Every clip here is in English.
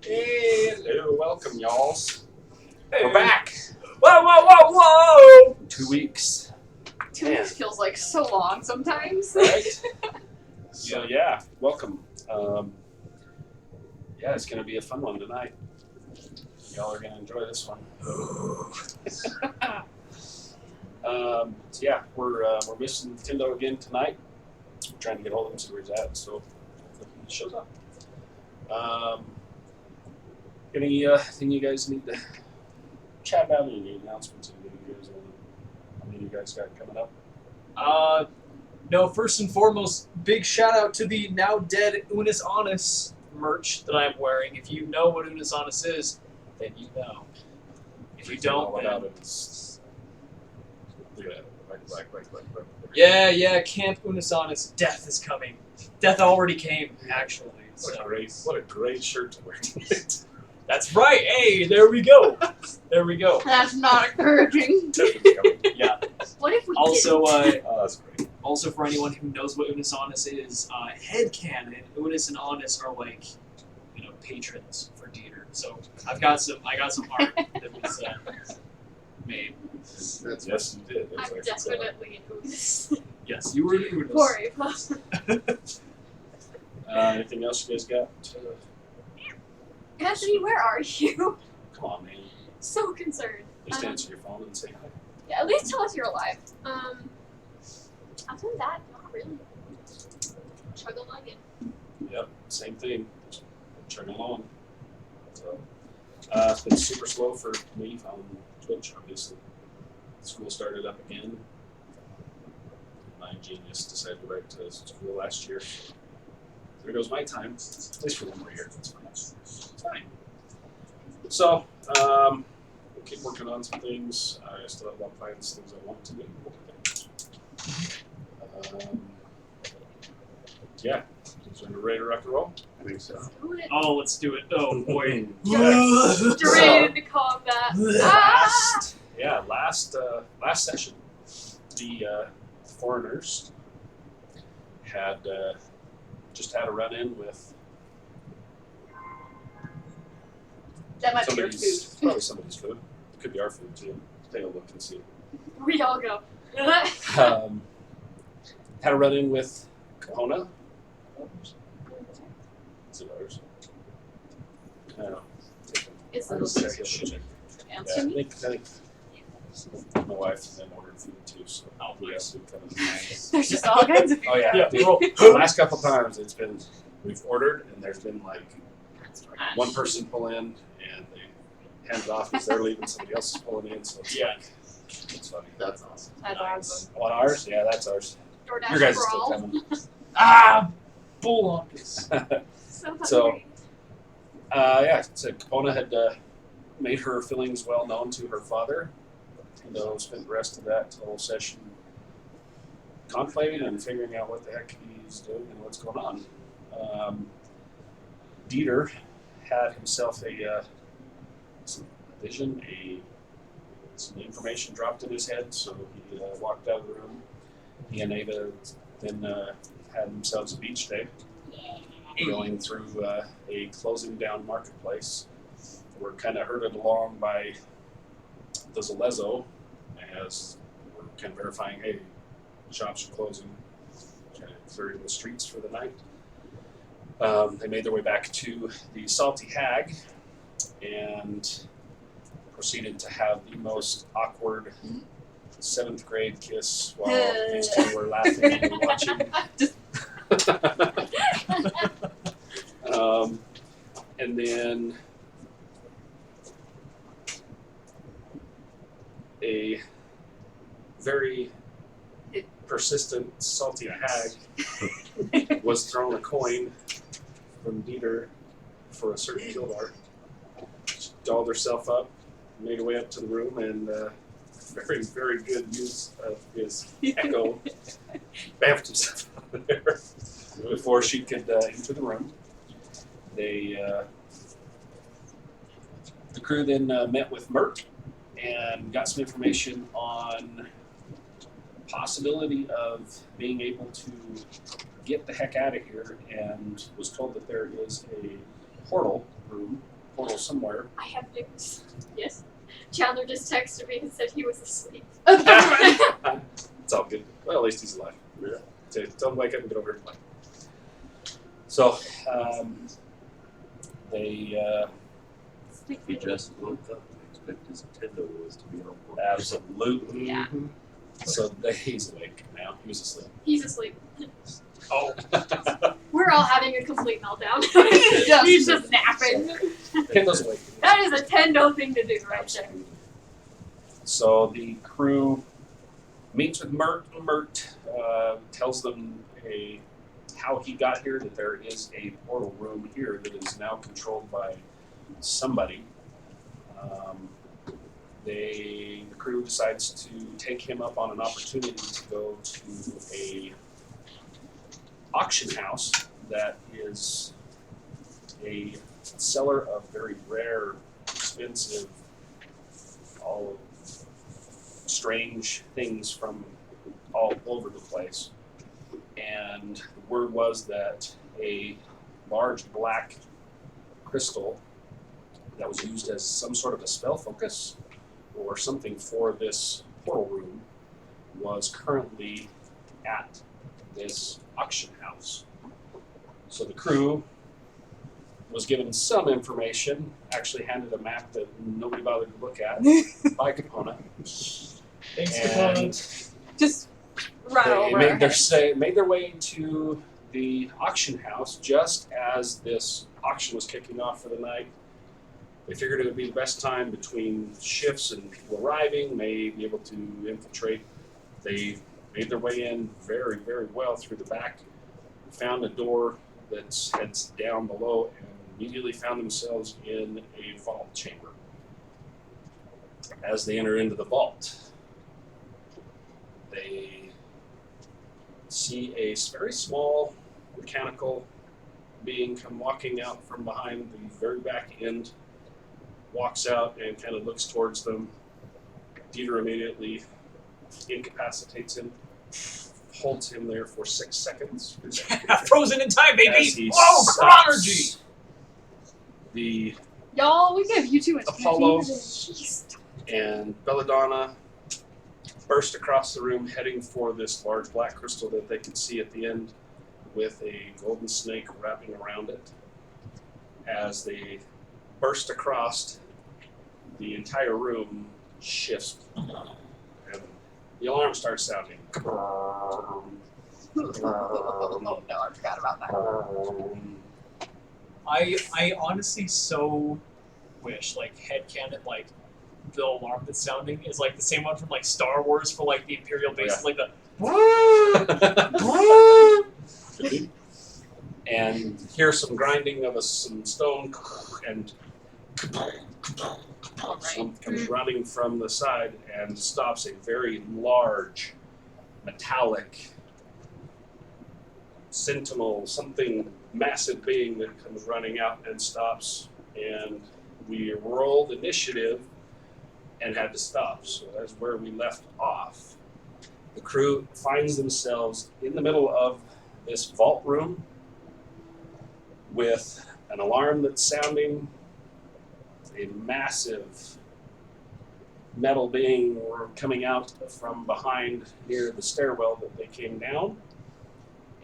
Hello, welcome, y'alls. Hey. We're back. Whoa! 2 weeks, 2 weeks feels like so long sometimes. right? So yeah, welcome. Yeah, it's gonna be a fun one tonight. Y'all are gonna enjoy this one. So yeah, we're missing Tindo again tonight. We're trying to get hold of him, see where he's at. So hopefully he shows up. Anything you guys need to chat about? Any announcements? Anything you guys want? How many you guys got coming up? No, first and foremost, big shout out to the now dead Unis Honest merch that I'm wearing. If you know what Unis Honest is, then you know. If you don't, then... Yeah, Camp Unis Honest. Death is coming. Death already came, actually. What a great shirt to wear. That's right. Hey, there we go. There we go. That's not encouraging. Yeah. What if we Also, didn't? That's great. Also, for anyone who knows what Unis Honest is, headcanon, Unis and Honest are like, patrons for Dieter. So I got some art that was made. Yes, you did. I'm definitely an Unis. Yes, you were an Unis. Poor Ava. Anything else you guys got? Anthony, where are you? Come on, man. So concerned. Just answer your phone and say hi. Yeah, at least tell us you're alive. Other than that, not really. Chug along in. Yep, same thing. Just chugging along. So, it's been super slow for me on Twitch, obviously. School started up again. My genius decided to go back to school last year. There goes my time. At least for 1 more year. That's fine. It's fine. So, we'll keep working on some things. I still have about 5 things I want to do. Yeah. So we're ready to rock and roll? I think so. Do it. Oh, let's do it. Oh, boy. Straight into combat. Last session, the foreigners had just had a run-in with That might be your somebody's, food. probably somebody's food. It could be our food too. Take a look and see. We all go. Had a run-in with Kahona. Is it ours? I don't know. It's I a was little checking. Yeah, answer I me. think my wife and them ordered food too, so we have food coming. There's just all kinds of Oh yeah, Yeah, the last couple times we've ordered and there's been like one person pull in and they hand it off as they're leaving, somebody else is pulling in, so it's Yeah. it's funny. That's awesome. That's awesome. On ours? Yeah, that's ours. DoorDash Your guys for are still all. coming. Bull on this. So, hungry. So Capona had made her feelings well known to her father. And spent the rest of that whole session conclaving and figuring out what the heck he's doing and what's going on. Dieter had himself some vision, some information dropped in his head, so he walked out of the room. He and Ava then had themselves a beach day, going through a closing down marketplace. We're kind of herded along by the Zalezo as we're kind of verifying, hey, shops are closing, kind of clearing the streets for the night. They made their way back to the Salty Hag and proceeded to have the most awkward 7th grade kiss while these two were laughing and watching. And then a very persistent salty hag was thrown a coin from Dieter for a certain Kildar. She dolled herself up, made her way up to the room, and very, very good use of his echo, bamfed himself out there before she could enter the room. The crew then met with Mert and got some information on possibility of being able to get the heck out of here, and was told that there is a portal room portal somewhere. I have news. Yes. Chandler just texted me and said he was asleep. It's all good. Well, at least he's alive. Yeah. Tell him to wake up and get over here and play. So, they He just woke up and expected his Nintendo was to be on board. absolutely. Yeah. So he's awake now. He was asleep. He's asleep. Oh. We're all having a complete meltdown. Just- He's just napping. Kendall's awake. That is a Tendo thing to do right there. So the crew meets with Mert, and Mert tells them how he got here, that there is a portal room here that is now controlled by somebody. The crew decides to take him up on an opportunity to go to a auction house that is a seller of very rare, expensive, all strange things from all over the place. And the word was that a large black crystal that was used as some sort of a spell focus or something for this portal room was currently at this auction house. So the crew was given some information, actually handed a map that nobody bothered to look at by Capona. Thanks, And Just run they over. made their way to the auction house just as this auction was kicking off for the night. They figured it would be the best time between shifts and people arriving, may be able to infiltrate. They made their way in very, very well through the back, found a door that heads down below, and immediately found themselves in a vault chamber. As they enter into the vault, they see a very small mechanical being come walking out from behind the very back end, walks out and kind of looks towards them. Dieter immediately incapacitates him, holds him there for 6 seconds. Frozen in time, As baby! he Whoa, stops. chronology! The Y'all, we give you too much Apollo. caffeine. Jeez. and Belladonna burst across the room, heading for this large black crystal that they can see at the end, with a golden snake wrapping around it. As they burst across, the entire room shifts, and the alarm starts sounding. Oh no, I forgot about that. I honestly so wish, like, headcanon, like, the alarm that's sounding is like the same one from like Star Wars for like the Imperial bases, like the And hear some grinding of some stone, and some comes running from the side and stops a very large, metallic, sentinel, something massive being that comes running out and stops. And we rolled initiative and had to stop. So that's where we left off. The crew finds themselves in the middle of this vault room with an alarm that's sounding, a massive metal being coming out from behind near the stairwell that they came down,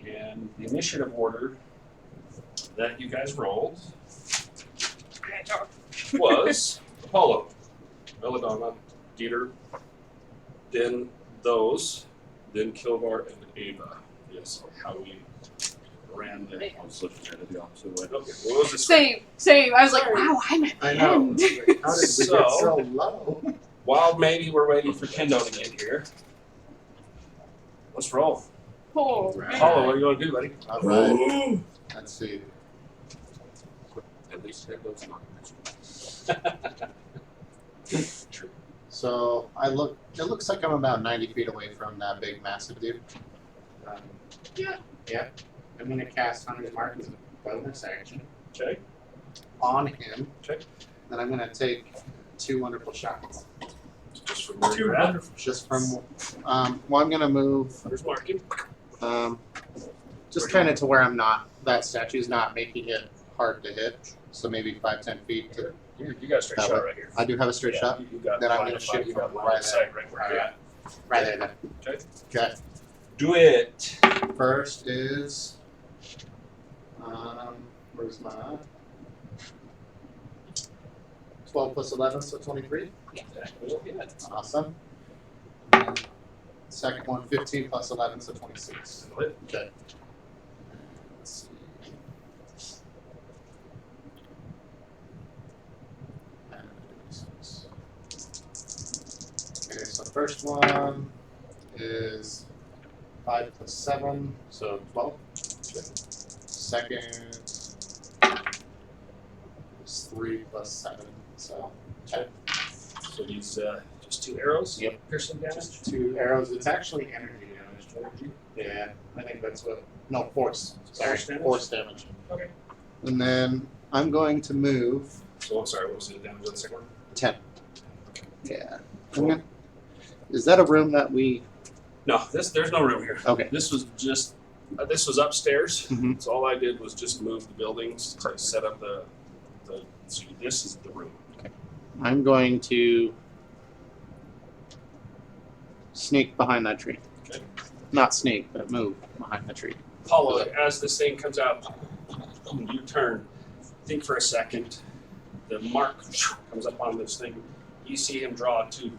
and the initiative order that you guys rolled was Apollo, Belladonna, Dieter, then those, then Kilvar and Ava. Yes, how we ran the. I was looking at it the opposite way. Okay, what was this? Same. I was like, wow, I'm at the I know. end. How did we get So- so low? While maybe we're waiting for Kendo to get here, let's roll. Oh, Right. Apollo, what are you going to do, buddy? All right. Let's see. At least Nintendo's not True. So I look. It looks like I'm about 90 feet away from that big, massive dude. Yeah. I'm gonna cast Hunter's Mark as a bonus action Okay. on him. Okay. Then I'm gonna take 2 wonderful shots. Just from where you're at. Just from. Well, I'm gonna move. There's marking. Just kind of to where I'm not. That statue's not making it hard to hit. So maybe 5-10 feet. You got a straight That shot way. right here. I do have a straight Yeah, shot. You got Then I'm line gonna of sight, shoot you got from line right of sight right where you're Alright. at. Right there. Then. Okay. Okay. Do it. First is. Where's my 12 plus 11, so 23. That will hit. Awesome. Second one, 15 plus 11, so 26. That'll hit. Okay. Let's see. Okay, so the first one is 5 plus 7, so 12. Second is 3 plus 7, so 10. So these just 2 arrows. Yep. Piercing damage. Just 2 arrows. It's actually energy damage. Energy. Yeah, I think that's what. No, force. Sorry, Force damage? force damage. Okay. And then I'm going to move So I'm sorry. What was the damage on the second one? 10. Yeah. Is that a room that we? No, there's no room here. Okay. This was just this was upstairs. Mhm. So all I did was just move the buildings to set up the. So this is the room. I'm going to sneak behind that tree. Okay. Not sneak, but move behind the tree. Paulo, as this thing comes out, you turn. Think for a second. The mark comes up on this thing. You see him draw two,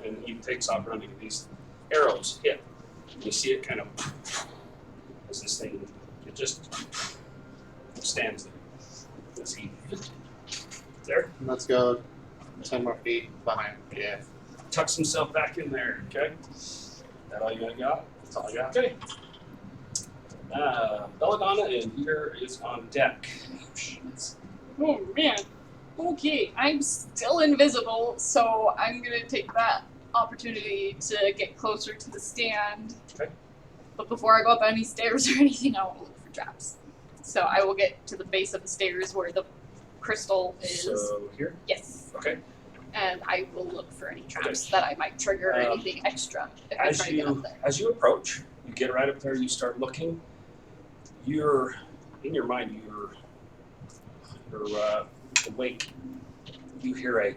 and he takes off running. These arrows hit. You see it kind of as this thing, it just stands there. As he there, Let's go 10 more feet behind. Yeah. tucks himself back in there. Okay, that all you got? That's all I got. Okay. Belladonna and Peter is on deck. Oh man. Okay, I'm still invisible, so I'm gonna take that opportunity to get closer to the stand. Okay. But before I go up any stairs or anything, I will look for traps. So I will get to the base of the stairs where the crystal is. So here. Yes. Okay. And I will look for any traps that I might trigger anything extra if I As try to get up there. you approach, you get right up there. You start looking. You're in your mind. You're awake. You hear a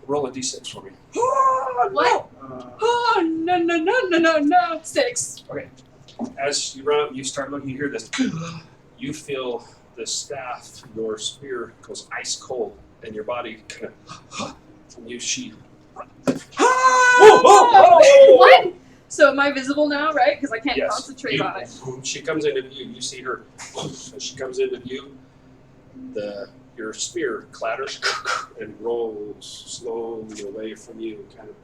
roll a d6 for me. What? Oh no! 6. As you run up, you start looking. You hear this. You feel the staff, your spear goes ice cold, and your body kind of. And you she. What? So am I visible now, right? Because I can't Yes. concentrate on it. She comes into view. You see her. As she comes into view, your spear clatters and rolls slowly away from you. Kind of.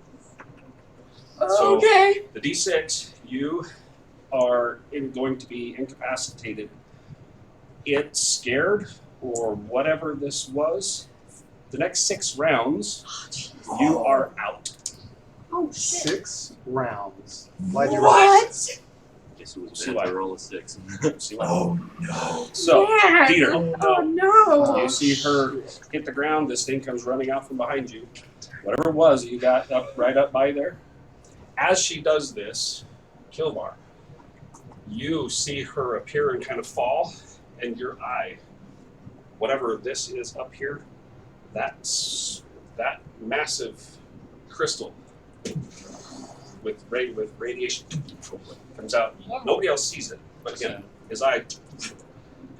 So- Okay. The d6, you are going to be incapacitated. It's scared or whatever this was. The next 6 rounds, you are out. Oh shit. 6 rounds. Why'd you What? Guess it was See bad why. to roll a 6. See what? No. So, Man. Dieter, Oh no. you see her hit the ground. This thing comes running out from behind you. Whatever it was, you got right up by there. As she does this, Kilbar, you see her appear and kind of fall, and your eye, whatever this is up here, that's that massive crystal with radiation comes out. Nobody else sees it, but again, his eye,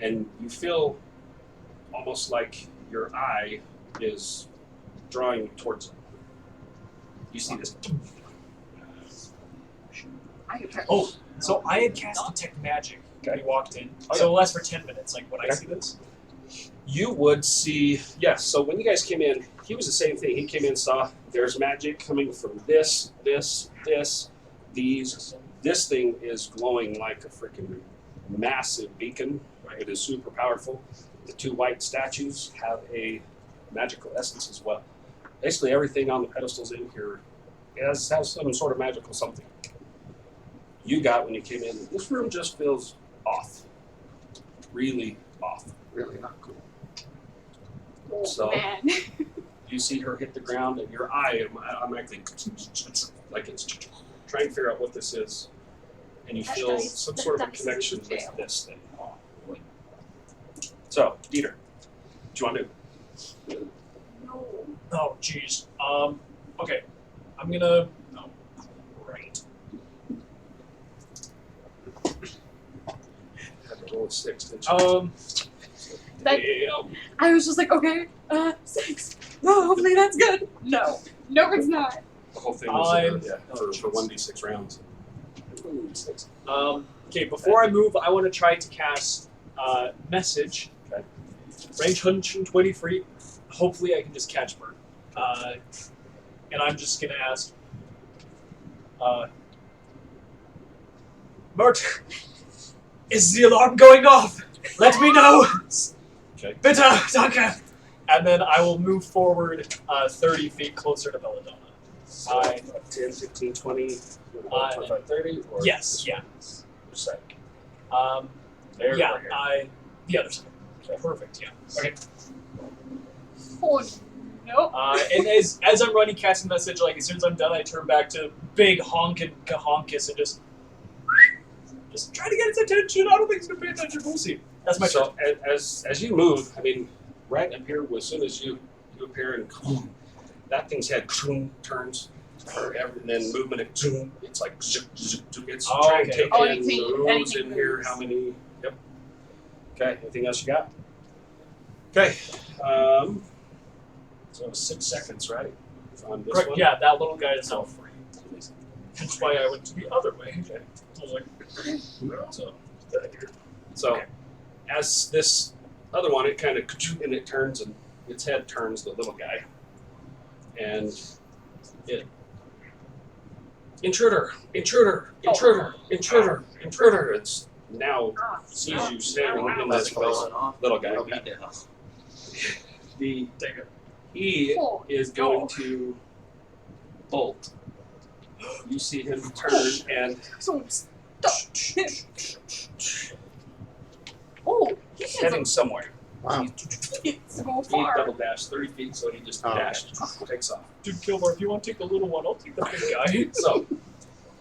and you feel almost like your eye is drawing towards it. You see this. I apparently. Oh, so I had cast detect magic when Okay. we walked in. Oh, So it lasts for 10 minutes. Like when I Okay. see this. You would see, yes. So when you guys came in, he was the same thing. He came in, saw there's magic coming from this. These. This thing is glowing like a freaking massive beacon. It is super powerful. The 2 white statues have a magical essence as well. Basically, everything on the pedestals in here has some sort of magical something. You got when you came in. This room just feels off, really off. Really not cool. Oh, So- man. You see her hit the ground, and your eye automatically, like it's trying to figure out what this is, and you feel That's some sort of a nice. connection That's with this thing. So, Dieter, you want to do? No. Oh, jeez. Okay. I'm gonna. Oh, right. Had to roll a 6, didn't you? That- Yeah. I was just like, okay, 6. No, hopefully that's good. No. No, it's not. The whole thing was I'm- for 1d6 rounds. Ooh, 6. Okay, before I move, I want to try to cast message. Okay. Range 120 feet. Hopefully, I can just catch bird. And I'm just gonna ask, Mert, is the alarm going off? Let me know. Okay. Bitte, danke. And then I will move forward 30 feet closer to Belladonna. So, 10, 15, 20, 25, 30? Or Yes, yeah. Which side? Yeah, Or here? the other side. Perfect, yeah. Okay. Oh, no. And as I'm running casting message, like as soon as I'm done, I turn back to big honkin' kahonkus and just try to get his attention. I don't think he's gonna pay attention. We'll see. That's my turn. So as you move, I mean, right up here, as soon as you appear and that thing's head turns, and then movement it's like it's Oh, trying to okay. take Oh, in anything- the rooms anything in here. moves. How many? Yep. Okay. Anything else you got? Okay. So 6 seconds, right? On this Correct, one. yeah, that little guy is now free. That's why I went to the other way. Okay. I was like, So, as this other one, it kind of and it turns and its head turns the little guy, and it intruder. It's now sees you standing in this place, little guy. He Oh, is going to bolt. You see him turn and so stop him. Oh, he has heading somewhere. Wow. to go He far. double dashed 30 feet, so he just Oh, okay. dashed, takes off. dude, Kilmore, if you want to take the little one, I'll take the big guy. So,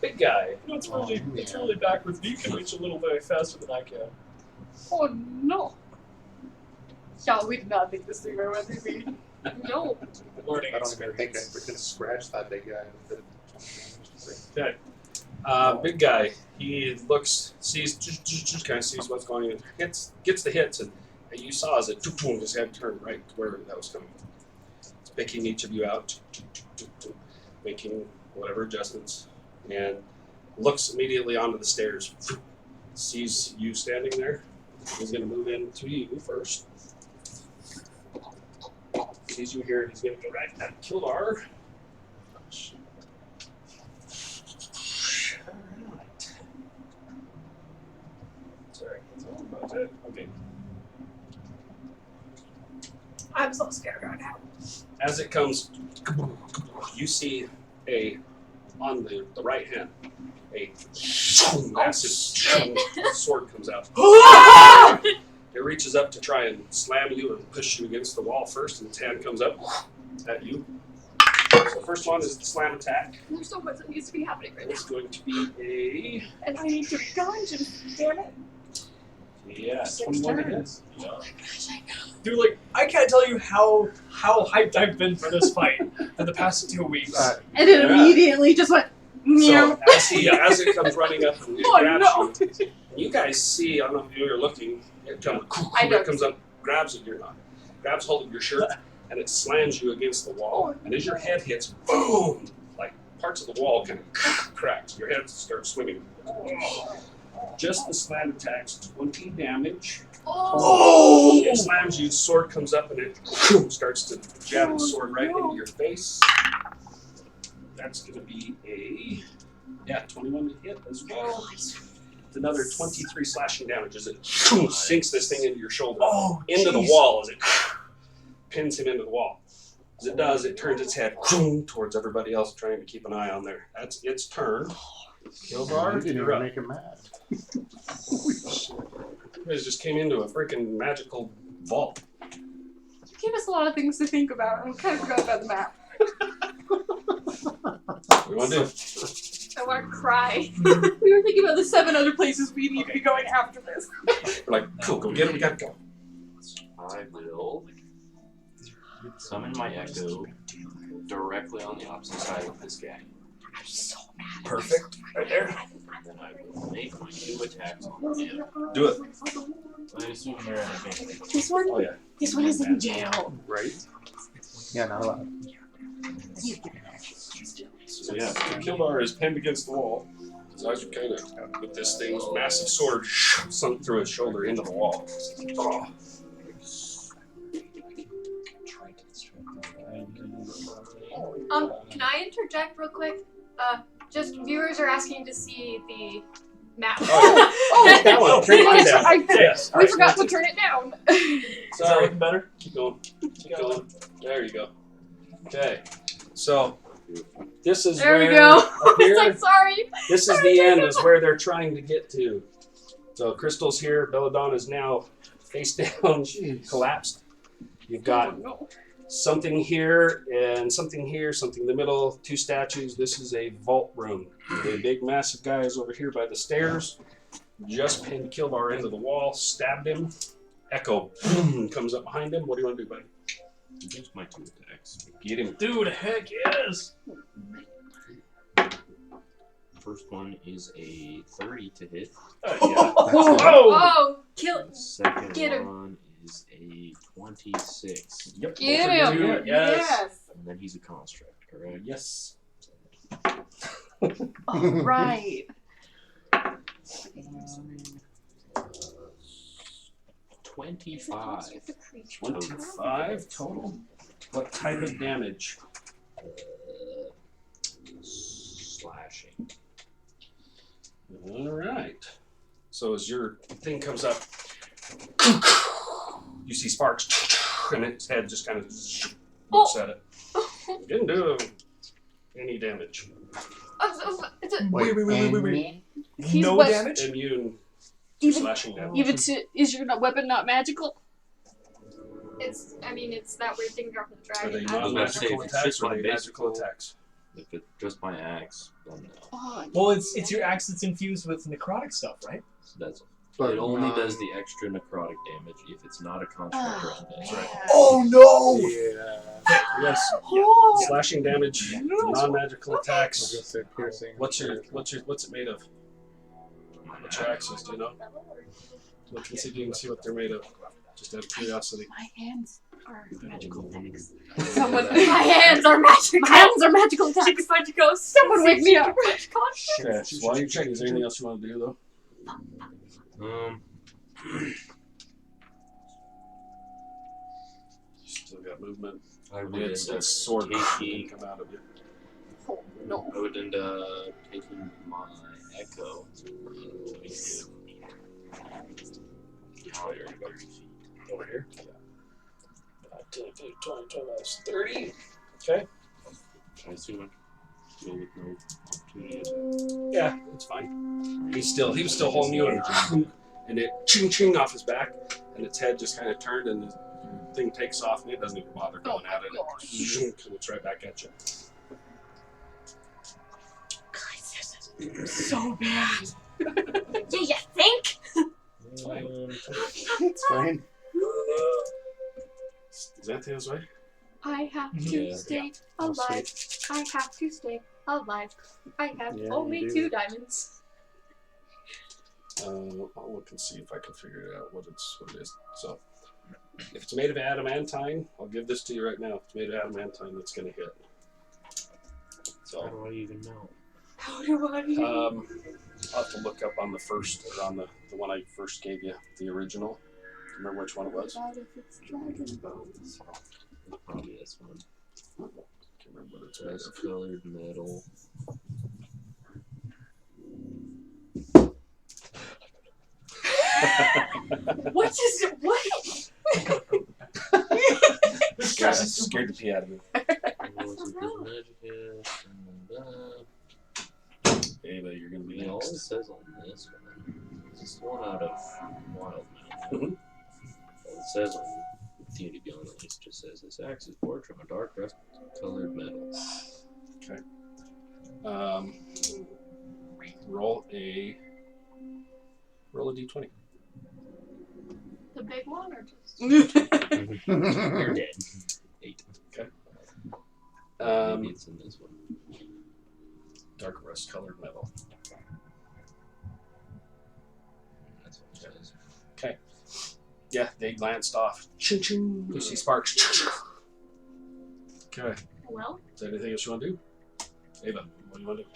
big guy. You know, it's really backwards. You can reach a little bit faster than I can. Oh, no. Yeah, we did not think this through very well, did we? No. Learning I don't even think I experience. could scratch that big guy with Big guy. He looks, sees, just kind of sees what's going on. Gets the hits, and you saw as it his head turned right to where that was coming from. It's picking each of you out, making whatever adjustments, and looks immediately onto the stairs. Sees you standing there. He's going to move in to you first. Sees you here. He's going to go right at Kildar. Alright. Sorry, that's all about it. Okay. I'm so scared right now. As it comes, you see on the right hand, a massive sword comes out. It reaches up to try and slam you and push you against the wall first, and its hand comes up at you. So first one is the slam attack. There's so much that needs to be happening right now. It's going to be And I need to dodge him. Damn it. a 6 21 to hit. turns. Yeah. Dude, like, I can't tell you how hyped I've been for this fight for the past 2 weeks. And it Yeah. immediately just went, meow. So as it comes running up and it Oh, grabs no. you, you guys see, I don't know if you're looking, it I know. comes up, grabs at your grabs hold of your shirt, and it slams you against the wall. And as your head hits, boom, like parts of the wall kind of cracks. Your head starts swimming. Just the slam attacks, 20 damage. Oh. It slams you, sword comes up, and it starts to jab the sword right into your face. That's going to be a 21 to hit as well. It's another 23 slashing damage as it sinks this thing into your shoulder, Oh, into the jeez. wall as it pins him into the wall. As it does, it turns its head towards everybody else, trying to keep an eye on there. That's its turn. Kildar, You didn't you're even up. make him mad. You guys just came into a freaking magical vault. You gave us a lot of things to think about, and we kind of forgot about the map. What do you want to do? I want to cry. We were thinking about the 7 other places we need to be going after this. We're like, cool, go get it, we gotta go. I will summon my Echo directly on the opposite side of this guy. Perfect. Right there. And then I will make my 2 attacks on him. Do it. I assume they're at advantage. This one. Oh yeah. This one is in jail. Right. Yeah, not allowed. So yeah, Kildar is pinned against the wall. His eyes are kind of with this thing's massive sword sunk through his shoulder into the wall. Oh. Can I interject real quick? Just viewers are asking to see the map. Oh, That one. Turn mine down. Yes. We forgot to turn it down. Sorry. Looking better. Keep going. Keep going. There you go. Okay. So this is There where we go. up here, I'm sorry. this is the end. Is where they're trying to get to. So Crystal's here. Belladonna is now face down, collapsed. You've got something here and something here, something in the middle, 2 statues. This is a vault room. The big massive guy is over here by the stairs. Just pinned Kildar into the wall, stabbed him. Echo comes up behind him. What do you want to do, buddy? Use my 2 attacks. Get him. Dude, heck yes! First one is a 30 to hit. Yeah. Oh! Oh, kill. Second Get him. one is a 26. Yep. Get both are him. good. Yes. And then he's a construct, correct? Yes. All right. 25. 25 total. What type of damage? Slashing. All right. So as your thing comes up, you see sparks, and its head just kind of looks at it. It didn't do any damage. Wait. He's No what- damage? Immune to Even, slashing damage. even to, is your weapon not magical? It's that weird thing from the Are they dragon. was about to say, non-magical if it's attacks just or my are they magical basic- attacks? If it's just my axe, then no. Oh, Well, it's your axe that's infused with necrotic stuff, right? So that's But it only not- does the extra necrotic damage if it's not a construct or undead. yeah. Oh no! Yeah. Yes. Oh. Slashing damage, non-magical attacks. I was gonna say piercing. What's it made of? What's your axes? Do you know? Look and see if you can see what they're made of. Just out of curiosity. My hands are magical attacks. Someone, Someone, my hands are magical. my hands are magical attacks. Chicken punch ghost. Someone wake me up. Okay. While you're checking, is there anything else you want to do though? Still got movement. I would end It's up sword can taking, come out of you. Oh, no. I would end up taking my echo into higher 30 feet. Over here. 10, 15, 20, 25, 30. Okay. I assume I can go with no opportunity attack. Yeah, it's fine. He was still holding you, and it ching ching off his back, and its head just kind of turned, and the thing takes off, and it doesn't even bother going at it. It comes right back at you. So bad. Do you think? It's fine. Xanthia's way? I have to Yeah. stay Oh, alive. I have to stay alive. I have Yeah, only you do. 2 diamonds. I'll look and see if I can figure out what it is. So, if it's made of adamantine, I'll give this to you right now. If it's made of adamantine, that's going to hit. How So, do I even know? How do I? I'll have to look up on the first, or on the one I first gave you, the original. Remember which one it was? What if it's dragon bones? Probably this one. Can't remember what it's made Dress of. colored metal. What is it? What? This guy scared the pee out of me. Anyway, you're going to be All it next. says on this one, this one out of Wild Mountain. Mhm. All it says on D&D Beyond at least just says this axe is forged from a dark rust colored metal. Roll a d20. The big one or just? You're dead. 8. Maybe it's in this one. Dark rust-colored metal. That's what it says. Yeah, they glanced off. Ching ching. You see sparks. Okay. Well, Is there anything else you want to do? Ava, what do you want to do?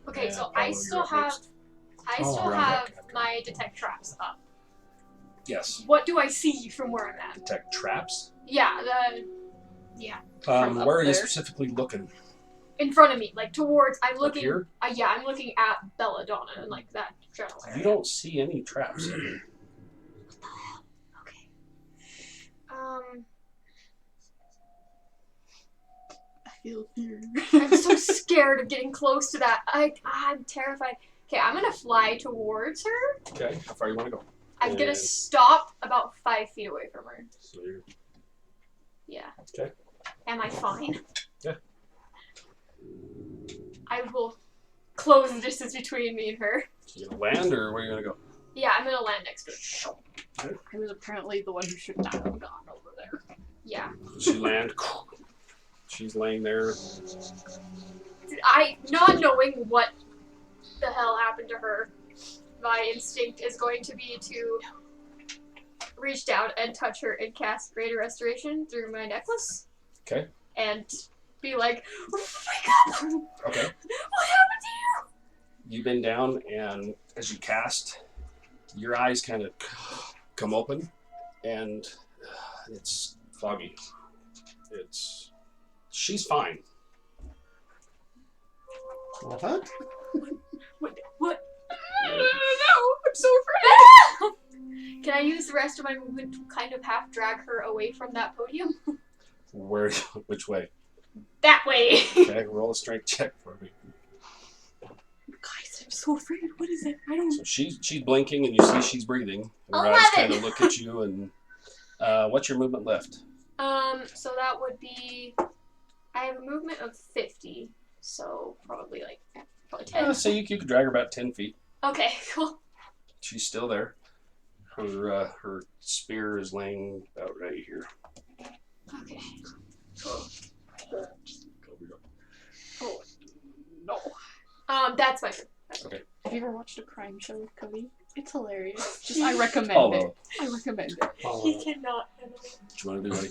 okay, Yeah, so Paulo, I you're still up have next. Oh, you're on deck. my detect traps up. Yes. What do I see from where I'm at? Detect traps. Yeah, From up Where are you there? specifically looking? in front of me, like towards. I'm Up looking. here? Yeah, I'm looking at Belladonna and like that general area. You don't see any traps in here. Okay. I feel fear. I'm so scared of getting close to that. I'm terrified. Okay, I'm gonna fly towards her. Okay. How far you want to go? I'm gonna And- stop about 5 feet away from her. So you're Yeah. Okay. Am I fine? Yeah. I will close the distance between me and her. you gonna land or where are you gonna go? Yeah, I'm gonna land next to her. I was apparently the one who should not have gone over there. Yeah. She land. She's laying there. Not knowing what the hell happened to her, my instinct is going to be to reach down and touch her and cast Greater Restoration through my necklace. Okay. And be like, wake up! Okay. What happened to you? You bend down, and as you cast, your eyes kind of come open, and it's foggy. She's fine. What? What? No, I'm so afraid. Can I use the rest of my movement to kind of half drag her away from that podium? Where? Which way? That way! Okay, roll a strength check for me. Guys, I'm so afraid. What is it? I don't. So she's blinking, and you see she's breathing. And her eyes 11. kind of look at you, and what's your movement left? So that would be. I have a movement of 50, so probably 10. So you could drag her about 10 feet. Okay, cool. She's still there. Her spear is laying about right here. Okay. Oh, no. That's my turn. Have you ever watched a crime show with Cody? It's hilarious. Just I recommend Oh, it. well. I recommend it. He cannot handle it. What you want to do, buddy?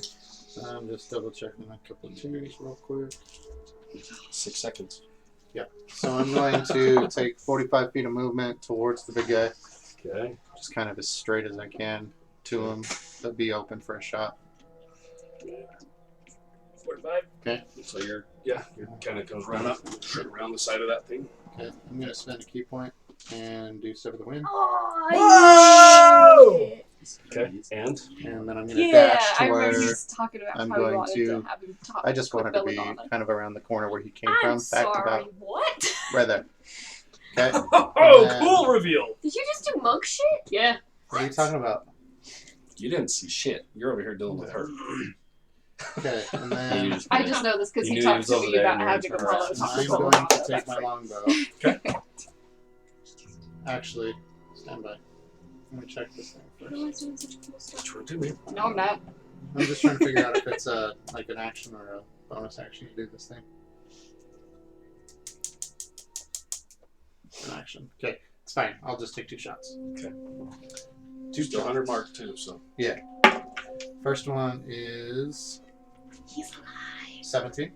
I'm just double checking a couple of tunes real quick. 6 seconds. So I'm going to take 45 feet of movement towards the big guy, Okay. just kind of as straight as I can to him, but be open for a shot. 45. So you're kind of comes right up, around the side of that thing. Okay, I'm going to spend a key point and do Sever the Wind, Oh, Okay. And and then I'm going to Yeah, dash I to remember where you talking about I'm how you going wanted to- to have him talk I just with wanted to be Belladonna. kind of around the corner where he came I'm from, back to sorry. back, What? right there. Okay, Oh, then- cool reveal. Did you just do monk shit? Yeah. what are you talking about? you didn't see shit. You're over here dealing with her. Okay, and You then just I just know this because You he knew he talked was to over me there about and you having a were follow turning I'm talk. going to take my longbow. Okay. Actually, stand by. Let me check this thing Why first. am I doing such cool stuff? What you want to do, man? No, I'm not. I'm just trying to figure out if it's like an action or a bonus action to do this thing. An action. Okay, it's fine. I'll just take 2 shots. Two still 100 mark too. So First one is He's alive. 17.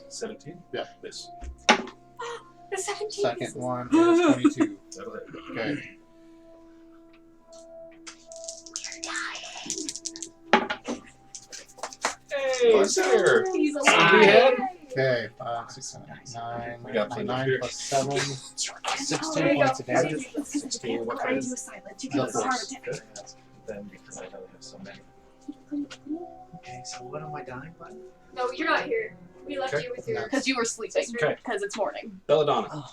17. Yeah. Miss. The 17. Second one is 22. That'll hit. Okay. Hey, What's there? He's So we alive. had Okay. 5, 6, 7, 8, 9. We got plenty 9 here. plus 7. There 16 you points go. of damage. 16. What kind? Go for it. Then because I know they have so many. Okay, so what am I dying by? No, you're not here. We left Okay. you with your. Because you were sleeping. Okay. Because it's morning. Belladonna.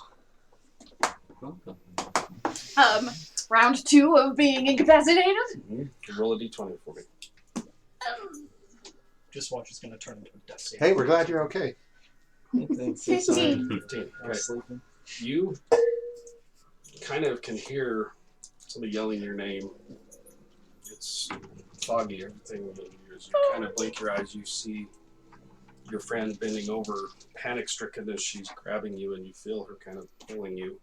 Round 2 of being incapacitated. Mm-hmm. Roll a d20 for me. Just watch, it's gonna turn into a death scene. Hey, we're glad you're okay. 15. 15. I was Okay. sleeping. You kind of can hear somebody yelling your name. It's foggy, everything. You kind of blink your eyes, you see your friend bending over, panic-stricken as she's grabbing you, and you feel her kind of pulling you.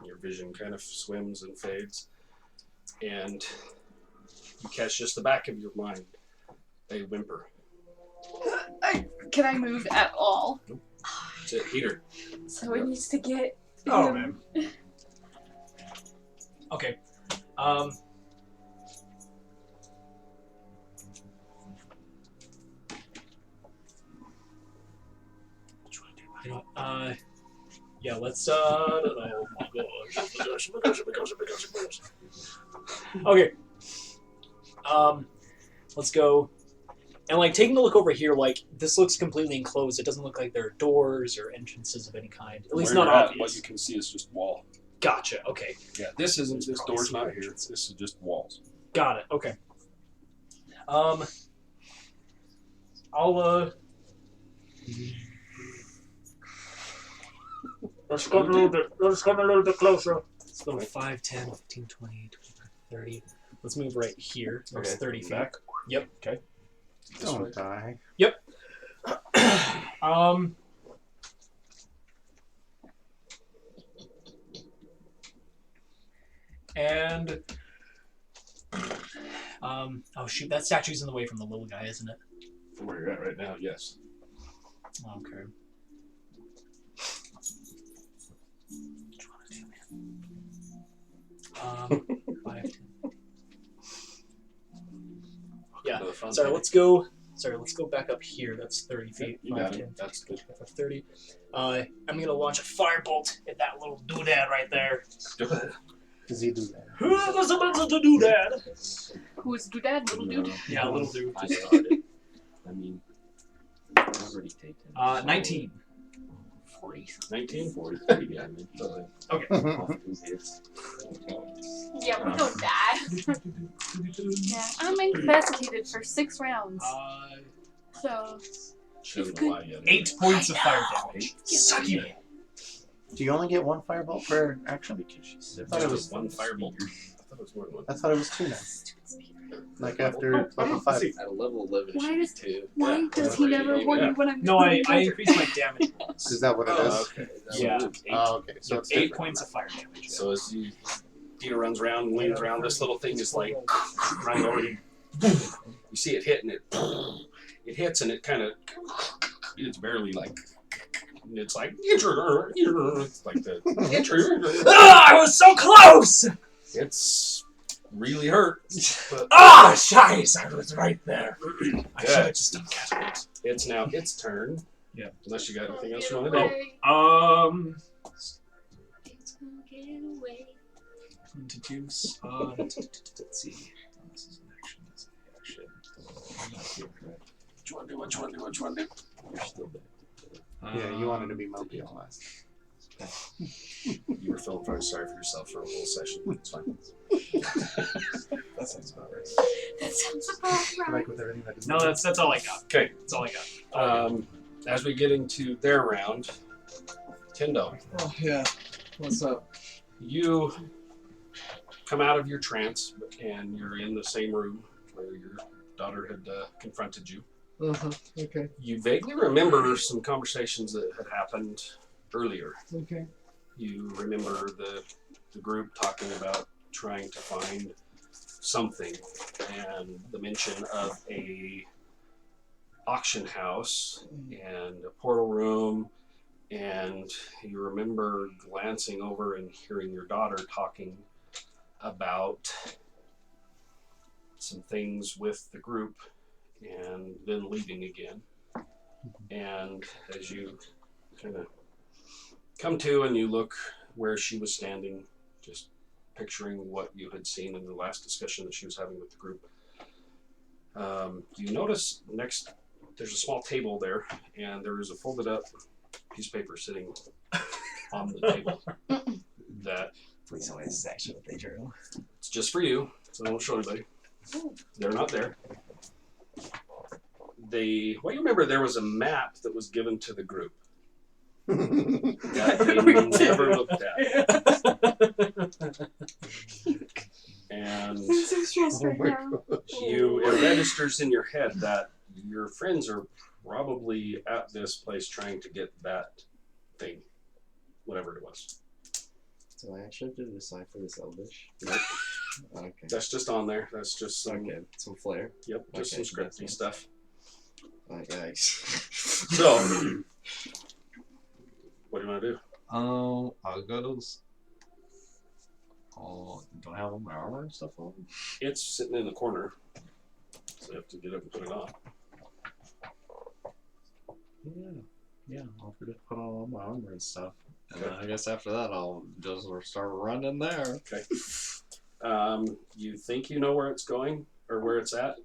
Your vision kind of swims and fades, and you catch just the back of your mind a whimper. Can I move at all? That's it, Peter. So it needs to get. Oh man. Okay. You know, yeah, let's, oh my gosh. Okay. Let's go. And, like, taking a look over here, like, this looks completely enclosed. It doesn't look like there are doors or entrances of any kind. At least Where not you're at, obvious. what you can see is just wall. Gotcha, okay. Yeah, this door's not here. This is just walls. Got it, okay. I'll, let's come a little bit closer. Let's go 5, 10, 15, 20, 25, 30. Let's move right here. That's 30 feet. Back. Yep. Okay. Don't die. And oh shoot, that statue's in the way from the little guy, isn't it? From where you're at right now, yes. Okay. What do you want to do, man? 5, 10. Yeah. Another fun Sorry, thing. let's go back up here. That's 30 feet. You 5, got 10, it. That's good. 30. I'm gonna launch a firebolt at that little doodad right there. Do it. Does he do that? Who's about to do that? Who's doodad? Little dude? Yeah, little dude. I started. I mean, I've already taken. 19. 40. 19? 43 damage. Okay. Off 2 hits. Yeah, we know that. Yeah. I'm incapacitated for 6 rounds. So. She doesn't know why yet. 8 points of fire damage. Suck you. Do you only get 1 firebolt per action? Because she said I thought it was one firebolt. I thought it was more than one. I thought it was 2 now. Like after level 5. At a level 11, Why it does- should be 2. Why does he never warn me when I'm No, I increased my damage once. Is that what it is? Okay. Yeah. Oh, okay. So it's 8 different. points of fire damage. So as Peter runs around and leans around, this little thing is like running over you. You see it hit, and it hits, and it kind of, it's barely like, it's like, it's like the, I was so close! it's really hurt. But Ah, scheiße, I was right there. I should Yeah. have just done catapult. it's now its turn. Yeah. Unless you got anything else you Get want to do. away. It's gonna get away. To juice. Let's see. This is an action. This is an action. I'm not here, correct? What you want to do? What you want to do? What you want to do? You're still back. Yeah, you wanted to be mobile last. You were feeling very sorry for yourself for a whole session. It's fine. That sounds about right. That sounds about right. Like with everything that is. No, that's all I got. Okay. That's all I got. As we get into their round, Tendo, Oh yeah. What's up? you come out of your trance and you're in the same room where your daughter had confronted you. Okay. You vaguely remember some conversations that had happened earlier. Okay. You remember the group talking about trying to find something and the mention of a auction house and a portal room, and you remember glancing over and hearing your daughter talking about some things with the group and then leaving again. And as you kind of come to and you look where she was standing, just picturing what you had seen in the last discussion that she was having with the group, you notice next there's a small table there, and there is a folded up piece of paper sitting on the table that Please tell me this is actually what they drew. it's just for you, so I won't show anybody. They're not there. What you remember, there was a map that was given to the group that they never looked at. And I'm so stressed right now. it registers in your head that your friends are probably at this place trying to get that thing, whatever it was. So I actually have to decipher this Elvish? Nope. Okay. That's just on there. That's just some. Okay, some flair. Yep, just Okay, some that's scripty nice. stuff. Yikes. So, what do you want to do? I'll go to this. Oh, do I have all my armor and stuff on? It's sitting in the corner, so you have to get up and put it on. Yeah, I'll forget to put on all my armor and stuff. And Okay. I guess after that, I'll just start running there. Okay. You think you know where it's going or where it's at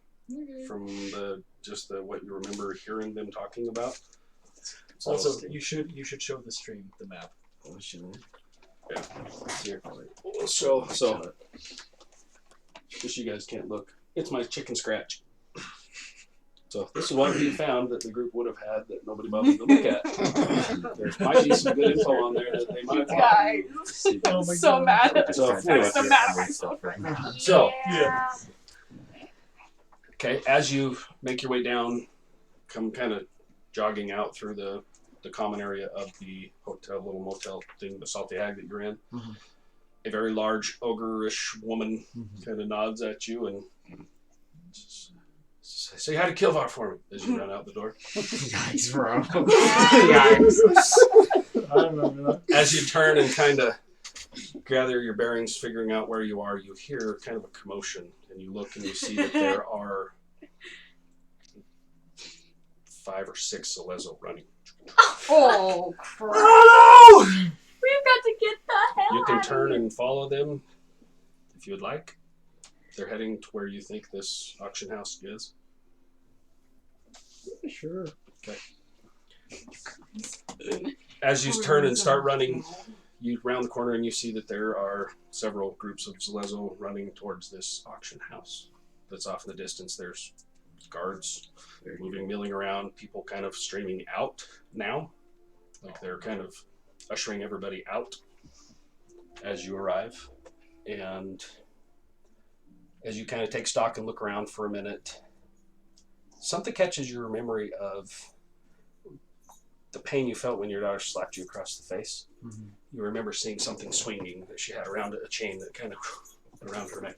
from what you remember hearing them talking about. So, Also, you should show the stream the map. Oh, should I? Yeah. Here. Let's show. So, just you guys can't look. It's my chicken scratch. So this is what we found that the group would have had that nobody bothered to look at. There might be some good info on there that they might have. Guys, See, I'm so mad at So, I'm so mad at myself right now. So, yeah. Okay, as you make your way down, come kind of jogging out through the common area of the hotel, little motel thing, the Salty Hag that you're in. Mhm. A very large ogre-ish woman kind of nods at you and says, "Say hi to Kilvar for me," as you run out the door. Yikes, bro. I remember that. As you turn and kind of gather your bearings, figuring out where you are, you hear kind of a commotion, and you look and you see that there are 5 or 6 Celezo running. Oh crap! We've got to get the hell You can out of turn here. and follow them if you would like. They're heading to where you think this auction house is. Sure. As you turn and start running, you round the corner and you see that there are several groups of Zalezo running towards this auction house. That's off in the distance. There's guards moving, milling around, people kind of streaming out now. Like they're kind of ushering everybody out as you arrive. And as you kind of take stock and look around for a minute, something catches your memory of the pain you felt when your daughter slapped you across the face. Mhm. You remember seeing something swinging that she had around a chain that kind of went around her neck.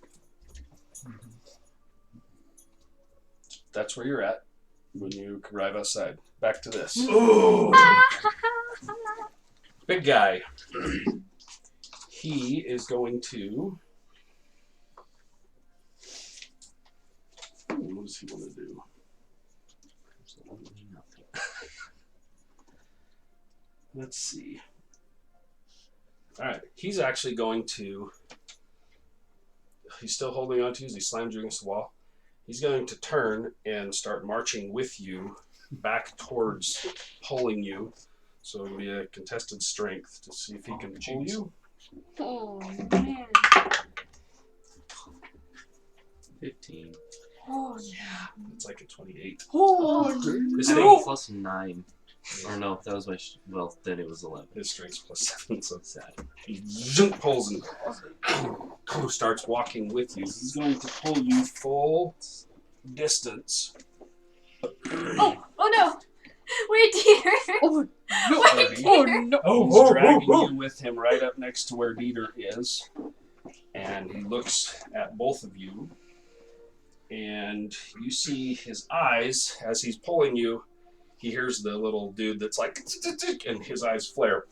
That's where you're at when you arrive outside. Back to this. Big guy. He is going to... What does he want to do? Let's see. Alright, he's actually going to... He's still holding on to you as he slams you against the wall. He's going to turn and start marching with you back towards pulling you. So it'll be a contested strength to see if he can pull you. Oh man. 15. Oh yeah. It's like a 28. Oh This I thing, think plus 9. Or no, that was my. Well, then it was 11. his strength's plus 7, so Sad. he zoom pulls and starts walking with you. He's going to pull you full distance. Oh no! Wait, dear. no! Wait, Oh dear. no! He's dragging you with him right up next to where Dieter is. And he looks at both of you. And you see his eyes as he's pulling you. He hears the little dude that's like, and his eyes flare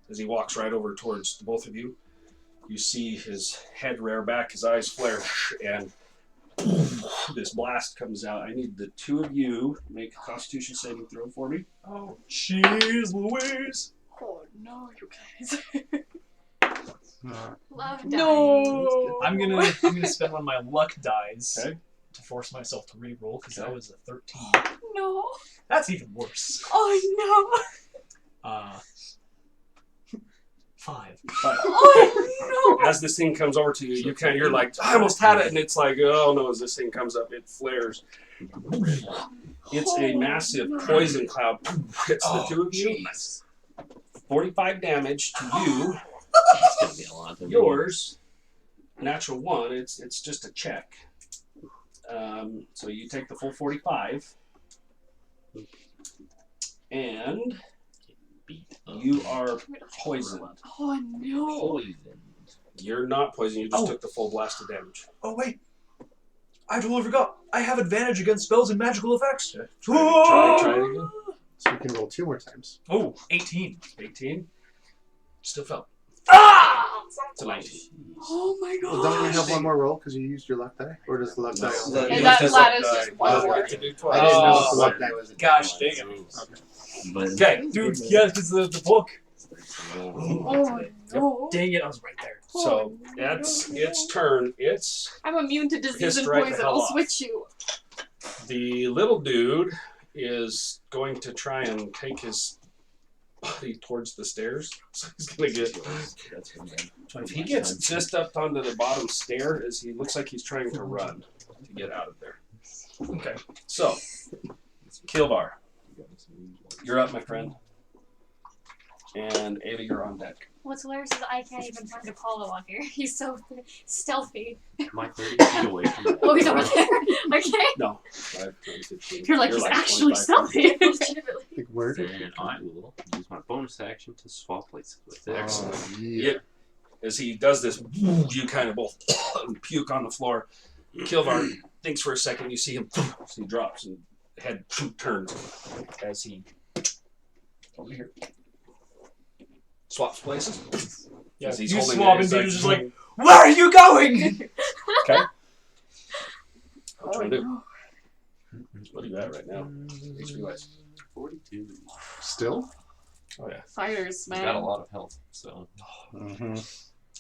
as he walks right over towards the both of you. You see his head rear back, his eyes flare, and this blast comes out. I need the two of you make a Constitution saving throw for me. Oh, jeez, Louise. Oh no, you guys. Love dying. No. I'm gonna spend one of my luck dies Okay. to force myself to re-roll because that Okay. was a 13. No. That's even worse. Oh 5. But no. Oh as this thing comes over to you, you're like, I almost had it, and it's like, oh no, as this thing comes up, it flares. It's a massive poison cloud. Hits the two of you. 45 damage to you. It's gonna be a lot. of Yours, natural 1. It's just a check. So you take the full 45. And Beat you are poisoned. Oh no. poisoned. You're not poisoned. You just Oh. took the full blast of damage. Oh wait, I totally forgot. I have advantage against spells and magical effects. Try it again. So we can roll 2 more times. Oh, 18. 18. Still fell. Ah! It's a 19. Oh my god. Well, don't we have one more roll because you used your luck die? Or does the luck die? No. only- And You that just flat luck is die. just one You more. get to do I twice. didn't know if the Oh, luck die was a Gosh different dang it. one. But Okay. Dude, yeah, because the book. Oh no. Dang it, I was right there. So it's its turn. It's I'm immune to disease Pissed and right the poison. hell I'll off. switch you. the little dude is going to try and take his body towards the stairs. So he's gonna get. That's him then. If he gets just up onto the bottom stair, as he looks like he's trying to run to get out of there. Okay. So, Kilbar, you're up, my friend. And Ava, you're on deck. What's hilarious is I can't even find Apollo on here. He's so stealthy. Am I 30 feet away from that? Oh, he's over there. Okay. No. 5, 10, 15. You're like, he's actually 25. stealthy. Legitimately. Like, where did And I will use my bonus action to swap places with it. Excellent. yeah. As he does this, you kind of both puke on the floor. Kilvar thinks for a second. You see him. So he drops and head turns as he over here swaps places. Yeah, As he's you holding swap it, and it's Dita's just like, where are you going? Okay. What you want to do? What are you at right now? HP wise. 42. Still? Oh yeah. Fighters, I've man. got a lot of health, so. Mm-hmm.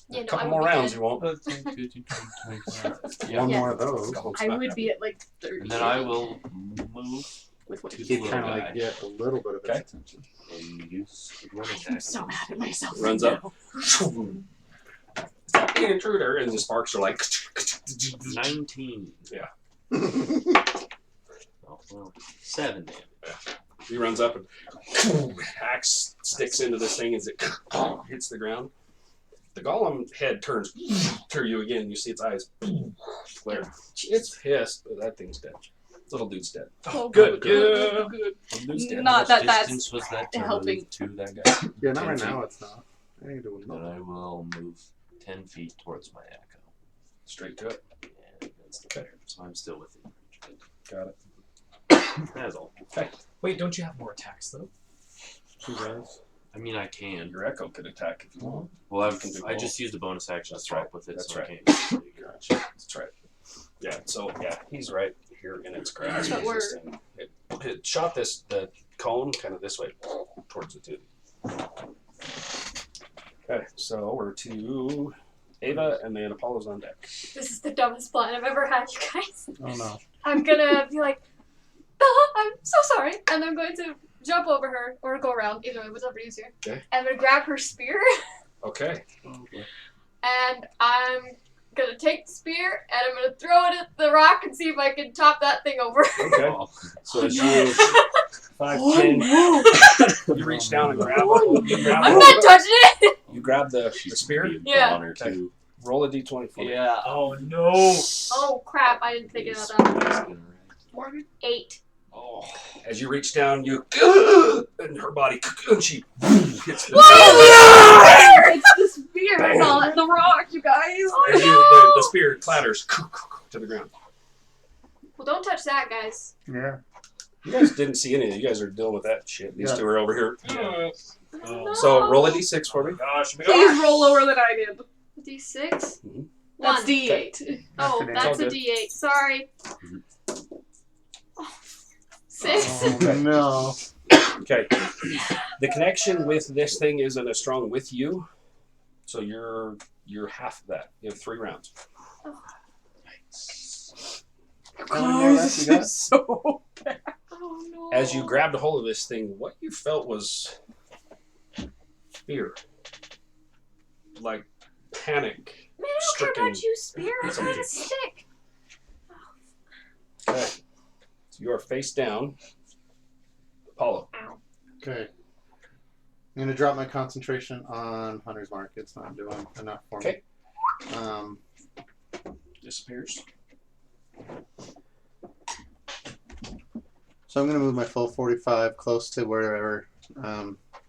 Yeah, A no, couple I more would be rounds, good. you won't. 15, 20, One Yeah. more of those. I would be at like 30. And then I will move with what to you the Keep little kind of guy like get a little bit of his Okay. attention. and use one I'm attack. so mad at myself. Runs right up. now. Stop being an intruder, and the sparks are like. 19. Yeah. Oh, well, 7 damage. He runs up and axe sticks into this thing as it hits the ground. The golem head turns to you again. You see its eyes flare. It's pissed, but that thing's dead. Little dude's dead. Oh, Good. good. Little dude's dead. Not How that much that's distance was that to helping. move to that guy? Yeah, not 10 right feet. now, it's not. I ain't doing Then nothing. I will move 10 feet towards my echo. Straight to it. And that's the better, so I'm still within reach. Got it. That's all. Wait, don't you have more attacks though? She does. I mean, I can. Your echo could attack if you want. Well, You can do I both. just used a bonus action to That's swap right. with it, That's so right. I can't. Gotcha. That's right. Yeah. So yeah, he's right here in its grasp. But we're- This thing, it shot the cone kind of this way towards the tube. Okay, so we're to Ava, and then Apollo's on deck. This is the dumbest plan I've ever had, you guys. Oh no. I'm gonna be like, Bella, I'm so sorry. And I'm going to jump over her, or go around, either way, whatever easier. Okay. And I'm gonna grab her spear, Okay. and I'm gonna take the spear, and I'm gonna throw it at the rock and see if I can top that thing over. Okay. Oh, So as you 5, 10, you reach down and grab Oh, it. You grab I'm it. not touching it! You grab the she's spear. gonna be a Yeah. goner, too. Roll a d20 for me. Yeah. Oh no. Oh crap, I didn't think about that. Morgan? 8. Oh. As you reach down, you and her body, and she hits the It's the spear, Bam. not the rock, you guys. As you, the spear clatters to the ground. Well, don't touch that, guys. Yeah. You guys didn't see any of it. You guys are dealing with that shit. These Yeah. two are over here. No. So roll a d6 for me. Gosh, Please roll lower than I did. D6? Mhm. That's 1. D8. Oh, It's that's all a good. D8. Sorry. Oh, 6. Oh no. Okay. The connection with this thing isn't as strong with you, so you're half of that. You have 3 rounds. Oh, This is so bad. Oh no. As you grabbed a hold of this thing, what you felt was fear, like panic. Man, I don't care stricken about you, spear. I something. got a stick. Okay. So you are face down. Apollo. Okay. I'm gonna drop my concentration on Hunter's Mark. It's not doing enough for Okay. me. Disappears. So I'm gonna move my full 45 close to wherever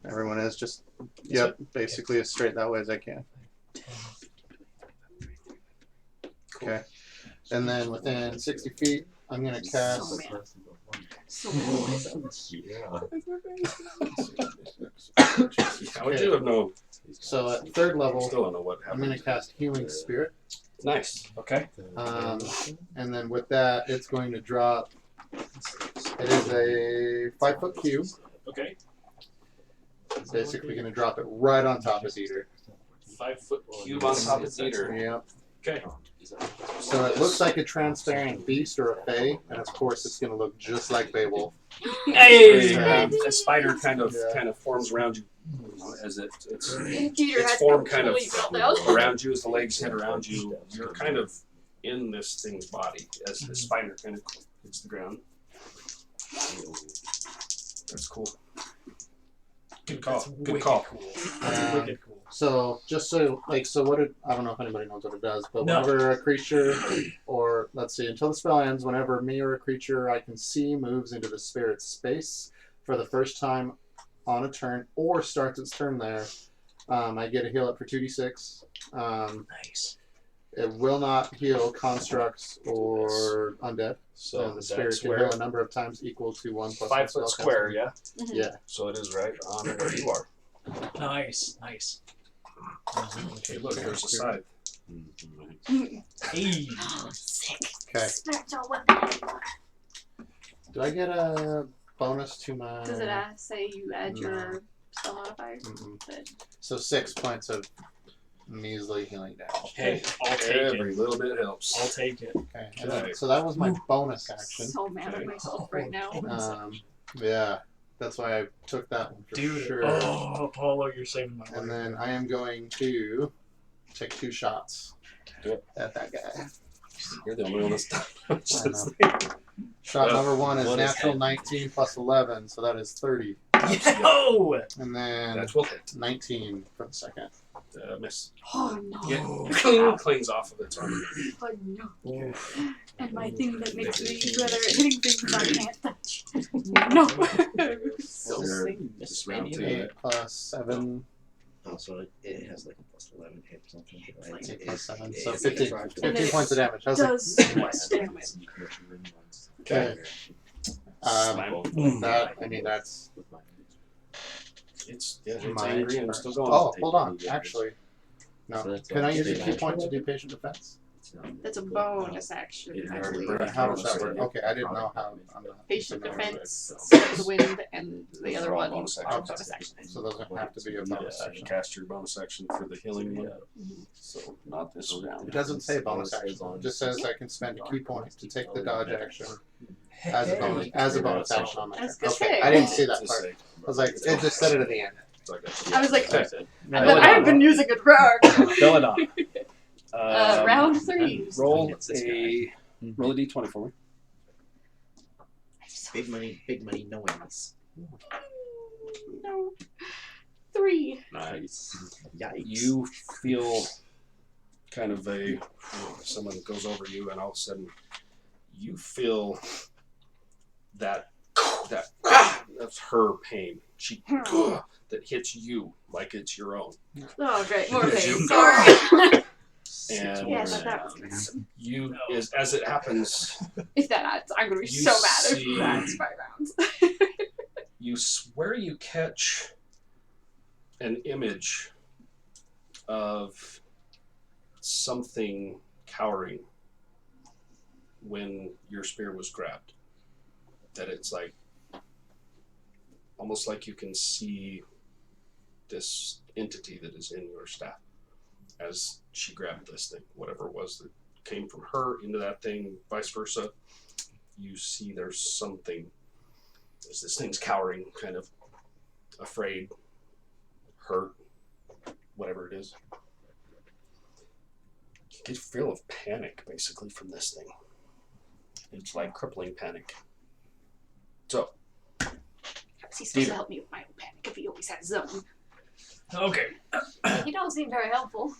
everyone is. Just basically as straight that way as I can. Okay. And then within 60 feet, I'm gonna cast. So mad. So Yeah. How would you have known? So at third level, Still don't know what I'm happened. gonna cast Healing Spirit. Nice. Okay. And then with that, it's going to drop. It is a 5-foot cube. Okay. It's basically going to drop it right on top of Dieter. 5-foot cube on top of Dieter. Yep. Okay. So it looks like a transparent beast or a fae, and of course it's going to look just like Beowulf. Hey! Yeah. A spider kind of Yeah. forms around you as it's Dieter its had form kind of completely fell down. around you as the legs hit around you. You're kind of in this thing's body as the spider kind of hits the ground. That's cool. Good call. Good call. Wicked cool. So just so what it, I don't know if anybody knows what it does, but No. whenever a creature, or let's see, until the spell ends, whenever me or a creature I can see moves into the spirit's space for the first time on a turn or starts its turn there, I get a heal up for 2d6. Nice. It will not heal constructs or undead. So the spirit that's can where heal a number of times equal to 1 plus 5 foot square, yeah. Yeah. So it is right on where you are. Nice. Nice. Okay, look, there's a side. Hey. Okay. Spiritual weapon. Do I get a bonus to my? Does it say you add your spell modifier? Mm-mm. Then- So 6 points of measly healing damage. Hey, I'll take Every it. little bit helps. I'll take it. Okay. And then, so that was my bonus action. So mad at myself right now. Yeah, that's why I took that one for Dude. sure. Oh, Apollo, you're saving my And life. then I am going to take 2 shots Do it. at that guy. You're the only one that's done. I know. Shot Well, number 1 is what is natural that? 19 plus 11, so that is 30. Yo! And then That's will hit. 19 for the second. Miss. Oh no. Yeah. Clings off of its armor. Oh no. And my thing that makes me better at hitting things I can't touch. No. So You're sick. just round to 8 it. plus 7. Oh, so it has like a plus 11 hit or something. Right? 8 plus 7. So It's 15, like- 15 points of damage. I was like, Does so much damage. okay. That, I mean, that's. It's my angry and turn. still going. Oh, hold on. Actually, So no. that's Can I all use a state key action. point to do patient defense? That's a bonus action, Yeah, I already believe. burned. How does that work? Okay, I didn't know how. I'm not Patient familiar with it, defense, so. Sword of the wind, and the other They're all one. bonus are actions. bonus action. So those don't have to be a bonus Yeah, action. cast your bonus action for the healing one. Mhm. So not this round. It doesn't say bonus action. It just says I can spend a key point to take the dodge action as a bonus action on my turn. That's good. Okay, I didn't see that Just part. say- I was like, it just said it at the end. it's like I was like, Okay. and then I've been using it wrong. Fill it up. Round 3. Roll It's this roll a d20 for me. Big money, no wins. No. 3. Nice. Yikes. You feel kind of someone goes over you, and all of a sudden you feel that's her pain. She that hits you like it's your own, Oh, great. More Yes, pain. you- Sorry. and Yeah, but that was bad. you as it happens, If that adds, I'm gonna be You so mad see- if that's 5 rounds. you swear you catch an image of something cowering when your spear was grabbed. That it's like almost like you can see this entity that is in your staff as she grabbed this thing, whatever it was that came from her into that thing, vice versa. You see there's something as this thing's cowering, kind of afraid, hurt, whatever it is. You get a feel of panic basically from this thing. It's like crippling panic. So, How's he supposed Dieter. to help me with my own panic if he always has his own? Okay. You don't seem very helpful.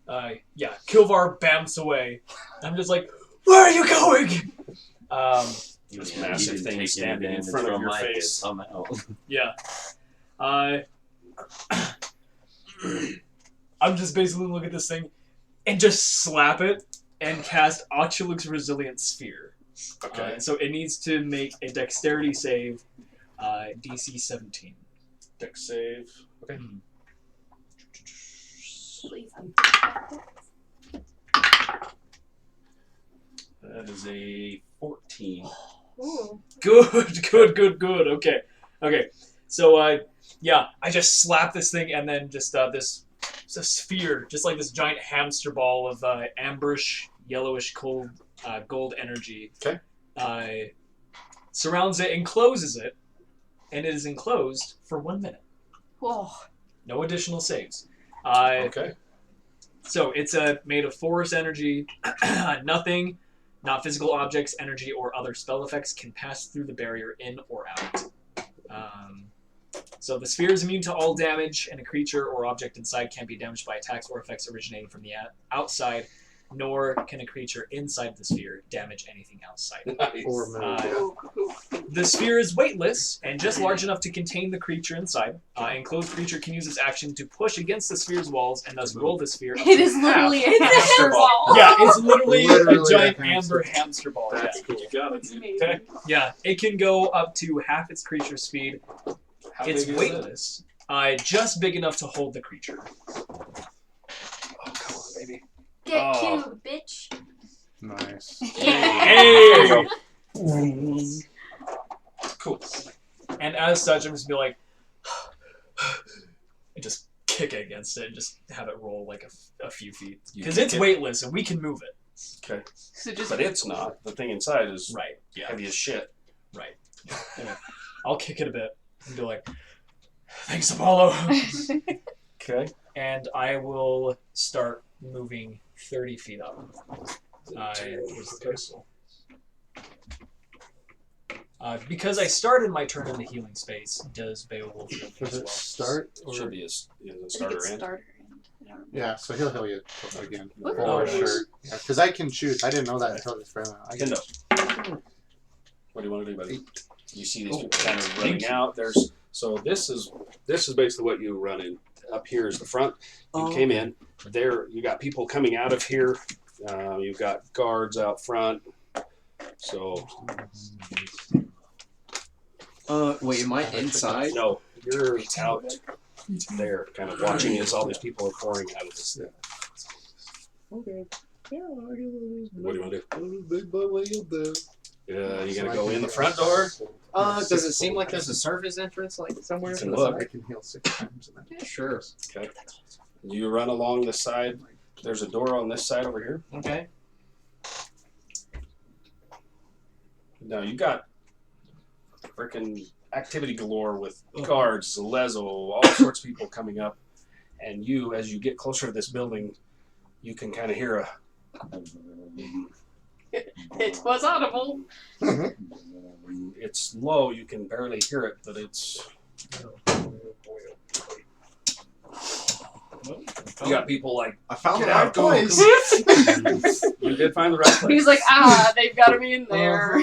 Yeah, Kilvar bamps away. I'm just like, where are you going? This Yeah, massive he didn't thing take standing in any front of damage your from my hit face. somehow. Yeah. I'm just basically look at this thing and just slap it and cast Oculus Resilient Sphere. Okay. So it needs to make a dexterity save, DC 17. Dex save. Okay. Please. That is a 14. Ooh. Good. Okay. So, yeah, I just slap this thing and then just this sphere, just like this giant hamster ball of ambrish, yellowish, cold, gold energy. Okay. Surrounds it, encloses it, and it is enclosed for 1 minute. Whoa. No additional saves. Okay. So it's made of force energy. Nothing, not physical objects, energy, or other spell effects can pass through the barrier in or out. So the sphere is immune to all damage, and a creature or object inside can't be damaged by attacks or effects originating from the outside, nor can a creature inside the sphere damage anything outside. Nice. Or move. The sphere is weightless and just large enough to contain the creature inside. Enclosed creature can use its action to push against the sphere's walls and thus roll the sphere up It to is half. literally a Hamster hamster ball. ball. Yeah, it's literally Literally a giant a hamster. amber hamster ball. Yeah. That's cool. You got it. It's Dude. amazing. Okay. Yeah, it can go up to half its creature speed. How It's big is it? weightless, just big enough to hold the creature. Oh, come on, baby. Get Oh. cute, bitch. Nice. Hey! There you go. Cool. And as such, I'm just gonna be like, and just kick it against it and just have it roll like a few feet. You Because kick it's it. weightless and we can move it. Okay. So just But it's not. The thing inside is Right. Yeah. heavy as shit. Right. Anyway, I'll kick it a bit and be like, thanks, Apollo. Okay. And I will start moving 30 feet up. Where's the crystal? Because I started my turn in the healing space, does Beowulf heal me Does as it well? start? It Or... should be a I think starter it's end. starter end. I don't remember. Yeah, so he'll heal you again. What? For Oh, sure. Yeah, because I can choose. I didn't know that until this right now. I can Kendo. What do you want to do, buddy? You see these people kind of running out. So this is basically what you run in. Up here is the front. You came in. There you got people coming out of here. You've got guards out front. So Wait, am I inside? no, you're out there, kind of watching as all these people are pouring out of this thing. Okay. Yeah, What do you want to do? Big boy way up there. You gonna go in the front door? Does it seem like there's a surface entrance like somewhere? You can look. I can heal 6 times. And Yeah, sure. Okay. You run along the side. There's a door on this side over here. Okay. Now you got freaking activity galore with guards, Lezo, all sorts of people coming up, and you, as you get closer to this building, you can kind of hear a. It was audible. It's low, you can barely hear it, but it's. You got people like, I found Get the out, right go, place. you did find the right place. He's like, they've got to be in there.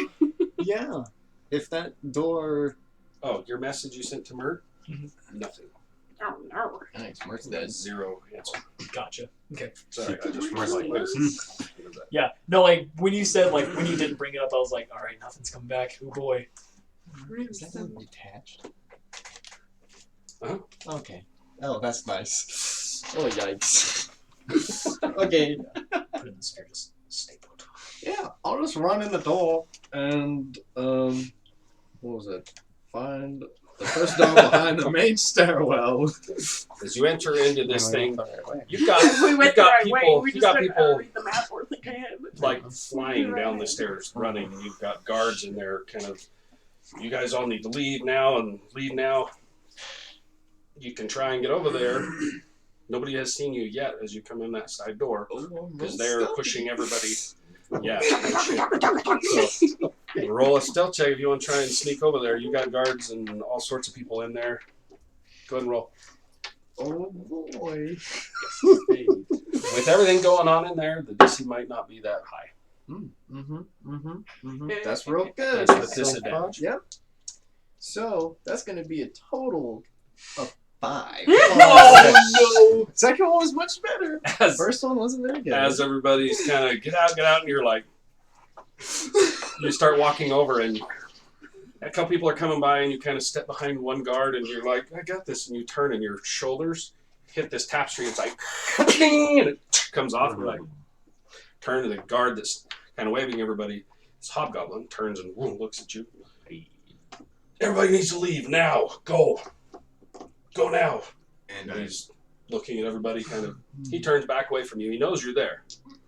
Yeah. If that door. Oh, your message you sent to Mert? Nothing. Oh no. Nice. Mert's That's dead. zero answer. Gotcha. Okay. Sorry, I just was like this. Yeah. No, like when you said when you didn't bring it up, I was like, all right, nothing's coming back. Oh boy. Is that not detached? Uh-huh. Okay. Oh, that's nice. Oh, yikes. Okay. Put in the sphere, just stay put. Yeah, I'll just run in the door and, what was it? Find the first door behind the main stairwell. As you enter into this thing, you've If we went got the right people. way, we You just got didn't people read the map or think ahead. like flying down the stairs, running. You've got guards in there, kind of. You guys all need to leave now and leave now. You can try and get over there. Nobody has seen you yet as you come in that side door because they're pushing everybody. Yeah. So, roll a stealth check if you want to try and sneak over there. You got guards and all sorts of people in there. Go ahead and roll. Oh boy. With everything going on in there, the DC might not be that high. That's real good. That's with disadvantage. Yep. So that's going to be a total of 5. Oh, no. Second one was much better. As, First one wasn't very good. as everybody's kind of get out, and you're like, you start walking over, and a couple people are coming by, and you kind of step behind one guard, and you're like, I got this, and you turn, and your shoulders hit this tapestry. It's like, ding, and it comes off, and you're like, turn to the guard that's kind of waving everybody. This hobgoblin turns and looks at you. Everybody needs to leave now. Go now. And he's looking at everybody. Kind of. He turns back away from you. He knows you're there.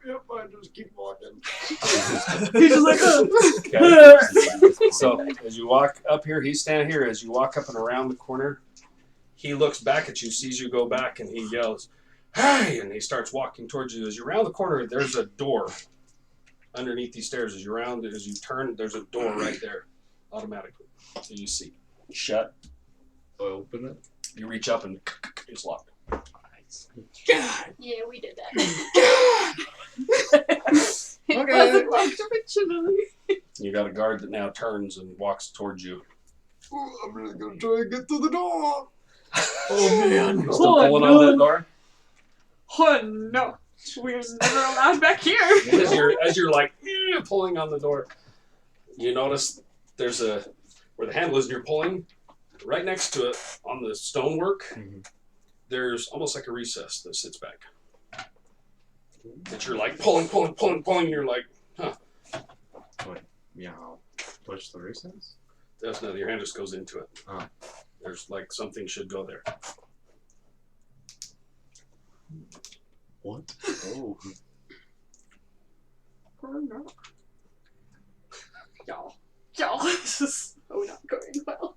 Yep, I just keep walking. He's just like, Okay. So as you walk up here, he's standing here. As you walk up and around the corner, he looks back at you, sees you go back, and he yells, "Hey!" And he starts walking towards you. As you round the corner, there's a door underneath these stairs. As you turn, there's a door right there, automatically. So you see, shut. I open it. You reach up and it's locked. Yeah, we did that. it Okay. wasn't locked originally. You got a guard that now turns and walks towards you. Oh, I'm really going to try and get through the door. Oh, man. You still pulling on that door? Oh no, we're never allowed back here. As you're like pulling on the door, you notice there's where the handle is, and you're pulling right next to it on the stonework. There's almost like a recess that sits back. That you're like pulling, and you're like, huh? Yeah, I'll push the recess. That's not. Your hand just goes into it. Oh. There's like something should go there. What? Oh. Oh no. Y'all, this is not going well.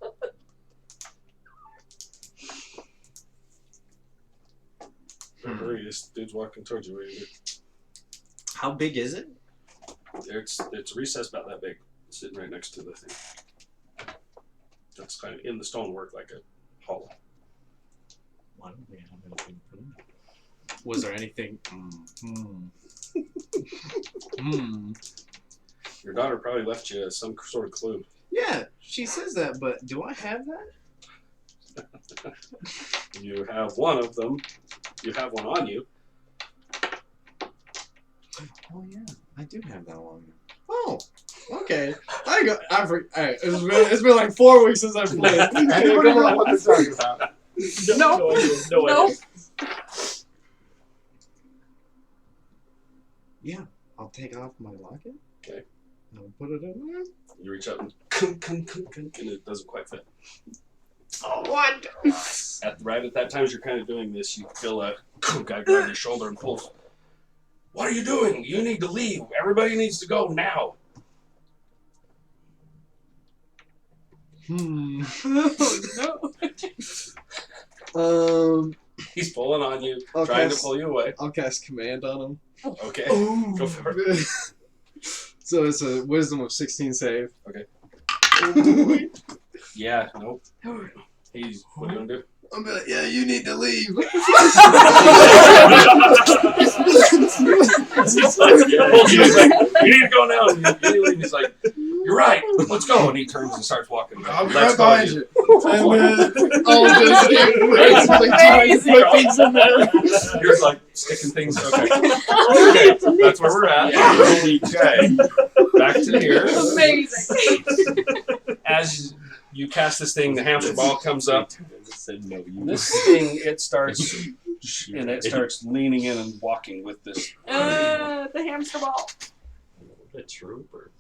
Don't worry, this dude's walking towards you. What do you do? How big is it? It's recessed about that big, sitting right next to the thing. That's kind of in the stonework, like a hollow. Why don't we have anything for that? Was there anything? Your daughter probably left you some sort of clue. Yeah, she says that, but do I have that? You have one of them. You have one on you. Oh yeah, I do have that one. Oh, okay. Alright, it's been like 4 weeks since I've played. Anybody know what they're talking about? No. Yeah, I'll take off my locket. Okay. And I'll put it in there. You reach up and it doesn't quite fit. Oh, what? Right at that time, as you're kind of doing this, you feel a guy grab your shoulder and pulls. What are you doing? You need to leave. Everybody needs to go now. Oh no. He's pulling on you, I'll trying to cast- pull you away. I'll cast command on him. Okay. Oh, Go for it. So it's a wisdom of 16 save. Okay. Oh, Yeah, nope. What are you gonna do? I'm like, yeah, you need to leave. He's like, you need to go now. And you need to leave. He's like, you're right. Let's go. And he turns and starts walking. I'll be Let's right go. behind you. And then I'll just like put things in there. You're like sticking things. Okay. That's where we're at. Okay. Back to here. Amazing. As you cast this thing, the hamster ball comes up. Said no. This thing, it starts leaning in and walking with this. The hamster ball. What a trooper.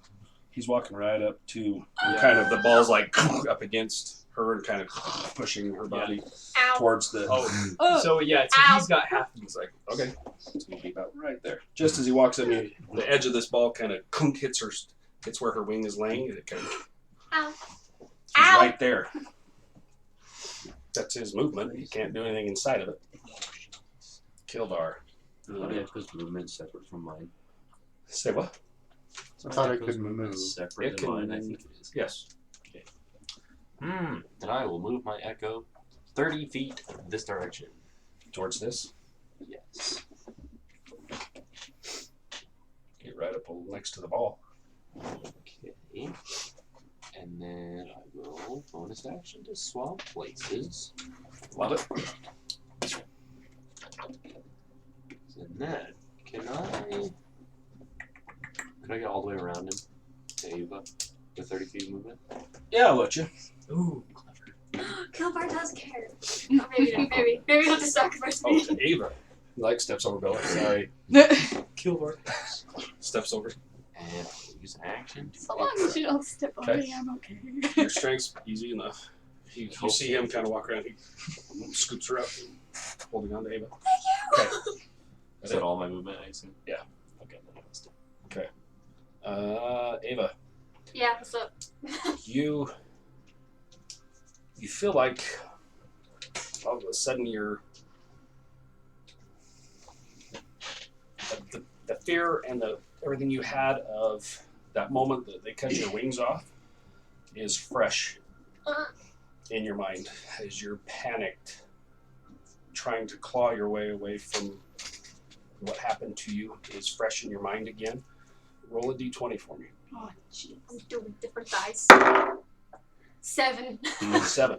He's walking right up to kind of the ball's like up against her and kind of pushing her body Ow. towards the. Oh, so yeah, so Ow. he's got half. He's like, okay, it's gonna be about right there. Just as he walks up, the edge of this ball kind of hits where her wing is laying, and it kind of. Ow. He's Ow. right there. That's his movement. He can't do anything inside of it. Kildar. Echo's movement separate from mine. Say what? I thought it Echo's could movement move. separate It than mine, I can- think it is. Yes. Then I will move my echo 30 feet this direction. Towards this. Yes. Get right up a little next to the ball. Okay. And then I will bonus action to swap places. Love it. And then, can I get all the way around him to Ava with 30 feet of movement? Yeah, I'll let you. Ooh, clever. Kilbar does care. Oh, maybe you have to sacrifice Oh, me. to Ava. Like steps over Bella. Sorry. Killbar. Steps over. And I'll use an action to So long as you don't step on Okay. me, I'm okay. Your strength's easy enough. You see him kind of walk around. He scoops her up, holding on to Ava. Okay. Is that all my movement, I assume? Yeah. Okay, then I must. Ava, Yeah, what's up? you feel like all of a sudden the fear and everything you had of that moment that they cut your wings off is fresh in your mind as you're panicked, trying to claw your way away from what happened to you is fresh in your mind again. Roll a d20 for me. Oh, jeez. I'm doing different dice. 7. 7.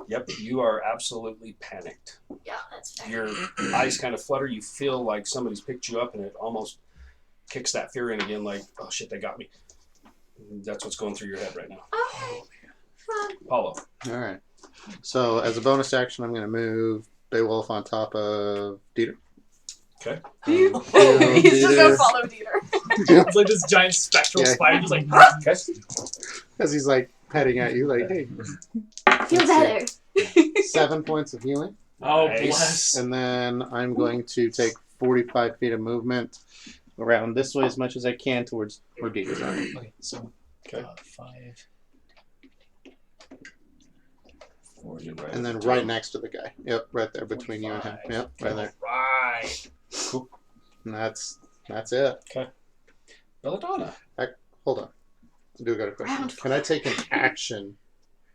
Yep, you are absolutely panicked. Yeah, that's fair. Your eyes kind of flutter. You feel like somebody's picked you up, and it almost kicks that fear in again. Like, oh shit, they got me. That's what's going through your head right now. Okay. Fun. Paulo. All right. So as a bonus action, I'm going to move Beowulf on top of Dieter. Okay. He's just gonna follow Dieter. It's like this giant spectral Yeah. spider just like Okay. As he's like heading at you, like, hey, Feel better. 7 points of healing. oh Nice. bless. And then I'm going to take 45 feet of movement around this way as much as I can towards where Dieter's at. Okay, so Okay. 5. 40 right And then at the right top. next to the guy. Yep, right there between you and him. 45. Yep, right there. Right. And that's it. Belladonna. Hold on. I do got a question. Round Can I take an action?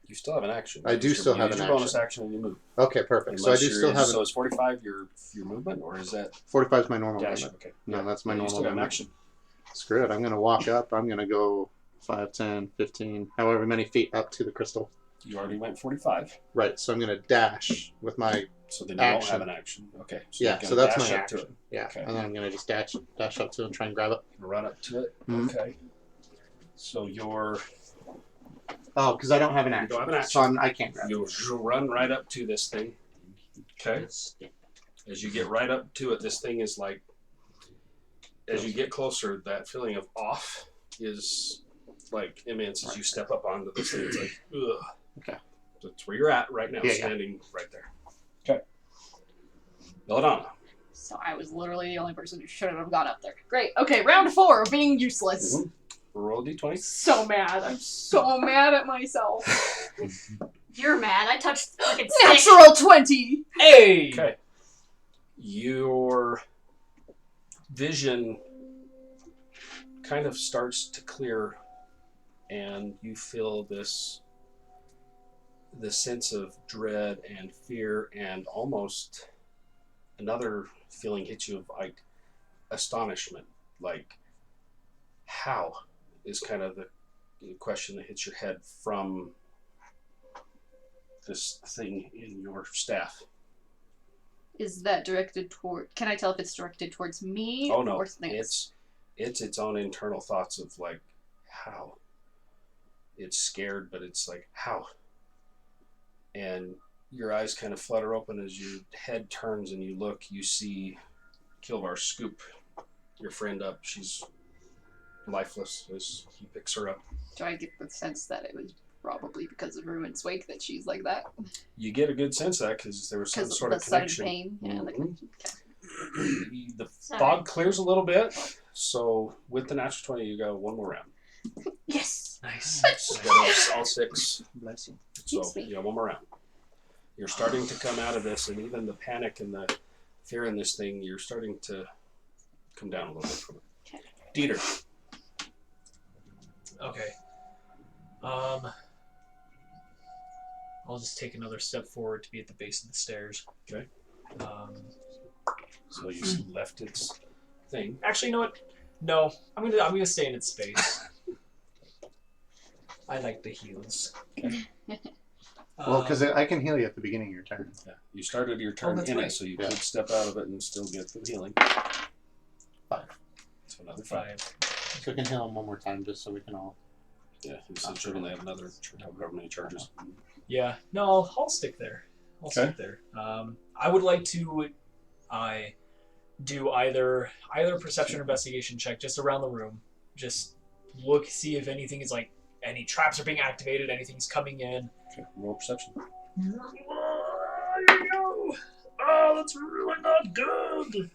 You still have an action. I do Use your- still have use an your bonus action. action and you move. Okay, perfect. So I Unless do you're- still have So an is 45 your movement, or is that 45 is my normal dash? movement. Okay. No, that's my You normal still got an movement. action. Screw it. I'm going to walk up. I'm going to go 5, 10, 15, however many feet up to the crystal. You already went 45, Right, so I'm going to dash with my, so then you won't Action. have an action. Okay. So Yeah, you're gonna so that's dash my up to action. it. yeah, Okay. and then I'm going to just dash up to it and try and grab it. Run up to it. Mhm. Okay. So you're Oh, because I don't have an You action. don't have an So I can't grab it. you run right up to this thing. Okay. As you get right up to it, this thing is like. As you get closer, that feeling of off is like immense as you step up onto this thing. It's like, ugh. Okay. That's where you're at right now, Yeah, yeah. standing right there. Okay. Belladonna. So I was literally the only person who shouldn't have gone up there. Great. Okay, round 4, being useless. Mhm. Roll a d20. So mad. I'm so mad at myself. You're mad. I touched the fucking stick. Natural 20. Hey. Okay. Your vision kind of starts to clear, and you feel this sense of dread and fear, and almost another feeling hits you of like astonishment. Like, how is kind of the question that hits your head from this thing in your staff. Is that directed toward... Can I tell if it's directed towards me Oh no, or something else? it's its own internal thoughts of like how. It's scared, but it's like how. And your eyes kind of flutter open as your head turns and you look. You see Kilvar scoop your friend up. She's lifeless as he picks her up. Do I get the sense that it was probably because of Ruin's wake that she's like that? You get a good sense of that because there was some Because sort the of sudden connection. pain? Yeah, the Mhm. connection. Okay. The Sorry. fog clears a little bit, so with the natural 20, you go one more round. Yes! Nice. So you got all 6. Bless you. So Thanks, mate. yeah, one more round. You're starting to come out of this, and even the panic and the fear in this thing, you're starting to come down a little bit from it. Okay. Dieter. Okay. I'll just take another step forward to be at the base of the stairs. Okay. Um, So you left its thing. actually, you know what? No, I'm gonna stay in its space. I like the heals. Well, because I can heal you at the beginning of your turn. Yeah. You started your turn that's in right. it, so you Yeah. could step out of it and still get the healing. 5. So another 5. So we can heal him one more time just so we can all. Yeah, he said should only have another however many charges. Yeah, no, I'll stick there. I'll Okay. stick there. I would like to do either perception or investigation check just around the room. Just look, see if anything is like any traps are being activated, anything's coming in. Okay, roll perception. Oh, that's really not good.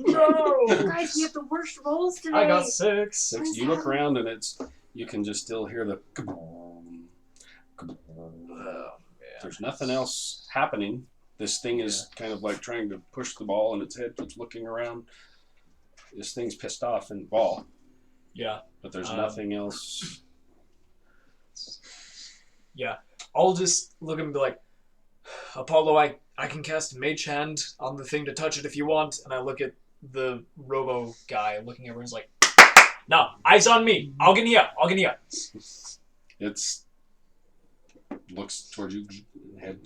No. Guys, we have the worst rolls today. I got 6. 6. You look around and you can just still hear the kaboom, kaboom. There's nothing else happening. This thing is kind of like trying to push the ball, and its head keeps looking around. This thing's pissed off in the ball, Yeah. but there's nothing else. Yeah. I'll just look at him and be like, Apollo, I can cast Mage Hand on the thing to touch it if you want. And I look at the Robo guy looking at her and is like, no, eyes on me. I'll get you up. It's looks towards you, head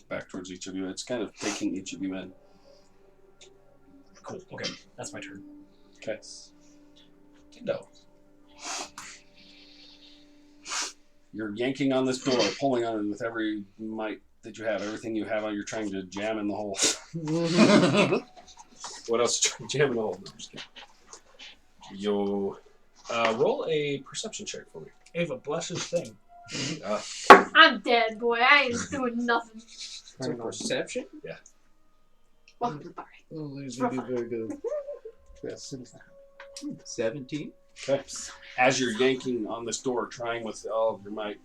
back towards each of you. It's kind of taking each of you in. Cool. Okay. That's my turn. Okay. No. You're yanking on this door, pulling on it with every might that you have. Everything you have, you're trying to jam in the hole. What else? Trying to jam in the hole? No, I'm just kidding. Yo, roll a perception check for me. Ava, bless his thing. I'm dead, boy. I ain't doing nothing. It's a perception? Welcome to the party. Oh, these would be very good. Yes. 17? Okay. As you're yanking on this door, trying with all of your might,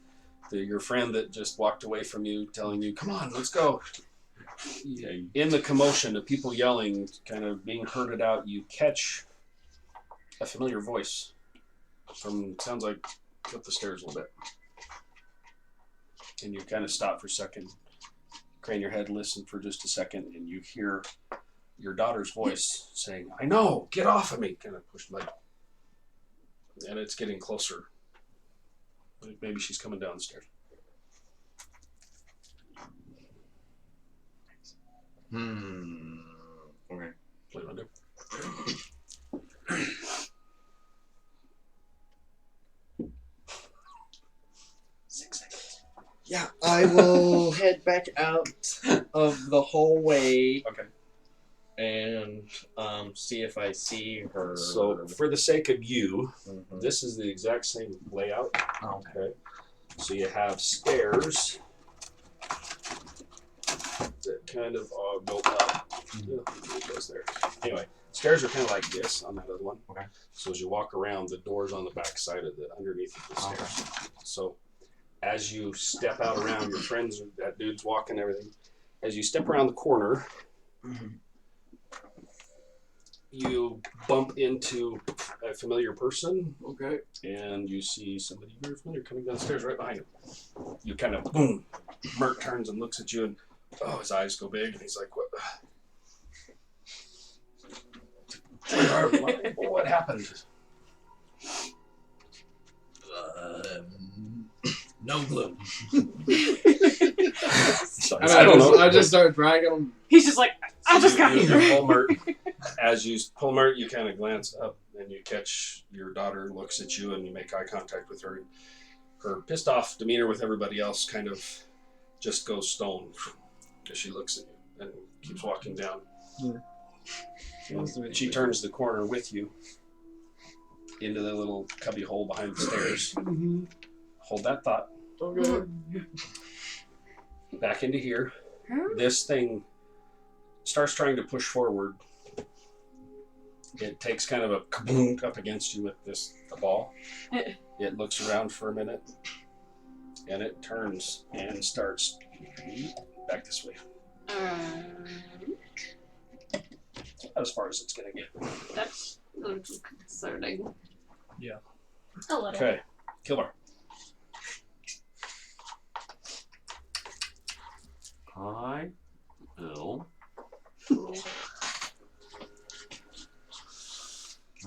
your friend that just walked away from you, telling you, "Come on, let's go." In the commotion of people yelling, kind of being herded out, you catch a familiar voice from sounds like up the stairs a little bit, and you kind of stop for a second, crane your head, listen for just a second, and you hear your daughter's voice saying, "I know, get off of me!" Kind of push like. And it's getting closer. Like maybe she's coming down the stairs. Okay. What do you want to do? Yeah, I will head back out of the hallway Okay. and see if I see her. So, for the sake of you, Mhm. this is the exact same layout. Okay. Okay. So you have stairs that kind of are built up. Yeah, it goes there. Anyway, stairs are kind of like this on that other one. Okay. So as you walk around, the door's on the back side of the underneath of the stairs. So as you step out around, your friends, that dude's walking, everything. As you step around the corner, Mhm. you bump into a familiar person, Okay. and you see somebody very familiar coming downstairs right behind him. You kind of boom. Mert turns and looks at you, and his eyes go big, and he's like, "What? What happened?" No clue. I don't know. I just start dragging them. He's just like, I just got you here. pull Mert. As you pull Mert, you kind of glance up, and you catch your daughter looks at you, and you make eye contact with her. Her pissed off demeanor with everybody else kind of just goes stone as she looks at you and keeps walking down. And she turns the corner with you into the little cubby hole behind the stairs. Hold that thought. Okay. Back into here. This thing starts trying to push forward. It takes kind of a kaboom up against you with the ball. It looks around for a minute, and it turns and starts back this way. As far as it's going to get. That's a little concerning. A little. Okay, Killer. I will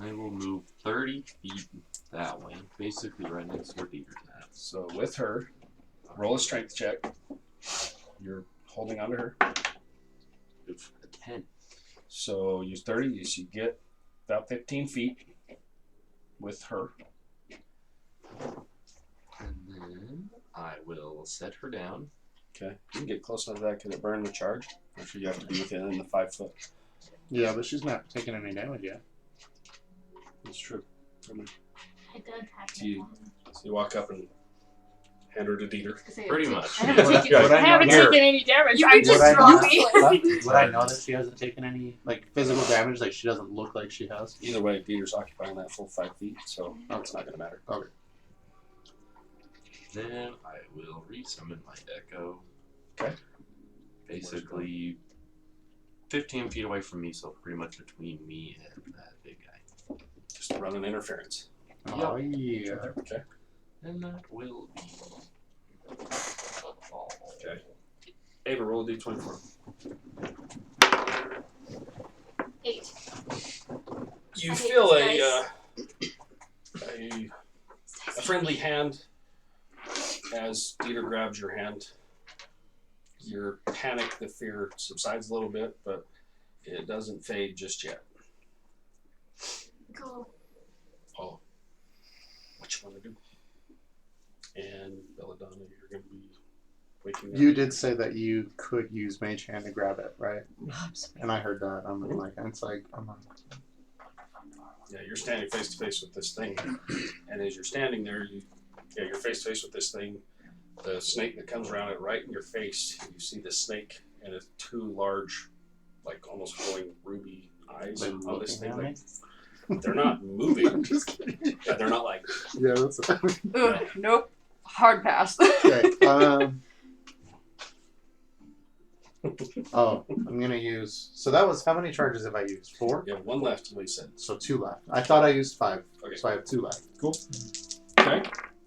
I will move 30 feet that way, basically right next to Peter's at. So with her, roll a strength check. You're holding onto her. Oof, a 10. So use 30. So you get about 15 feet with her. And then I will set her down. Okay. You can get close enough to that. Can it burn the charge? Or should you have to be within the 5 foot? Yeah, but she's not taking any damage yet. That's true. I don't have So you walk up and hand her to Dieter. Pretty much. I haven't Yeah. taken, Would I I haven't know- taken any damage. You I can just just dropped drop it. Would I know that she hasn't taken any like physical damage? Like she doesn't look like she has. Either way, Dieter's occupying that full 5 feet, so it's not going to matter. Okay. Then I will resummon my Echo. Okay. Basically 15 feet away from me, so pretty much between me and that big guy. Just run an interference. Oh yeah. Okay. And that will be all. Okay. Ava, roll a d24. 8. You I hate feel this a friendly hand as Dieter grabs your hand. Your panic, the fear subsides a little bit, but it doesn't fade just yet. Cool. Oh, what you want to do? And Belladonna, you're going to be waking up. You did say that you could use Mage Hand to grab it, right? And I heard that. I'm like, it's like, I'm like, Yeah, you're standing face to face with this thing, and as you're standing there, you're face to face with this thing. The snake that comes around it right in your face. You see the snake and its 2 large, like almost glowing ruby eyes Like on this thing. looking at Like, they're not moving. just kidding. Yeah, they're not like. Yeah, that's Ugh, nope. Hard pass. okay. Oh, I'm gonna use. So that was how many charges have I used? 4. You have 1 left, Lisa. So 2 left. I thought I used 5, Okay. so I have 2 left. Cool. Okay.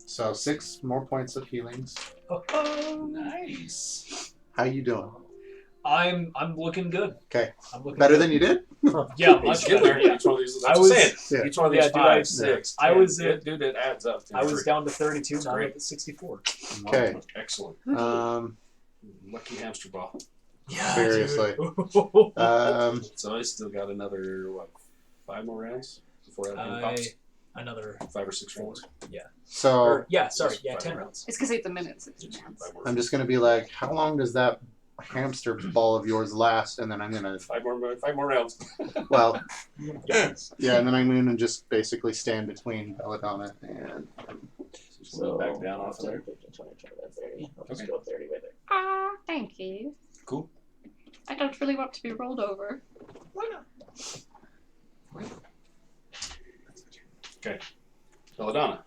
So 6 more points of healings. Oh, Nice. How you doing? I'm looking good. Okay. I'm looking Better good. than you did? Yeah, Each much one better. Yeah. of these. I That's was- what I'm saying. Yeah. Each one of Yeah, these dude, 5, I- 6. I was it, dude. It adds up. I was Free. down to 32. Now I'm great. up to 64. Okay. Excellent. Lucky hamster ball. Yeah. Seriously. dude. So I still got another 5 more rounds before that pops. Another 5 or 6 rounds. So Or, yeah, sorry, yeah, 5 10 more rounds. It's because 8 the minutes. 5 more. I'm just gonna be like, how long does that hamster ball of yours last? And then I'm gonna, 5 more rounds. well, Yes. yeah, and then I'm gonna just basically stand between Belladonna and. So back down off there. 15, 20, 25, 30. I'll just Okay. go 30 with it. Ah, thank you. Cool. I don't really want to be rolled over. Why not? Belladonna.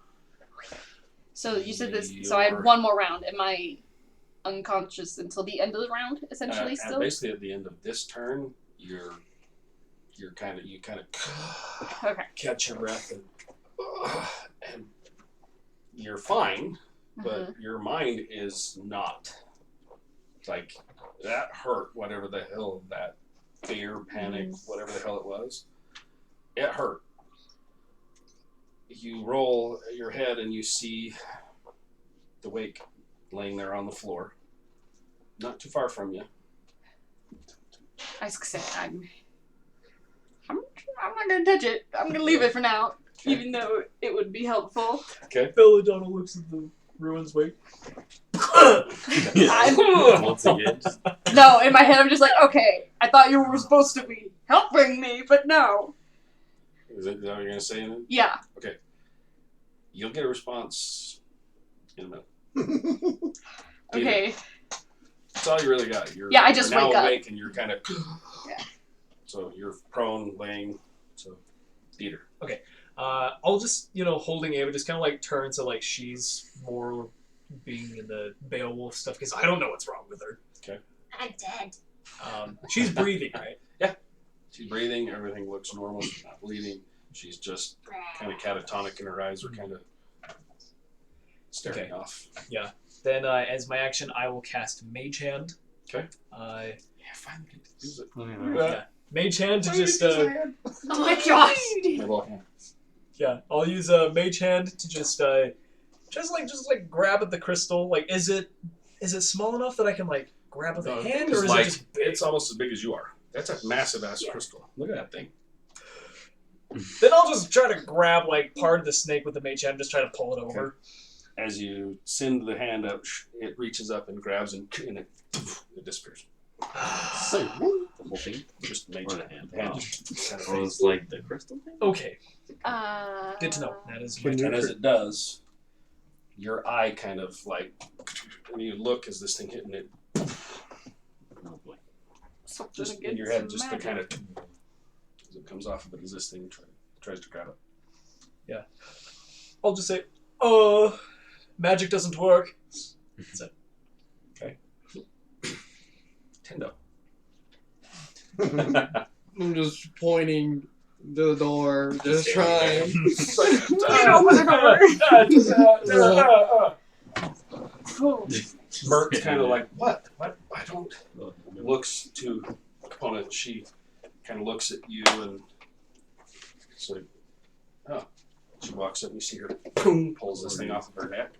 So you said this. So I have 1 more round. Am I unconscious until the end of the round? Essentially, And still. basically at the end of this turn, you kind of Okay. catch your breath and you're fine, but your mind is not. Like that hurt, whatever the hell that fear, panic, whatever the hell it was. It hurt. You roll your head and you see the wake laying there on the floor, not too far from you. I was gonna say I'm not gonna touch it. I'm gonna leave it for now, Okay. even though it would be helpful. Okay. Belladonna looks at the ruins wake. Once again, No, in my head I'm just like, okay, I thought you were supposed to be helping me, but no. Is that what you're gonna say? Then? Yeah. You'll get a response in a minute. Okay. That's all you really got. Yeah, I just you're now wake up. awake and you're kind of. Yeah. So you're prone, laying. So, Dieter. I'll just, holding Ava, just kind of like turn so like she's more being in the Beowulf stuff because I don't know what's wrong with her. I'm dead. She's breathing, right? She's breathing. Everything looks normal. She's not bleeding. She's just kind of catatonic, and her eyes are kind of staring Okay. off. Then as my action, I will cast Mage Hand. Okay. Yeah, Yeah, finally get to use it. Mage Hand to just Oh my gosh! My little hand. Yeah, I'll use a mage hand to just grab at the crystal. Like, is it small enough that I can like grab with a No, hand, it's or is like- it just big? It's almost as big as you are. That's a massive ass crystal. Look at that thing. Then I'll just try to grab like part of the snake with the mage hand, just try to pull it over. As you send the hand up, it reaches up and grabs and it disappears. Say what? The whole thing? Just mage Or the hand. hand. The hand Wow. just kind of So fades. it's like the crystal thing? Okay, good to know. That is my Can you And as it does, your eye kind of like, and you look as this thing hitting it, Oh boy. Something just in against your head, just the magic. kind of, as it comes off of it, as this thing tries to grab it. I'll just say, magic doesn't work. That's it. Tendo. I'm just pointing to the door, just trying. Get over the door. Mert's kind of like, what? I don't. Looks to Capona. She kind of looks at you and it's like, oh. She walks up and you see her boom, pulls this thing off of her neck,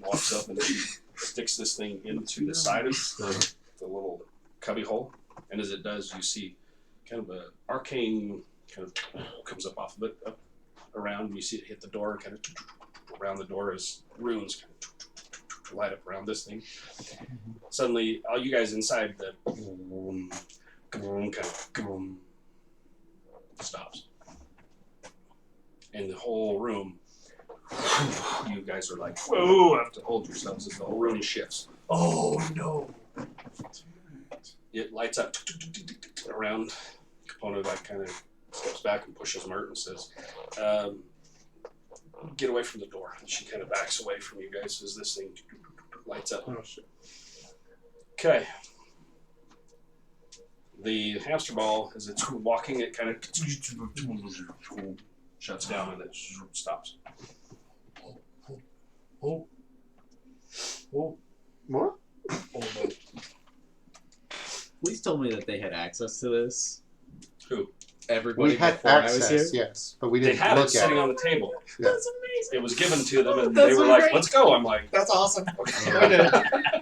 walks up and she sticks this thing into the side of the little cubby hole. And as it does, you see kind of a arcane kind of comes up off of it, up around, and you see it hit the door, kind of around the door as runes kind of light up around this thing. Suddenly, all you guys inside, the kind of stops. And the whole room, you guys are like, whoa, have to hold yourselves as the whole room shifts. Oh no! It lights up around. Capona like kind of steps back and pushes Mert and says, get away from the door. And she kind of backs away from you guys as this thing lights up. Oh shit. Okay. The hamster ball, as it's walking, it kind of shuts down and it stops. Oh. What? Oh no. Police told me that they had access to this. Who? Everybody We had before I was here. access, yes, but we They didn't had it look at sitting it. on the table. Yeah. That's amazing. It was given to them, and That's they were so like, great. "Let's go." I'm like, That's awesome. "Okay." Okay.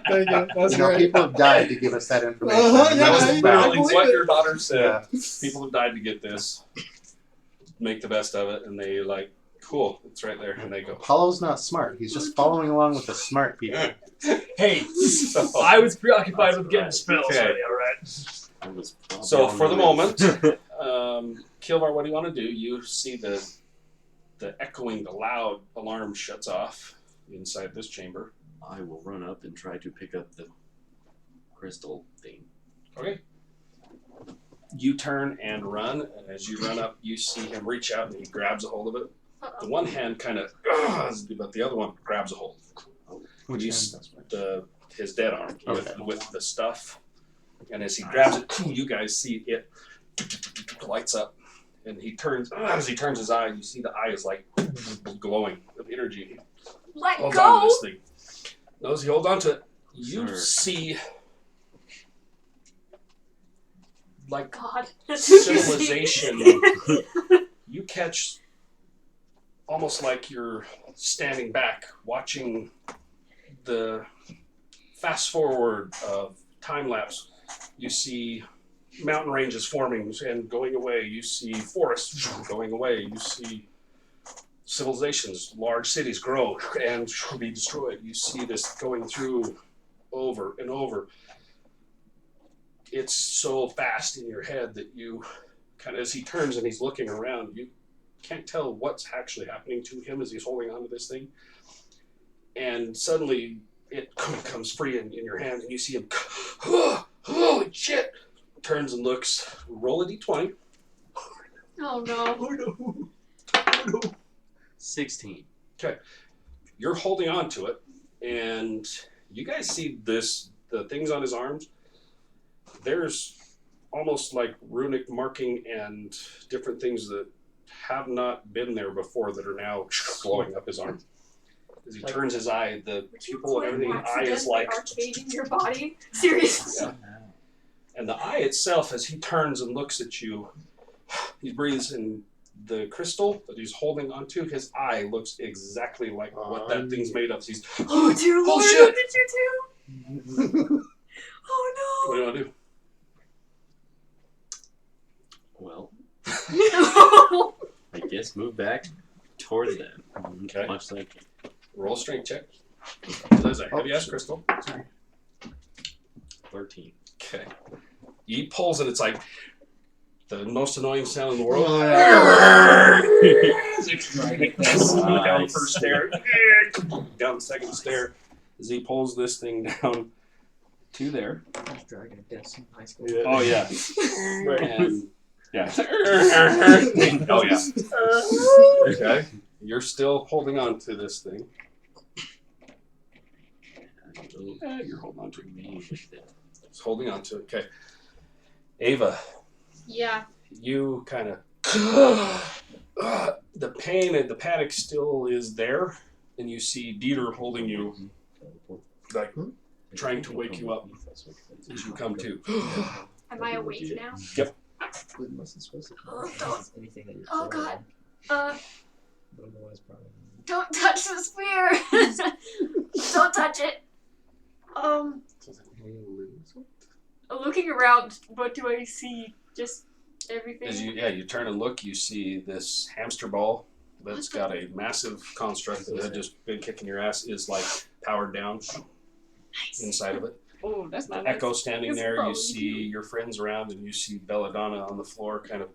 Thank you. That's You know, great. people have died to give us that information. Uh-huh, and yeah, that was I- the I Literally, balance. believe what it. your daughter said. Yeah. People have died to get this. Make the best of it, and they like, cool. It's right there, and they go. Apollo's not smart. He's just following along with the smart people. Hey, So, I was preoccupied with getting spells Okay. ready. All right. I was probably so on for the list. moment, Kilvar, what do you want to do? You see the echoing, the loud alarm shuts off inside this chamber. I will run up and try to pick up the crystal thing. Okay. You turn and run, and as you run up, you see him reach out and he grabs a hold of it. The one hand kind of, but the other one grabs a hold. Which You hand s- does what? his dead arm Okay. with the stuff, and as he grabs it, you guys see it lights up, and he turns. As he turns his eye, you see the eye is like glowing with energy. Let Holds on to go! this thing. As he holds on to it, you Sure. see like God. That's what you see. civilization. You catch almost like you're standing back watching the fast forward of time lapse. You see mountain ranges forming and going away. You see forests going away. You see civilizations, large cities grow and be destroyed. You see this going through over and over. It's so fast in your head that you kind of, as he turns and he's looking around, you can't tell what's actually happening to him as he's holding onto this thing. And suddenly it comes free in your hand and you see him, holy shit, turns and looks, roll a d20. Oh no. Oh no. Oh no. 16. You're holding on to it, and you guys see this, the things on his arms. There's almost like runic marking and different things that have not been there before that are now glowing up his arm. As he turns his eye, the pupil and everything, eye is like, arcading your body. Seriously. yeah. And the eye itself, as he turns and looks at you, he breathes, and the crystal that he's holding onto, his eye looks exactly like what that thing's made of. So he's, Oh dear oh, Lord, shit. what did you do? Oh What do you want to do? Well, no! I guess move back towards them. Okay. Much like Roll a strength check. There's a heavy ass crystal. 13. Okay. He pulls it. It's like the most annoying sound in the world. As it down the first stair, down the second stair. As he pulls this thing down to there. Dragon of Death in high school. Oh yeah. And yeah. Oh yeah. Okay. You're still holding on to this thing. You're holding on to it. Just holding on to it. Okay. Ava, Yeah. you kind of the pain and the panic still is there, and you see Dieter holding you, like trying to wake you up as you come to. Am I awake now? Yep. It wasn't supposed to Oh, be don't- anything that you're Oh throwing, god. but otherwise probably. Don't touch the spear! Don't touch it! Looking around, what do I see? Just everything? As you turn and look, you see this hamster ball that's got a massive construct that had just been kicking your ass is like powered down inside of it. Oh, that's not nice. Echo standing It's there, you probably see you. your friends around, and you see Belladonna on the floor, kind of.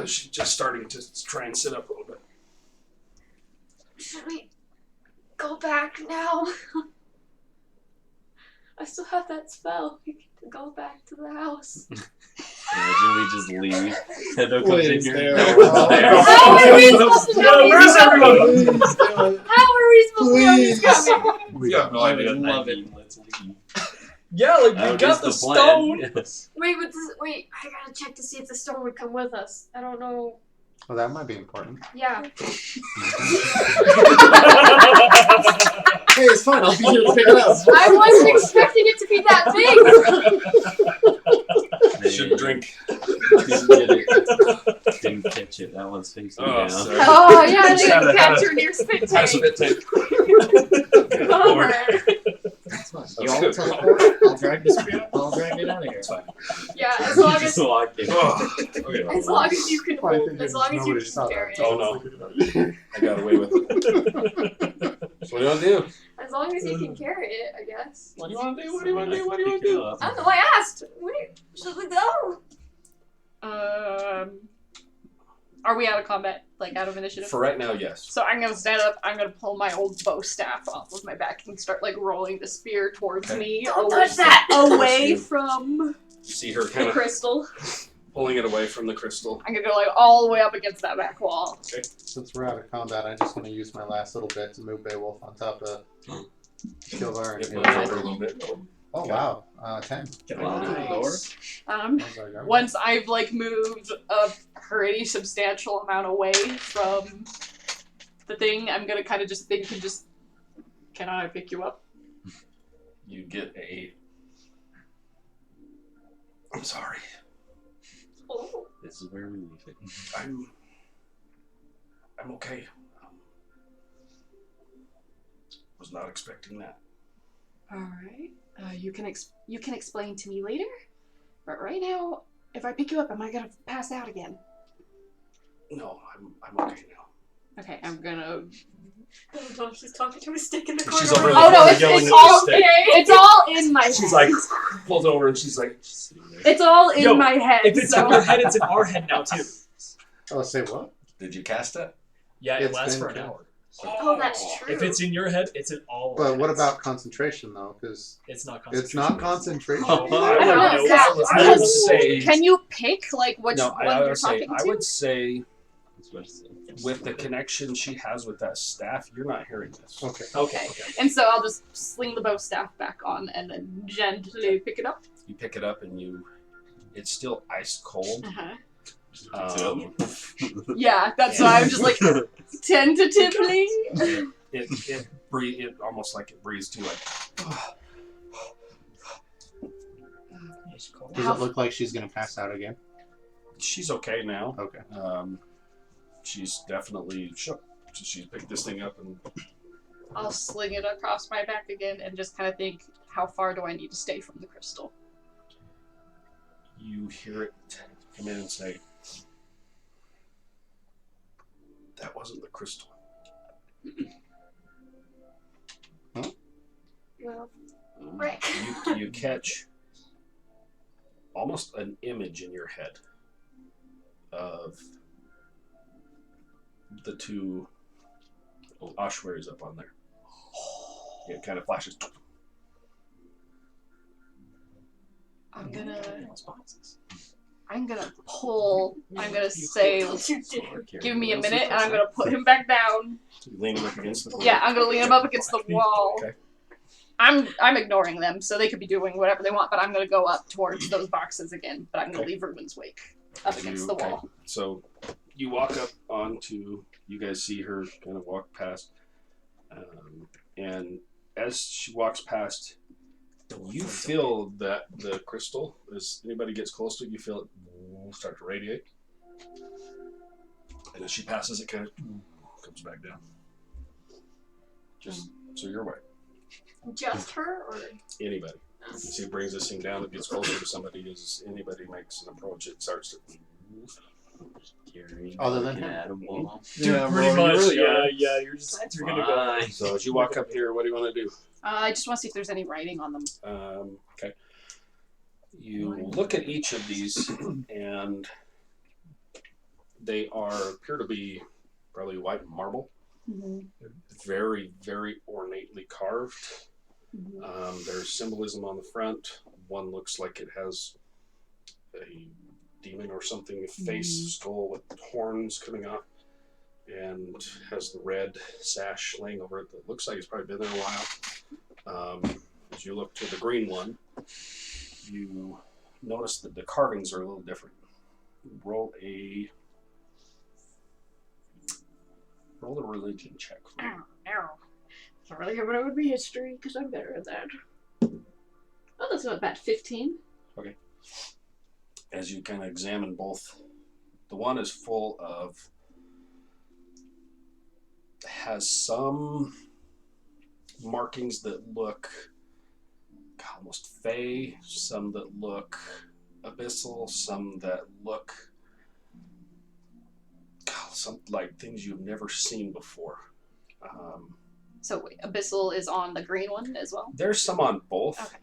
She's just starting to try and sit up a little bit. Should we go back now? I still have that spell. We get to go back to the house. Imagine we just leave. Hedo comes in Please, here. there. No one's there. How are we supposed to know Where's he's coming? everyone? How are we supposed to know he's coming? You have no I idea. would love it. Let's leave. Yeah, like we That got is the plan. stone. Yes. Wait, I gotta check to see if the stone would come with us. I don't know. Well, that might be important. Yeah. Hey, it's fine. I'll be here to pick it up. I wasn't expecting it to be that big! They Should drink. Didn't get it. Didn't catch it. That one's facing Oh, down. sorry. Oh, yeah, Just they had a- catch her near spit Has a tank. bit take. Bummer. That's fine. You all teleport. I'll drag the spear. I'll drag it out of here. It's fine. Yeah, as long Just as, walking. Oh, okay. as long as you can Well, I hold, think as long as you nobody can saw that. carry Oh it. no, I got away with it. So what do you want to do? As long as you can carry it, I guess. What do you want to do? What do you want to do? What do you want to do? I don't know, I asked. Wait, should we go? Are we out of combat? Like out of initiative? For right now, yes. So I'm gonna stand up. I'm gonna pull my old bow staff off of my back and start like rolling the spear towards Okay. me, Don't touch that! away from You see her the kind of crystal. pulling it away from the crystal. I'm gonna go like all the way up against that back wall. Since we're out of combat, I'm just going to use my last little bit to move Beowulf on top of Kilvar. It and moves over a little bit. Oh, wow. 10. Can I go to the door? How's that going? Once I've like moved a pretty substantial amount away from the thing, I'm gonna kind of just think and just, can I pick you up? You get a. I'm sorry. Oh. This is where we leave it. I'm okay. Was not expecting that. All right. You can explain to me later, but right now, if I pick you up, am I gonna pass out again? No, I'm okay now. Okay, I'm gonna. Oh no, she's talking to a stick in the corner. She's over in the Oh no, corner it's yelling at all the stick. it's all in my head. She's like pulls over and she's like, Just sitting there. It's all in Yo, my head. If it's so. in your head, it's in our head now too. Oh, say what? "Did you cast it?" Yeah, it It's lasts been for an cast. hour. Oh, that's true. If it's in your head, it's in all. But our what heads. about concentration, though? Because It's not it's concentration. not concentration. Oh, I I don't know. would, Zach, I would say. Can you pick like which No, one I you're would say. talking I to? would say That's what I said. with the connection she has with that staff, you're not hearing this. Okay. Okay. And so I'll just sling the bow staff back on and then gently pick it up. You pick it up and it's still ice cold. Uh-huh. Um, Yeah, that's why I'm just like tentatively. it almost like it breathes too, like. It's cold. Does it look like she's going to pass out again? She's okay now. Okay. She's definitely shook. So she picked this thing up and I'll sling it across my back again and just kind of think, how far do I need to stay from the crystal? you hear it come in and say, "That wasn't the crystal." Well, Rick. You catch almost an image in your head of the two ossuaries up on there. It kind of flashes. I'm gonna pull. I'm gonna say, give me a minute, and I'm gonna put him back down. You lean him up against the wall. Yeah, I'm gonna lean him up against the wall. Okay. I'm ignoring them, so they could be doing whatever they want, but I'm gonna go up towards those boxes again. But I'm gonna leave Ruben's wake up against the wall. So you walk up onto. You guys see her kind of walk past, and as she walks past, you feel that the crystal, as anybody gets close to it, you feel it start to radiate. And as she passes, it kind of comes back down. Just so you're aware. Just her, or Anybody. You see, it brings this thing down. It gets closer to somebody. As anybody makes an approach, it starts to. Other than him. Dude, Yeah, pretty bro, you much. really are. Yeah. You're gonna go. So as you walk up here, what do you want to do? I just want to see if there's any writing on them. Okay. You look at each of these, and they appear to be probably white marble. Mm-hmm. Very, very ornately carved. Mm-hmm. There's symbolism on the front. One looks like it has a demon or something, a face, skull with horns coming off, and has the red sash laying over it that looks like it's probably been there a while. As you look to the green one, you notice that the carvings are a little different. Roll a religion check. No. Not really sure what it would be history, because I'm better at that. Oh, that's not bad. 15. Okay. As you kind of examine both, the one is full of, has some markings that look almost fey, some that look abyssal, some that look some like things you've never seen before. So wait, Abyssal is on the green one as well? There's some on both. Okay.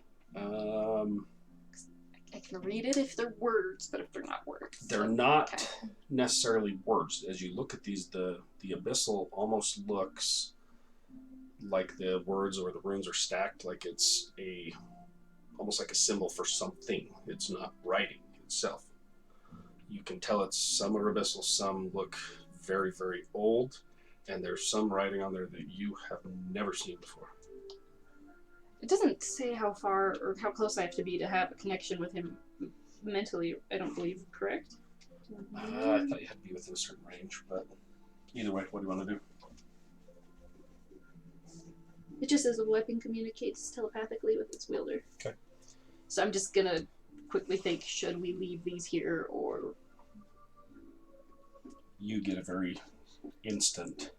I can read it if they're words, but if they're not words. They're not necessarily words. As you look at these, the abyssal almost looks like the words or the runes are stacked, like it's almost like a symbol for something. It's not writing itself. You can tell it's some are abyssal, some look very, very old, and there's some writing on there that you have never seen before. It doesn't say how far or how close I have to be to have a connection with him mentally, I don't believe, correct? I thought you had to be within a certain range, but either way, what do you want to do? It just says the weapon communicates telepathically with its wielder. Okay. So I'm just gonna quickly think, should we leave these here or... You get a very instant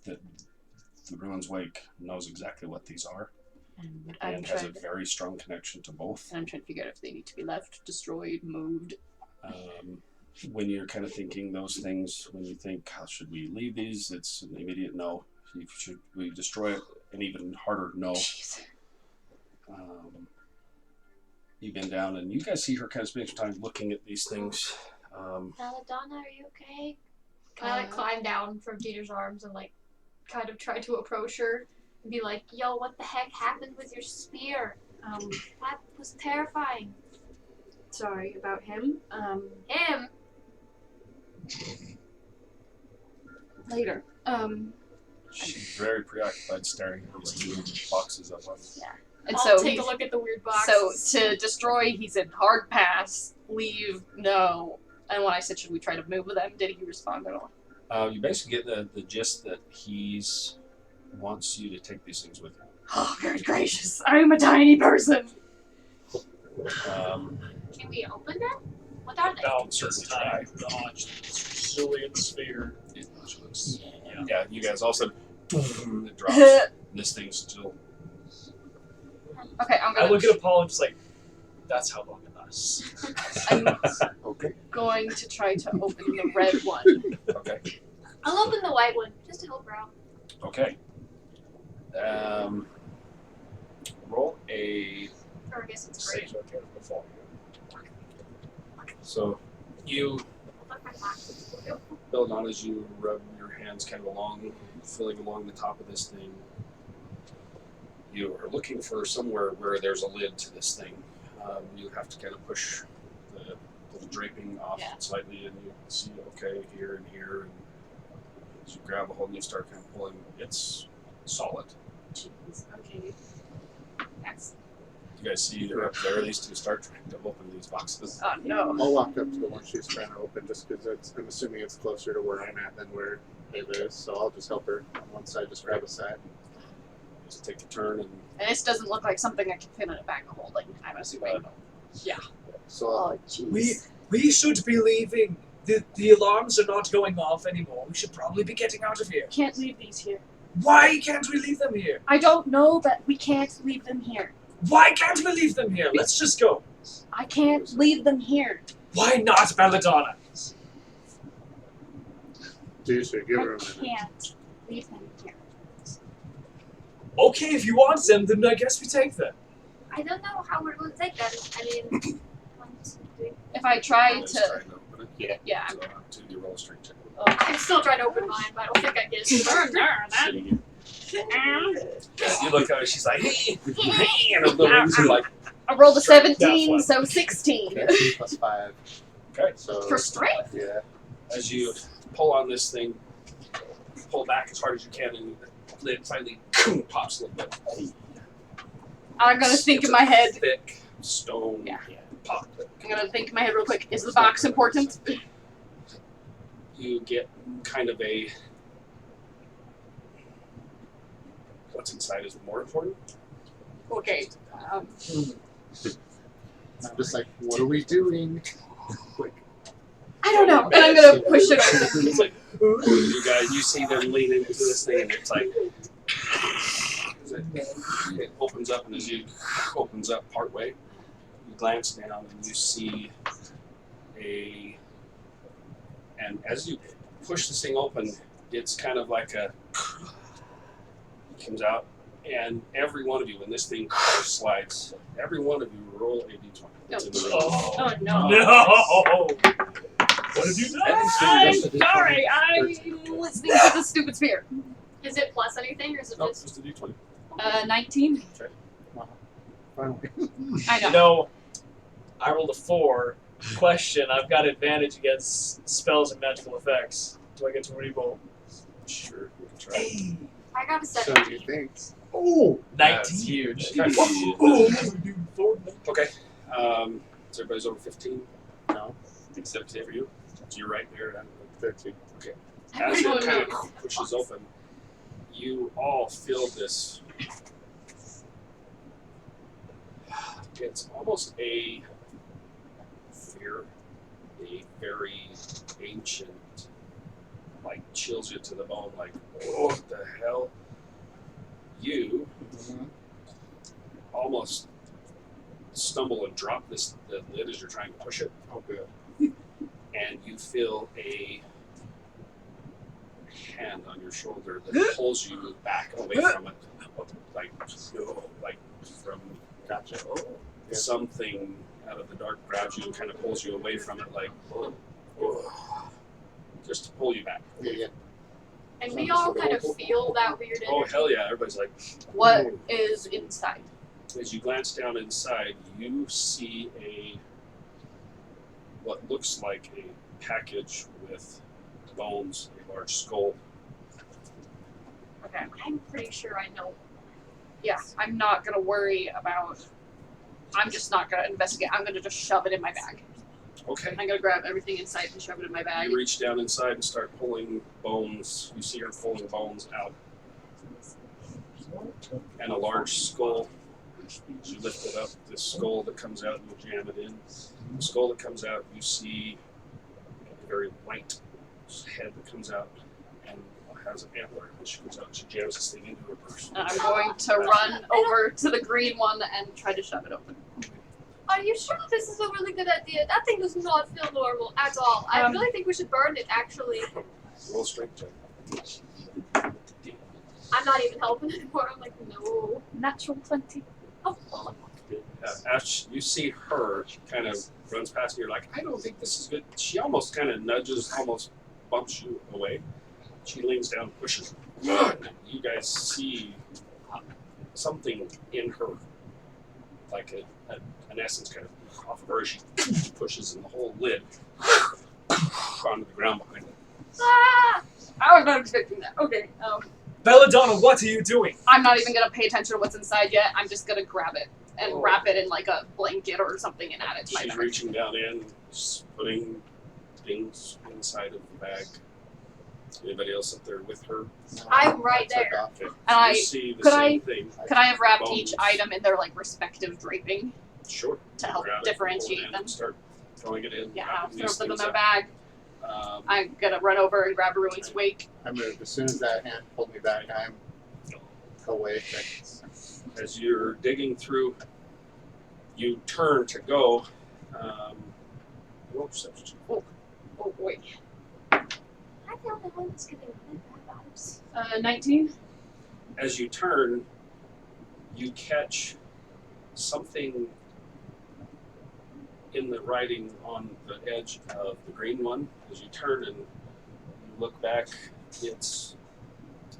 that the Ruins Wake knows exactly what these are and has a very strong connection to both. And I'm trying to figure out if they need to be left, destroyed, moved. When you're kind of thinking those things, when you think, how should we leave these? It's an immediate no. Should we destroy it? An even harder no. Jeez. You bend down and you guys see her kind of spending some time looking at these things. Belladonna, are you okay? Can I climb down from Dieter's arms and kind of try to approach her and be like, "Yo, what the heck happened with your spear? That was terrifying." Sorry about him. Him? Later. She's very preoccupied staring at these two boxes up on. Yeah. And I'll so take a look at the weird box. So to destroy, he said hard pass, leave, no. And when I said, should we try to move with them, did he respond at all? You basically get the gist that he's wants you to take these things with you. Oh, very gracious. I'm a tiny person. Can we open them? What are they? About Certainly this time, dodge Julian sphere. Yeah, you guys all of a sudden, boom, it drops. And this thing's still. Okay, I'm I gonna look at Paul and just like, that's how long it lasts. I'm Okay. going to try to open the red one. Okay. I'll open the white one just to help her out. Okay. Roll a Or I guess it's save. great. So you Look at that. build on as you rub your hands kind of along, filling along the top of this thing. You are looking for somewhere where there's a lid to this thing. You have to kind of push the little draping off Yeah. slightly, and you see, okay, here and here. And as you grab a hold and you start kind of pulling, it's solid. Jeez, okay. That's You guys see they're up there. These two start trying to open these boxes. oh no. I'll walk up to the one she's trying to open just because I'm assuming it's closer to where I'm at than where Ava is. So I'll just help her on one side, just grab a side. Just take the turn and And this doesn't look like something I can fit in a bag of holding, I'm assuming. So I'll, Oh jeez. We should be leaving. The alarms are not going off anymore. We should probably be getting out of here. Can't leave these here. Why can't we leave them here? I don't know, but we can't leave them here. Why can't we leave them here? Let's just go. I can't leave them here. Why not, Belladonna? Dude, should give her a I minute. can't leave them here. Okay, if you want them, then I guess we take them. I don't know how we're going to take that. I mean, 1, 2, 3. If I try just to, trying to open it. yeah, So to you roll a strength check. I'm still trying to open mine, but I don't think I get it. Sitting here. You look at her, she's like, hey, hey, and her little wings are like, I rolled a Sure, 17, yeah, so 16. Okay, 2+5. okay. So For strength? yeah. As you pull on this thing, pull back as hard as you can, and the lid finally pops a little bit. I'm gonna think It's in my a head. Thick stone Yeah. pop. I'm gonna think in my head real quick. Is the box important? You get kind of a what's inside is more important. Okay. I'm just like, what are we doing? I don't know, but I'm gonna push it open. It's like you guys, you see them lean into this thing, and it's like it opens up, and as you opens up partway, you glance down and you see and as you push this thing open, it's kind of like a comes out, and every one of you, when this thing slides, every one of you roll a d20. It's in the room. Oh no. No! What have you done? I'm sorry. I'm listening to the stupid spear. Is it plus anything, or is it Nope, just? just a d20. 19. Finally. I know. You know, I rolled a 4. Question, I've got advantage against spells and magical effects. Do I get to re-roll? Sure, we can try. I got a So 7. you think? Oh! 19. That's huge. Okay. So everybody's over 15. No. Except for you. So you're right there. 13. As Oh, it kind no. of pushes open, you all feel this. It's almost a fear, a very ancient, like chills you to the bone, like, oh, what the hell? You almost stumble and drop the lid as you're trying to push it. Oh, good. And you feel a hand on your shoulder that pulls you back away from it, like from Gotcha. something out of the dark grabs you and kind of pulls you away from it, like just to pull you back. Yeah. And we all kind of feel that weird energy. Oh hell yeah! Everybody's like, What "Ooh." is inside? As you glance down inside, you see what looks like a package with bones, a large skull. Okay. I'm pretty sure I know. Yeah, I'm not gonna worry about. I'm just not gonna investigate. I'm gonna just shove it in my bag. Okay. I'm gonna grab everything inside and shove it in my bag. You reach down inside and start pulling bones. You see her pulling bones out. And a large skull As you lift it up, the skull that comes out, you jam it in. The skull that comes out, you see a very white head that comes out and has an antler. And she goes out and she jams this thing into her purse. And I'm going to run over to the green one and try to shove it open. Are you sure this is a really good idea? That thing does not feel normal at all. I really think we should burn it, actually. Roll strength check. I'm not even helping anymore. I'm like, no. Natural 20. Oh, As you see her, she kind of runs past you. You're like, I don't think this is good. She almost kind of nudges, almost bumps you away. She leans down, pushes. You guys see something in her, like an essence kind of off of her. She pushes, and the whole lid onto the ground behind it. ah! I was not expecting that. Okay. Belladonna, what are you doing? I'm not even gonna pay attention to what's inside yet. I'm just gonna grab it and wrap it in like a blanket or something and add it to my She's bag. reaching down in, putting things inside of the bag. Anybody else up there with her? I'm right I took there. off. Okay. And You see the could same thing. Could I have wrapped each Bones. item in their like respective draping Sure. to help Grab it, differentiate and them? Start throwing it in. Yeah, wrapping throw these them in things my up. bag. I'm gonna run over and grab Ruin's Wake. I moved. As soon as that hand pulled me back, I'm away. As you're digging through, you turn to go. Roll perception. Oh wait. I feel the wind is getting really bad vibes. 19. As you turn, you catch something in the writing on the edge of the green one. As you turn and you look back, it's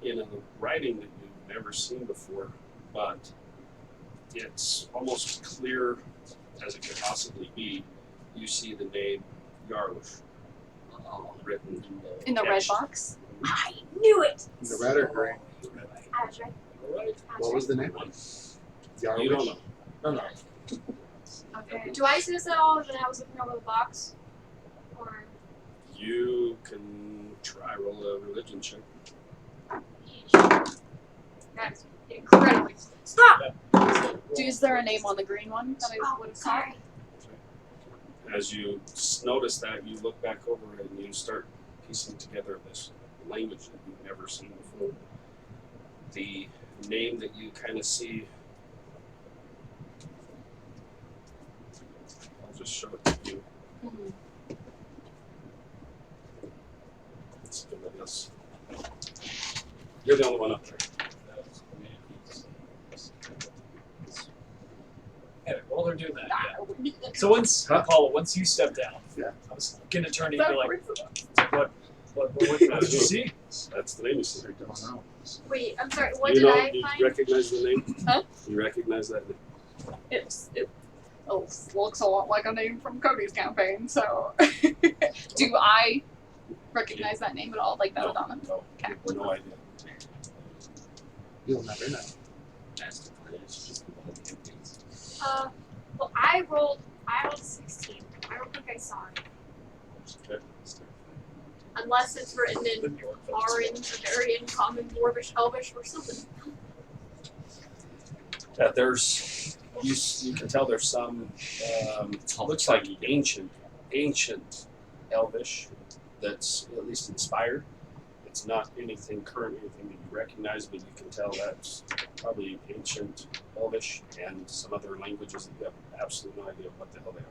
in a writing that you've never seen before, but it's almost clear as it could possibly be. You see the name Yarwish written In the red etched. box. I knew it! In the red or green? I was right. What was the name? Yarwish? You don't know. No. Okay. Do I see this at all when I was looking over the box? Or You can try roll a religion check. that's incredibly stop! Is there a name on the green one that I Oh, would have caught? sorry. As you notice that, you look back over it and you start piecing together this language that you've never seen before. The name that you kind of see, I'll just show it to you. Mhm. Let's give it this. You're the only one up there. Yeah, while they're doing that, yeah. So once Apollo, once you step down, Yeah. I was gonna turn to you and be like, what did you see? That's the name you see. I don't know. Wait, I'm sorry, what You did know, I you find? recognize the name? Huh? You recognize that name? It looks a lot like a name from Cody's campaign, so do I recognize that name at all? Like Belladonna? No, Okay. no idea. You'll never know. Well, I rolled 16. I don't think I saw it. Okay. Unless it's written in orange, Bavarian, common, dwarvish, elvish, or something. That there's, you can tell there's some, looks like ancient Elvish that's at least inspired. It's not anything current, anything that you recognize, but you can tell that's probably ancient Elvish and some other languages that you have absolutely no idea what the hell they are.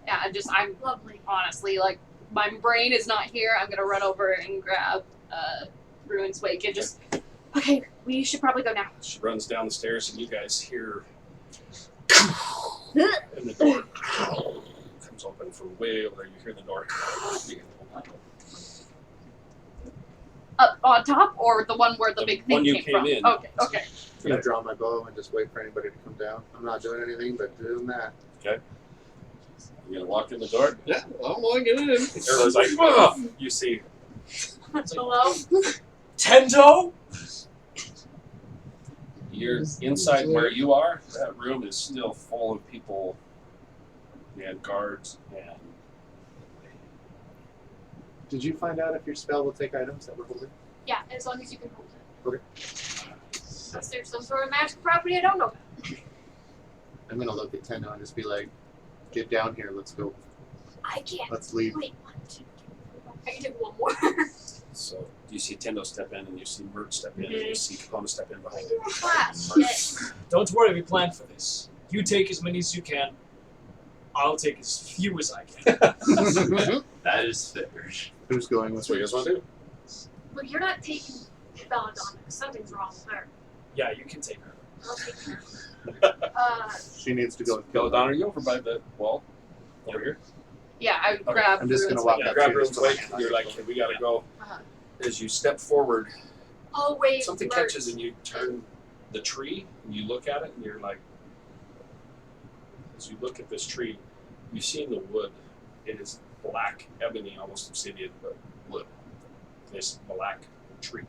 Yeah, I'm Lovely. honestly like my brain is not here. I'm gonna run over and grab Ruin's Wake and just okay. We should probably go now. She runs down the stairs and you guys hear and the door comes open from way over there. You hear the door. Up on top or the one where the The big thing one you came came from? in. Okay. I'm gonna draw my bow and just wait for anybody to come down. I'm not doing anything but doing that. You gonna walk in the door? Yeah, I'm walking in. Everyone's like, "Ugh!" You see Hello? Tendo? you're inside where you are. That room is still full of people and guards and Did you find out if your spell will take items that we're holding? Yeah, as long as you can hold it. Unless there's some sort of magic property I don't know about. I'm gonna look at Tendo and just be like, "Get down here. Let's go. I can't. Let's leave." Wait, 1, 2, 3, 4. I can take one more. So you see Tendo step in, and you see Mert step in, and you see Capone step in behind him. Ah, shit. Don't worry, we planned for this. You take as many as you can. I'll take as few as I can. That is fair. Who's going with That's what you me? guys want to do? Well, you're not taking Belladonna. Something's wrong with her. Yeah, you can take her. I'll take her. She needs to go with Belladonna, are you over by the wall? Over here? Yeah, I would Okay, grab. I'm just Ruin's gonna walk Wake. Yeah, up grab to you Ruin's just put my Wake, hand and on you're your like, shoulder. okay, we gotta go. Uh-huh. As you step forward, Oh, wait. something Mert. catches and you turn the tree, and you look at it, and you're like, as you look at this tree, you see in the wood, it is black ebony, almost obsidian, but wood. This black tree.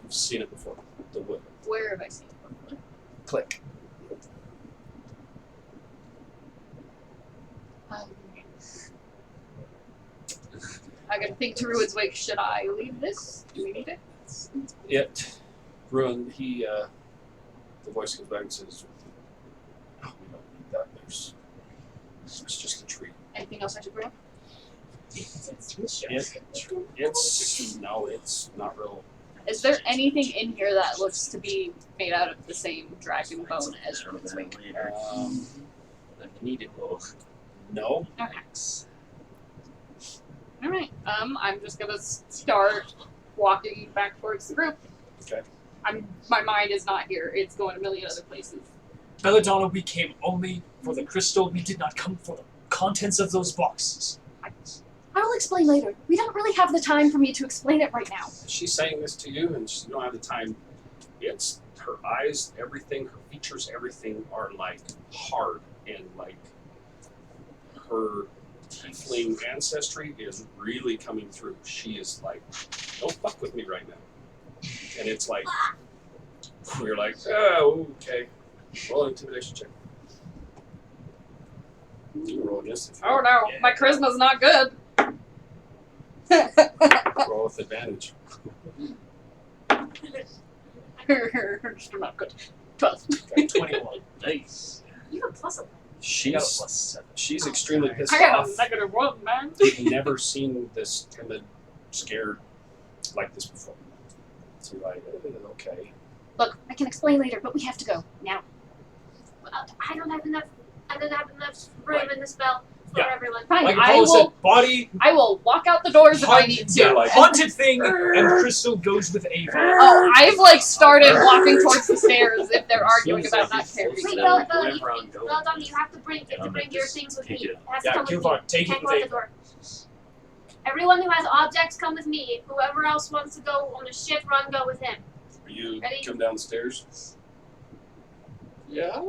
You've seen it before, the wood. Where have I seen it before? Click. I gotta think to Ruin's Wake. Should I leave this? Do we need it? It, Ruin, the voice comes back and says, "No, we don't need that. It's just a tree." Anything else I should grab? It's not real. Is there anything in here that looks to be made out of the same dragon bone as Ruin's Wake? Needed both. No. Okay. Alright, I'm just gonna start walking back towards the group. Okay. My mind is not here. It's going a million other places. Belladonna, we came only for the crystal. We did not come for the contents of those boxes. I will explain later. We don't really have the time for me to explain it right now. She's saying this to you, and you don't have the time. It's her eyes, everything, her features, everything are like hard, and like her tiefling ancestry is really coming through. She is like, don't fuck with me right now. And it's like, you're like, oh, okay. Roll an intimidation check. You can roll against it. Oh no, my charisma's not good. Roll with advantage. Still not good. 12. Okay. 21. Nice. You have plus 11. She got a She's, plus 7. she's extremely pissed I got off. a negative 1, man. You've never seen this timid, scared like this before. So you're like, okay. Look, I can explain later, but we have to go now. I don't have enough room in the spell for Yeah. everyone. Fine, Like I Apollo will. said, body, I will walk out the doors if I need to. Yeah, like- haunted thing, and crystal goes with Ava. Oh, I've like started walking towards the stairs if they're arguing about not carrying Wait, them. Belladonna, you have to bring your things with me. It has to Yeah, come with Kuvon, me. take it Can't with go out the Ava. door. Everyone who has objects, come with me. Whoever else wants to go on a shift run, go with him. You Ready? come downstairs. Yeah.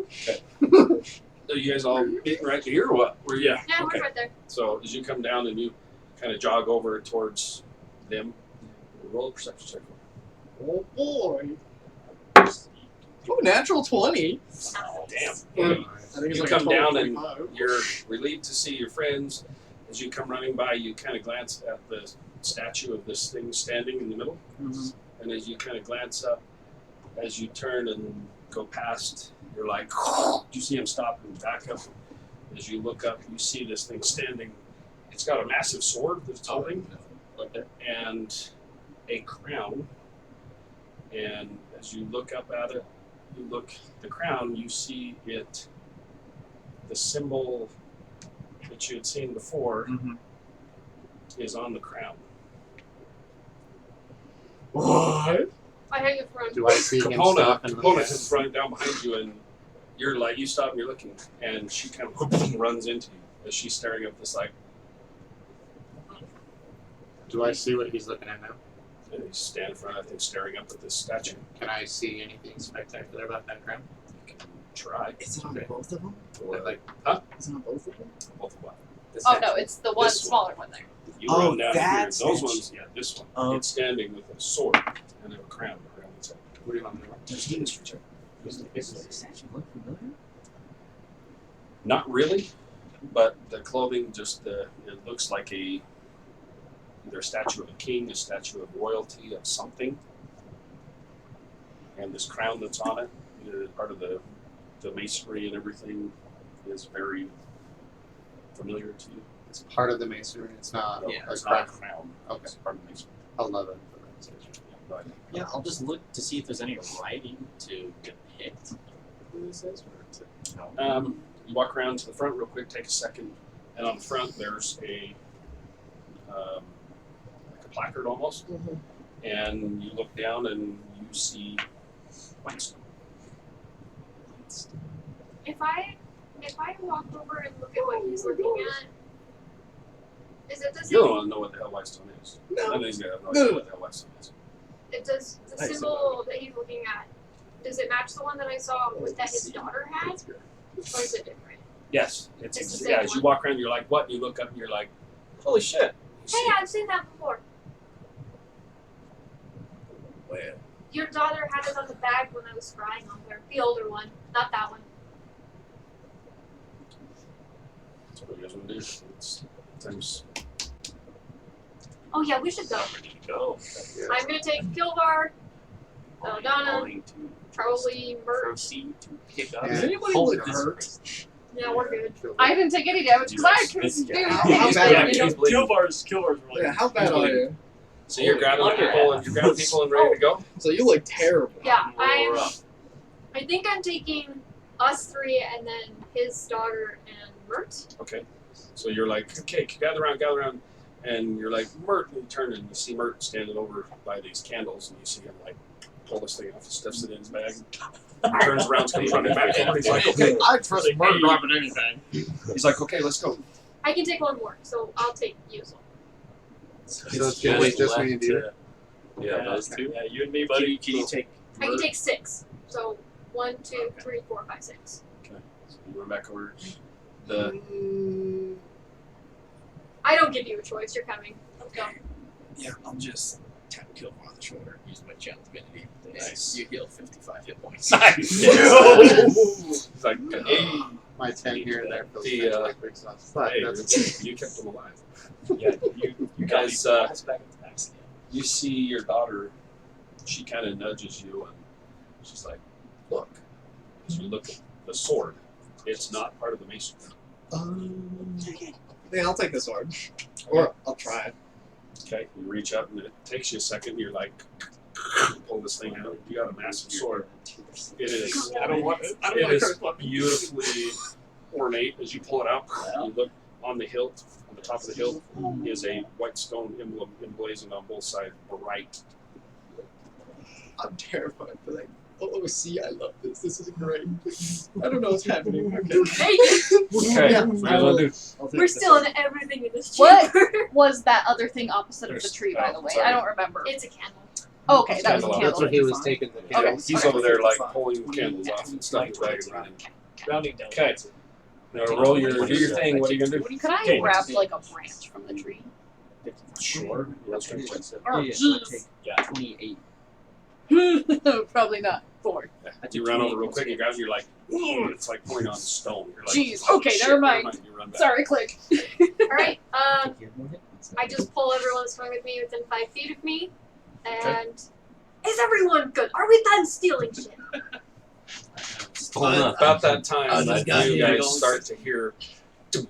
Are you guys all meeting right here or what? Where you? Yeah, Okay. we're right there. So as you come down and you kind of jog over towards them, roll a perception check. Oh boy. Oh, natural 20. Oh, damn. I think it's You like come a down and 25. you're relieved to see your friends. As you come running by, you kind of glance at the statue of this thing standing in the middle. Mhm. And as you kind of glance up, as you turn and go past, you're like, you see him stop and back up. As you look up, you see this thing standing. It's got a massive sword that it's holding, and a crown. And as you look up at it, the crown, you see it, the symbol that you had seen before Mhm. is on the crown. What? I hate your friend. Do I see him stop and Capona is running down behind you, and you're like, you stop and you're looking, and she kind of runs into you as she's staring up this like, Do I see what he's looking at now? and you stand in front of it, staring up at this statue. Can I see anything spectacular about that crown? You can try. Is it on Okay. both of them? Or, Like, Is it on both of them? both of what? Oh no, it's the one This one. smaller one there. You Oh, run down here. that Those statue. ones, yeah, this one. Oh. It's standing with a sword and a crown around its head. what do you want me to roll? Just a history check. Does the statue look familiar? Not really, but the clothing just it looks like either a statue of a king, a statue of royalty, of something. and this crown that's on it, part of the masonry and everything, is very familiar to you. It's part of the masonry. It's not No, a it's not a crown. crown. Okay. It's part of the masonry. 11. But Yeah, I'll just look to see if there's any writing to depict who this is, or to you walk around to the front real quick, take a second, and on the front there's like a placard almost, and you look down and you see Whitestone. If I walk over and look at what he's looking at, is it the You same? don't know what the hell Whitestone is. No. None of these guys have no No. idea what the hell Whitestone is. It does the Nice. symbol that he's looking at. Does it match the one that I saw with that his daughter had, or is it different? Yes, It's the same yeah. As you one. walk around, you're like, "What?" And you look up, and you're like, "Holy shit!" Hey, I've seen that before. Where? Your daughter had it on the bag when I was spying on her. The older one, not that one. That's what you guys want to do. It's times. Oh yeah, we should go. go. I'm gonna take Kilvar, Donna, Going to probably Mert. proceed to pick up. Does anybody Hold look this hurt? person. Yeah, we're good. I didn't take any damage because I couldn't do Yeah. How anything. bad Yeah, are you? Kilbar's really Yeah, how bad are you? So you're grabbing Look at people, that. and you're grabbing people and ready to go. So you look terrible. Yeah, Roar up. I think I'm taking us three and then his daughter and Mert. Okay. So you're like, okay, gather around, and you're like, Mert, and you turn and you see Mert standing over by these candles, and you see him like pull this thing off, and stuffs it in his bag, and turns around, comes running back over, and he's like, okay, I trust Mert grabbing anything. he's like, okay, let's go. I can take one more, so I'll take you as well. So it's just me and you. Yeah, those two. Yeah, you and me, buddy. Can you take? I can take 6. So 1, 2, 3, 4, 5, 6. Okay. So you run back over. The I don't give you a choice. You're coming. Let's go. Yeah, I'll just tap kill him on the shoulder. Use my channel divinity. Nice. You heal 55 hit points. He's like, hey, My 10 here and there feels The, like big stuff. But hey, that's you kept him alive. Yeah, you guys, got me back at the max. You see your daughter, she kind of nudges you, and she's like, look. As you look at the sword, it's not part of the masonry. Yeah, I'll take the sword. Or I'll try it. Okay, you reach up, and it takes you a second, you're like, pull this thing out. You got a massive sword. It is, I don't want it. I don't it want a is cursed weapon. beautifully ornate. As you pull it out, you look on the hilt, on the top of the hilt, is a white stone emblem emblazoned on both sides, bright. I'm terrified, but like, oh, see, I love this. This is great. I don't know what's happening. Okay. Hey, Okay, Yeah, what do you I wanna will- do? I'll take we're the still sword. in everything in this What? chamber. Was that other thing opposite of the There's- tree, by oh, the way? sorry. I don't remember. It's a candle. Oh, okay, It's that was a candle. candle. That's what he was taking the Okay. candles. He's over there like pulling candles off and stuff in his bag and running. Rounding down. Okay. Now roll your, do your thing. What are you gonna do? Could I Okay. grab like a branch from the tree? Sure. Roll strength check. Oh, Yeah, jeez. Yeah. 28. Probably not. 4. You run over real quick. You grab. You're like, "Ooh," it's like pouring on stone. You're like, Jeez, "Oh, okay, shit, never mind." You run back. Sorry, click. Alright, I just pull everyone that's coming with me within 5 feet of me, and is everyone good? Are we done stealing shit? Stolen up. About that time, just got you here. guys start to hear.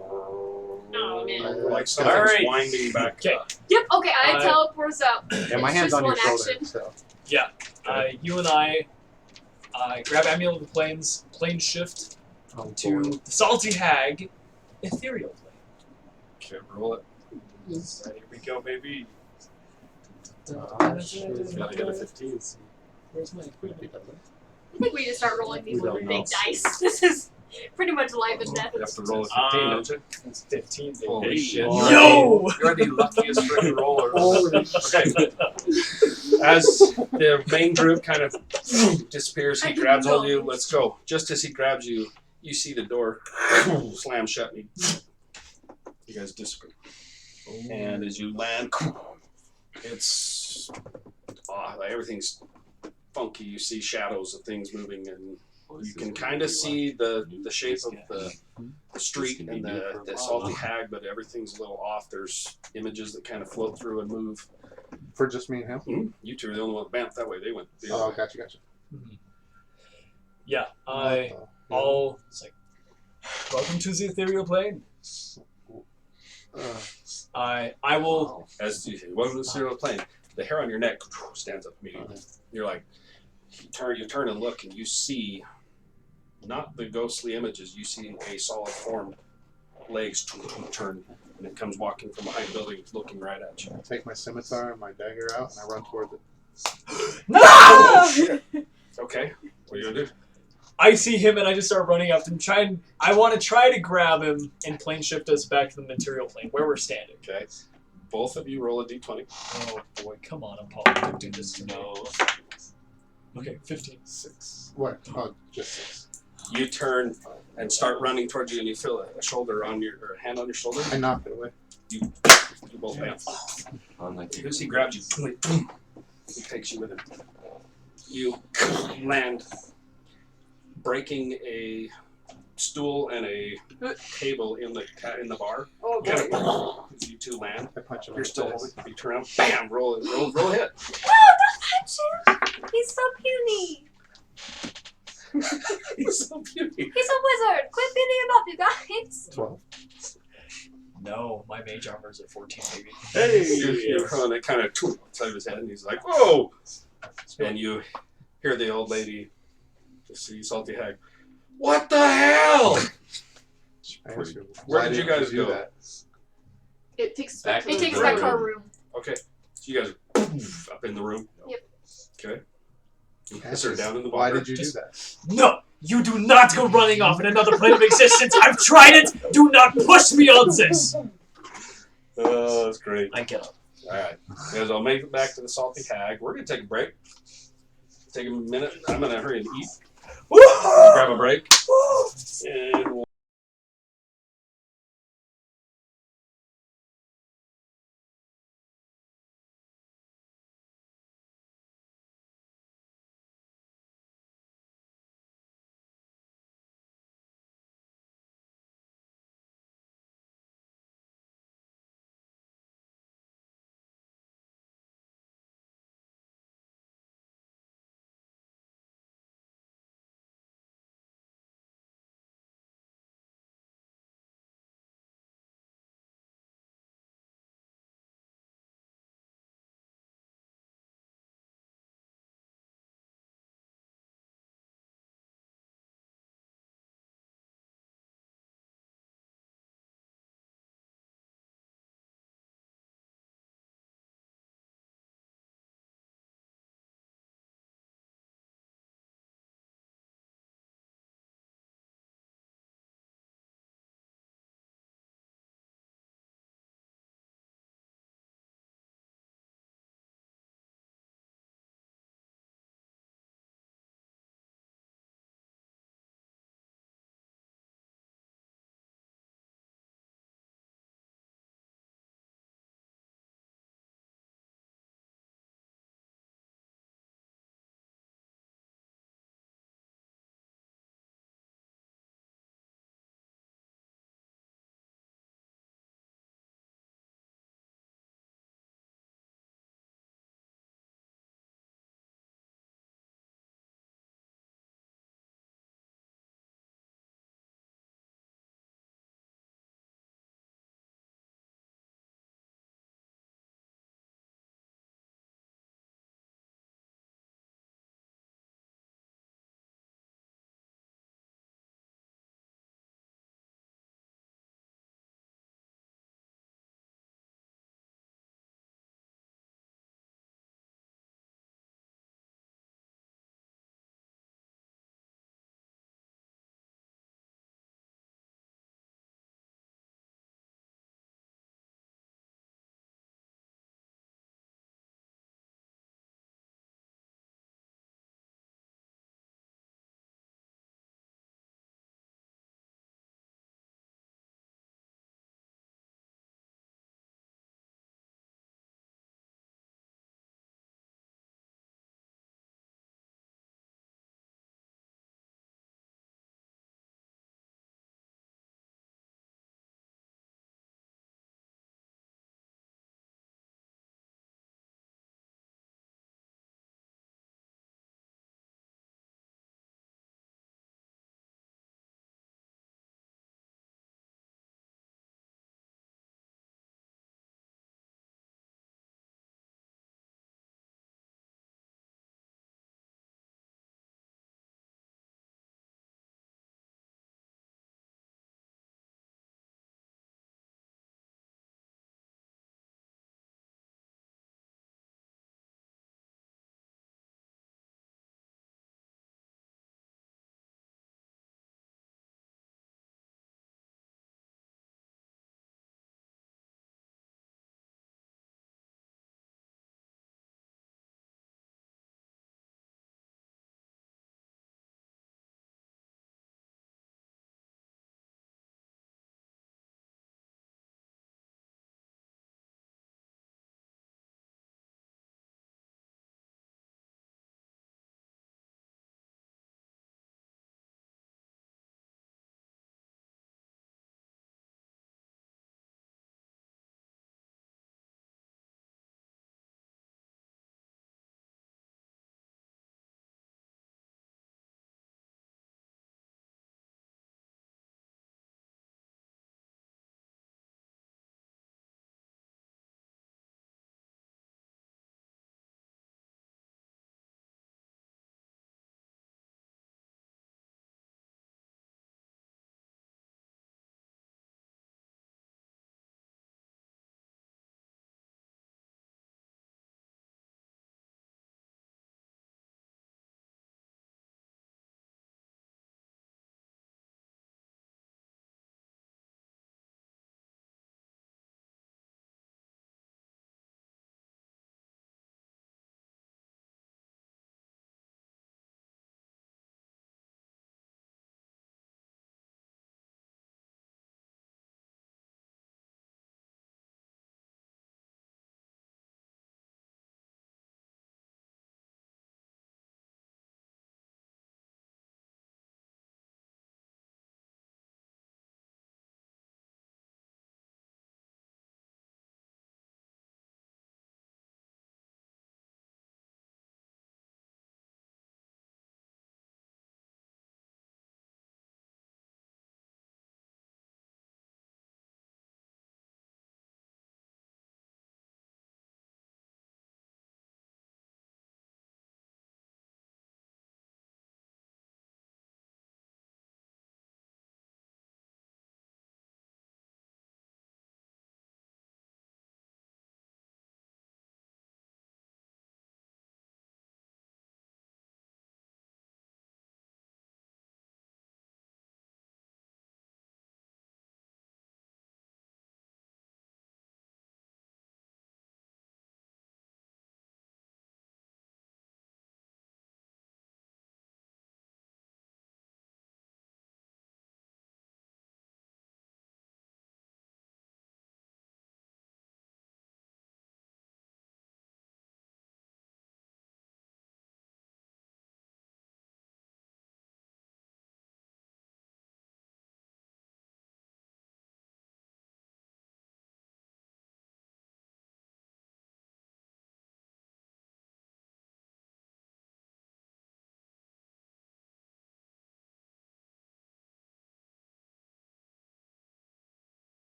Oh, man. Like something's Alright. winding back. Okay. Yep, okay, I Uh, teleport us out. Yeah, my It's hand's just on your one shoulder. action. So. You and I grab Amulet of the Plains, plane shift Oh, to boy. the Salty Hag, Ethereal Plane. Okay, roll it. Right, here we go, baby. Gotta get a 15. Where's my equipment? I think we just start rolling these We with don't big know. dice. This is pretty much life and death. You have to roll a 15, don't you? It's 15. baby. Holy shit. Yo! You're the luckiest freaking roller. Holy Okay. As the main group kind of disappears, he grabs hold of you. Let's go. Just as he grabs you, you see the door slam shut. And you guys disappear. And as you land, it's like everything's funky. You see shadows of things moving, and you can kind of see the shape of the street and the salty hag, but everything's a little off. There's images that kind of float through and move. For just me and him? You two are the only one that bounced that way. They went the other Oh, way. gotcha. Yeah, What the- I'll. It's like, welcome to the ethereal plane. I will. As you welcome to the serial plane, the hair on your neck stands up immediately. You're like, you turn and look, and you see not the ghostly images. You see a solid form, legs turn, and it comes walking from behind the building, looking right at you. I take my scimitar and my dagger out, and I run toward it. No! Okay, what are you gonna do? I see him and I just start running up and I want to try to grab him and plane shift us back to the material plane where we're standing. Okay, both of you roll a d20. Oh boy, come on, Apollo, don't do this to me. No. Okay, 15. 6. What? Oh, just 6. You turn and start running towards you, and you feel a shoulder on your or a hand on your shoulder. I knocked it away. You both bounce. Unlucky. As he grabs you, he takes you with him. You land, breaking a stool and a table in the bar. Oh, Kind boy. of, as you two land, I punch him. you're in the still face. holding. You turn around, bam, roll a hit. No, don't touch him! He's so puny! He's so puny. He's a wizard! Quit beating him up, you guys! 12. No, my mage armor's at 14, maybe. Hey, you and it kind of outside of his head, and he's like, "Whoa!" And you hear the old lady, the sea salty hag. What the hell? I asked you, Where why did you didn't guys do go? that? It takes Back to It the takes us back to room. our room. Okay, so you guys are up in the room. Yep. Okay. You I guys asked are you, down in the why water. did you do Just- that? No! You do not go running off in another plane of existence! I've tried it! Do not push me on this! Oh, that's great. I get up. All right, guys, I'll make it back to the salty hag. We're gonna take a break. Take a minute. I'm gonna hurry and eat. Grab a break, and we'll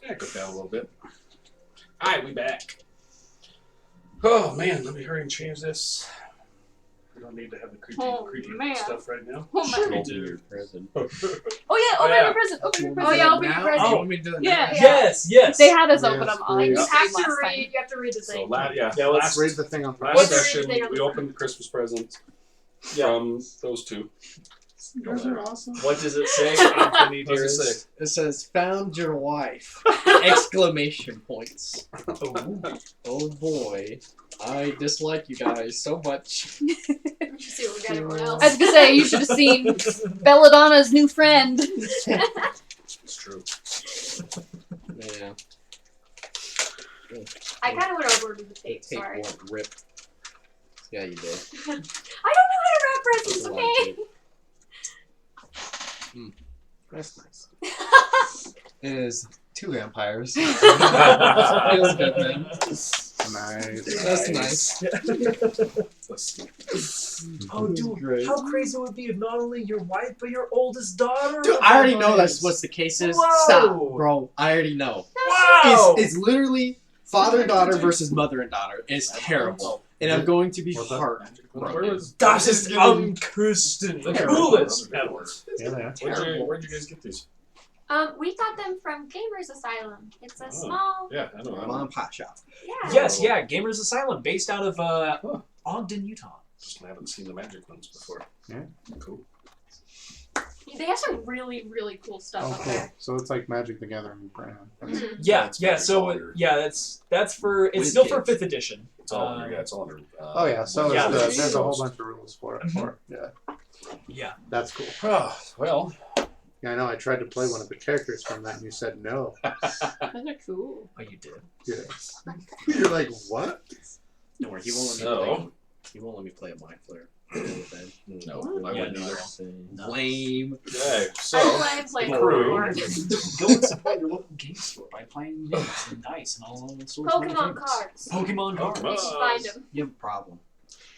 Yeah, go down a little bit. Alright, we back. Oh man, let me hurry and change this. We don't need to have the creepy, creepy man. stuff right now. Oh my. Open your present. Oh yeah, Oh, open yeah. your present. Open your Oh present. yeah, open your Now? present. You want me to do it now? Yeah. Yes. They had us Yes, open them on like please. the You have stream to last read. time. You have to read the So thing. yeah, Let's last, read the thing on last What's the session thing on we the opened Christmas presents from those two. You guys are awesome. What does it say? Anthony What does it Dearest? say? It says, "Found your wife!" Exclamation points. Oh boy, I dislike you guys so much. Let's see what we got everyone else. I was gonna say you should have seen Belladonna's new friend. It's true. Yeah. I kind of went over to the tape. Tape Sorry. won't rip. Yeah, you did. I don't know how to wrap presents. Doesn't Okay. like it. That's nice. It is 2 vampires. Feels good, man. Nice. That's nice. Oh, dude, Great. how crazy would it be if not only your wife but your oldest daughter? Dude, were I already know vampires? that's what the case is. Whoa. Stop, bro. I already know. Wow! It's literally father and daughter versus mother and daughter. It's terrible. And I'm going to be What's that? heartbroken. Where was Das ist Kirsten. The coolest. Yeah, they are. Where'd you guys get these? We got them from Gamers Asylum. It's a Oh. small. Yeah, I know. Mom and pop shop. Yeah. Yes, yeah, Gamers Asylum, based out of Ogden, Utah. Just haven't seen the magic ones before. Yeah. Cool. They have some really, really cool stuff Oh, up cool. there. So it's like Magic the Gathering brand. Mhm. Yeah, it's yeah. very So popular. that's for it's With still for kids. 5th edition. It's all under. Yeah, it's all under. Oh yeah, so Yeah, it's there's there's a whole rules. bunch of rules for it. Mhm. For yeah, Yeah. that's cool. Oh, well, Yeah, I know. I tried to play one of the characters from that, and you said no. Those are cool. Oh, you did. Yeah. You're like, what? Don't worry, he won't let me So- play. He won't let me play a Mind Flare. no, I Yeah, wouldn't either. Lame. Okay, so I'm playing the crew. Pokemon. Go and support your local game store by playing mints and dice and all sorts of other Pokemon things. cards. Pokemon cards. You should find them. You have a problem.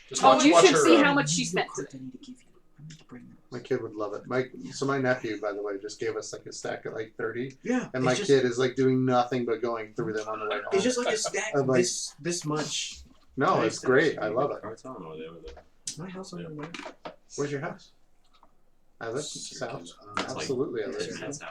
just Oh, watch, you watch should her, see how much she spent Cards today. I need to give you. I need to bring them. My kid would love it. My nephew, by the way, just gave us like a stack of like 30, Yeah. and my kid is like doing nothing but going through them on the way home. It's just like a stack I'm like- this much. No, it's great. I love it. Cards on or they were the My house on the way. Where's your house? I live south. Absolutely, I live Your south. head's down.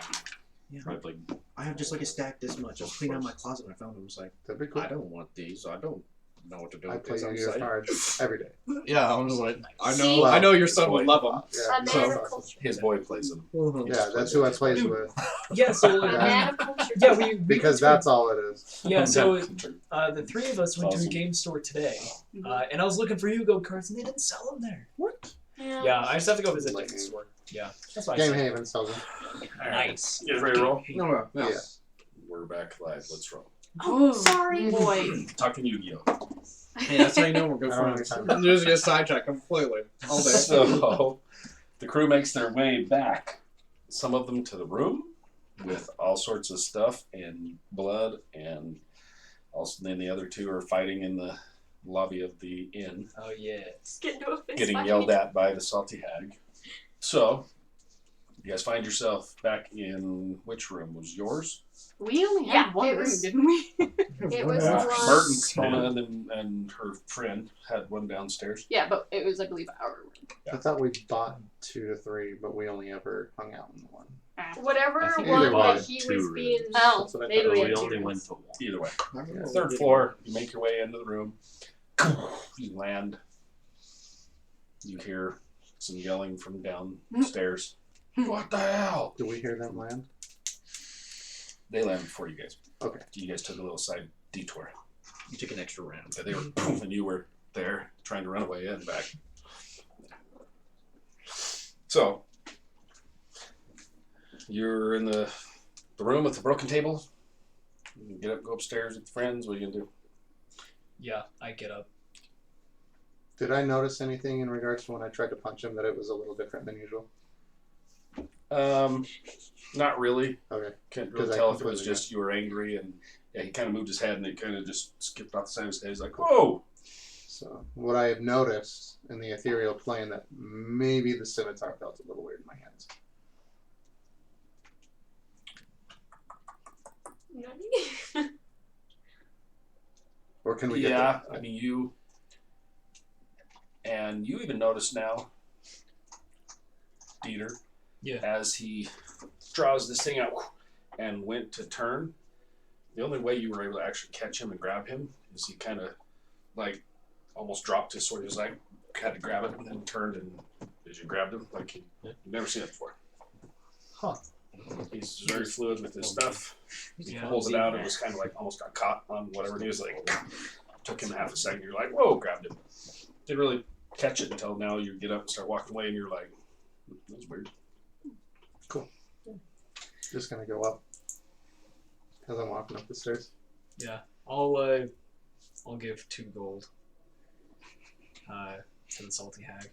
Yeah. Probably like I have just like a stack this much. I was cleaning out my closet and I found it. Was like, That'd be cool. I don't want these. I don't know what to do I with play these. I'm Yu-Gi-Oh saying. cards every day. Yeah, I was like, I know. See? I know your son would love them. Yeah, A man So- of culture. His boy plays them. yeah, that's who I plays with Yeah, so A man of culture. yeah, we because that's all it is. yeah, so True. the three of us went to a Awesome. game store today, and I was looking for Yu-Gi-Oh cards, and they didn't sell them there. Yeah. Yeah, I just have to go visit a Like- different store. Yeah, that's why I Game said. Haven sells them. Nice. You ready to roll? No, no. Yeah. We're back live. Let's roll. Oh, sorry. Boy. Talking Yu-Gi-Oh. Hey, that's how you know we're good I don't friends. understand. Just get sidetracked completely all day. So the crew makes their way back. Some of them to the room with all sorts of stuff and blood, and also then the other two are fighting in the lobby of the inn, Oh yeah. Just get into a fist getting fight. yelled at by the salty hag. So you guys find yourself back in which room was yours? We only Yeah, had one it room, was- didn't we? It was Yeah. the one. Merton, Conan, and her friend had one downstairs. Yeah, but it was, I believe, our room. I thought we bought 2 to 3, but we only ever hung out in one. Whatever I think one either that way, he two was being. rooms. Oh, That's what I maybe thought. we we had only two. went to one. Either way. Yeah. Third floor, you make your way into the room. You land. You hear some yelling from downstairs. What the hell? Do we hear them land? They landed before you guys. Okay. You guys took a little side detour. You took an extra round. They were poof, and you were there trying to run away and back. So you're in the room with the broken table. You get up, go upstairs with friends. What are you gonna do? Yeah, I get up. Did I notice anything in regards to when I tried to punch him that it was a little different than usual? Not really. Okay. Can't 'Cause really I tell if it was completely just you were angry, and yeah, he kind of moved his head and it kind of just skipped off the side of his head. He's like, "Whoa!" So what I have noticed in the ethereal plane that maybe the scimitar felt a little weird in my hands. running? Or can we get Yeah, there? I mean you even notice now, Dieter, Yeah. as he draws this thing out and went to turn, the only way you were able to actually catch him and grab him is he kind of like almost dropped his sword. He was like had to grab it and then turned and as you grabbed him, like you've never seen it before. Huh. He's very fluid with his stuff. He Yeah. pulls it out. It was kind of like almost got caught on whatever it is. Like took him half a second. You're like, whoa, grabbed him. Didn't really catch it until now. You get up and start walking away, and you're like, that was weird. Just gonna go up as I'm walking up the stairs. Yeah. I'll give 2 gold. To the salty hag.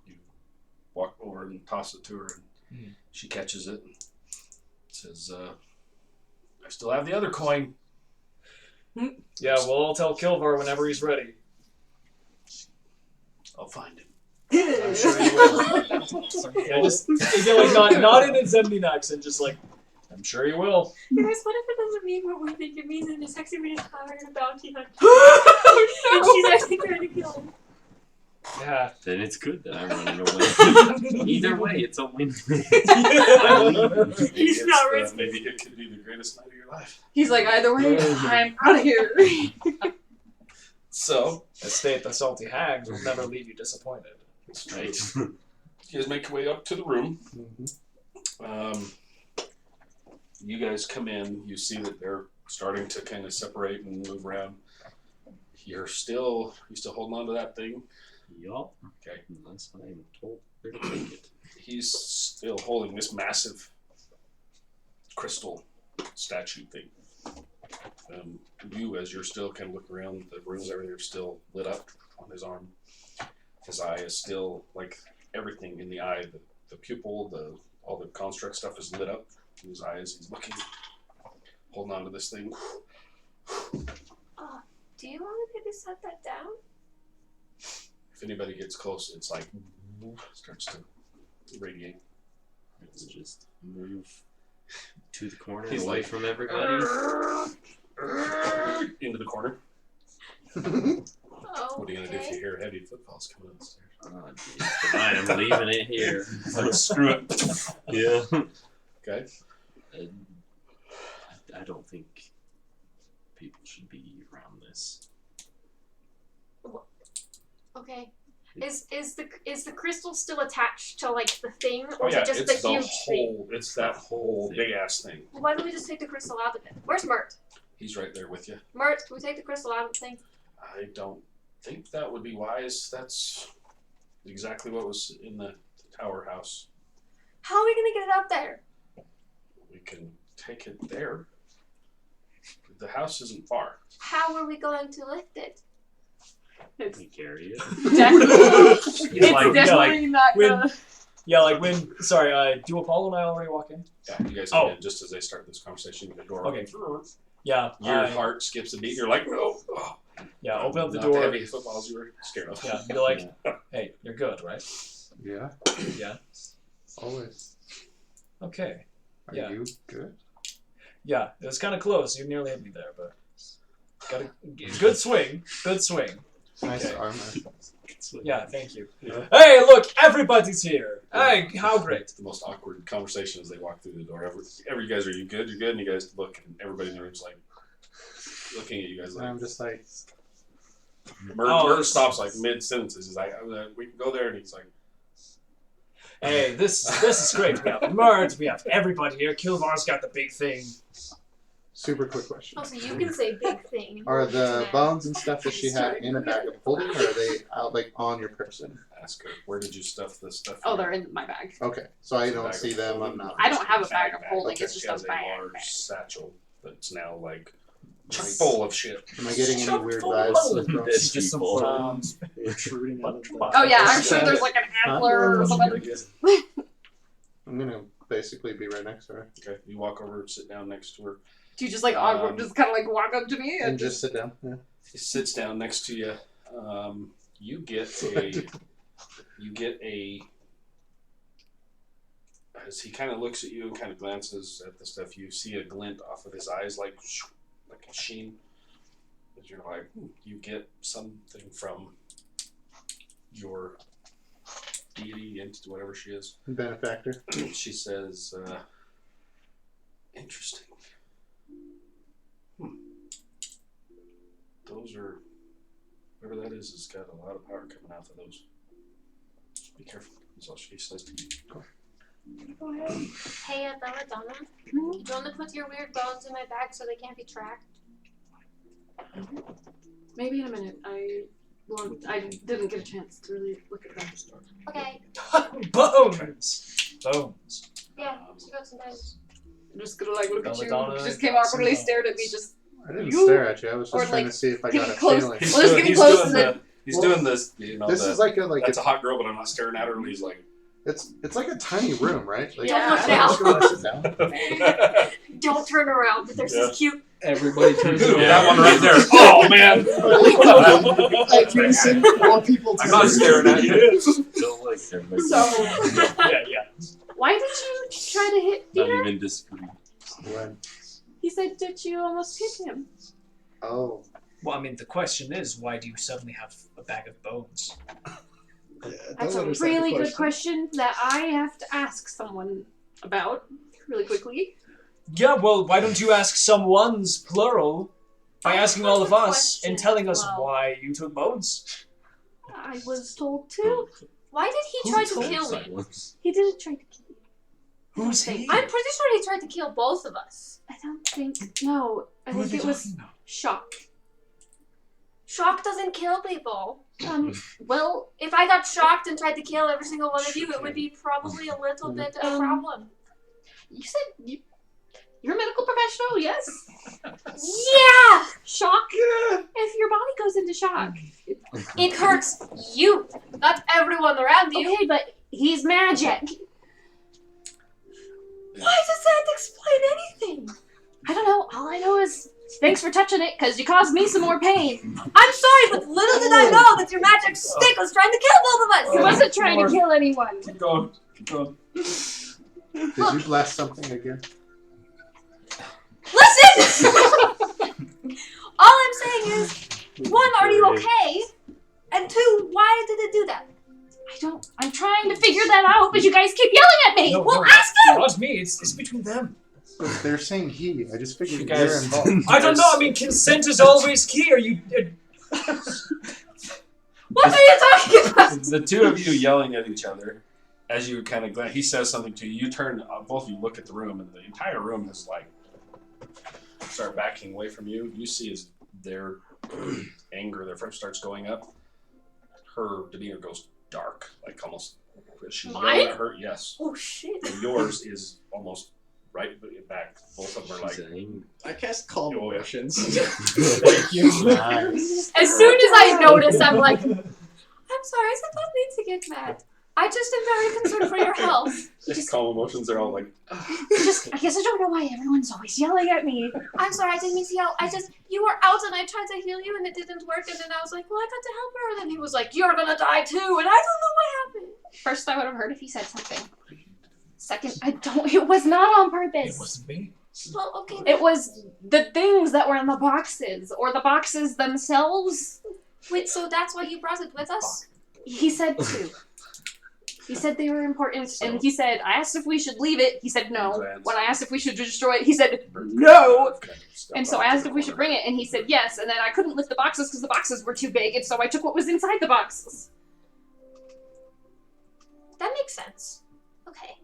You walk over and toss it to her, and Mhm. she catches it and says, I still have the other coin. Yeah, well, I'll tell Kilvar whenever he's ready. I'll find him. I'm sure he will. Yeah, just again, like not in a Zemnian accent, just like I'm sure he will. Guys, what if it doesn't mean what we think it means and it's actually we just hired a bounty hunter? And she's actually trying to kill him. Yeah. Then it's good that I'm running away. Either way, it's a win. He's It's, not risky. maybe it could be the greatest night of your life. He's like, either way, I'm out of here. So, Estate the salty hags will never leave you disappointed. Right. you guys make your way up to the room. Mm-hmm. You guys come in. You see that they're starting to kind of separate and move around. You still holding on to that thing. Yup. Okay. Unless I'm told where to take it. He's still holding this massive crystal statue thing. You, as you're still kind of looking around, the rooms, everything are still lit up on his arm. His eye is still, like, everything in the eye, the pupil, all the construct stuff is lit up in his eyes. He's looking, holding on to this thing. Do you want me to set that down? If anybody gets close, it's like, starts to radiate. Let's just move to the corner, He's away like- from everybody. Into the corner. Oh, What are you going to do if you hear heavy footfalls coming up the stairs? Oh, geez. I am leaving it here. It's like, screw it. Yeah. Okay. I don't think people should be around this. Okay. Is the crystal still attached to like the thing, or Oh yeah, is it just it's the the huge thing? whole, it's that whole thing. big ass thing. Well, why don't we just take the crystal out of it? Where's Mert? He's right there with you. Mert, can we take the crystal out of the thing? I don't think that would be wise. That's exactly what was in the tower house. How are we gonna get it up there? We can take it there. The house isn't far. How are we going to lift it? It's We carry it. definitely, He's it's like, definitely not when- gonna. Yeah, like when. Sorry, do Apollo and I already walk in? Yeah, you guys come Oh. in just as they start this conversation. The door Okay. opens. Yeah. Your I- heart skips a beat. You're like, no. Oh, Yeah, open up the not door. heavy footballs you were scared of. Yeah, be like, hey, you're good, right? Yeah, Yeah. always. Okay. Are Yeah. you good? Yeah, it was kind of close. You nearly hit me there, but got a good swing. Good swing. Nice Okay. armor. Yeah, thank you. Yeah. Hey, look, everybody's here. Hey, how great. It's the most awkward conversation as they walk through the door. Every you guys, are you good? You're good? And you guys look, and everybody in the room's like, looking at you guys And like, I'm just like, Mert stops like mid sentences. He's like, we can go there, and he's like, Hey, this is great. We have Mert, we have everybody here. Kilvar's got the big thing. super quick question. Oh, so you can say big thing. Are the Internet. bones and stuff that she had in a bag of holding, or are they out like on your person? ask her, where did you stuff the stuff? Oh, they're in my bag. Okay, so I It's a don't bag see of them. holding. I'm not. I don't have a bag of Bag. holding. Okay. It's just She a has a bag. large satchel that's now like full of shit. Am I getting any Chock weird full vibes? of from- This Just some people. bones protruding out of the. Oh yeah, I'm sure there's like an antler or something. I'm gonna basically be right next to her Okay, you walk over and sit down next to her. Do you just like awkward, just kind of like walk up to me and just sit down. Yeah. He sits down next to you. You get a as he kind of looks at you and kind of glances at the stuff, you see a glint off of his eyes, like a sheen. As you're like, you get something from your deity, entity, whatever she is. Benefactor. She says, interesting. Those are, whatever that is, has got a lot of power coming out of those. Be careful, that's all she says to me. Go ahead. Hey, Belladonna, do you want to put your weird bones in my bag so they can't be tracked? Maybe in a minute. I didn't get a chance to really look at them. Okay. Bones! Yeah, she got some bones. I'm just gonna like look at you. Belladonna She just came got some awkwardly, bones. stared at me, just I didn't You- stare at you. I was or, just trying like, to see if I get got a close. feeling. Well, let's get close to the- He's Well, doing this, you know, This is like a that's a hot girl, but I'm not staring at her, and he's like, it's like a tiny room, right? Like, Don't look Yeah. down. Just gonna sit down. Don't turn around, but there's this cute. Everybody turns around. that one right there. Oh, man. Like Jason, while people I'm not staring at you. Don't like everybody. So, Yeah. why did you try to hit Not Dieter? even disagree. When? He said that you almost hit him. Oh. Well, I mean, the question is, why do you suddenly have a bag of bones? Yeah, That's don't a understand the really good question that I have to ask someone about really quickly. Yeah, well, why don't you ask someone's plural by asking all of us Question. and telling us Wow. why you took bones? I was told to. Why did he try to kill me? Silence. He didn't try to kill you. Who's he? I'm pretty sure he tried to kill both of us. I don't think. No, I Who are think they it was talking about? shock. Shock doesn't kill people. Well, If I got shocked and tried to kill every single one of you, it would be probably a little bit of a problem. you said you're a medical professional, yes? Yeah! Shock? If your body goes into shock. It hurts you, not everyone around you. Okay, but he's magic. Why does that explain anything? I don't know. All I know is thanks for touching it, because you caused me some more pain. I'm sorry, but little did I know that your magic stick was trying to kill both of He us. wasn't trying to kill anyone. Keep going. Keep going. Did you blast something again? Listen! All I'm saying is, one, are you okay? And two, why did it do that? I'm trying to figure that out, but you guys keep yelling at me. No, Well, no, ask him! not me. It's between them. They're saying he. I just figured You you're guys- involved. I don't know. I mean, consent is always key. Are you? What are you talking about? The two of you yelling at each other as you kind of glance. He says something to you. You turn, both of you look at the room, and the entire room is like start backing away from you. You see as their anger, their front starts going up. Her demeanor goes dark, like almost. She's yelling at her. Yes, Oh shit. and yours is almost right back. Both of them are like. I cast calm Oh, yeah. emotions. Thank you. Nice. As soon as I notice, I'm like, I'm sorry, I don't need to get mad. I just am very concerned for your health. Just calm emotions. They're all like. I guess I don't know why everyone's always yelling at me. I'm sorry, I didn't mean to yell. You were out and I tried to heal you and it didn't work. And then I was like, well, I got to help her. And then he was like, you're gonna die too. And I don't know what happened. First, I would have heard if he said something. Second, I don't. It was not on purpose. It wasn't me. Well, okay. It was the things that were in the boxes, or the boxes themselves. Wait, so that's why you brought it with us? He said to. He said they were important, and he said, I asked if we should leave it. He said no. When I asked if we should destroy it, he said no. And so I asked if we should bring it, and he said yes. And then I couldn't lift the boxes because the boxes were too big, and so I took what was inside the boxes. That makes sense. Okay.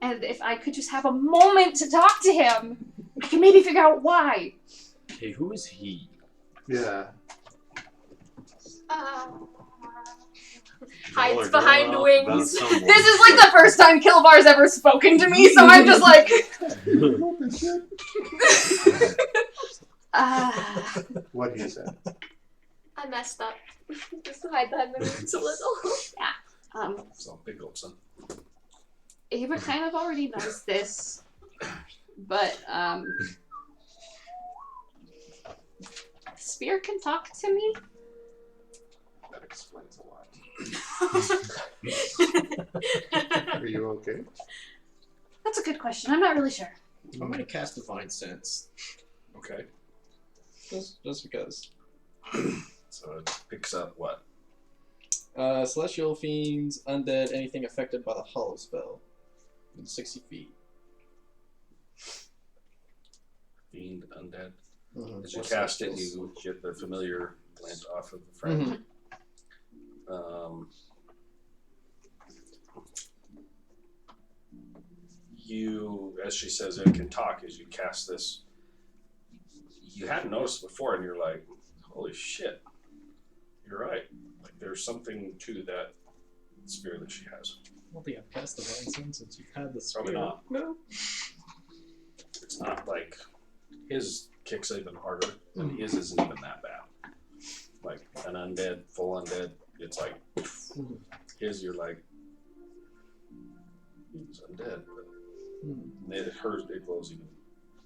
And if I could just have a moment to talk to him, I can maybe figure out why. Hey, who is he? Yeah. Hides behind wings. This is like the first time Kilvar's ever spoken to me, so I'm just like. What he said. I messed up. Just hide behind my wings a little. So big old son. Ava kind of already knows this, but Spear can talk to me. That explains a lot. Are you okay? That's a good question. I'm not really sure. I'm gonna cast Divine Sense. Okay. Just because. So it picks up what? Celestial fiends, undead, anything affected by the hollow spell. In 60 feet. Fiend, undead. Mhm. As you cast it, you get the familiar glint off of the friend. You, as she says, it can talk as you cast this. You hadn't noticed before, and you're like, holy shit. You're right. Like, there's something to that spear that she has. Well, yeah, I've cast Divine Sense since you've had this. Probably not. No. It's not like his kicks even harder, and his isn't even that bad. Like an undead, full undead, it's like his. You're like, he's undead, but hers it glows even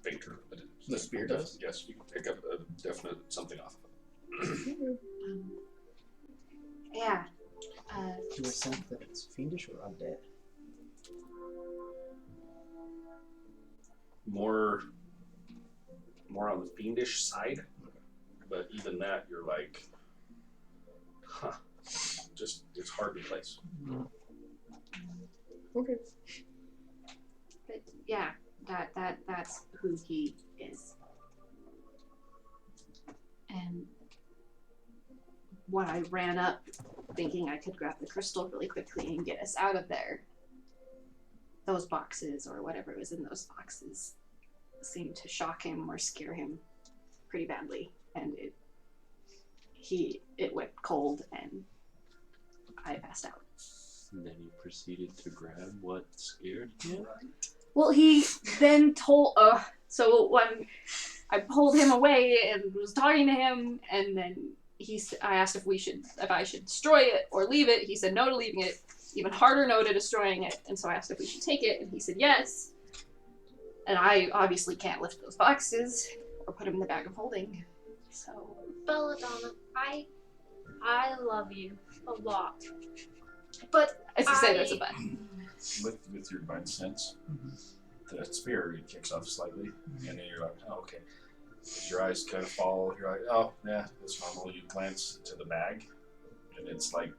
fainter. But The spear does? Yes, you can pick up a definite something off of it. Yeah. Do I sense that it's fiendish or undead? More on the fiendish side, but even that, you're like, huh? Just it's hard to place. Okay. But yeah, that's who he is. And when I ran up thinking I could grab the crystal really quickly and get us out of there, those boxes or whatever was in those boxes seemed to shock him or scare him pretty badly, and it went cold and I passed out. And then you proceeded to grab what scared you? Well, he then told, so when I pulled him away and was talking to him, and then I asked if I should destroy it or leave it. He said no to leaving it, even harder no to destroying it, and so I asked if we should take it, and he said yes. And I obviously can't lift those boxes or put them in the bag of holding, so. Belladonna, I love you a lot, but As you say, that's a bet. With your divine sense, the spear it kicks off slightly, and then you're like, oh, okay. As your eyes kind of fall, you're like, oh, yeah, that's normal. You glance to the bag, and it's like,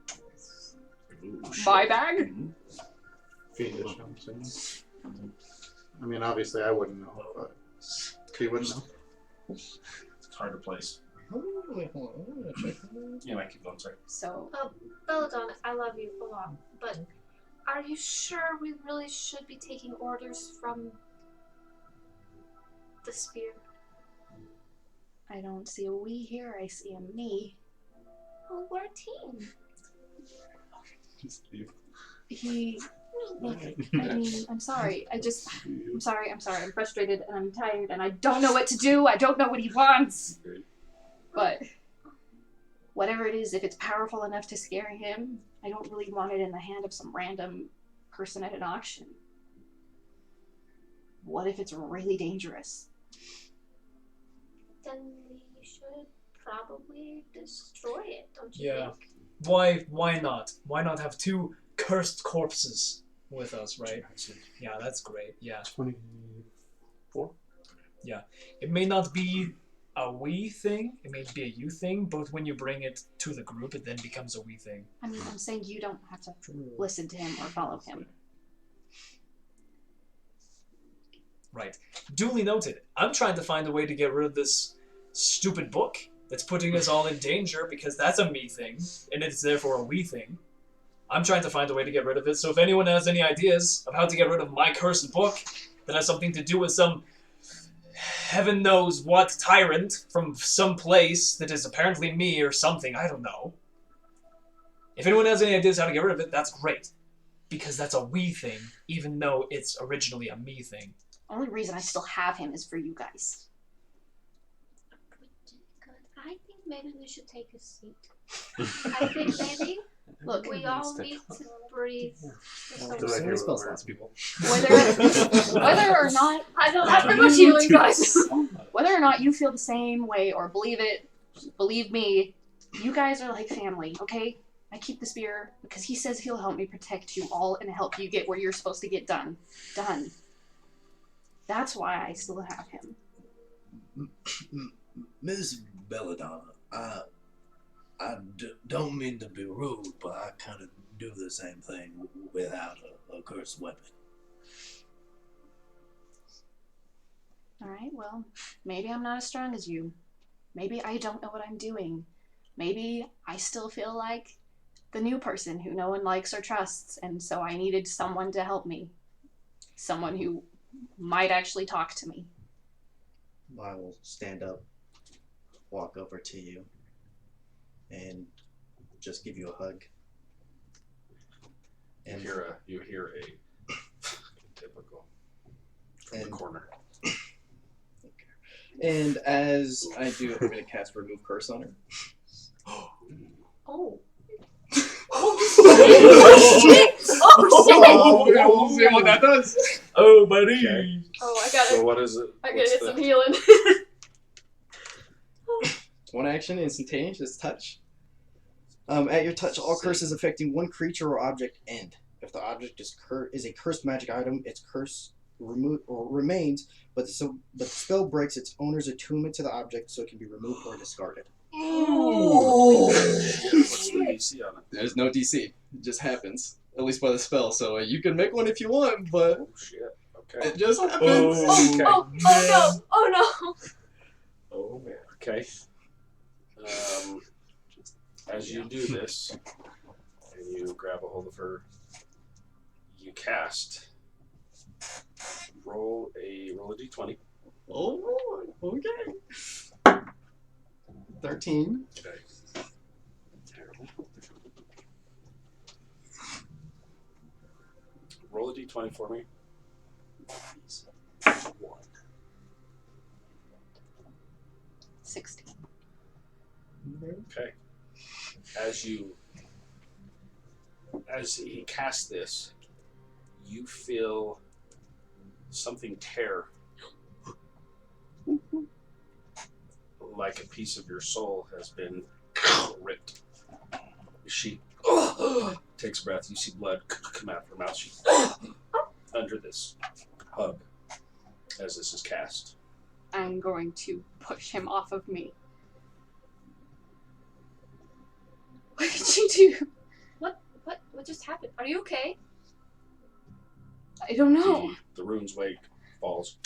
ooh, shit. My bag? Mhm. Fiendish, I'm saying. I mean, obviously I wouldn't know, but he wouldn't know. It's hard to place. Oh, wait, hold on. I'm gonna check. Yeah, I keep going, sorry. So, Belladonna, I love you a lot, but are you sure we really should be taking orders from the spear? I don't see a we here, I see a me. Well, we're a team. Just leave. Look, I mean, I'm sorry. I'm sorry. I'm frustrated and I'm tired and I don't know what to do. I don't know what he wants. But whatever it is, if it's powerful enough to scare him, I don't really want it in the hand of some random person at an auction. What if it's really dangerous? Then we should probably destroy it, don't you Yeah. think? Why not? Why not have two cursed corpses with us, right? Yeah, that's great. Yeah. 24? Yeah. It may not be a we thing, it may be a you thing, but when you bring it to the group, it then becomes a we thing. I mean, I'm saying you don't have to listen to him or follow him. Right. Duly noted. I'm trying to find a way to get rid of this stupid book that's putting us all in danger because that's a me thing, and it's therefore a we thing. I'm trying to find a way to get rid of it, so if anyone has any ideas of how to get rid of my cursed book that has something to do with some heaven knows what tyrant from some place that is apparently me or something, I don't know. If anyone has any ideas how to get rid of it, that's great. Because that's a we thing, even though it's originally a me thing. Only reason I still have him is for you guys. Good. I think maybe we should take a seat. I think maybe Look, we all need to breathe. Did I hear spell what slots, people. whether or not I don't have very much healing, guys. whether or not you feel the same way or believe it, believe me, you guys are like family, okay? I keep the spear because he says he'll help me protect you all and help you get where you're supposed to get done. That's why I still have him. Miss Belladonna, don't mean to be rude, but I kind of do the same thing without a cursed weapon. Alright, well, maybe I'm not as strong as you. Maybe I don't know what I'm doing. Maybe I still feel like the new person who no one likes or trusts, and so I needed someone to help me. Someone who might actually talk to me. I will stand up, walk over to you, and just give you a hug. You hear a typical from the corner. And as I do, I'm going to cast Remove Curse on her. Oh. Oh shit! We'll see what that does. Oh, buddy. Oh, I got So it. what is it? I gotta What's get the- some healing. One action, instantaneous, is touch. At your touch, all curses affecting one creature or object end. If the object is a cursed magic item, its curse remains, but the spell breaks its owner's attunement to the object, so it can be removed or discarded. What's the DC on it? There's no DC. It just happens. At least by the spell. So you can make one if you want, but Oh shit. Okay. it just happens. Oh, okay. Oh no! Oh no! Oh man. Okay. As you do this, and you grab a hold of her, you cast. Roll a d20. Oh, okay. 13. Okay. Terrible. Roll a d20 for me. 1. 16. Okay. As he casts this, you feel something tear, like a piece of your soul has been ripped. She takes a breath. You see blood come out of her mouth. She under this hug as this is cast. I'm going to push him off of me. What did you do? What just happened? Are you okay? I don't know. The rune's wake falls,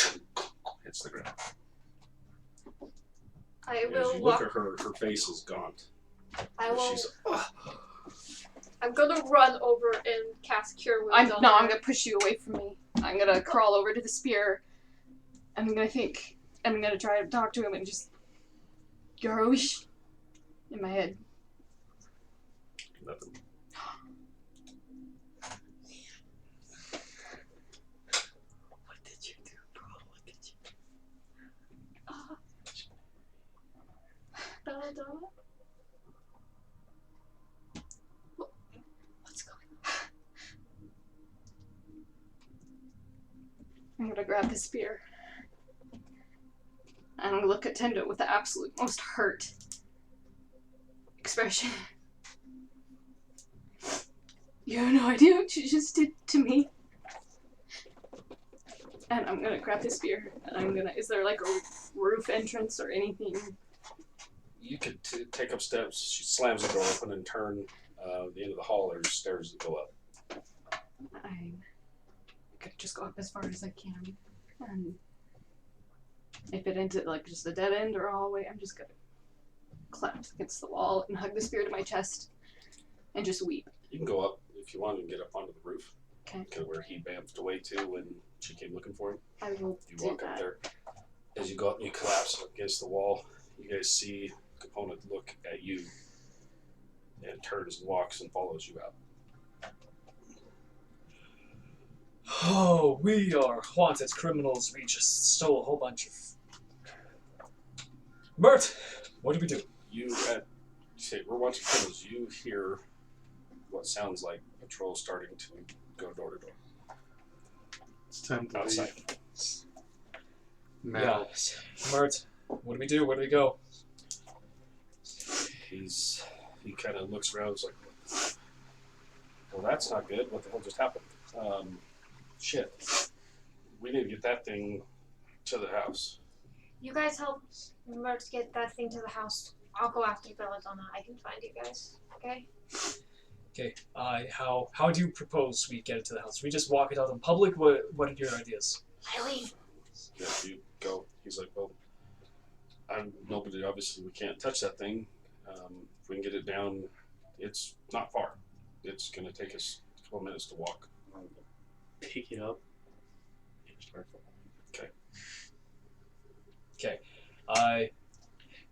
hits the ground. I As will you walk. look at her, her face is gaunt. I will. She's I'm gonna run over and cast Cure Wounds on I'm her. gonna push you away from me. I'm gonna crawl over to the spear. I'm gonna try to talk to him and just Yaroish in my head. nothing. What did you do, bro? What did you do? Belladonna? What's going on? I'm gonna grab the spear. And I'm gonna look at Tendo with the absolute most hurt expression. You have no idea what you just did to me. And I'm gonna grab the spear, and is there like a roof entrance or anything? You could take up steps. She slams the door open and turn the end of the hall. There's stairs that go up. I'm gonna just go up as far as I can. And if it ends at like just a dead end or a hallway, I'm just gonna collapse against the wall and hug the spear to my chest and just weep. You can go up if you want and get up onto the roof. Okay. Kind of where he bamfed away to when she came looking for him. I will You do walk up that. there. As you go up and you collapse against the wall, you guys see Component look at you and turns and walks and follows you out. Oh, we are wanted criminals. We just stole a whole bunch of. Bert, what do we do? You say, we're watching criminals. You hear what sounds like patrols starting to go door to door. It's time to Outside. leave. Yeah. Bert, what do we do? Where do we go? He kind of looks around and is like, well, that's not good. What the hell just happened? Shit. we need to get that thing to the house. You guys help Mert get that thing to the house. I'll go after Belladonna. I can find you guys. Okay? Okay. How do you propose we get it to the house? We just walk it out in public. What are your ideas? I leave. Yeah, you go. He's like, well, nobody. Obviously, we can't touch that thing. If we can get it down, it's not far. It's gonna take us a couple minutes to walk. Pick it up. Okay.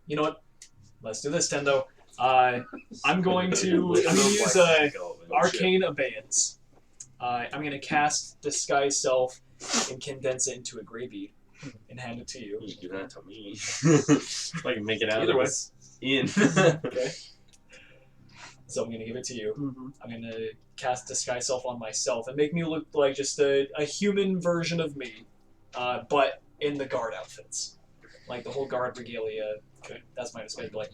You know what? Let's do this, Tendo. I'm going to use Arcane Abeyance. I'm going to cast Disguise Self and condense it into a gray bead and hand it to you. You give that to me. If I can make it out Either of way. this in. Okay. So I'm going to give it to you. Mm-hmm. I'm going to cast Disguise Self on myself and make me look like just a human version of me, but in the guard outfits. Like the whole guard regalia. Okay. That's my disguise. Like,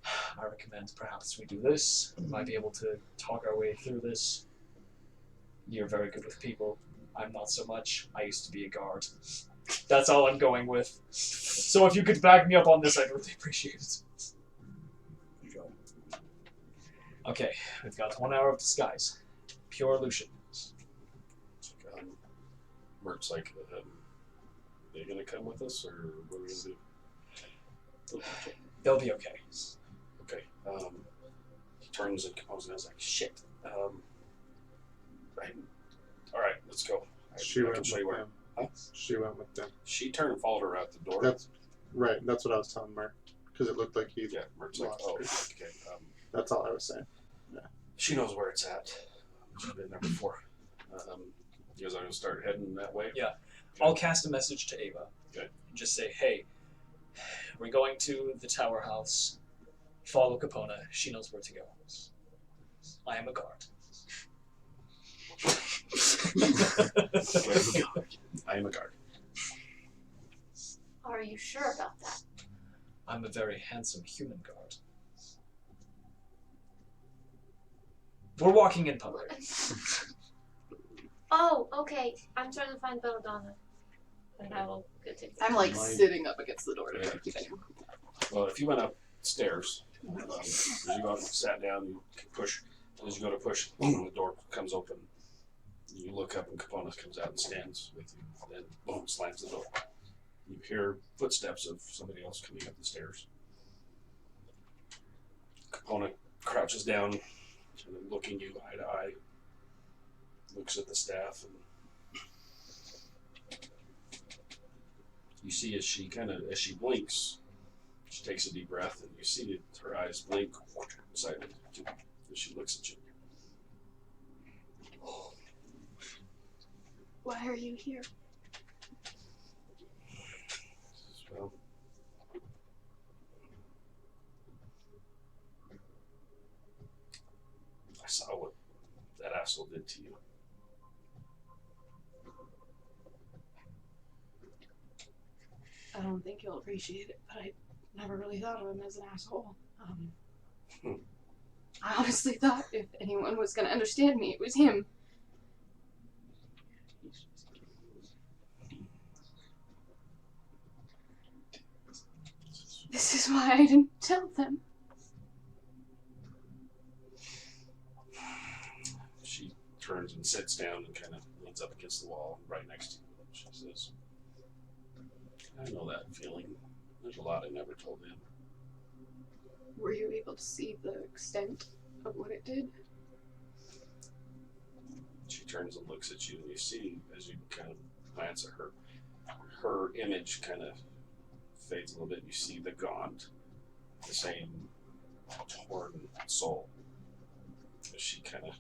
I recommend perhaps we do this. We might be able to talk our way through this. You're very good with people. I'm not so much. I used to be a guard. That's all I'm going with. So if you could back me up on this, I'd really appreciate it. Okay, we've got 1 hour of disguise. Pure illusion. Mert's like, are they gonna come with us, or what are we gonna do? They'll be okay. Okay. He turns and comes and I was like, shit. Right. All right, let's go. She I went can show with you where. them. Huh? She went with them. She turned and followed her out the door. That's right. That's what I was telling Mert, because it looked like he. Yeah, Mert's like, lost oh, her. okay. That's all I was saying. She knows where it's at. She's been there before. You guys are gonna start heading that way. Yeah. I'll cast a message to Ava. Okay. And just say, hey, we're going to the tower house. Follow Capona. She knows where to go. I am a guard. I am a guard. Are you sure about that? I'm a very handsome human guard. We're walking in public. Oh, okay. I'm trying to find Belladonna. And I will continue. I'm like Mine- sitting up against the door to Yeah. try to keep anyone. Well, if you went upstairs, as you go up and sat down, you can push. And as you go to push, the door comes open. You look up and Capona comes out and stands with you. Then, boom, slams the door. You hear footsteps of somebody else coming up the stairs. Capona crouches down, kind of looking you eye to eye. Looks at the staff, and you see as she blinks, she takes a deep breath, and you see her eyes blink silently as she looks at you. Why are you here? Well, I saw what that asshole did to you. I don't think you'll appreciate it, but I never really thought of him as an asshole. I honestly thought if anyone was going to understand me, it was him. This is why I didn't tell them. She turns and sits down and kind of leans up against the wall right next to you. And she says, I know that feeling. There's a lot I never told him. Were you able to see the extent of what it did? She turns and looks at you, and you see, as you kind of glance at her, her image kind of fades a little bit. You see the gaunt, the same torn soul. As she kind of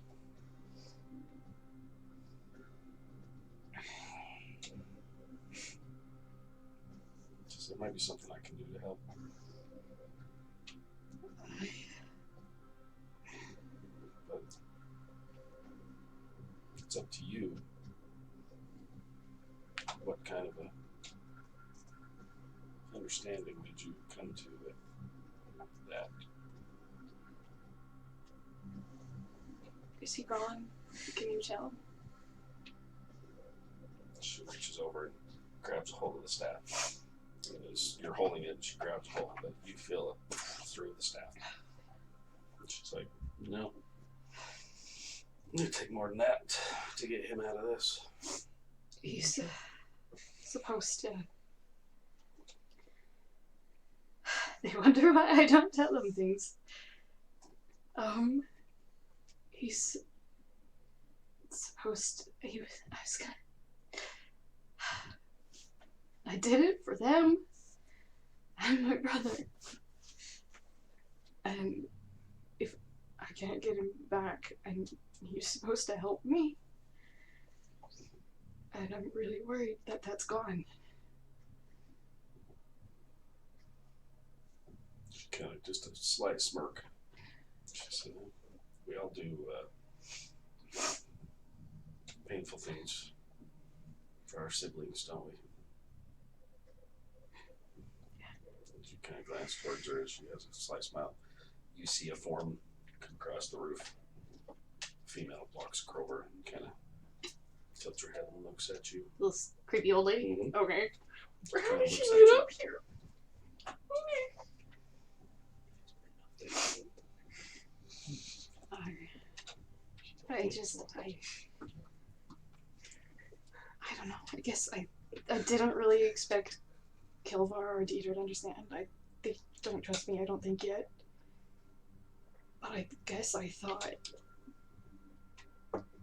says, there might be something I can do to help. But it's up to you. What kind of a understanding did you come to with that? Is he gone? Can you tell? She reaches over and grabs a hold of the staff. And as you're holding it, she grabs hold of it. You feel it through the staff. And she's like, no. It'd take more than that to get him out of this. He's supposed to. They wonder why I don't tell them things. He's supposed to. I did it for them and my brother. And if I can't get him back, and he's supposed to help me. And I'm really worried that that's gone. Kind of just a slight smirk. She said, we all do painful things for our siblings, don't we? As you kind of glance towards her, as she has a slight smile, you see a form come across the roof. Female walks over and kind of tilts her head and looks at you. This creepy old lady? Mhm. Okay. Kinda How did looks she at get you. up here? I don't know. I guess I didn't really expect Kilvar or Dieter to understand. They don't trust me, I don't think yet. But I guess I thought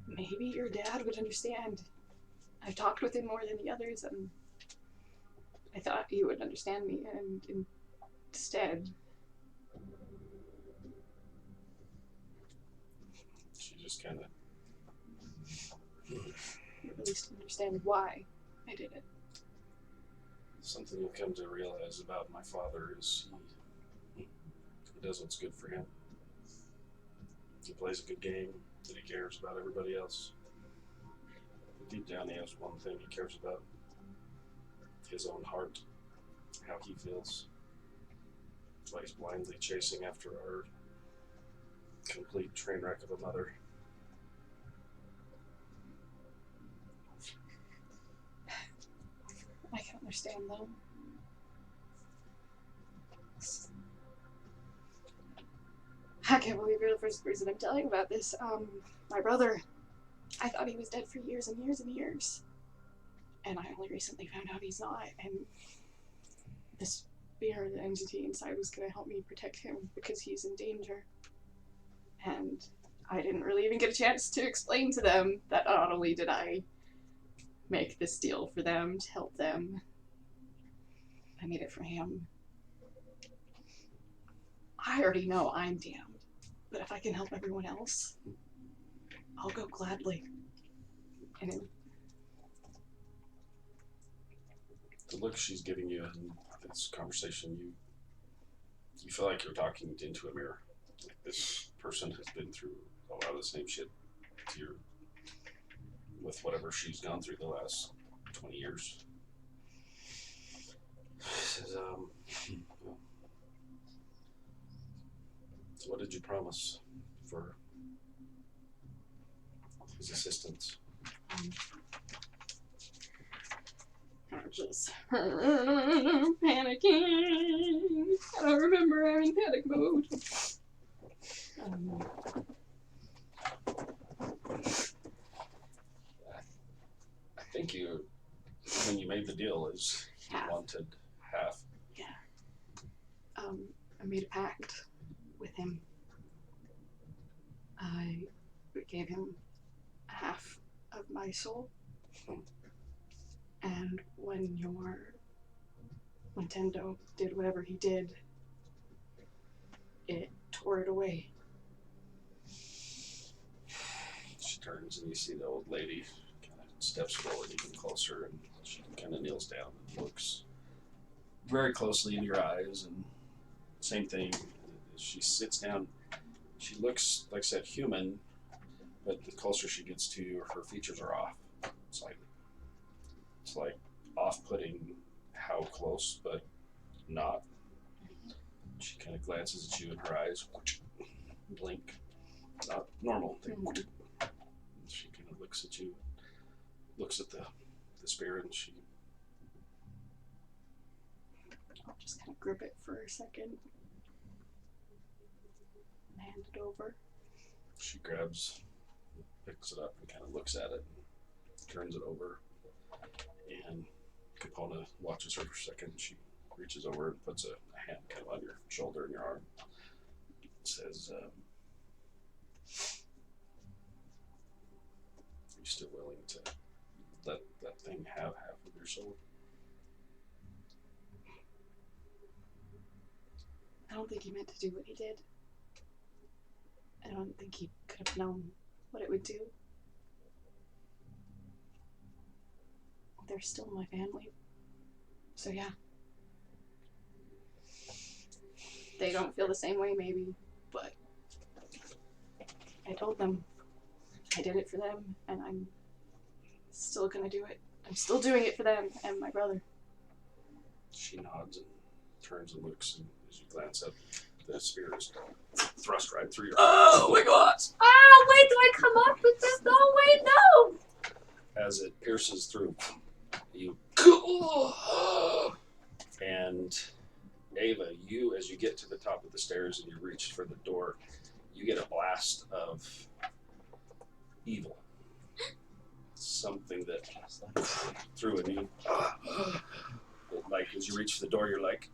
maybe your dad would understand. I've talked with him more than the others, and I thought he would understand me, and instead... She just kind of... at least understand why I did it. Something you'll come to realize about my father is he does what's good for him. He plays a good game, and he cares about everybody else. But deep down, he has one thing he cares about: his own heart, how he feels. That's why he's blindly chasing after our complete train wreck of a mother. I can understand though. I can't believe you're the first person I'm telling about this. My brother, I thought he was dead for years and years and years. And I only recently found out he's not. And this spirit entity inside was going to help me protect him because he's in danger. And I didn't really even get a chance to explain to them that not only did I make this deal for them to help them, I made it for him. I already know I'm damned, but if I can help everyone else, I'll go gladly. And The look she's giving you in this conversation, you feel like you're talking into a mirror. Like this person has been through a lot of the same shit to your, with whatever she's gone through the last 20 years. She says, so what did you promise for his assistance? I'm just panicking. I don't remember having panic mode. I think you, when you made the deal, is you wanted half. Yeah. I made a pact with him. I gave him half of my soul. And when Tendo did whatever he did, it tore it away. She turns and you see the old lady kind of steps forward even closer, and she kind of kneels down and looks very closely in your eyes, and same thing. As she sits down, she looks, like I said, human, but the closer she gets to you, her features are off slightly. It's like off-putting how close, but not. She kind of glances at you, and her eyes blink. Not normal. She kind of looks at you, looks at the the spear, and she I'll just kind of grip it for a second. And hand it over. grabs, picks it up, and kind of looks at it, and turns it over, and Capona watches her for a second. She reaches over and puts a hand kind of on your shoulder and your arm. Says, "Are you still willing to let that thing have half of your soul?" I don't think he meant to do what he did. I don't think he could have known what it would do. They're still my family. So yeah. They don't feel the same way maybe, but I told them I did it for them, and I'm still gonna do it. I'm still doing it for them and my brother. She nods and turns and looks, and as you glance up, the spear is thrust right through your. Oh my God! Ah, wait, do I come up with this? No, wait, no! As it pierces through, you. And Ava, you, as you get to the top of the stairs and you reach for the door, you get a blast of evil. Something that threw a you. Like, as you reach for the door, you're like,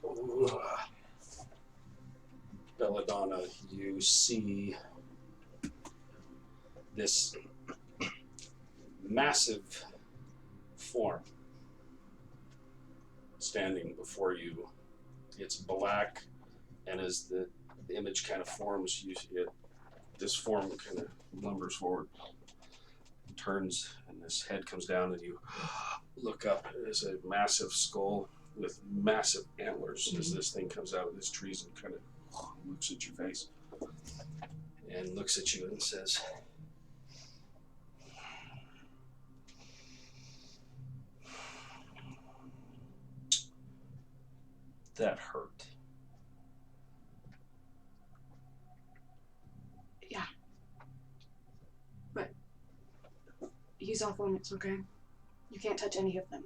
Belladonna, you see this massive form standing before you. It's black, and as the image kind of forms, you see it. This form kind of lumbers forward, turns, and this head comes down, and you look up. There's a massive skull with massive antlers as this thing comes out of these trees and kind of looks at your face and looks at you and says, "That hurt." Yeah. But he's off limits, okay? You can't touch any of them.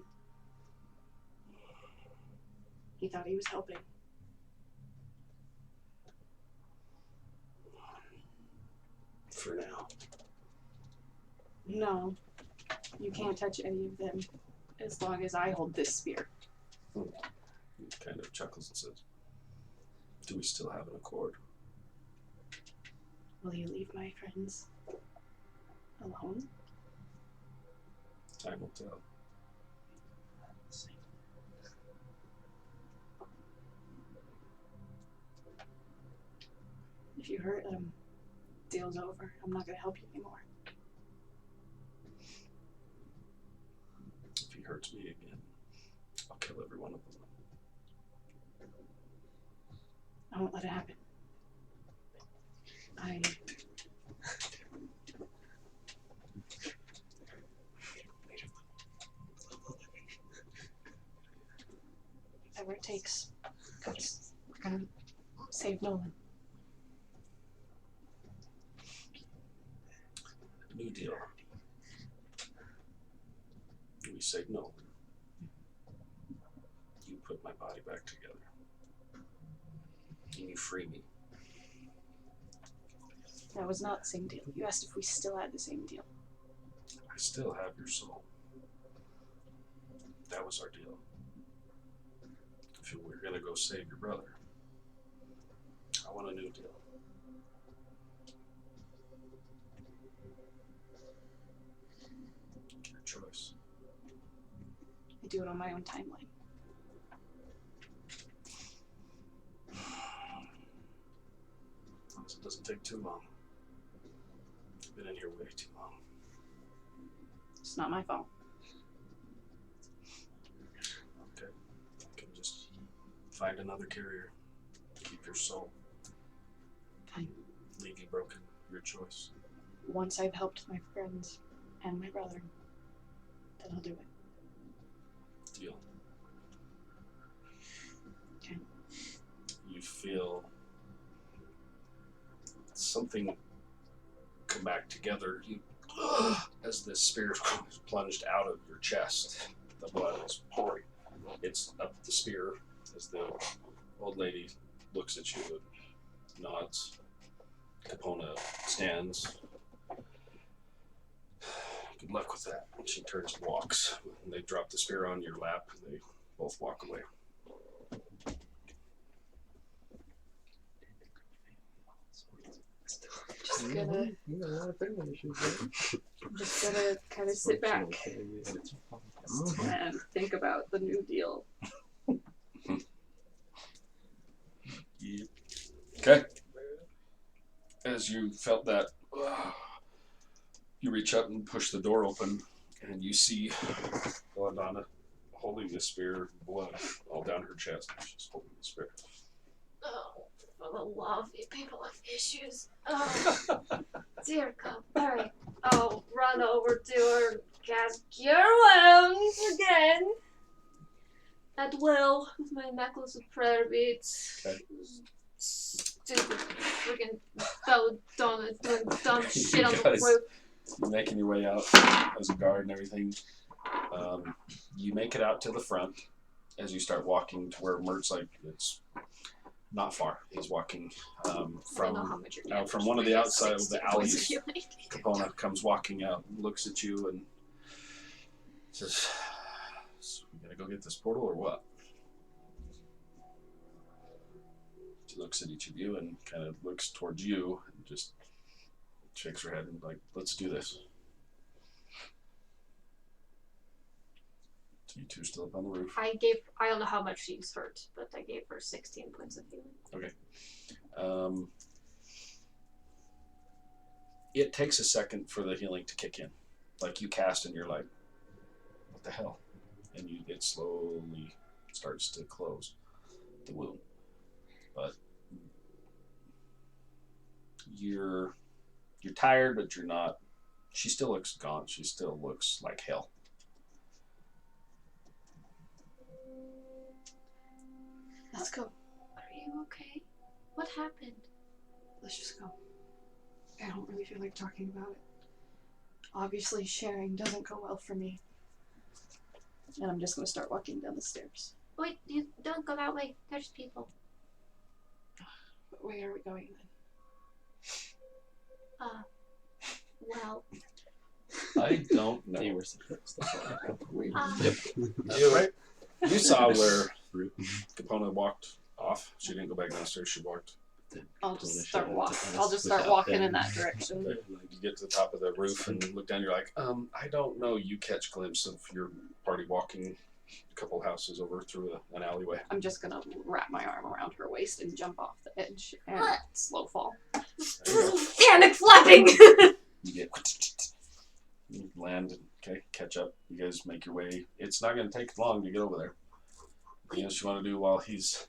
He thought he was helping. For now. No. You can't touch any of them as long as I hold this spear. He kind of chuckles and says, "Do we still have an accord?" Will you leave my friends alone? Time will tell. If you hurt them, deal's over. I'm not gonna help you anymore. If he hurts me again, I'll kill every one of them. I won't let it happen. Whatever it takes, because we're gonna save Nolan. New deal. We say no. You put my body back together. And you free me. That was not the same deal. You asked if we still had the same deal. I still have your soul. That was our deal. If you were gonna go save your brother, I want a new deal. Your choice. I do it on my own timeline. As long as it doesn't take too long. You've been in here way too long. It's not my fault. Okay. You can just find another carrier. Keep your soul. Fine. Leave you broken. Your choice. Once I've helped my friends and my brother, then I'll do it. Deal. Okay. You feel something come back together. You as the spear is plunged out of your chest. The blood is pouring. It's up the spear as the old lady looks at you and nods. Capona stands. Good luck with that. And she turns and walks. And they drop the spear on your lap and they both walk away. Just gonna, I'm just gonna kind of sit back and think about the New Deal. Okay. As you felt that, you reach up and push the door open, and you see Belladonna holding the spear, blood all down her chest. She's holding the spear. Oh, for the love you people have issues. Oh, dear God. Alright, I'll run over to her, cast Cure Wounds again. At will, with my necklace of prayer beads. Okay. Stupid freaking Belladonna doing dumb shit on the Guys, roof. you're making your way out as a guard and everything. You make it out to the front as you start walking to where Mert's like, it's not far. He's walking from one of the outside of the alleys. Capona comes walking out, looks at you, and says, "So we gotta go get this portal or what?" She looks at each of you and kind of looks towards you and just shakes her head and like, "Let's do this." So you two still up on the roof. I don't know how much she's hurt, but I gave her 16 points of healing. Okay. It takes a second for the healing to kick in. Like you cast and you're like, what the hell? And it slowly starts to close the wound. But you're tired, but you're not. She still looks gaunt. She still looks like hell. Let's go. Are you okay? What happened? Let's just go. I don't really feel like talking about it. Obviously, sharing doesn't go well for me. And I'm just gonna start walking down the stairs. Wait, you don't go that way. There's people. But where are we going then? Well, I don't know. They were supposed You saw where Capona walked off. She didn't go back downstairs. She walked. I'll just start walking. I'll just start walking in that direction. Okay, like you get to the top of the roof and look down. You're like, I don't know. You catch a glimpse of your party walking a couple houses over through an alleyway. I'm just gonna wrap my arm around her waist and jump off the edge and slow fall. panic flapping! You get, you land, okay, catch up. You guys make your way. It's not going to take long to get over there. Anything else you want to do while he's...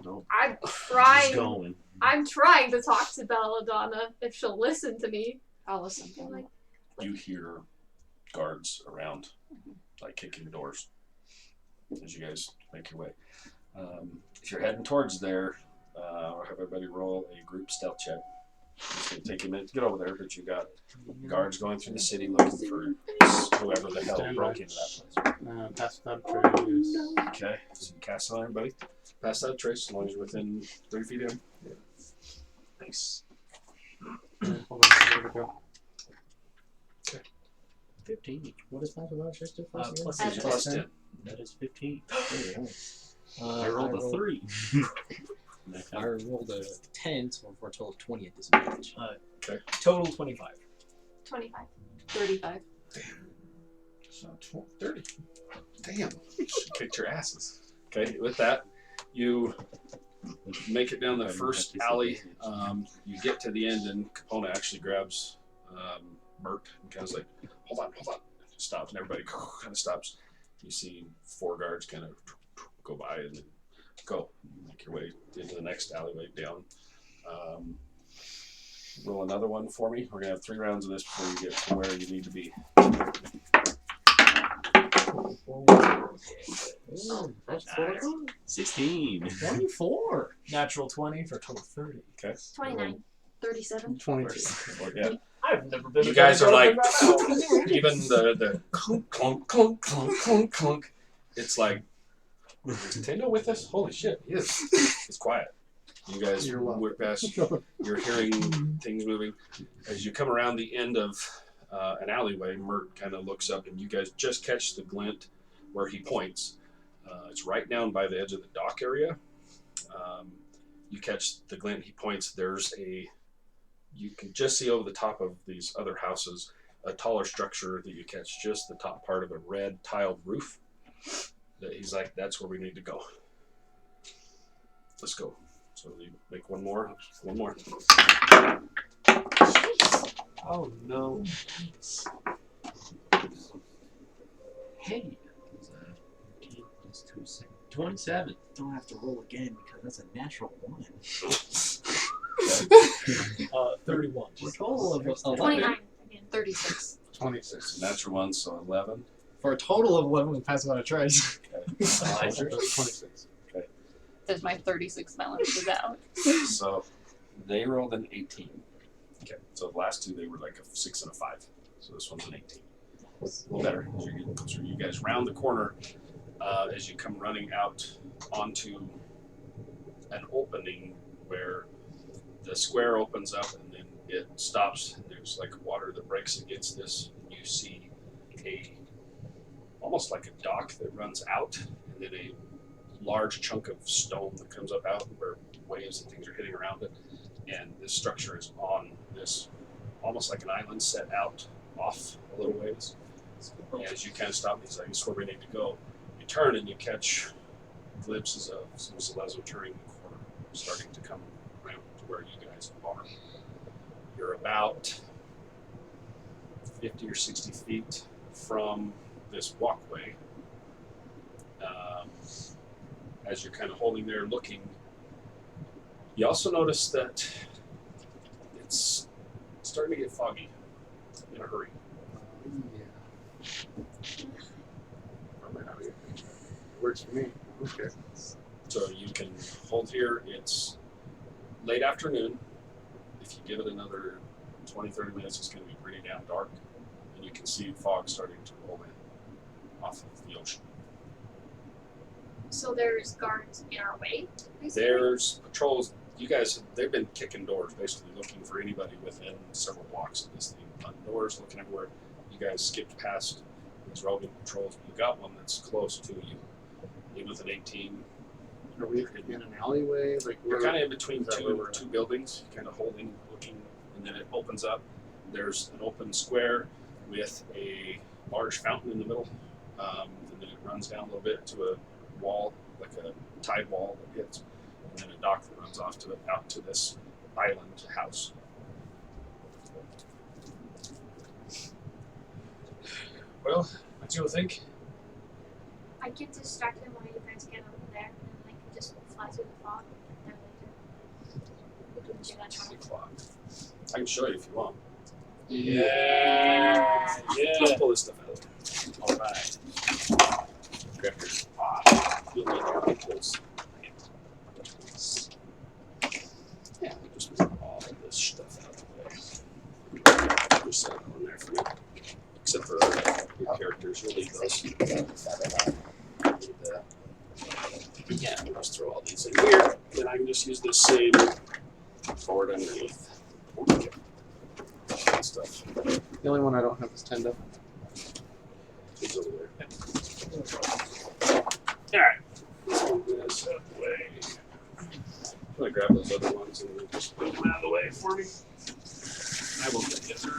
No. I'm He's trying. going. I'm trying to talk to Belladonna if she'll listen to me. I'll listen. I'm like, You hear guards around, like kicking doors as you guys make your way. If you're heading towards there, I'll have everybody roll a group stealth check. It's going to take you a minute to get over there, but you got guards going through the city looking for whoever the hell broke into that place. Pass without trace. Okay, so you cast it on everybody. Pass that trace as long as you're within 3 feet of him. Yeah. Nice. Hold on, where to go? 15. What is pass without trace to Plus Add Plus 10. That is 15. I rolled a 3. I rolled a 10, so for a total of 20 at disadvantage. Total 25. 25. 35. So 30. Damn. She kicked your asses. Okay, with that, you make it down the first alley. You get to the end, and Capona actually grabs Mert and kind of like, hold on. Stops, and everybody kind of stops. You see 4 guards kind of go by and then go. Make your way into the next alleyway down. Roll another one for me. We're going to have 3 rounds of this before you get to where you need to be. That's 16. 24. Natural 20 for a total of 30. Okay. 29. 37. 22. Yeah. I I've never been. You guys are like, that even the clunk, clunk, clunk, clunk, clunk, clunk. It's like, is Nintendo with us? Holy shit, he is. It's quiet. You guys You're welcome. work past. You're hearing things moving. As you come around the end of an alleyway, Mert kind of looks up, and you guys just catch the glint where he points. It's right down by the edge of the dock area. You catch the glint. He points. You can just see over the top of these other houses a taller structure that you catch just the top part of a red tiled roof. That he's like, that's where we need to go. Let's go. So you make one more. Oh no. Hey. 27. Don't have to roll again because that's a natural 1. 31. For a total of 11. 29 again. 36. 26. Natural one, so 11. For a total of 11, we pass without a trace. 26. There's my 36 balances out. So they rolled an 18. Okay, so the last two, they were like a 6 and a 5. So this one's an 18. A little better as you're getting closer. You guys round the corner as you come running out onto an opening where the square opens up and then it stops. And there's like water that breaks against this. And you see almost like a dock that runs out, and then a large chunk of stone that comes up out where waves and things are hitting around it. And this structure is on this, almost like an island set out off a little ways. And as you kind of stop, he's like, this is where we need to go. You turn and you catch glimpses of some Celezo turning the corner, starting to come around to where you guys are. You're about 50 or 60 feet from this walkway. As you're kind of holding there looking, you also notice that it's starting to get foggy in a hurry. Works for me. Okay. So you can hold here. It's late afternoon. If you give it another 20, 30 minutes, it's going to be pretty damn dark. And you can see fog starting to roll in off of the ocean. So there's guards in our way, basically? There's patrols. You guys, they've been kicking doors, basically looking for anybody within several blocks of this thing. On doors, looking everywhere. You guys skipped past these roving patrols, but you got one that's close to you. Even with an 18. Are we in an alleyway? Like You're we're kind of in between is that where we're two at? buildings, kind of holding, looking, and then it opens up. There's an open square with a large fountain in the middle, and then it runs down a little bit to a wall, like a tide wall that hits, and then a dock that runs off to out to this island house. Well, what do you think? I get distracted while you guys get over there, and then I can just fly through the fog and get there later. Do that, Charlie. 6 o'clock. I can show you if you want. Yeah. Let's pull this stuff out. All right. Grab your you'll need your equals. Yeah, we just move all of this stuff out of the way. Just set it on there for you. Except for your characters, you'll leave those. Yeah, we'll just throw all these in here. Then I can just use this same forward underneath. That stuff. The only one I don't have is Tenda. It's over there. Alright. Let's move this out of the way. I'm gonna grab those other ones and then just put them out of the way for me. I will get the other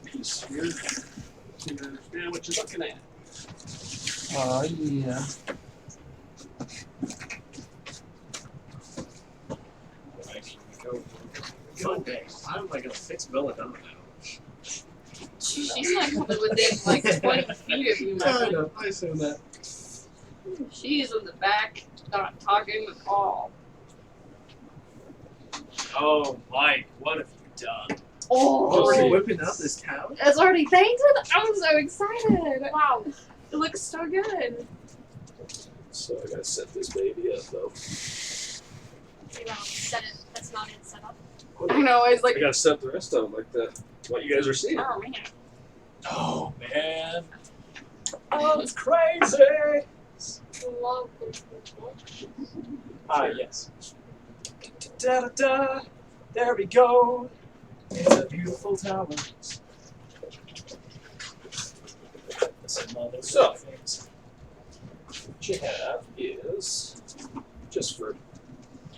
piece here so you understand what you're looking at. Yeah. Okay, how am I gonna fix Belladonna now? She's not coming within like 20 feet of you, I man. know. I assume that. She's in the back, not talking at all. Oh, Mike, what have you done? Already Oh, whipping out this couch? it's already painted? I'm so excited. Wow. It looks so good. So I gotta set this baby up though. You want to set it, that's not in setup. I know. I was I like, gotta set the rest of them like what you guys are seeing. oh man. Oh man. Oh, it's crazy. Love Ah, yes. Da da da. There we go. It's a beautiful tower. Some other So. things. What you have is just for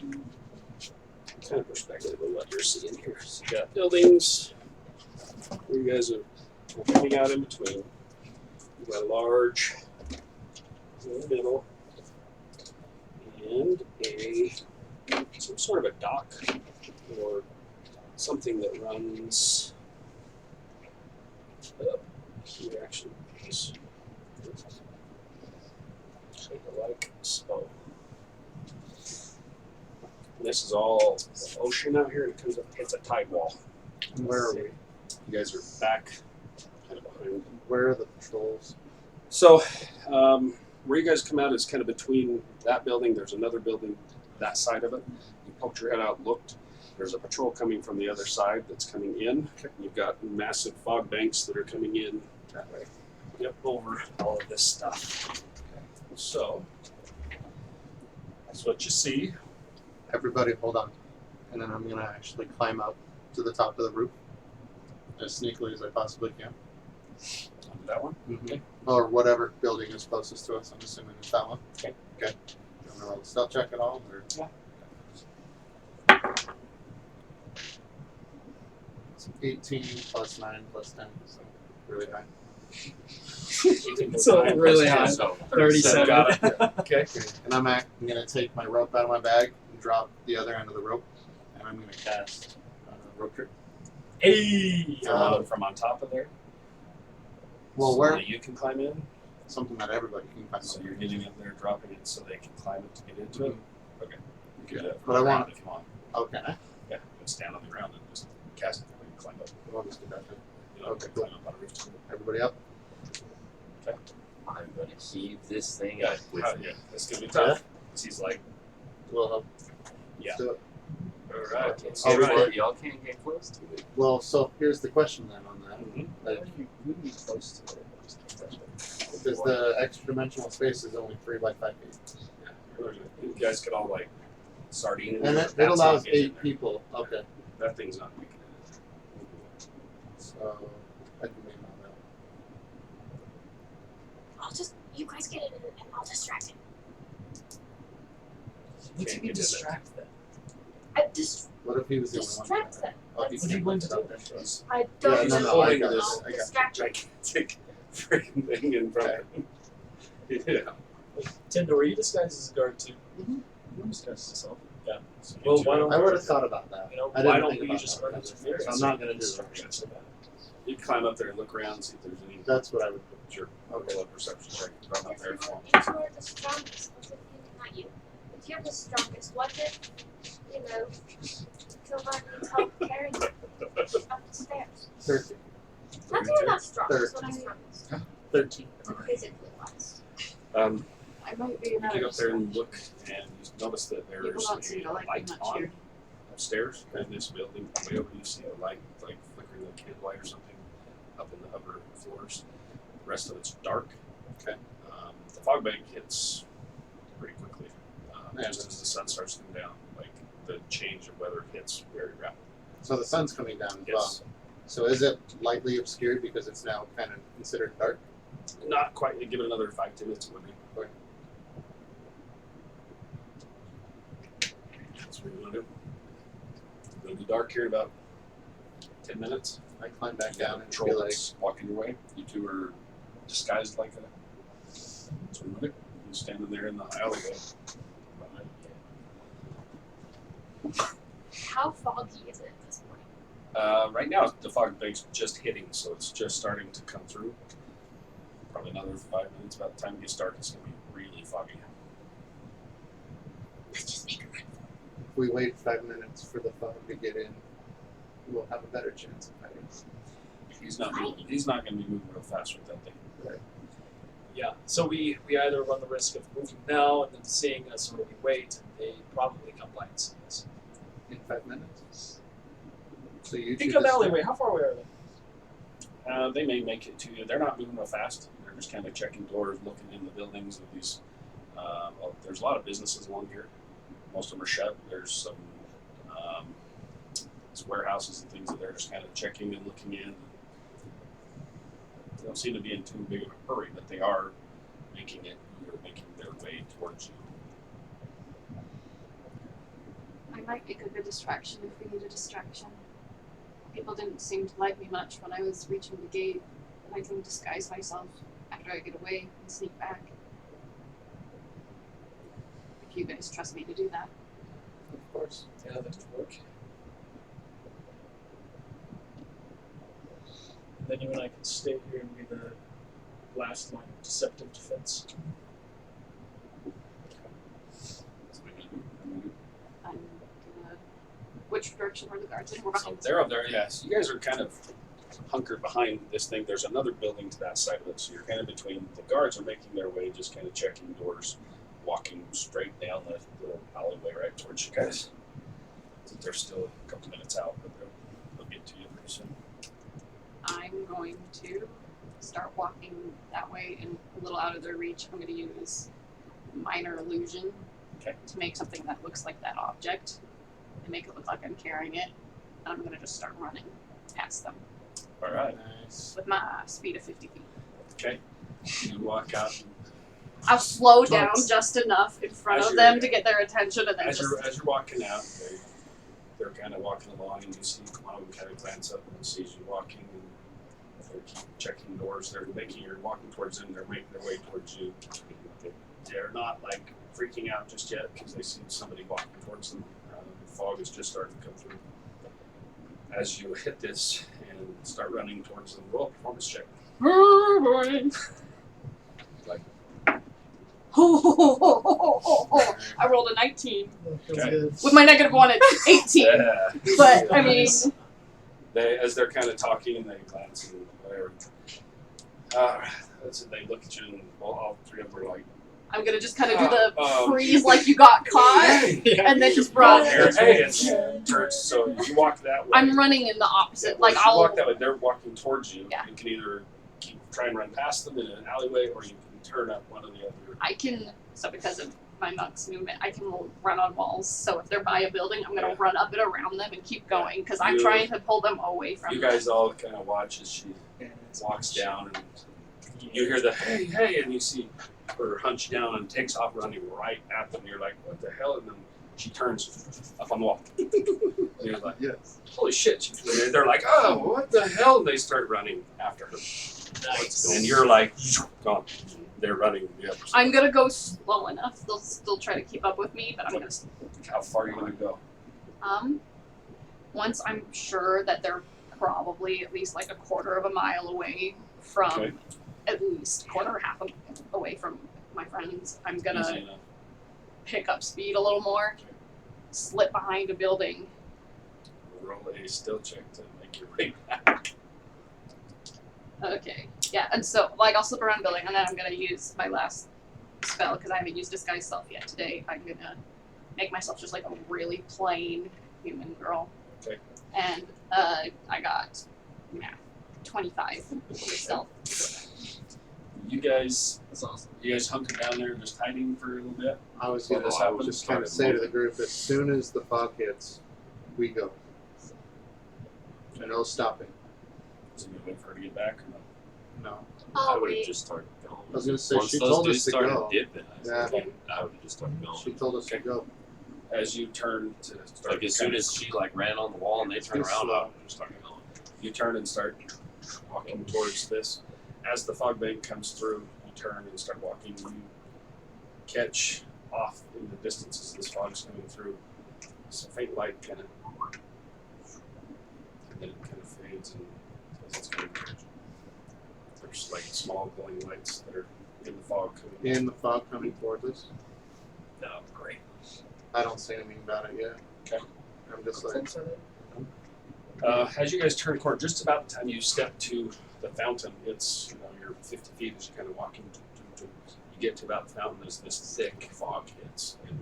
kind of perspective of what you're seeing here. So you got buildings where you guys are coming out in between. You got a large in the middle and some sort of a dock or something that runs up here actually. Like so. This is all the ocean out here. It comes up, hits a tide wall. Where are we? You guys are back, kind of behind. Where are the patrols? So, where you guys come out is kind of between that building. There's another building, that side of it. You poked your head out, looked. There's a patrol coming from the other side that's coming in. You've got massive fog banks that are coming in that way. Yep, over all of this stuff. So, that's what you see. Everybody, hold on. And then I'm gonna actually climb up to the top of the roof as sneakily as I possibly can. Onto that one. Mm-hmm. Or whatever building is closest to us. I'm assuming it's that one. Okay. Okay. You want to roll a stealth check at all? Or? Yeah. It's 18 plus 9 plus 10, so really high. So really high. So 37. Got it. Okay. And I'm going to take my rope out of my bag and drop the other end of the rope, and I'm going to cast rope trick. Hey. From on top of there. Well, so where that you can climb in. something that everybody can climb So up. you're getting up there, dropping it, so they can climb it to get into it. Okay. You can do that But I from the want- ground if you want. Okay. Yeah. You can stand on the ground and just cast it and climb up. We'll just do that then. You know, Okay, cool. climb up on a roof too. Everybody up? I'm gonna heave this thing Yeah. up with Yeah. It's gonna be tough. 'Cause he's like, We'll help. yeah. Let's do it. All right. Okay, Let's so get ready. y'all can't get close to it. Well, so here's the question then on that. Mhm. Like, We can be close to it. Just can't touch it. because the extra dimensional space is only 3 by 5 feet. Yeah. You guys could all like sardine. And that's it not allows getting in 8 there. people. Okay. That thing's not making it. So I can make on that. You guys get it and I'll distract him. What Can't do you get in distract them? I just What if he was the only one? distract them. Oh, he What are you can't going put to it out do? there, so- I Yeah, don't no, know. no, I holding got this. I'll I got distract him. Gigantic freaking thing in front of him. Yeah. Tinder, were you disguised as a guard too? Mhm. You disguised yourself. Yeah. So you Well, two why are- don't I would have thought about that. You know, I why didn't don't think we about just that. run interference? So I'm not gonna and do that. instructions about You climb up there and look around, see if there's any. That's what I would do. Sure. Okay. Roll a perception check. Run up there. If you're the strongest, what's it? Not you. If you're the strongest, what if, Kilburn needs help carrying you up the stairs? 13. Not that you're not strong, Third. that's what I'm strongest. 13. Physically wise. I might be You get up there and look, and you notice that People there's don't seem to a like me light much on here. upstairs in this building. Way over, you see a light, like flickering like candle light or something, up in the upper floors. The rest of it's dark. Okay. The fog bank hits pretty quickly, Yeah, just as the sun starts to come down. Like the change of weather hits very rapidly. So the sun's coming down as well. Yes. So is it lightly obscured because it's now kind of considered dark? Not quite. Give it another 5-10 minutes. It would be. Okay. That's what you want to do. It'll be dark here in about 10 minutes. I climb back You got down a and patrol be like, that's walking your way. You two are disguised like a. That's what you want to do. You're standing there in the alleyway. How foggy is it at this point? Right now, the fog bank's just hitting, so it's just starting to come through. Probably another 5 minutes. By the time it gets dark, it's going to be really foggy. Let's just make a run. if we wait 5 minutes for the fog to get in, we'll have a better chance of fighting. He's not moving. He's not going to be moving real fast with that thing. Yeah, so we either run the risk of moving now and then seeing us, or we wait and they probably come by and see us. In 5 minutes? So you Think two of the just- alleyway. How far away are they? They may make it to you. They're not moving real fast. They're just kind of checking doors, looking in the buildings of these. Well, there's a lot of businesses along here. Most of them are shut. There's some warehouses and things that they're just kind of checking and looking in. They don't seem to be in too big of a hurry, but they are making their way towards you. I might make a good distraction if we need a distraction. People didn't seem to like me much when I was reaching the gate, and I can disguise myself after I get away and sneak back. If you guys trust me to do that. Of course. Yeah, that could work. And then you and I can stay here and be the last line of deceptive defense. I'm gonna. Which direction were the guards in? We're So behind. they're up there, yes. You guys are kind of hunkered behind this thing. There's another building to that side of it, so you're kind of between. The guards are making their way, just kind of checking doors, walking straight down the little alleyway right towards you guys. I think they're still a couple minutes out, but they'll get to you pretty soon. I'm going to start walking that way and a little out of their reach. I'm going to use minor illusion to make something that looks like that object and make it look like I'm carrying it. And I'm going to just start running past them. All right. Nice. With my speed of 50 feet. Okay. You walk out. And I'll slow down Twice. just enough in front As of you're- them to get their attention and then as just. you're walking out, they're kind of walking along, and you see one of them kind of glance up and sees you walking, and they keep checking doors. You're walking towards them. They're making their way towards you. They're not like freaking out just yet because they see somebody walking towards them. The fog is just starting to come through. As you hit this and start running towards them, roll a performance check. Oh boy. Like, I rolled a 19 Feels Okay. good. with my -1 at 18. yeah. But I mean, Nice. As they're kind of talking, they glance and whatever. They look at you, and all three of them are like, I'm gonna just kind of do the Um, freeze like you got caught, and then just run. Hey, and she turns. So you walk that way. I'm running in the opposite. Like As you I'll. walk that way. They're walking towards you. Yeah. You can either try and run past them in an alleyway, or you can turn up one of the other. I can. So because of my monk's movement, I can run on walls. So if they're by a building, I'm gonna Yeah. run up and around them and keep going because I'm You- trying to pull them away from. You them. guys all kind of watch as she Yeah, it's walks down, and you hear the hey, and you see her hunch down and takes off running right at them. You're like, what the hell? And then she turns up on the wall. And you're like, Yes. holy shit. They're like, oh, what the hell? And they start running after her. Nice. And you're like, gone. They're running the other side. I'm gonna go slow enough. They'll still try to keep up with me, but I'm gonna. How far are you going to go? Once I'm sure that they're probably at least like a quarter of a mile away from, Okay. at least quarter or half away from my friends, I'm Easy gonna enough. pick up speed a little more, slip behind a building. Roll a still check to make your way back. Okay, yeah, and so like I'll slip around a building, and then I'm gonna use my last spell because I haven't used disguise self yet today. I'm gonna make myself just like a really plain human girl. Okay. And I got 25 with stealth. You guys, That's awesome. you guys hunker down there just hiding for a little bit. I was Well, going this to happens, just kind of started say to the moving. group, as soon as the fog hits, we go. No stopping. So you wait for her to get back or no? No. I Oh, would have wait. just started going. I was gonna say, Once she those told dudes us to started go. dipping, Yeah. I would have just started going. She told us to go. As you turn to start, Like as soon as she like ran on the wall and they turned Too around, slow. I would have just started going. you turn and start walking towards this. As the fog bank comes through, you turn and start walking. You catch off in the distance as this fog's coming through. Some faint light kind of, and then it kind of fades and as it's coming towards you. There's like small glowing lights that are in the fog coming. In the fog coming towards us. No, great. I don't say anything about it yet. Okay. I'm just like, As you guys turn the corner, just about the time you step to the fountain, it's you're 50 feet as you're kind of walking. You get to about the fountain as this thick fog hits, and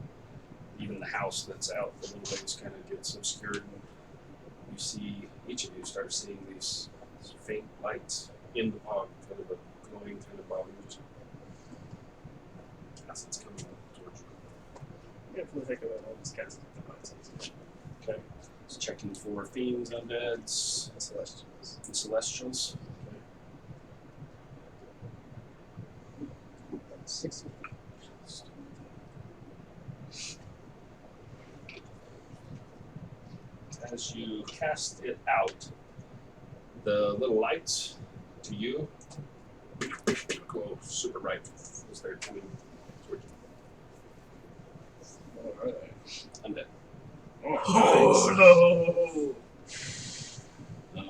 even the house that's out a little ways kind of gets obscured. And you see, each of you start seeing these faint lights in the fog, kind of a glowing kind of bobbing just as it's coming towards you. Yeah, for the sake of it, I'll just cast the lights. Okay. Just checking for fiends, undeads, And celestials. and celestials. 60. As you cast it out, the little lights to you glow super bright as they're coming towards you. What are they? Undead. Oh, no!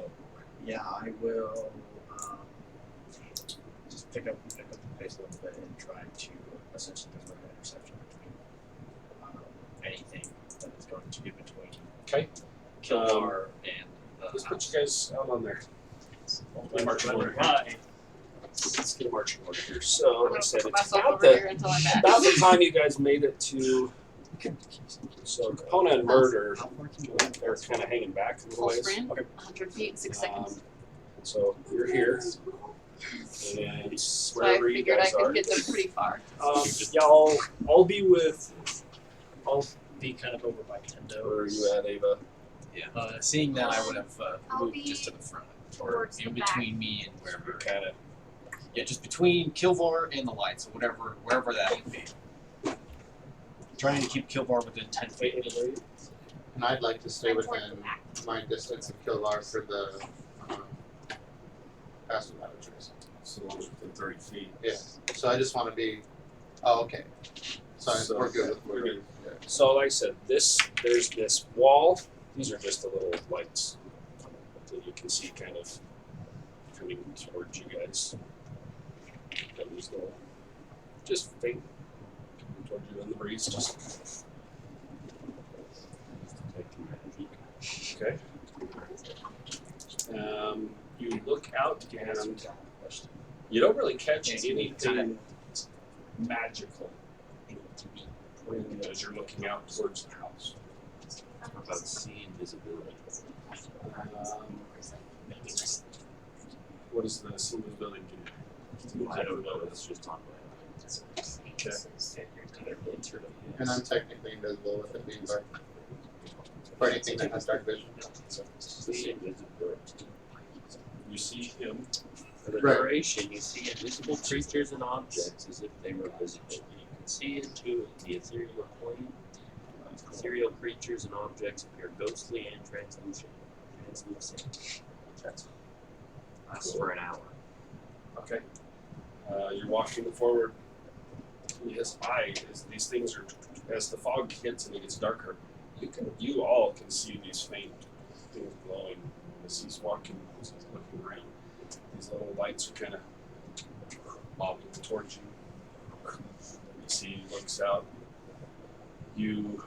Yeah, I will just pick up the pace a little bit and try to essentially do an interception between anything that is going to be between Okay. Kilmar and Let's put you guys out on there. Marching order. Why? Let's get a marching order here. So, like I said, Put it's myself about over here until I'm back. about the time you guys made it to. So, Capona and Murder, they're kind of hanging back a little Full ways. sprint, 100 feet in 6 seconds. So, you're here. And So I wherever you figured I guys could are. get them pretty far. Yeah, I'll be kind of over by Tendo. Where are you at, Ava? Seeing that, I would have I'll moved be just to the front, or towards in the back. between me and wherever. Kind of. Yeah, just between Kilvar and the light, so wherever that would be. Trying to keep Kilvar within 10 feet. And I'd like to stay I'm towards within the back. my distance of Kilvar for the passive avatars. So, within 30 feet. Yeah. So I just want to be. Oh, okay. Sorry, So, we're good with we're moving. So, like I said, there's this wall. These are just the little lights that you can see kind of coming towards you guys. Got these little, just faint coming towards you in the breeze. Just okay. You look out and you don't really catch anything magical as you're looking out towards the house. How about see invisibility? What does the see invisibility do? I don't know. That's just on And I'm technically invisible with it being dark. For anything that has dark vision. See invisibility. You see him. For the Right. duration, you see invisible creatures and objects as if they were visible. You can see into the ethereal plane. Ethereal creatures and objects appear ghostly and translucent. That's lasts for an hour. Okay. You're walking forward. His eye, as these things are, as the fog hits and it gets darker, you all can see these faint things glowing as he's walking, as he's looking around. These little lights are kind of bobbing towards you. You see, he looks out. You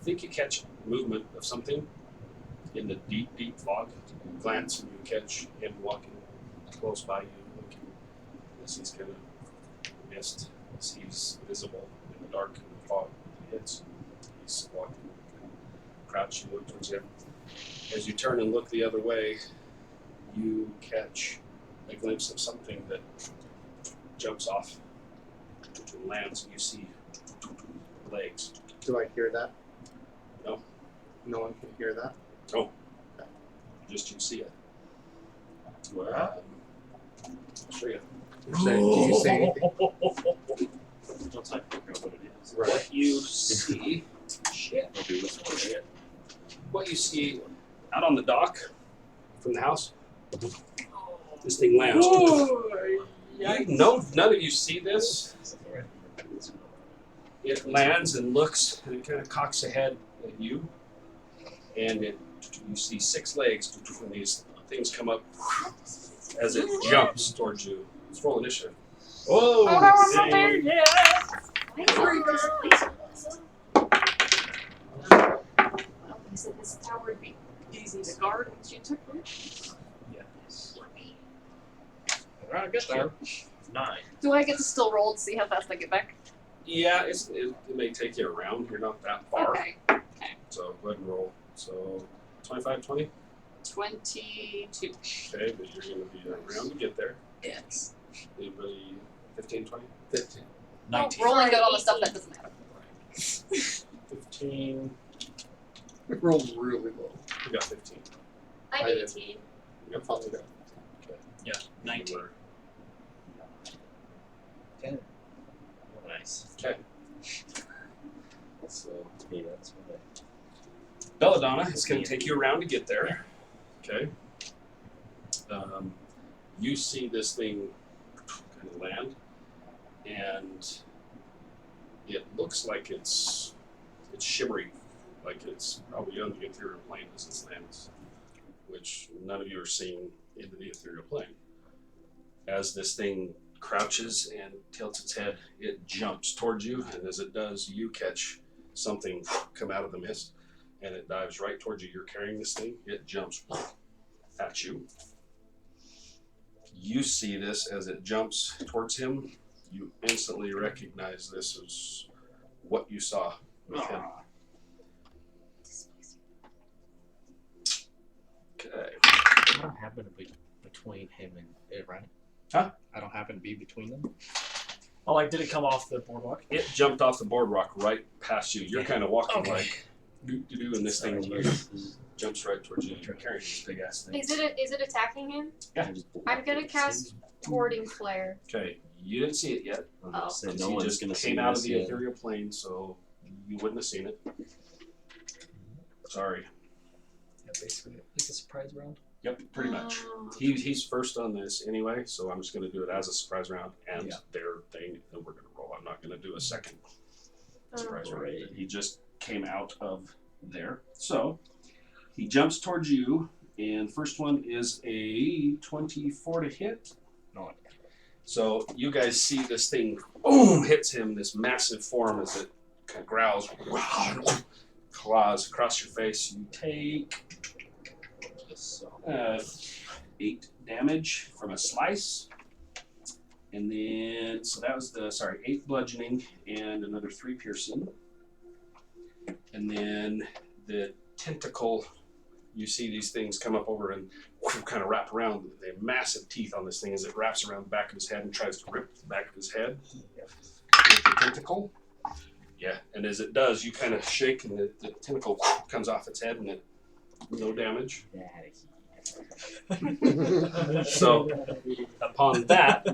think you catch movement of something in the deep, deep fog. You glance and you catch him walking close by you, looking as he's kind of mist, as he's visible in the dark and the fog hits. He's walking, kind of crouching, look towards him. As you turn and look the other way, you catch a glimpse of something that jumps off and lands, and you see legs. Do I hear that? No. No one can hear that? Just you see it. Well, I'll show you. You're saying, do you say anything? once I figure out what it is. Right. What you see, I'll do this one again. what you see out on the dock from the house, this thing lands. None of you see this. It lands and looks, and it kind of cocks ahead at you, and you see 6 legs, and these things come up as it jumps towards you. Let's roll initiative. Whoa! I'm not there yet. Well, he said this tower would be Easy to guard when she took it. Alright, get there. 9. Do I get to still roll to see how fast I get back? Yeah, it may take you around. You're not that far. Okay. So go ahead and roll. So 25, 20? 22. Okay, but you're going to be around to get there. Yes. Anybody 15, 20? 15. 19. Rolling good on the stuff that doesn't matter. 15. We rolled really low. We got 15. I'm I did. 18. We got Probably 15. got. Yeah, 19. Nice. Okay. So, Yeah, that's what Belladonna, it's going to take you around to get there. Okay. You see this thing kind of land, and it looks like it's shimmering, like it's probably on the ethereal plane as it lands, which none of you are seeing into the ethereal plane. As this thing crouches and tilts its head, it jumps towards you, and as it does, you catch something come out of the mist, and it dives right towards you. You're carrying this thing, it jumps at you. You see this as it jumps towards him. You instantly recognize this as what you saw with him. Okay. I don't happen to be between him and it, right? Huh? I don't happen to be between them. Oh, like, did it come off the boardwalk? It jumped off the boardwalk right past you. You're Yeah. kind of walking Okay. like doo-doo-doo, and this thing jumps right towards you. You're carrying this big ass thing. Is it attacking him? Yeah. I'm gonna cast Warding Flare. Okay, you didn't see it yet. Oh. So He no one's just gonna see came out of this the yet. ethereal plane, so you wouldn't have seen it. Sorry. Yeah, basically, like a surprise round. Yep, pretty much. Oh. He's first on this anyway, so I'm just going to do it as a surprise round and Yeah. their thing, and we're going to roll. I'm not going to do a second surprise round. Right. He just came out of there. So he jumps towards you, and first one is a 24 to hit. No. So you guys see this thing, boom, hits him, this massive form as it kind of growls, claws across your face. You take 8 damage from a slice. And then, so that was 8 bludgeoning and another 3 piercing. And then the tentacle, you see these things come up over and kind of wrap around. They have massive teeth on this thing as it wraps around the back of his head and tries to rip the back of his head with the tentacle. Yeah, and as it does, you kind of shake and the tentacle comes off its head and it, no damage. So upon that,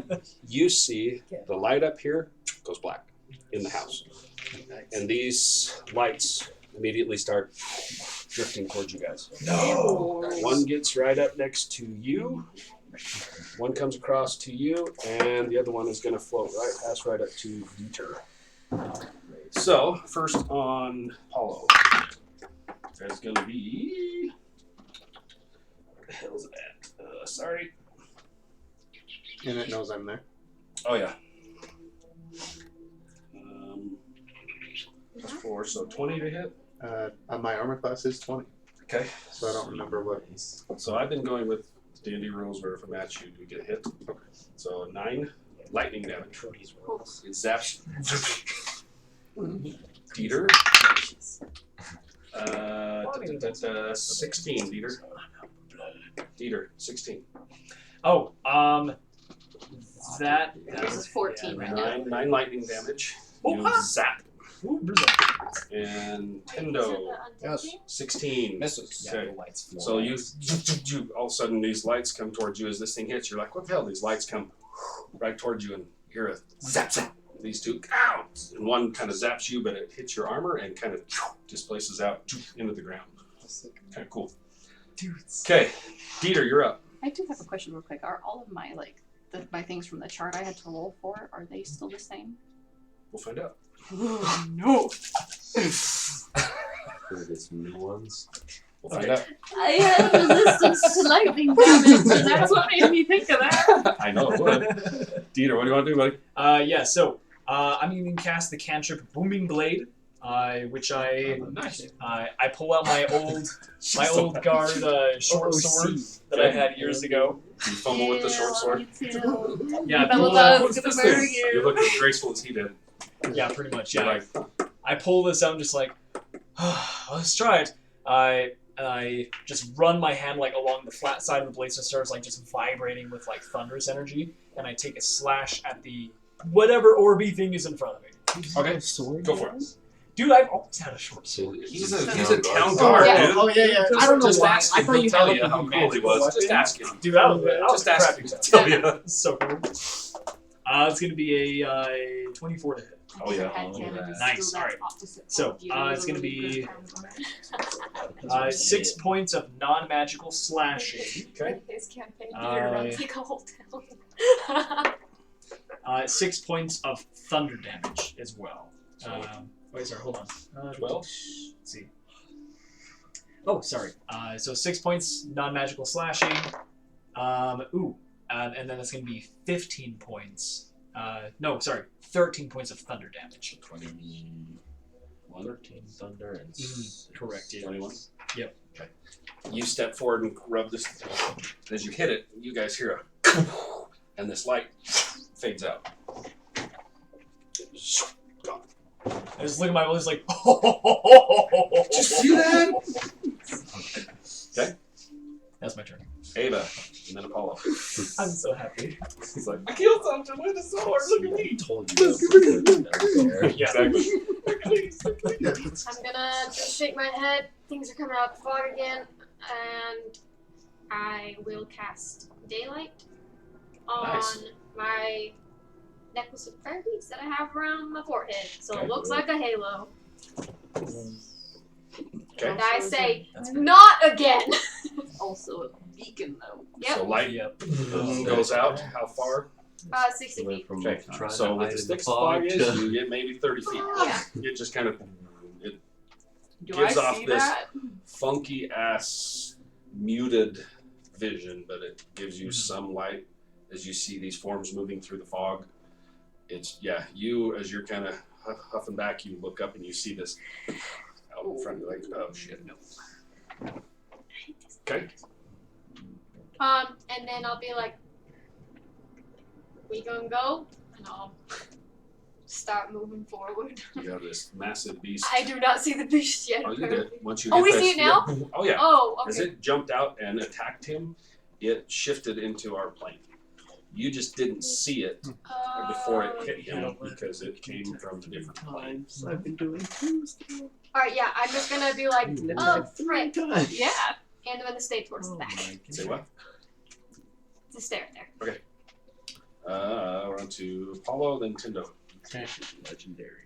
you see the light up here goes black in the house. And these lights immediately start drifting towards you guys. No. One gets right up next to you. One comes across to you, and the other one is going to float right up to Dieter. So first on Paulo, there's going to be. Where the hell is it at? Sorry. And it knows I'm there. Oh yeah. Plus 4, so 20 to hit. My armor class is 20, Okay. so I don't remember what. So I've been going with D&D rules where if a match you get hit. So 9 lightning damage. It zaps. Dieter. 16, Dieter. Dieter, 16. Oh, that This is 14 right now. 9 lightning damage. You Oh, zap. And Tendo, Yes. 16. Misses. Okay. So you all of a sudden these lights come towards you as this thing hits. You're like, what the hell? These lights come right towards you and you hear a zap zap. These two, ow! And one kind of zaps you, but it hits your armor and kind of displaces out into the ground. Kind of cool. Okay, Dieter, you're up. I do have a question real quick. Are all of my my things from the chart I had to roll for, are they still the same? We'll find out. No. There's new ones. We'll find out. I have resistance to lightning damage, and that's what made me think of that. I know it would. Dieter, what do you want to do, buddy? Yeah, so I'm going to cast the cantrip Booming Blade, which I pull out my old guard short sword that I had years ago. You fumble with the short sword. Yeah, I Bella pull out. loves to murder you. You look as graceful as he did. Yeah, pretty much. You're Yeah, like, I pull this out. I'm just like, let's try it. and I just run my hand like along the flat side of the blade, so it starts like just vibrating with like thunderous energy, and I take a slash at the whatever orby thing is in front of me. Okay, go for it. Dude, I've always had a short sword. He's a town guard, yeah. dude. Oh yeah. I don't know Just why. ask I him. thought He'll you tell had you like, how cool he was. Just ask him. Dude, I was Just ask crappy. him. Tell you. So cool. It's gonna be a 24 to hit. Oh yeah. Nice. All right. So it's gonna be 6 points of non-magical slashing. In his campaign, Uh, Peter runs like a whole town. 6 points of thunder damage as well. Wait, sorry, hold on. 12. Let's see. Oh, sorry. So 6 points non-magical slashing. And then that's going to be 15 points. 13 points of thunder damage. 21. 13 thunder and Correct. Yeah. 21. Yep. Okay. You step forward and rub this. As you hit it, you guys hear a, and this light fades out. Gone. I just look at my brother's like, Did you see that? Okay. That's my turn. Ava, and then Apollo. I'm so happy. He's like, I killed something with a sword. Look at me. told you. Yeah. Exactly. I'm gonna just shake my head. Things are coming out the fog again, and I will cast Daylight on Nice. my necklace of fire beads that I have around my forehead, so Okay. it looks like a halo. Okay. And I say, not again. Also a beacon, though. Yep. So light Yep. goes out. How far? 60 feet. From Okay. trying So to with hide the in the thick fog fog is, to- you get maybe 30 feet. Yeah. It just kind of it Do gives I off see this that? funky ass muted vision, but it gives you some light as you see these forms moving through the fog. It's you as you're kind of huffing back, you look up and you see this out in front of you, like, oh shit, no. Okay. And then I'll be like, we gonna go? And I'll start moving forward. You have this massive beast. I do not see the beast yet. Oh, you did. apparently. Once you Oh, hit we this- see it now? yeah. Oh yeah. Oh, As okay. it jumped out and attacked him, it shifted into our plane. You just didn't see it before it hit him because it came from a different plane. I've been doing too. Alright, yeah, I'm just gonna be like, oh, right. Yeah. And I'm gonna stay towards the back. Say what? Just stay right there. We're on to Apollo, then Tindo. Okay. Legendary.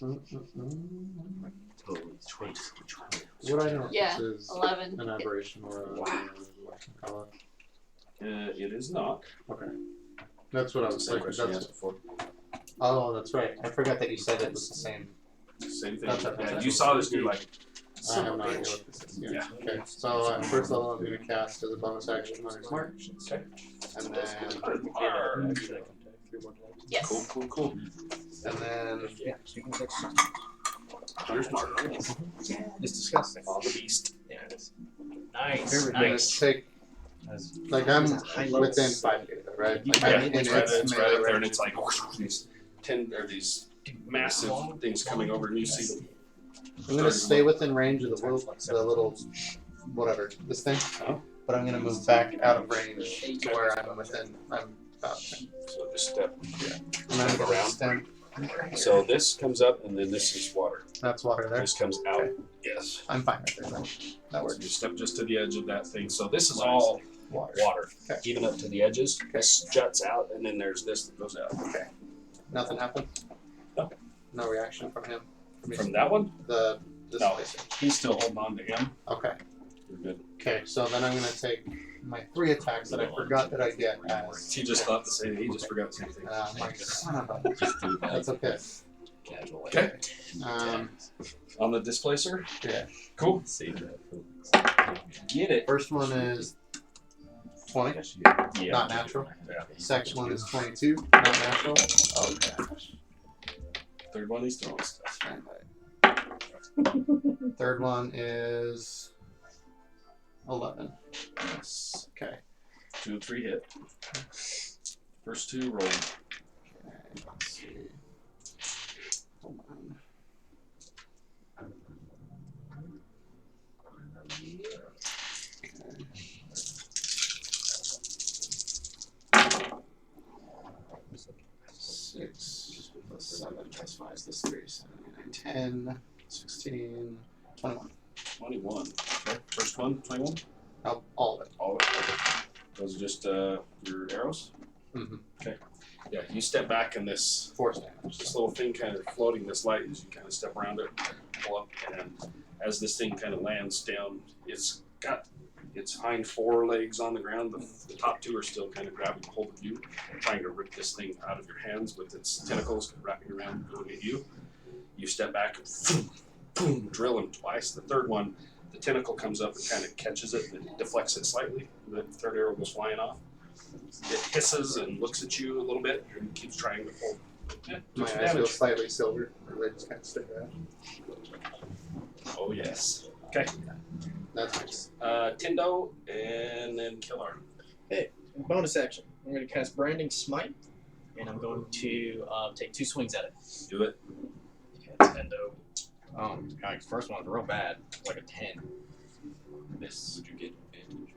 Mm-mm-mm. Totally choice. Which one? What I know Yeah, this is 11. an aberration or a what you call it. It is not. Okay. That's what I was Same thinking. question you That's, asked before. oh, that's right. I forgot that you said it was the same. Same thing. That's okay. Yeah, you saw this dude like, I have no idea what this is. Yeah. Okay. So at first level, I'm going to cast as a bonus action Hunter's Mark. Okay. And then, Yes. Cool. and then Hunter's Mark. It's disgusting. On the beast. Yeah. Nice. Very I'm going to Nice. take, like, I'm High levels. within 5 feet of it, right? Like, Yeah, I'm in it's right, its it's right melee up there, and range. it's like these these massive things coming over, and you see them. I'm gonna stay within range of the little, whatever, this thing. Oh. But I'm gonna move back out of range to where I'm within. I'm about. So just step. Yeah. And I'm gonna Around. stand. So this comes up, and then this is water. That's water there. This comes out. Okay. Yes. I'm fine right there. Then. That So works. you step just to the edge of that thing. So this is all Water. water, Okay. even up to the edges. This juts out, and then there's this that goes out. Okay. Nothing happened. No. No reaction from him. From that one, The this No. place. he's still holding on to him. Okay. You're good. Okay. So then I'm gonna take my 3 attacks that I forgot that I get as. He just thought the same. He just forgot the same thing. My son of a. Just do that. That's okay. Casual. Okay. Um. On the displacer. Yeah. Cool. Save that. Get it. First one is 20. Yeah. Not natural. Yeah. Second one is 22. Not natural. Oh gosh. Third one, he's throwing stuff. Third one is 11. Yes. Okay. 2 and 3 hit. First 2 roll. Okay. Let's see. Hold on. 5 is this 3, 7, 8, 10, 16, 21. 21. Okay. First one, 21? All of it. All of it. Okay. Those are just your arrows? Mm-hmm. Okay. Yeah, you step back and this Force damage. this little thing kind of floating this light as you kind of step around it, pull up, and as this thing kind of lands down, it's got its hind 4 legs on the ground. The top 2 are still kind of grabbing hold of you, trying to rip this thing out of your hands with its tentacles wrapping around, going at you. You step back, and boom, drill him twice. The third one, the tentacle comes up and kind of catches it and deflects it slightly. The third arrow goes flying off. It hisses and looks at you a little bit and keeps trying to pull. Yeah, My took some eyes feel damage. slightly silver. Or they just kind of stick around. Oh, yes. Okay. That's nice. Tindo and then Killer. Bonus action. I'm going to cast Branding Smite, and I'm going to take 2 swings at it. Do it. Tendo. Oh, God, first one's real bad. Like a 10. Miss. Would you get advantage?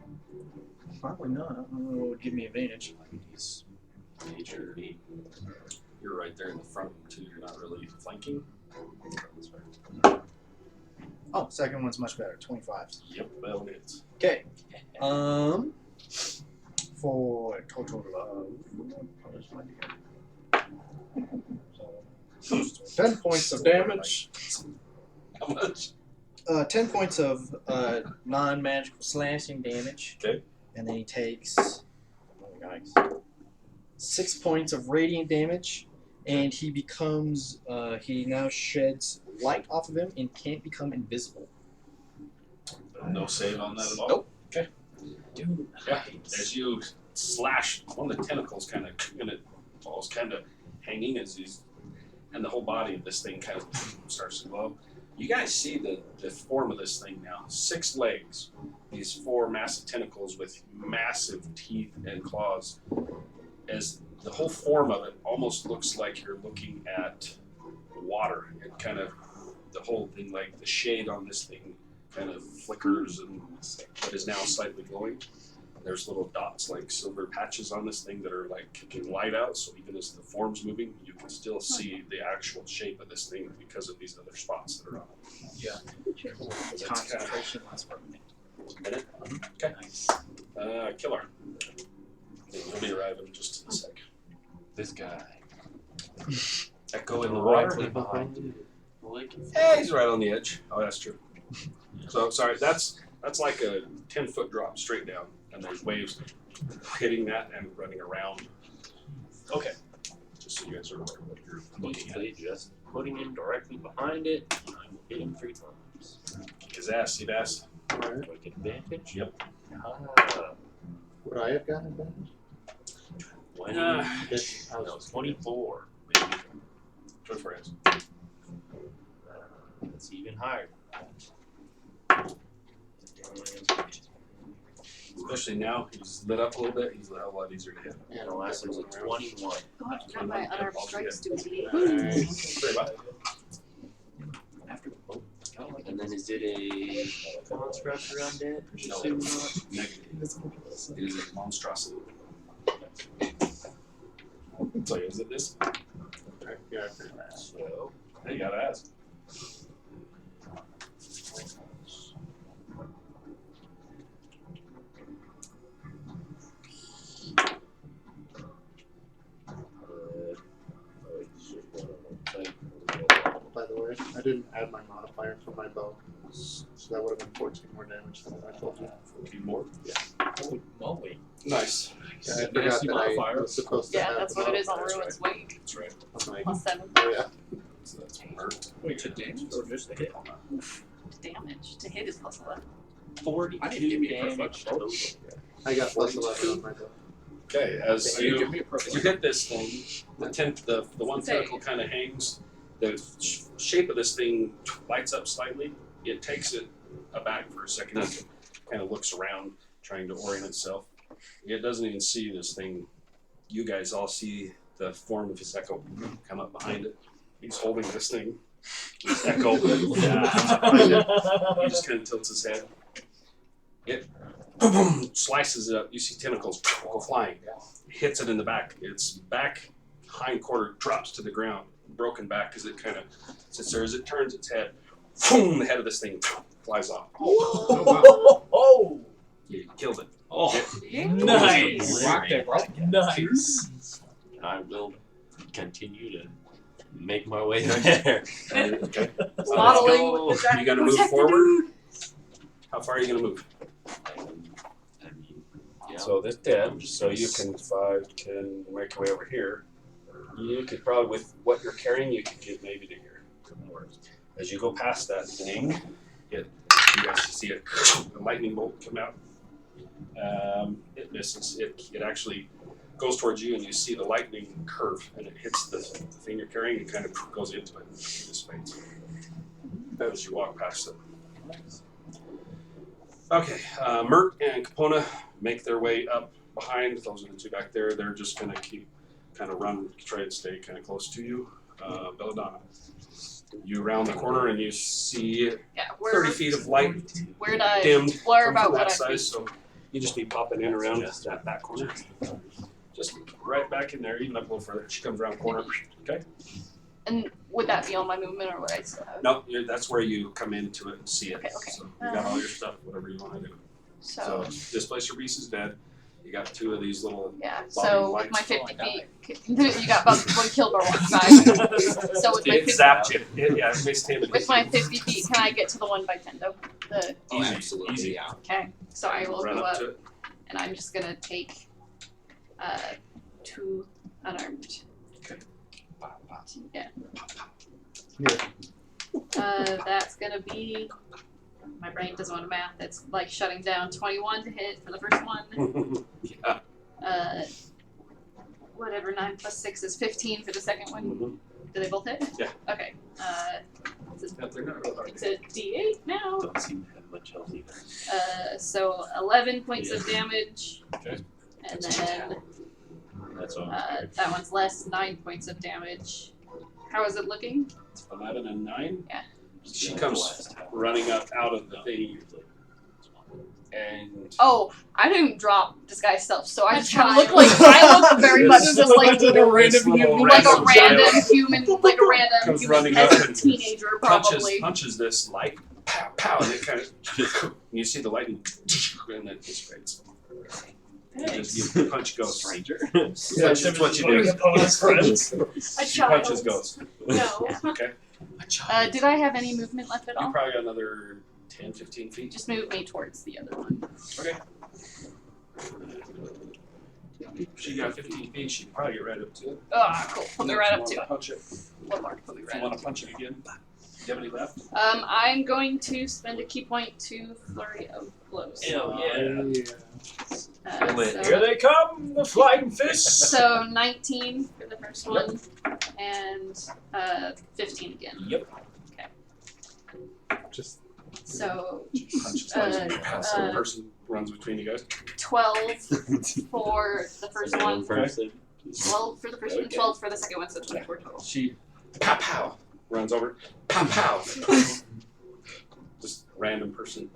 Probably not. I don't know what would give me advantage. He's major. You're right there in the front too. You're not really flanking. Oh, second one's much better. 25. Yep, that'll hit. Okay. For a total of 10 points of damage. How much? 10 points of non-magical slashing damage. Okay. And then he takes 6 points of radiant damage, and he becomes he now sheds light off of him and can't become invisible. No save on that at all. Nope. Okay. Dude, Yeah. As you slash, one of the tentacles kind of and it falls kind of hanging as he's, and the whole body of this thing kind of starts to glow. You guys see the form of this thing now. 6 legs, these 4 massive tentacles with massive teeth and claws. As the whole form of it almost looks like you're looking at water. It kind of, the whole thing, like the shade on this thing kind of flickers and but is now slightly glowing. There's little dots like silver patches on this thing that are like kicking light out, so even as the form's moving, you can still see the actual shape of this thing because of these other spots that are on it. Yeah. That's Concentration lasts for a minute. Minute? Okay. Killer. He'll be arriving in just a sec. This guy. Echo in the Directly water. behind you. Like, Hey, he's right on the edge. Oh, that's true. So, sorry, that's like a 10-foot drop straight down, and there's waves hitting that and running around. Okay. Just so you guys are aware of what you're looking at. basically just putting him directly behind it, and I will hit him 3 times. Kick his ass, see that? Do I get advantage? Yep. Would I have gotten advantage? 20, Yes. no, 24. Maybe. 24 hits. That's even higher. Especially now, he's lit up a little bit, he's a hell of a lot easier to hit. And the last one was a 21. I'll have to try my unarmed strikes to a Nice. Very much. After the boat. And then is it a construct or undead? No. Assume not. Negative. It is a monstrosity. So is it this? Okay, yeah, I figured that. So, Hey, you gotta ask. By the way, I didn't add my modifier for my bow, so that would have been 14 more damage than what I told you. 14 more. Holy moly. Nice. Yeah, I forgot Nasty that modifier. I was supposed to Yeah, have that's the what it is on modifier. Ruin's Wake. That's right. Okay. Plus 7 Oh yeah. So that's hurt. Wait, to damage or just to hit? damage. To hit is plus 11. 42 damage total. I got plus 11 on my bow. Okay, as Can you you give me a perfect? you hit this thing, the one Say. tentacle kind of hangs. The shape of this thing lights up slightly. It takes it aback for a second. It kind of looks around, trying to orient itself. It doesn't even see this thing. You guys all see the form of his echo come up behind it. He's holding this thing. This echo. Behind it. He just kind of tilts his head. It slices it up. You see tentacles go flying. Hits it in the back. Its back hind quarter drops to the ground, broken back as it kind of sits there. As it turns its head, boom, the head of this thing flies off. Oh, You killed it. oh, It- nice. Rocked it, bro. Nice. I will continue to make my way there. Okay. Waddling Let's with go. the You got to dragon. move Protect the forward. How far are you going to move? I mean, yeah. So this dead, so you can 5, 10, make your way over here. You could probably, with what you're carrying, you could get maybe to here. As you go past that thing, you guys see it, the lightning bolt come out. It misses. It actually goes towards you, and you see the lightning curve, and it hits the thing you're carrying, and kind of goes into it and dissipates. As you walk past it. Okay, Mert and Capona make their way up behind. Those are the two back there. They're just going to keep kind of run, try to stay kind of close to you. Belladonna, you round the corner and you see Yeah, 30 feet of light where'd I dimmed blur from about that what I side, so you just be popping in around that corner. Just right back in there, even up a little further. She comes around the corner. Okay. And would that be all my movement, or would I still have? No, that's where you come into it and see it. Okay. So you got all your stuff, whatever you want to do. So Displacer Beast is dead. You got 2 of these little Yeah. bobbing So with lights. my 50 feet, you got about 1 kill bar one side. So with my It 50, zapped you. Yeah, it makes him. with my 50 feet, can I get to the 1x10 though? The Oh, absolutely. Easy. Yeah. okay. So I will Run go up up, to it. and I'm just gonna take 2 unarmed. Okay. Pop, pop. Yeah. Here. That's gonna be. My brain doesn't want to math. It's like shutting down. 21 to hit for the first one. Yeah. Whatever. 9 plus 6 is 15 for the second one. Do they both hit? Yeah. Okay. It's Yeah, they're not real hard. a D8 now. Don't seem to have much health either. So 11 points of damage. Okay. And then That's all. that one's less. 9 points of damage. How is it looking? 11 and 9. Yeah. She comes running up out of the thing, and Oh, I didn't drop disguise stuff, so I A just kind of look child. like I look very much This just like little- a this little random child human, like a random comes human running up peasant and teenager, probably. punches this light, pow pow, and it kind of, and you see the lightning, and it dissipates. Just you punch ghosts. Stranger. That's just what you do. Opponent's friends. A She child. punches ghosts. No. Okay. Did I have any movement left at You all? probably got another 10, 15 feet. Just move me towards the other one. Okay. She got 15 feet. She can probably get right up to it. Ah, cool. Put me right up to it. Punch it. One more. Put me If right you up. want to punch it again. Do you have any left? I'm going to spend a key point to flurry of blows. Hell yeah. So, Here they come, the flying fists. so 19 for the first one, and 15 again. Yep. Just So Punch twice and you pass. So the person runs between you guys. 12 for the first one, Person. 12 for the first one, Okay. 12 for the second one, so 24 total. She pow pow runs over. Pow pow. Just random person.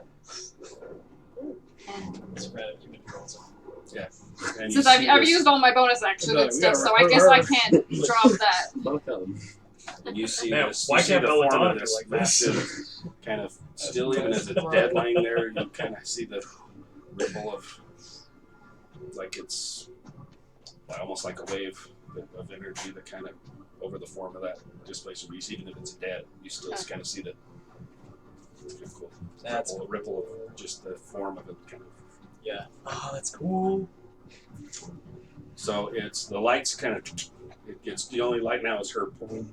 And It's random human girls. And since you I've see I've this- used all my bonus action No, and we stuff, gotta so I guess I can't drop that. Both of them. And you see Man, this. why you see can't the form Belladonna of be this like this? massive, kind of still even as it's dead lying there, you kind of see the ripple of, like it's almost like a wave of energy that kind of over the form of that displacer beast. Even if it's dead, you still kind of see the cool That's ripple of just the form of it kind of. yeah. Oh, that's cool. So it's the lights kind of. It gets the only light now is her pulling.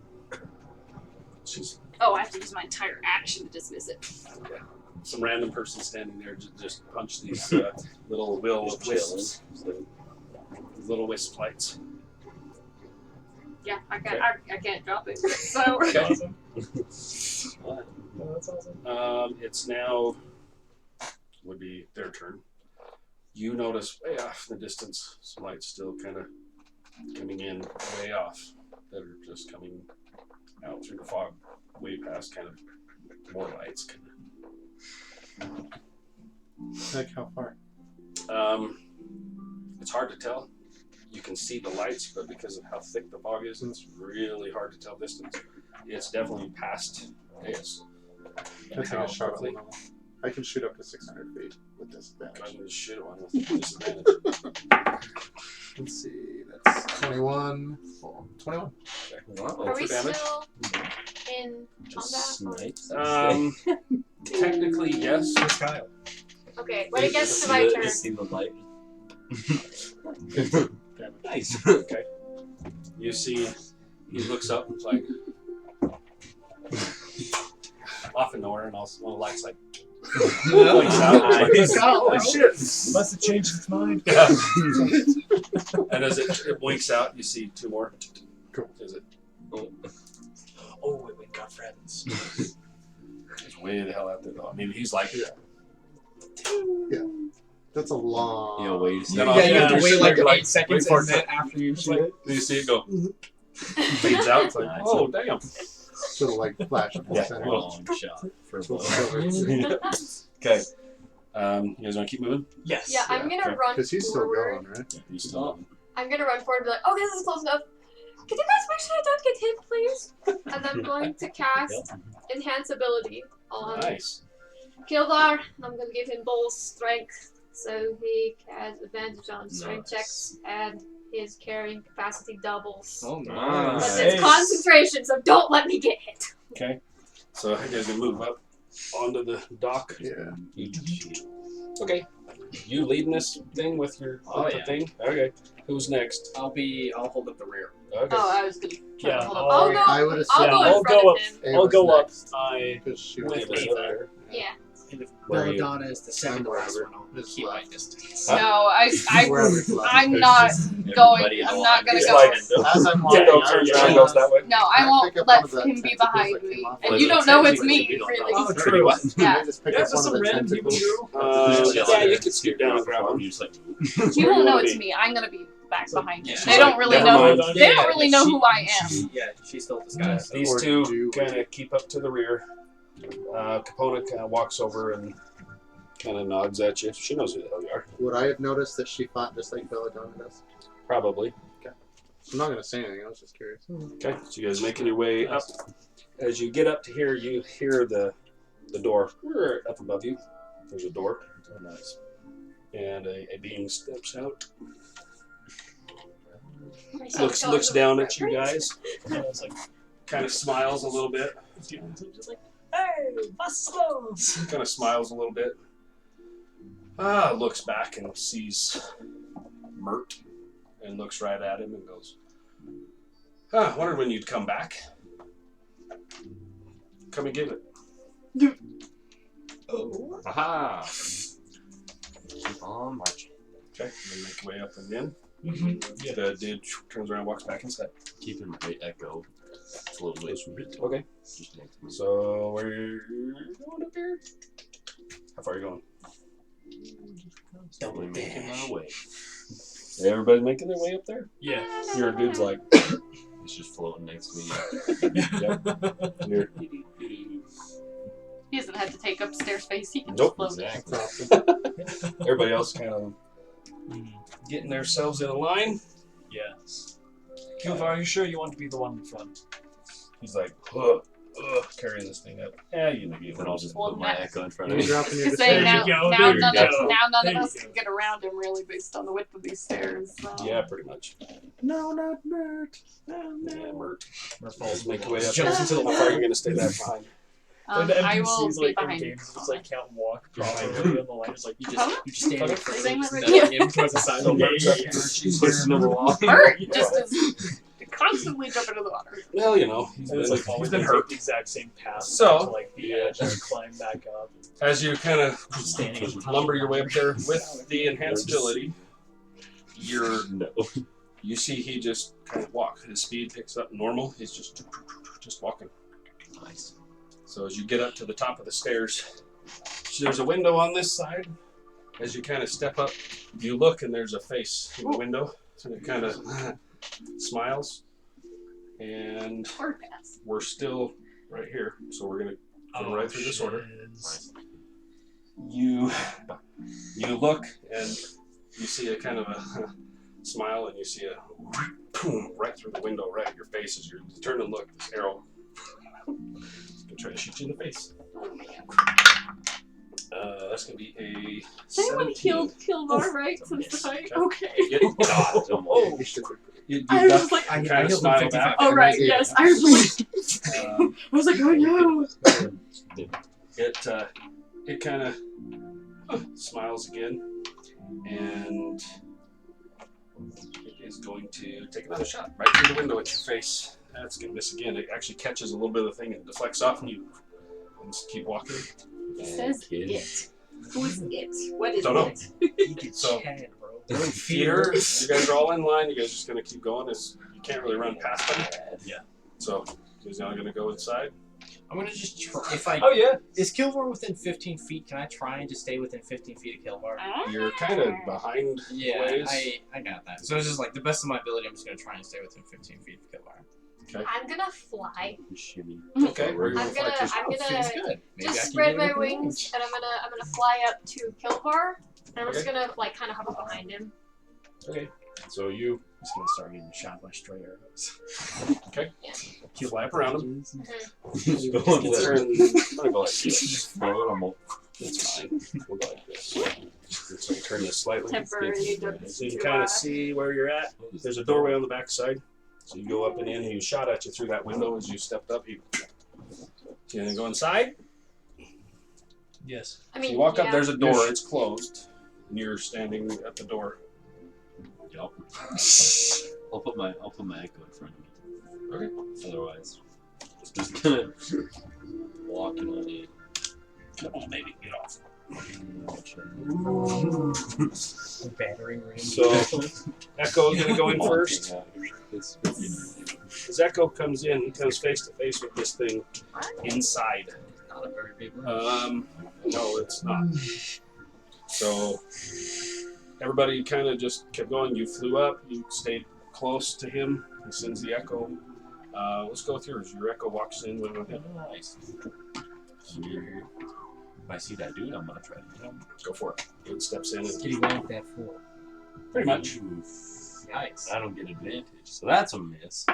She's Oh, I have to use my entire action to dismiss it. some random person standing there just punch these little will of wisps, little wisp lights. Yeah, I can't drop it. So That's Okay. awesome. Oh, that's awesome. It's now would be their turn. You notice way off in the distance some lights still kind of coming in way off that are just coming out through the fog, way past kind of more lights. like how far? It's hard to tell. You can see the lights, but because of how thick the fog is, it's really hard to tell distance. It's definitely past Deus. Can I take a shot at one of them? I can shoot up to 600 feet with disadvantage. I'm gonna shoot one with disadvantage. Let's see, that's 21. 21. Are we damage. still in Just combat? snipe. Technically, yes. Okay, when it gets to my turn, Just see the light. Nice. Okay. You see, he looks up and it's like off in nowhere, and all the lights like. Blinks out. It's like, holy shit! Must have changed its mind. Yeah. And as it blinks out, you see two more. Cool. Is it? Oh, we got friends. He's way the hell out there. Though. I mean, he's like. Yeah. That's a long. Yeah, wait. Then Yeah, I'll- you have to wait like you're 8 seconds wait for and it then after you shoot it. You see it go. Fades out. It's like, Nice. oh, damn. Sort of like flash of Yeah. center. Long shot for a bow. Okay. You guys want to keep moving? Yes. yeah, I'm gonna run Because he's still forward. going, right? He's still. I'm gonna run forward and be like, okay, this is close enough. Can you guys make sure I don't get hit, please? And I'm going to cast Enhance Ability on Nice. Kildar. And I'm gonna give him bull strength, so he has advantage on strength Nice. checks, and his carrying capacity doubles. Oh, But Nice. it's concentration, so don't let me get hit. Okay. So you guys can move up onto the dock. Yeah. Okay. You leading this thing with your thing? Okay. Who's next? I'll hold up the rear. Okay. Oh, I was gonna. Yeah, hold I'll- up. I'll go. I would I'll assume go I'll in front go of up. him. I'll go up. Next. I Because she with was Ava. there. Yeah. And if Where are you? Belladonna is the second to last one, I'll Just keep my left. distance. Huh? No, Wherever it's left. I'm not going. Everybody in I'm the not line gonna is go. like- As I'm Yeah, walking, go I turns would around, say, goes that way. No, I Can I won't pick up let one of the him be tentacles behind that me. came off? And Well, you the don't know it's technically me, we don't really. know. Oh, True. true. Can I Yeah. just pick Yeah, up one of the some random people tentacles? do. Yeah, you could scoot down and grab him. You just like, You Where won't know wanna it's be? me. I'm gonna be back behind you. Yeah. They don't really Never know. mind. They don't really know who I am. She's still disguised. These Or two do- kind of keep up to the rear. Capona kind of walks over and kind of nods at you. She knows who the hell you are. Would I have noticed that she fought just like Belladonna does? Probably. I'm not going to say anything. I was just curious. Okay, so you guys making your way up. As you get up to here, you hear the door up above you. There's a door. Oh, nice. And a being steps out. Looks down at you guys. Kind of smiles a little bit. Just like, hey, Vastos! Kind of smiles a little bit. Looks back and sees Mert and looks right at him and goes, wondered when you'd come back. Come and get it. Oh. aha! Keep on marching. Okay, you make your way up and in. Yeah. The dude turns around and walks back inside. Keep him right echo. It's a little bit. Okay, Just next to me. so where you going up here? How far are you going? Double making my way. Everybody making their way up there? Yeah. Your dude's like, He's just floating next to me. you're, He doesn't have to take upstairs space. He can Nope. just float. Exactly. everybody else kind of getting themselves in a line. Yeah. Kilvar, are you sure you want to be the one in front? He's like, carrying this thing up. Yeah, you know, you Then I'll just Well, put my that- echo in front You're of me. dropping your Just saying now, There you go, now there you none go. of There you us go. can get around him really based on the width of these stairs. So. Yeah, pretty much. No, not Mert. Yeah, Mert. Falls Make your way up. Jumps into the How far are you going to stay there behind? The I will NPCs be like in behind you. games just like can't walk properly on the line. It's like you just stand in front of Saying them, that just right? nudging him towards the side. So Yeah, Mert's yeah, up yeah. here. She's pushing him along. Bert just is constantly jumping into the water. Well, you know, he's And it's been, like he's always been the hurt. exact same path So- to like the edge and climb back up. As you kind of Standing in lumber your way up there with the enhanced ability, No. you see he just kind of walk. His speed picks up normal. He's just walking. Nice. So as you get up to the top of the stairs, there's a window on this side. As you kind of step up, you look and there's a face in the window. And it kind of smiles. And Word pass. we're still right here. So we're going to go right through this order. You look and you see a kind of smile, and you see a boom right through the window, right at your face as you turn and look. This arrow is gonna try to shoot you in the face. That's gonna be a Has anyone 17. killed our right since the fight? Okay. You get dodged almost. You I was duck, just like, you I kind of healed him smile 55. back. Oh right, yes. I was like, I was like, oh no. It kind of smiles again, and it is going to take another shot right through the window at your face. That's going to miss again. It actually catches a little bit of the thing and deflects off, and you just keep walking. It says it. Who is it? What is Don't know. it? So, Peter, you guys are all in line. You guys are just going to keep going. You can't really run past them. Yeah. So, he's now going to go inside. I'm gonna just try. If I Oh yeah. is Kilvar within 15 feet? Can I try and just stay within 15 feet of Kilvar? You're kind of behind Yeah, ways. I got that. So it's just like the best of my ability. I'm just gonna try and stay within 15 feet of Kilvar. I'm gonna fly. Shimmy. Okay. Where are you I'm gonna Feels good. Maybe I just can spread get my it with wings and I'm gonna fly up to Kilvar and I'm just Okay. gonna like kind of hover behind him. Okay. So you I'm just gonna start getting shot by stray arrows. fly up around him. Just go I'm and let her- gonna go like this. Just throw it on the- That's fine. We'll go like this. So you turn this slightly. Temporary. So you can kind of see where you're at. There's a doorway on the back side. So you go up and in. He shot at you through that window as you stepped up. You gonna go inside. Yes. I So mean, you walk yeah. up. There's a door. It's closed, and you're standing at the door. Yup. I'll put my echo in front of me. Okay. Otherwise, it's just gonna walking on it. Come on, baby, get off. Battering ram. So Echo's gonna go in first. It's, As Echo comes in, he comes face to face with this thing inside. Not a very big room. No, it's not. So everybody kind of just kept going. You flew up. You stayed close to him. He sends the Echo. Let's go through. As your Echo walks in with him. nice. If I see that dude, I'm gonna try to kill him. Go for it. Dude steps in Did and he want that for? pretty much. Yikes. I don't get advantage, so that's a miss.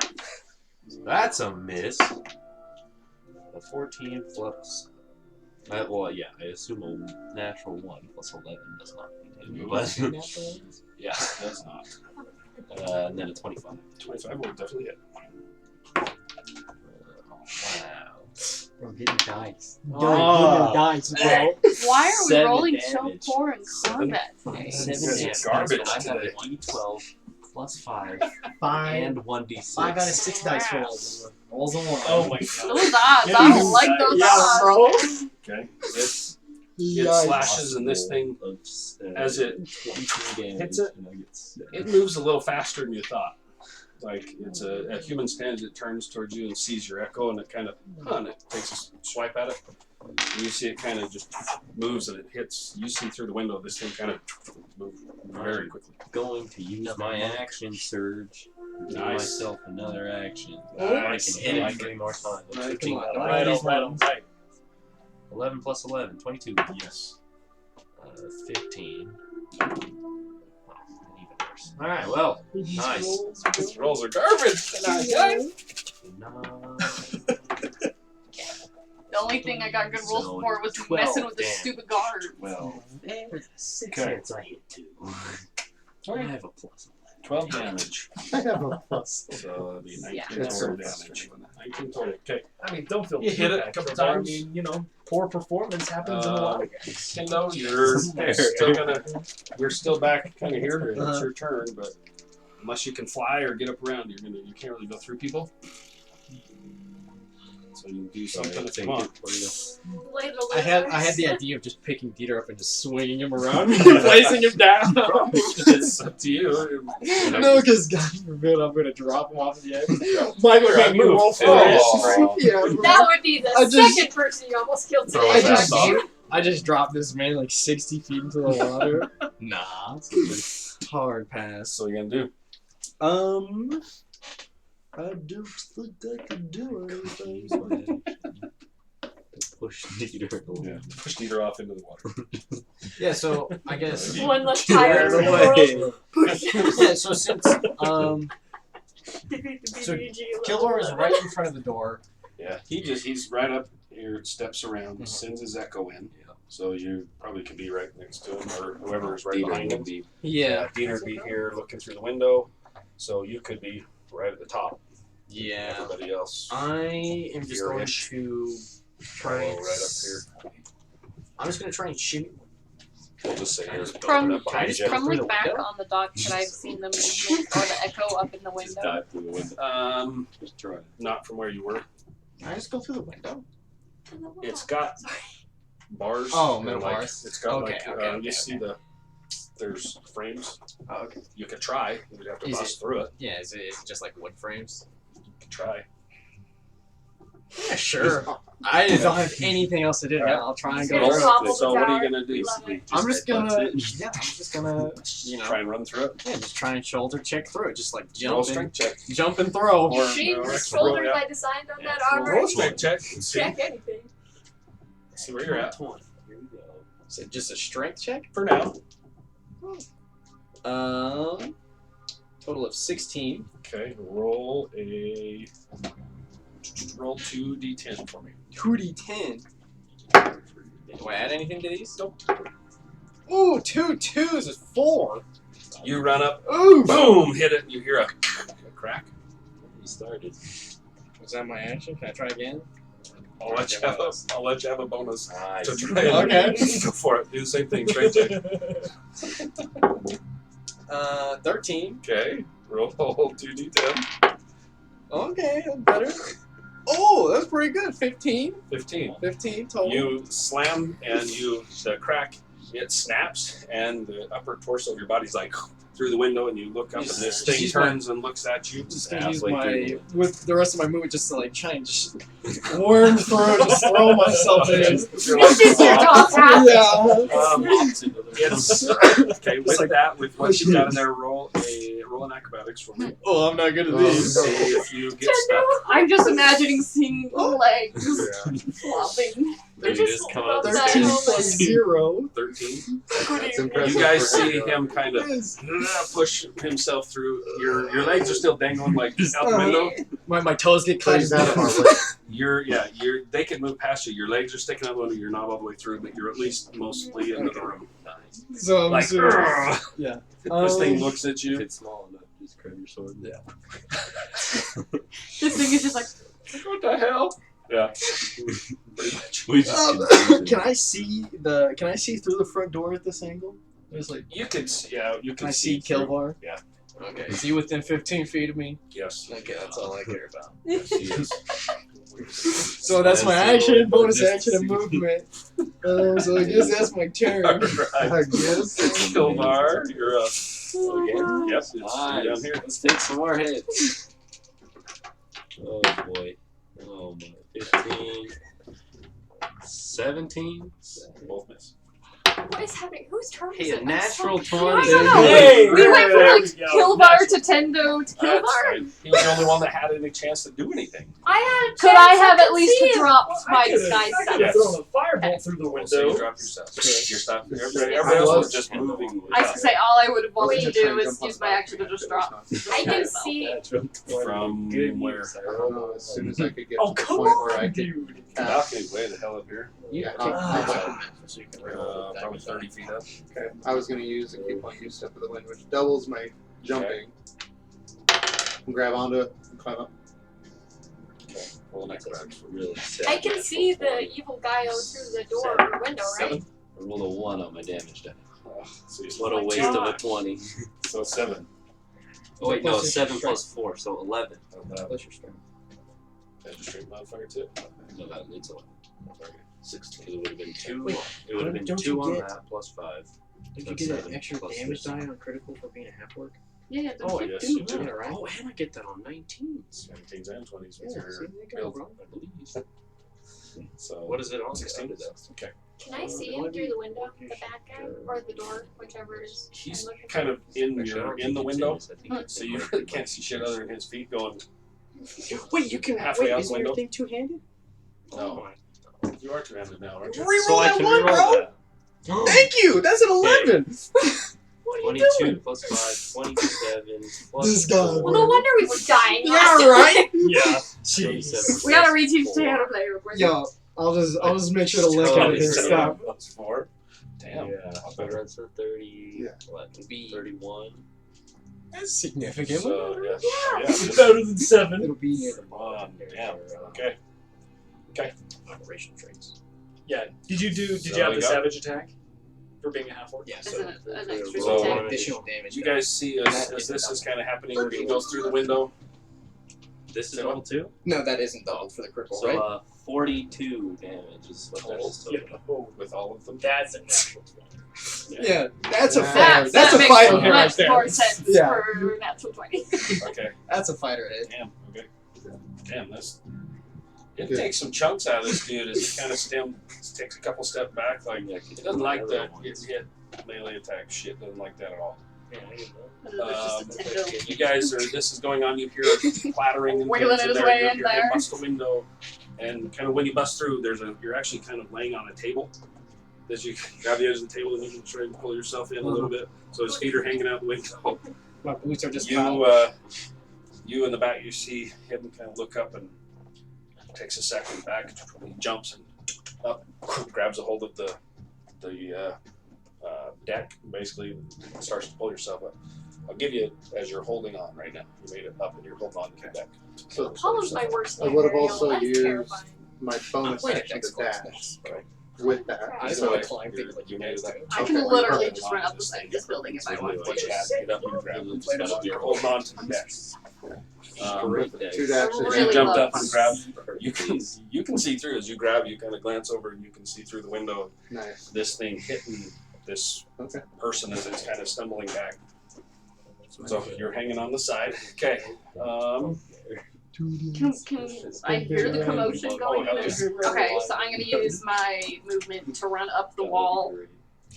So that's a miss. A 14 plus. Well, yeah, I assume a natural 1 plus 11 does not continue. But yeah, it does not. And then a 25. 25 will definitely hit. Wow. Bro, give me dice. Oh. Dice, bro. Why are we 7 rolling so damage. poor in combat today? 7 It's damage. garbage So I have a today. D12 plus 5 Five. and 1d6. 5 out of 6 dice rolls. Rolls a 1. Oh my god. Those odds, I don't like those Yeah, odds. bro. Okay. It Yikes. slashes and this thing, as it hits it, it moves a little faster than you thought. Like it's a human stands, it turns towards you and sees your Echo, and it kind of, and it takes a swipe at it. And you see it kind of just moves and it hits. You see through the window, this thing kind of moves very quickly. Going to use my action surge. Give Nice. myself another action. Nice. I can hit I it like 3 more times. Right, Come on, right. 11 plus 11, 22. Yes. 15. Even worse. Alright, well, nice. These rolls are garbage tonight, guys. The only thing I got good rolls So, for was 12 messing with the damage. stupid guard. Well, there's 6 Okay. hits I hit 2. I have a plus 12 damage. I have a plus. So that'll be 19 Yeah. total damage. 19 total. Okay. I mean, don't feel You too hit it bad, a couple Trevor. times. I mean, you know, poor performance happens in a lot of games. Kendo, you're still back kind of here. It's your turn, but unless you can fly or get up around, you can't really go through people. So you do something if you want. I had the idea of just picking Dieter up and just swinging him around and placing him down. It's up to you. No, because God forbid I'm going to drop him off the edge. Michael Sure, made me move. roll Oh. Yeah, bro. That would be the I just- second person you almost killed Throw today. his ass Jackie. off. I just dropped this man like 60 feet into the water. Nah. Hard pass. So you're gonna do. I don't think I can do anything. Push Dieter. Yeah. Push Dieter off into the water. Yeah, so I guess. One less tire in the world. Yeah, so since so Kildor is right in front of the door. Yeah, he's right up here, steps around, sends his echo in. Yeah. So you probably could be right next to him, or whoever is right Dieter behind him. would be. Yeah. Dieter would be here looking through the window, so you could be right at the top. Yeah. Everybody else. I am just going Here-ish. to try and. right up here. I'm just going to try and shoot. We'll just say here's From up behind you. from through the like back window? on the dock, could I have seen the movement or the echo up in the Just window? dive through the window. Just try. Not from where you were. Can I just go through the window? It's got bars. Oh, and, metal like, bars. It's got Okay, like okay, you okay, see there's frames. Oh, okay. You could try. You'd have to Is bust it- through it. Yeah, is it just like wood frames? You could try. Yeah, sure. I just don't have anything else to do. Yeah, I'll try and Just go gonna through it. topple the So what are you tower. gonna do? Love it. I'm just gonna, headbutts yeah, I'm just gonna, you know, Try and run through it. yeah, just try and shoulder check through it, just like Roll a jump and strength check. jump and throw. Or Change or the actually roll, shoulders yeah. I designed on that Roll armor. a strength check. And see, Check anything. see where you're at. 20. Here we go. Is it just a strength check? For now. Total of 16. Okay. Roll 2d10 for me. 2d10. Do I add anything to these? Nope. Ooh, 2 2s is 4. You run up. Ooh. Boom! Hit it. And you hear a crack. He started. Was that my action? Can I try again? I'll let you have a bonus Nice. to try and Okay. go for it. Do the same thing. Strength check. 13. Okay. Roll 2d10. Okay, that's better. Oh, that's pretty good. 15. 15. 15 total. You slam and the crack, it snaps, and the upper torso of your body's like through the window, and you look up, and this thing She's turns and looks at you. just gonna use halfway through. with the rest of my movement just to like try and just worm through, just throw myself in. You're This is your top half. Yeah. It's okay with like- that. With what you've got in there, roll an acrobatics for me. Oh, I'm not good at See these. if you get stuck. I'm just imagining seeing legs Yeah. flopping. Maybe just come up the 13 stairs. plus 0. 13. That's impressive. You guys for see him. him kind of push himself through. Your legs are still dangling like out the window. My toes get So cut. he's out of our way. They can move past you. Your legs are sticking out the window. You're not all the way through, but you're at least mostly into the room. So I'm Like, assuming- "Ugh." yeah. This thing looks at If you. it's small enough, just grab your sword. Yeah. This thing is just like, What the hell? Yeah. Pretty much. We just confuse it. Can I see through the front door at this angle? There's like, You could, you can can I see through. Kilvar? Yeah. Okay. Is he within 15 feet of me? Yes. Okay, that's all I care about. Yes, he is. So that's my That's action, the bonus just action, and see. movement. So I guess that's my turn. All right. I guess. Kilvar, you're up. Again. Yep. It's Nice. down here. Let's take some more hits. Oh boy. Oh my. 15. 17. Both miss. What is happening? Whose turn is Hey, it? a natural I'm so- 20. I don't know. Hey, we went from there like we go. Kilvar to Tendo to That's Kilvar. fine. He was the only one that had any chance to do anything. I had a Could chance I have to at least see it. dropped my I could've disguise Yes. sense? thrown a firebolt through the So window. you drop your stuff. Your stuff. Everybody else was just moving. I was gonna say all I would have wanted to Wait. do is use my action to just drop. I can see. From where? I don't know. As soon as I could get Oh, to the come point where I on, could dude. The balcony's way the hell up here. Yeah, So you can roll Probably damage 30 feet up. Okay. I was going to use a key point use step of the wind, which doubles my jumping. And grab onto it and climb up. Okay. Roll an acrobatics. Really sad. I can see the evil guy go through the door or window, right? 7. I rolled a 1 on my damage die. So What a waste of a 20. 7. Oh wait, no, Plus your 7 strength. plus 4, so 11. plus your strength. That's your strength modifier too. No, that it's 11. 16. It would have been 2. Wait, it would have been don't 2 you on get- that plus 5. Did you That's get an 7 extra plus damage 6. die on critical for being a half orc? Yeah, Oh, don't yes, you you do? do. Yeah, right? Oh, and I get that on 19s. 17s and 20s. Yeah, Those see, are there you go, built, bro. I believe. So What is it on? 16 there? Okay. Can I see him through the window, the bad guy, or the door, whichever is? He's I'm looking kind for? of in Actually, I your don't in the think it's window, his. I think it's so in you my- really can't see shit other than his feet going. Wait, you can Halfway wait. out the Isn't your window. thing two-handed? No, you are two-handed now, aren't you? So I can reroll that. Thank you. That's an 11. 22 plus 5, 27 plus This guy. 4. Well, no wonder we were dying. Yeah, last time. right. Yeah. 27 We gotta plus reteach 4. how to play real quick. Yo, I'll just make sure to look at it and stop. Plus 4. Damn. Yeah, so that's a 30. Yeah. What? 31. That's significant. So, yeah. Better than 7. It'll be near the Damn. Okay. Operational traits. Yeah. Did you So have you the got- savage attack for being a half orc? Yeah, Isn't so it an extra So- attack? additional damage. You guys see as this is kind of happening, he goes through the window. This is level 2? No, that isn't doubled for the critical, So, right? 42 damage is what that is. Yeah. Oh, with all of them. That's a natural 20. Yeah, that's a That- fighter. That's a makes fighter hit right much there. more sense Yeah. for natural 20. Okay. That's a fighter hit. Damn. Okay. Damn. It Good. takes some chunks out of this dude as he kind of takes a couple step back. Like he doesn't like that. It's hit melee attack shit. Doesn't like that at all. You guys are. This is going on. You hear clattering and Wiggling things his in way there. in You're there. bust the window, and kind of when you bust through, you're actually kind of laying on a table. As you grab the edge of the table, and you can try and pull yourself in a little bit. So his feet are hanging out the window. My boots are just You in the back, you see him kind of look up and takes a second back. He jumps and up, grabs a hold of the deck, and basically starts to pull yourself up. I'll give you as you're holding on right now. You made it up and you're holding on to the deck. So Apollo's my worst I would have nightmare, also that's used terrifying. my bonus Wait, action to Dex dash with that. I just So want to climb you're- things like you you made guys it do. up. I can Okay, literally perfect. just run up the side of this building if I want What you to. had to get up and grab it. So you're holding on to the deck. Great With deck. two dashes. As Really you jumped love up and fun. grabbed, you can see through. As you grab, you kind of glance over and you can see through the window Nice. this thing hitting this Okay. person as it's kind of stumbling back. So you're hanging on the side. Okay. Can I hear the commotion going hell in? yeah. Okay, so I'm gonna use my movement to run up the wall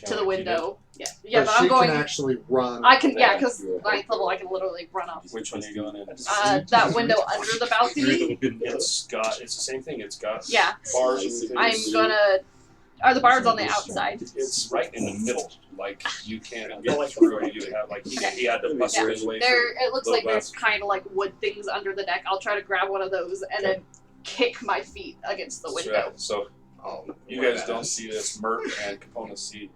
to the window. Yeah, but she I'm going. can actually run. I can, yeah, because 9th level I can literally run up. Which one are you going in? That window under the balcony. It's the same thing. It's got Yeah. bars and things. I'm gonna. Are the bars on the outside? It's right in the middle. Like you can't get through. You have like he had to bust Yeah. his way There, through. it looks little like there's glass. kind of like wood things under the deck. I'll try to grab one of those and then kick my feet against the window. Right. So you guys don't see this. Mert and Capona see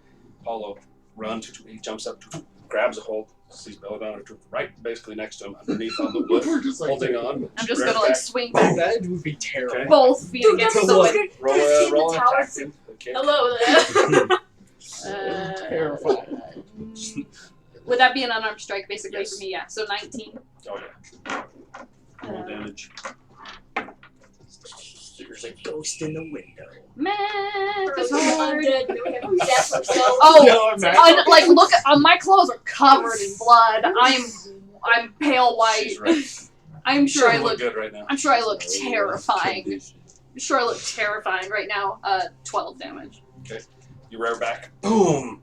Paulo run. He jumps up, grabs a hold, sees Belladonna right basically next to him, underneath on the wood, We're just like holding on. I'm just Grab gonna like back. swing back That would be terrible. Okay. both feet Dude, against that's the so window. scary. Roll, See the roll an attack. towers. Then. Okay. Hello there. Terrifying. Would that be an unarmed strike basically Yes. for me? Yeah. So 19. Oh yeah. Roll damage. There's a ghost in the window. Man, We're it's like hard. undead, and we have to death ourselves. Oh, like look at my clothes are covered in blood. I'm pale white. She's right. I'm sure I Doesn't look. good right now. I'm sure I look terrifying. I'm sure I look terrifying right now. 12 damage. You rear back. Boom.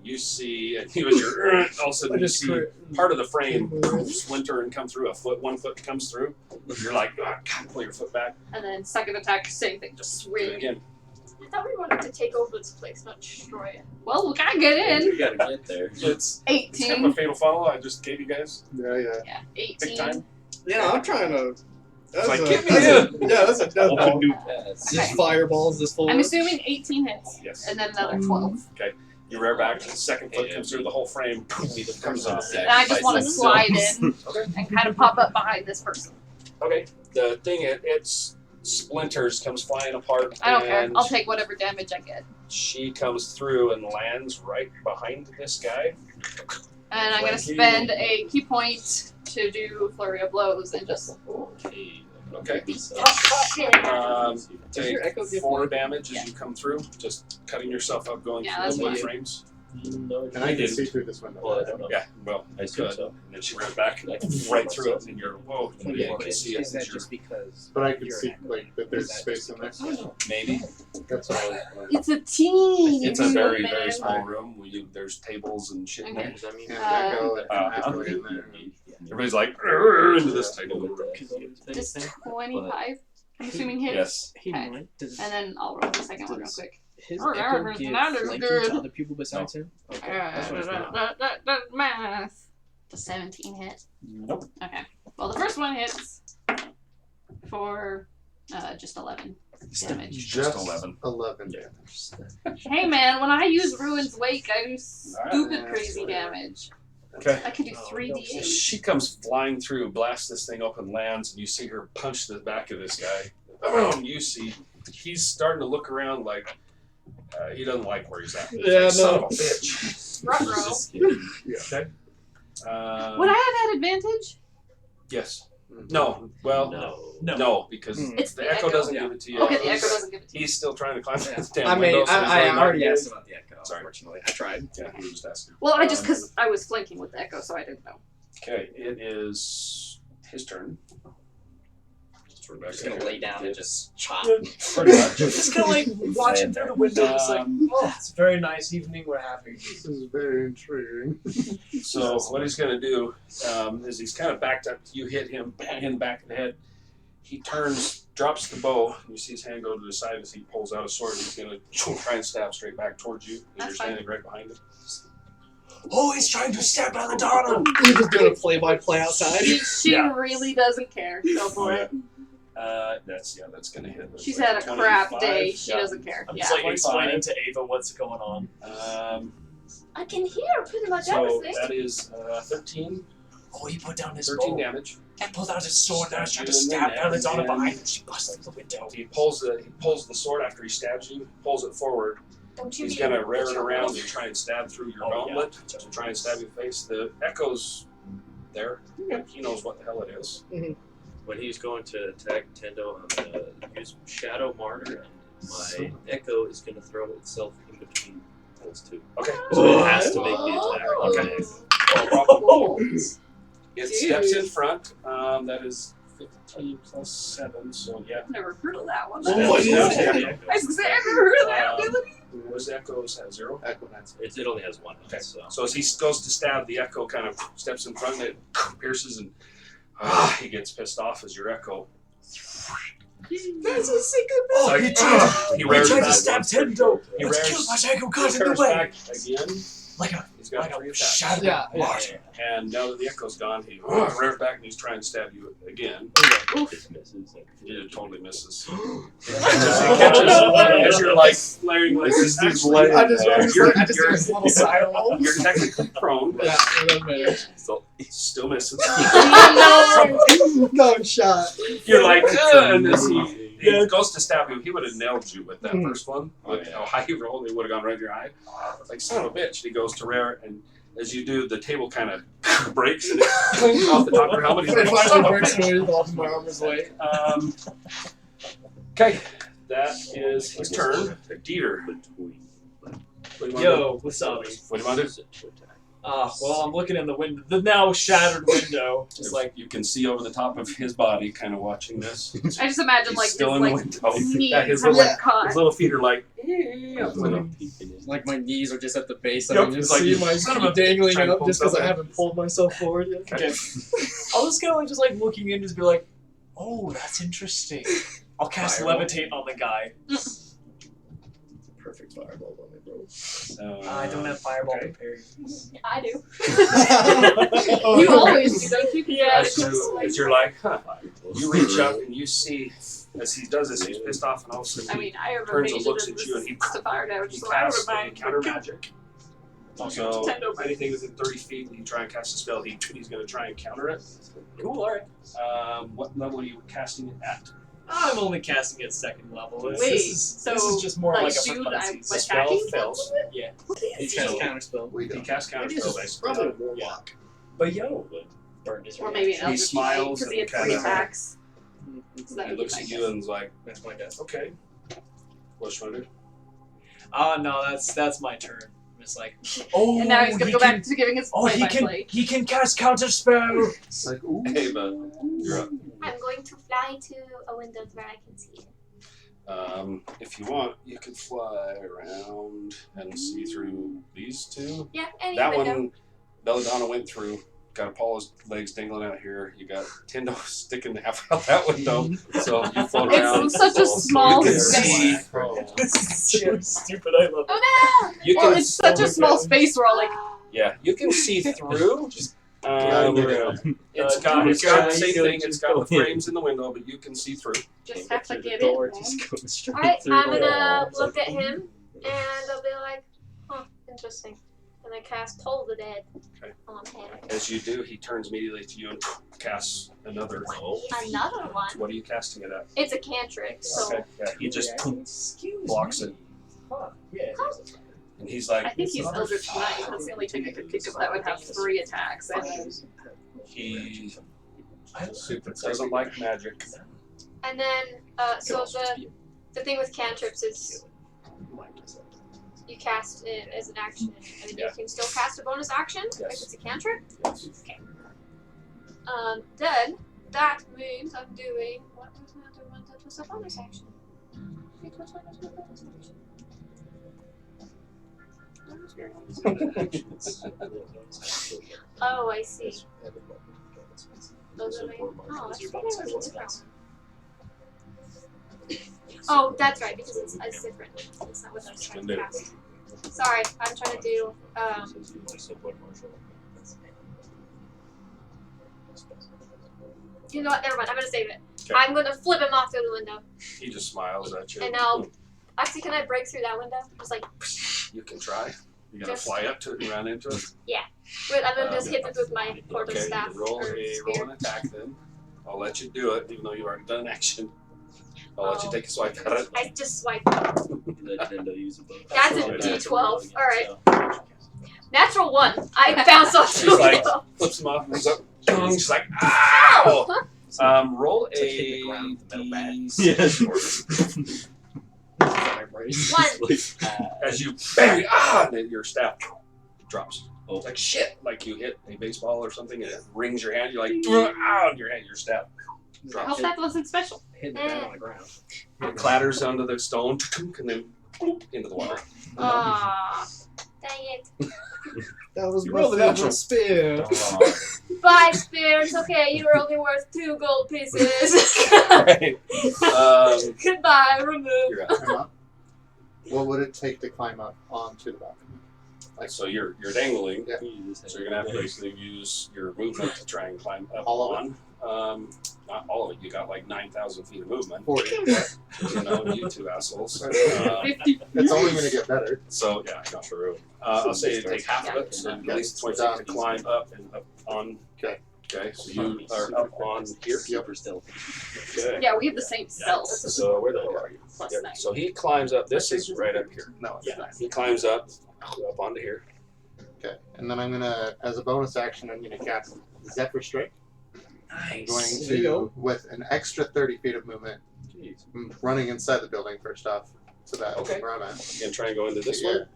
You see, and he was your. All of a sudden, you see part of the frame splinter and come through. One foot comes through. You're like, oh, God, pull your foot back. And then second attack, same thing, just swing. Again. I thought we wanted to take over this place, not destroy it. Well, we gotta get in. You gotta get there. It's kind of a 18. fatal follow. I just gave you guys Yeah, yeah. Yeah, big 18. time. Yeah, I'm trying to. That's like, a, get me that's a, yeah, that's a death Open ball. new. Yes. Just fireballs this full. I'm assuming 18 hits, Yes. and then another 12. You rear back. The second foot comes through the whole frame. Comes off. And I just want to slide in and kind of pop up behind this person. Okay. The thing it's splinters comes flying apart. I don't care. and I'll take whatever damage I get. She comes through and lands right behind this guy. And I'm gonna spend a key point to do flurry of blows and just. Okay. Shit. Does your Take echo give 4 damage as you come through, just cutting yourself up going Yeah, through that's the wood fine. frames. And I can see through this window. Well, I don't know. Yeah, well, I assume good. so. And then she ran back right through it, and you're whoa. You Yeah, can see it. is that as you're- just because? But I can you're see an like that there's space in there. maybe That's what I was wondering. It's a teeny. it's a very man. very small room. There's tables and shit in there. Okay. Does that mean And Echo and Uh, Echo in there. Everybody's like into this tiny little room. Just 25. I'm assuming hits. Yes. He Okay. might. Does, And then I'll roll the second one real does quick. his Oh, echo that give is flanking good. to other people besides him? Okay, that's what it's not. Math. The 17 hit. Nope. Okay. Well, the first one hits for just 11 damage. Just 11. 11 damage. Hey man, when I use Ruin's Wake, I do stupid Alright, crazy that's damage. Okay. I can do 3d8. She comes flying through, blasts this thing open, lands, and you see her punch the back of this guy. Boom! You see he's starting to look around like he doesn't like where he's at. Yeah, Son no. of a bitch. Ruh-roh. Okay. Would I have had advantage? Yes. No. Well, no, because It's the echo doesn't give it to you. Okay, the echo doesn't give it to you. He's still trying to climb that damn I mean, window. so he's I really not already good. asked about the echo. Sorry. Unfortunately, I tried. Yeah, he was just asking. Well, I just because I was flanking with the echo, so I didn't know. Okay, it is his turn. I'm just gonna lay down and just chop. Pretty much. Just kind of like watching through the window, just like, oh, it's a very nice evening. We're having. This is very intriguing. So what he's going to do is he's kind of backed up. You hit him in the back of the head. He turns, drops the bow. And you see his hand go to the side as he pulls out a sword. He's going to try and stab straight back towards you. And That's you're fine. standing right behind him. Oh, he's trying to stab Belladonna. You're just doing a play-by-play outside. She really doesn't care. Go for it. That's going to hit. She's had a crap 25. day. She Yeah. doesn't care. I'm Yeah. just like 25. explaining to Ava what's going on. I can hear pretty much So everything. that is 13. Oh, he put down his 13 bow. damage. He pulled out his sword and I was trying to Stabs you in stab the neck, Belladonna and- behind and she busted through the window. He pulls the sword after he stabs you. Pulls it forward. Don't you He's mean gonna rear that it you're around really- and try and stab through your Oh, gauntlet yeah. to try and stab you in the face. The echo's there. He knows what the hell it is. When he's going to attack Tendo, I'm going to use Shadow Martyr, and my Echo is going to throw itself in between those two. Okay. So it has to make the attack. Okay. Okay. No problem. It steps in front. That is 15 plus 7, so yeah. I've never heard of that one. Oh, I yeah. was gonna say, I've never heard of that ability. Where's the echoes have 0? Echo has It only has one. Okay. So. So as he goes to stab, the echo kind of steps in front, and it pierces, and he gets pissed off as your echo. That's a secret It's like, he rears tried to back stab once. Tendo. He Let's rears, kill my Echo he got in the rears way. back again. He's got Like 3 a attacks. shadow Yeah, yeah, martyr. And now that the echo's gone, he rears back and he's trying to stab you again. It misses. It totally misses. It catches as you're like flaring like this dude's leg. I just You're did this little side roll. you're technically prone, but Yeah, it doesn't matter. still misses. No shot. You're like, and as he goes to stab you, he would have nailed you with that first one. With how high you rolled, he would have gone right in your eye. Like, son of a bitch. He goes to rear, and as you do, the table kind of breaks and it clings off the top of your helmet. He's It like, son finally of a breaks bitch. away off my armor's weight. Okay, that is his turn. Dieter. What do you want Yo, what's up? to do? What do you want to do? Well, I'm looking in the window, the now shattered window, just like You can see over the top of his body, kind of watching this. I just imagine He's like still his in like the window. knees Yeah, his have little, like caught. his little feet are like. Like my knees are just at the base. Yep, I can it's just like, see my son of a feet dangling trying to up pull just because I something. haven't pulled myself forward yet. Okay. I was kind of like just like looking in, just be like, oh, that's interesting. I'll cast Fireball. levitate on the guy. Perfect fireball on me, bro. I don't have fireball okay. prepared. I do. You always do, don't you? Yeah. As you're like, huh. You reach up and you see, as he does this, he's pissed off, and all of a sudden I mean, I have turns evasion and looks and at you, and he to fire damage, he so I would casts a mind. counter magic. So Nintendo magic. anything within 30 feet, when you try and cast a spell, he's going to try and counter it. Cool, alright. What level are you casting it at? I'm only casting at second level. Wait, this is just more like like a shoot, for I'm funsies. The spell attacking? fails. Yeah. He casts counterspell. We He don't. casts counter It is spell, basically. probably a warlock. But yo, burned his Or maybe an He Eldritch smiles because he and had 3 kinda- attacks. So that He would be looks my at guess. you and is like, That's my guess. okay. What you want to do? No, that's my turn. It's like, oh, And now he's gonna he go can- back to giving his Oh, play-by-play. he can cast counter spell. It's like, ooh. Okay, but you're up. I'm going to fly to a window where I can see it. If you want, you can fly around and see through these two. Yeah, any That window. one, Belladonna went through. Got Apollo's legs dangling out here. You got Tendo sticking half out that window. So you float around. It's such a So small you can space. see This is so stupid. I love it. Oh no! You Well, can, it's such a small space. We're all like, yeah, you can see through. Yeah, It's got the same thing. It's got the frames in the window, but you can see through. just have to get door, in. just go straight Alright, through I'm the gonna wall. look at him and I'll be like, huh, interesting. And I cast Toll the Dead Okay. on him. As you do, he turns immediately to you and casts another. Another one? What are you casting it at? It's a cantrip, so. Okay, yeah, he just blocks it. And he's like, I think he's Eldritch Knight. That's the only thing I could think of that would have 3 attacks. he doesn't like magic. And then, so the thing with cantrips is you cast it as an action, and then you can still cast a bonus action if it's a cantrip. Yes. Okay. Then that means I'm doing what was the other one that was a bonus action? Which one was my bonus action? Oh, I see. Those are my. Oh, that's different. Oh, that's right, because it's different. It's not what I was trying to cast. Sorry, I'm trying to do. You know what? Never mind. I'm gonna save it. Okay. I'm gonna flip him off through the window, He just smiles at you. and I'll. Actually, can I break through that window? Just like. You can try. You gonna Just- fly up to it and run into it? Wait, I'm gonna just hit it with my quarter Okay, staff. roll or an spear. attack then. I'll let you do it, even though you already done an action. I'll let you take a swipe at it. I just swiped. Let Nintendo use a bow. That's a D12. Alright. Natural 1. I bounced off She's like, the flips him off, moves up, she's like, ow! Roll It's like hitting the ground with the metal bat. D4. One. As you bang, and then your staff drops. Oh, like shit! Like you hit a baseball or something, and it rings your hand. You're like, ow! And your hand, your staff I hope drops. that wasn't special. Hit the bat on the ground. It clatters onto the stone, and then into the water. Aww. Dang it. That was You my rolled a natural favorite. spear. 5 spears. Okay, you were only worth 2 gold pieces. Right. Goodbye. Remove. You're up. Climb up. What would it take to climb up onto the balcony? So you're dangling. Yeah. So you're gonna have to basically use your movement to try and climb up All of on. Not all of it. You got like 9,000 feet of movement. 40. You know, you two assholes. 50. It's only going to get better. So yeah, not true. I'll say you take half of it, so at least 20 feet to climb up and up on. Okay. Okay, so you are up on here. Super stealth. Okay. Yeah, we have the same spells. So where the hell are you? Plus Yep. 9. So he climbs up. This is right up here. No, it's Yeah, not. he climbs up onto here. Okay. And then I'm going to, as a bonus action, I'm going to cast Zephyr Strike. I'm going There you to, go. with an extra 30 feet of movement, running inside the building first off, so that Okay. where I'm at. You gonna try and go into this Yeah. one?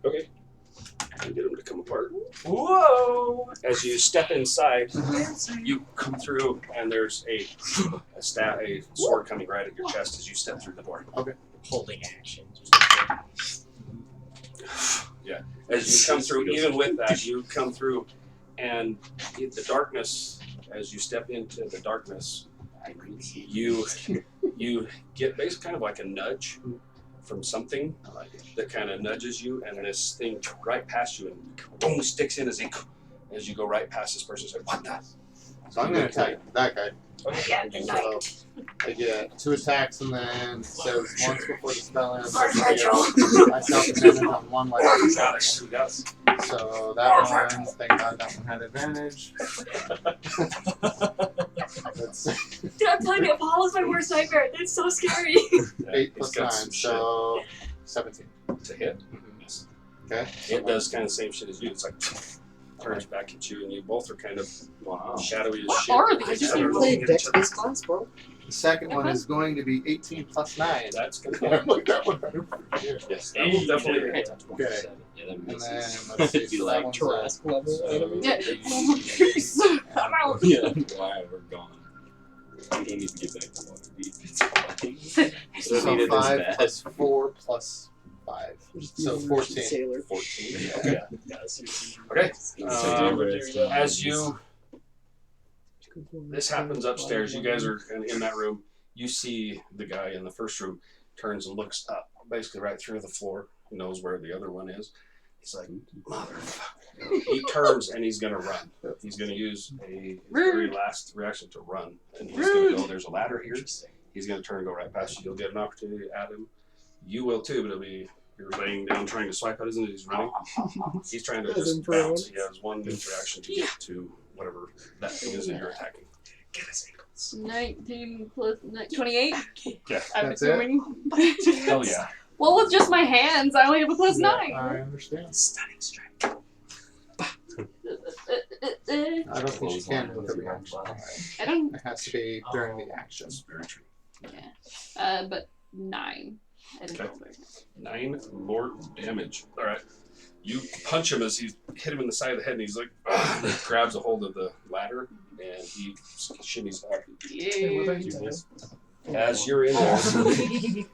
Okay. And get them to come apart. Whoa! As you step inside, you come through, and there's a sword coming right at your chest as you step through the door. Holding action. As you come through, even with that, you come through, and in the darkness, as you step into the darkness, you get basically kind of like a nudge from something that kind of nudges you, and this thing right past you and boom sticks in as you go right past this person. It's like, what the? So I'm going to attack that guy. Yeah, the So I get 2 attacks, and then it says once before the spell ends, Large I ritual. self-advantage on 1 weapon. Got it. You got it. So that one, thank God that one had advantage. That's Dude, I'm telling you, Apollo's my worst nightmare. It's so scary. 8 He's plus got 9, some so 17. shit to hit. Yes. Okay. It does kind of the same shit as you. It's like turns back at you, and you both are kind of shadowy as What shit. are these? Just didn't play dex-based class, bro. The second one is going to be 18 plus 9. That's good. I'm like, that one better for you. Yes, that will definitely hit. Okay. Yeah, that And misses. then, let's see, Be so like that one's Trask level. Yeah. I'm out. Yeah, why we're gone. We don't need to get back to water deep. It's fine. so Don't need it 5 as bad. plus 4 plus 5. So 14. Sailor. 14. Okay. Okay. So As you, this happens upstairs. You guys are in that room. You see the guy in the first room turns and looks up basically right through the floor. He knows where the other one is. He's like, motherfucker. He turns and he's going to run. He's going to use his very last reaction to run. And he's going to go, there's a ladder here. He's going to turn and go right past you. You'll get an opportunity at him. You will too, but it'll be, you're laying down trying to swipe at, isn't it? He's running. He's trying to just bounce. He has one interaction to get to whatever that thing is that you're attacking. Get his ankles. 19 plus 28? Yeah. I'm That's assuming. Hell yeah. Well, with just my hands, I only have a plus 9. I understand. Stunning strike. I don't think she can with every action. I don't. It has to be during the action. Very true. Yeah. But 9. I didn't Okay. roll very high. 9 more damage. All right. You punch him as you hit him in the side of the head, and he's like, and he grabs a hold of the ladder, and he shimmies back. Yeah. As you're in there,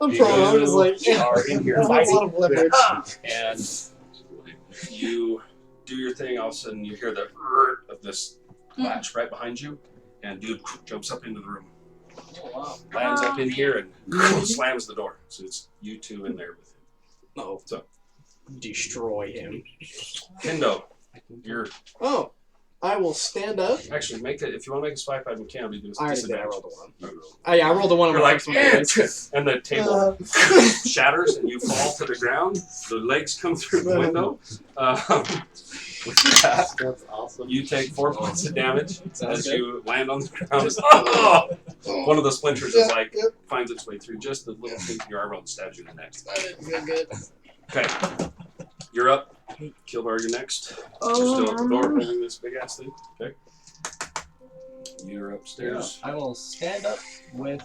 I'm trying. I'm just like, you are in here there's a lot of leverage. and you do your thing. All of a sudden, you hear the of this latch right behind you, and dude jumps up into the room, lands up in here, and slams the door. So it's you two in there with him. No. So Destroy him. Kendo, you're Oh, I will stand up. actually make it if you want to make a swipe at McCann, you do I a already did. I disadvantage. rolled a 1. You roll. I rolled a 1 on You're my like, first one. and the table shatters and you fall to the ground. The legs come through the window. With that, That's awesome. you take 4 points of damage Sounds as good. you land on the ground. One of the splinters is like finds its way through just the little thing in your arm and stabs you in the neck. I didn't feel good. Okay, you're up. Kilbar, you're next. You're still at the door holding this big ass thing. Okay, you're upstairs. I will stand up with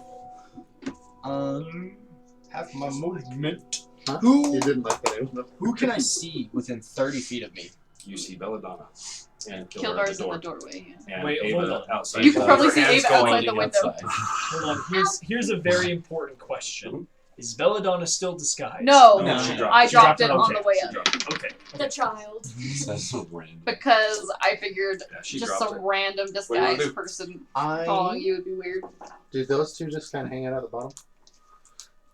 half my movement. Huh? Who You didn't like that in. who can I see within 30 feet of me? You see Belladonna and Kilbar at Kildar's the in door. the doorway. Yeah. And Wait, hold Ava on. outside. You can probably see Hands Ava outside going the window. outside. Hold on. Here's a very important question. Is Belladonna still disguised? No, No, she dropped I it. dropped it Okay. on the way She up dropped it. Okay. The child. That's so random. because I figured Yeah, she just dropped some it. random What do you wanna disguised do? person following you would be weird. Do those two just kind of hang out at the bottom?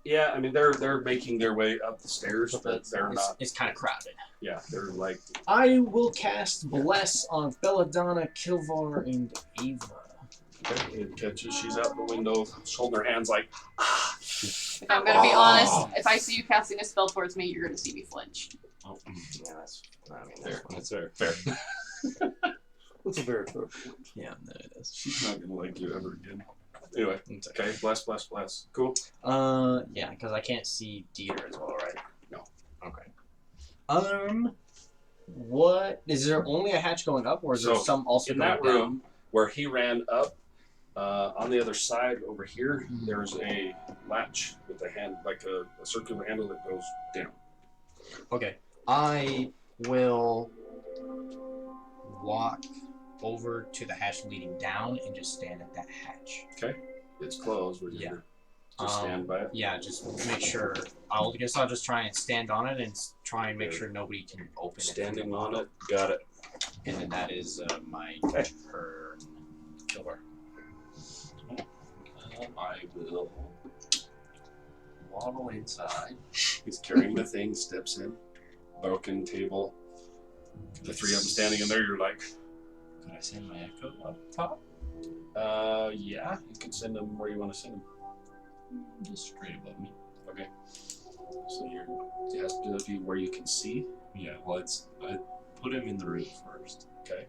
Yeah, I mean they're making their way up the stairs, but they're not. It's kind of crowded. Yeah, they're like I will cast Bless on Belladonna, Kilvar, and Ava. it catches. She's out the window, holding her hands like. If I'm gonna be honest, if I see you casting a spell towards me, you're gonna see me flinch. Oh, Yeah, that's. I mean, Fair. that's fair. Fair. That's a very good. Yeah, that it is. She's not gonna like you ever again. Anyway, It's okay. okay, bless. Cool. Yeah, because I can't see Dieter as well, right? No. Okay. What is there only a hatch going up, or is there So, some also In going that down? room where he ran up, on the other side over here, there's a latch with a hand, like a circular handle that goes down. Okay. I will walk over to the hatch leading down and just stand at that hatch. It's closed. We're Yeah. just stand by it. Yeah, just make sure. I'll just try and stand on it and try and make sure nobody can open it. Standing on it. Got it. And then that is my turn. Kilbar. I will waddle inside. He's carrying the thing, steps in. Broken table. The three of them standing in there, you're like, Could I send my echo up top? yeah, you can send them where you want to send them. Just straight above me. Okay. So it has to be where you can see. Yeah, well, I put him in the room first. Okay.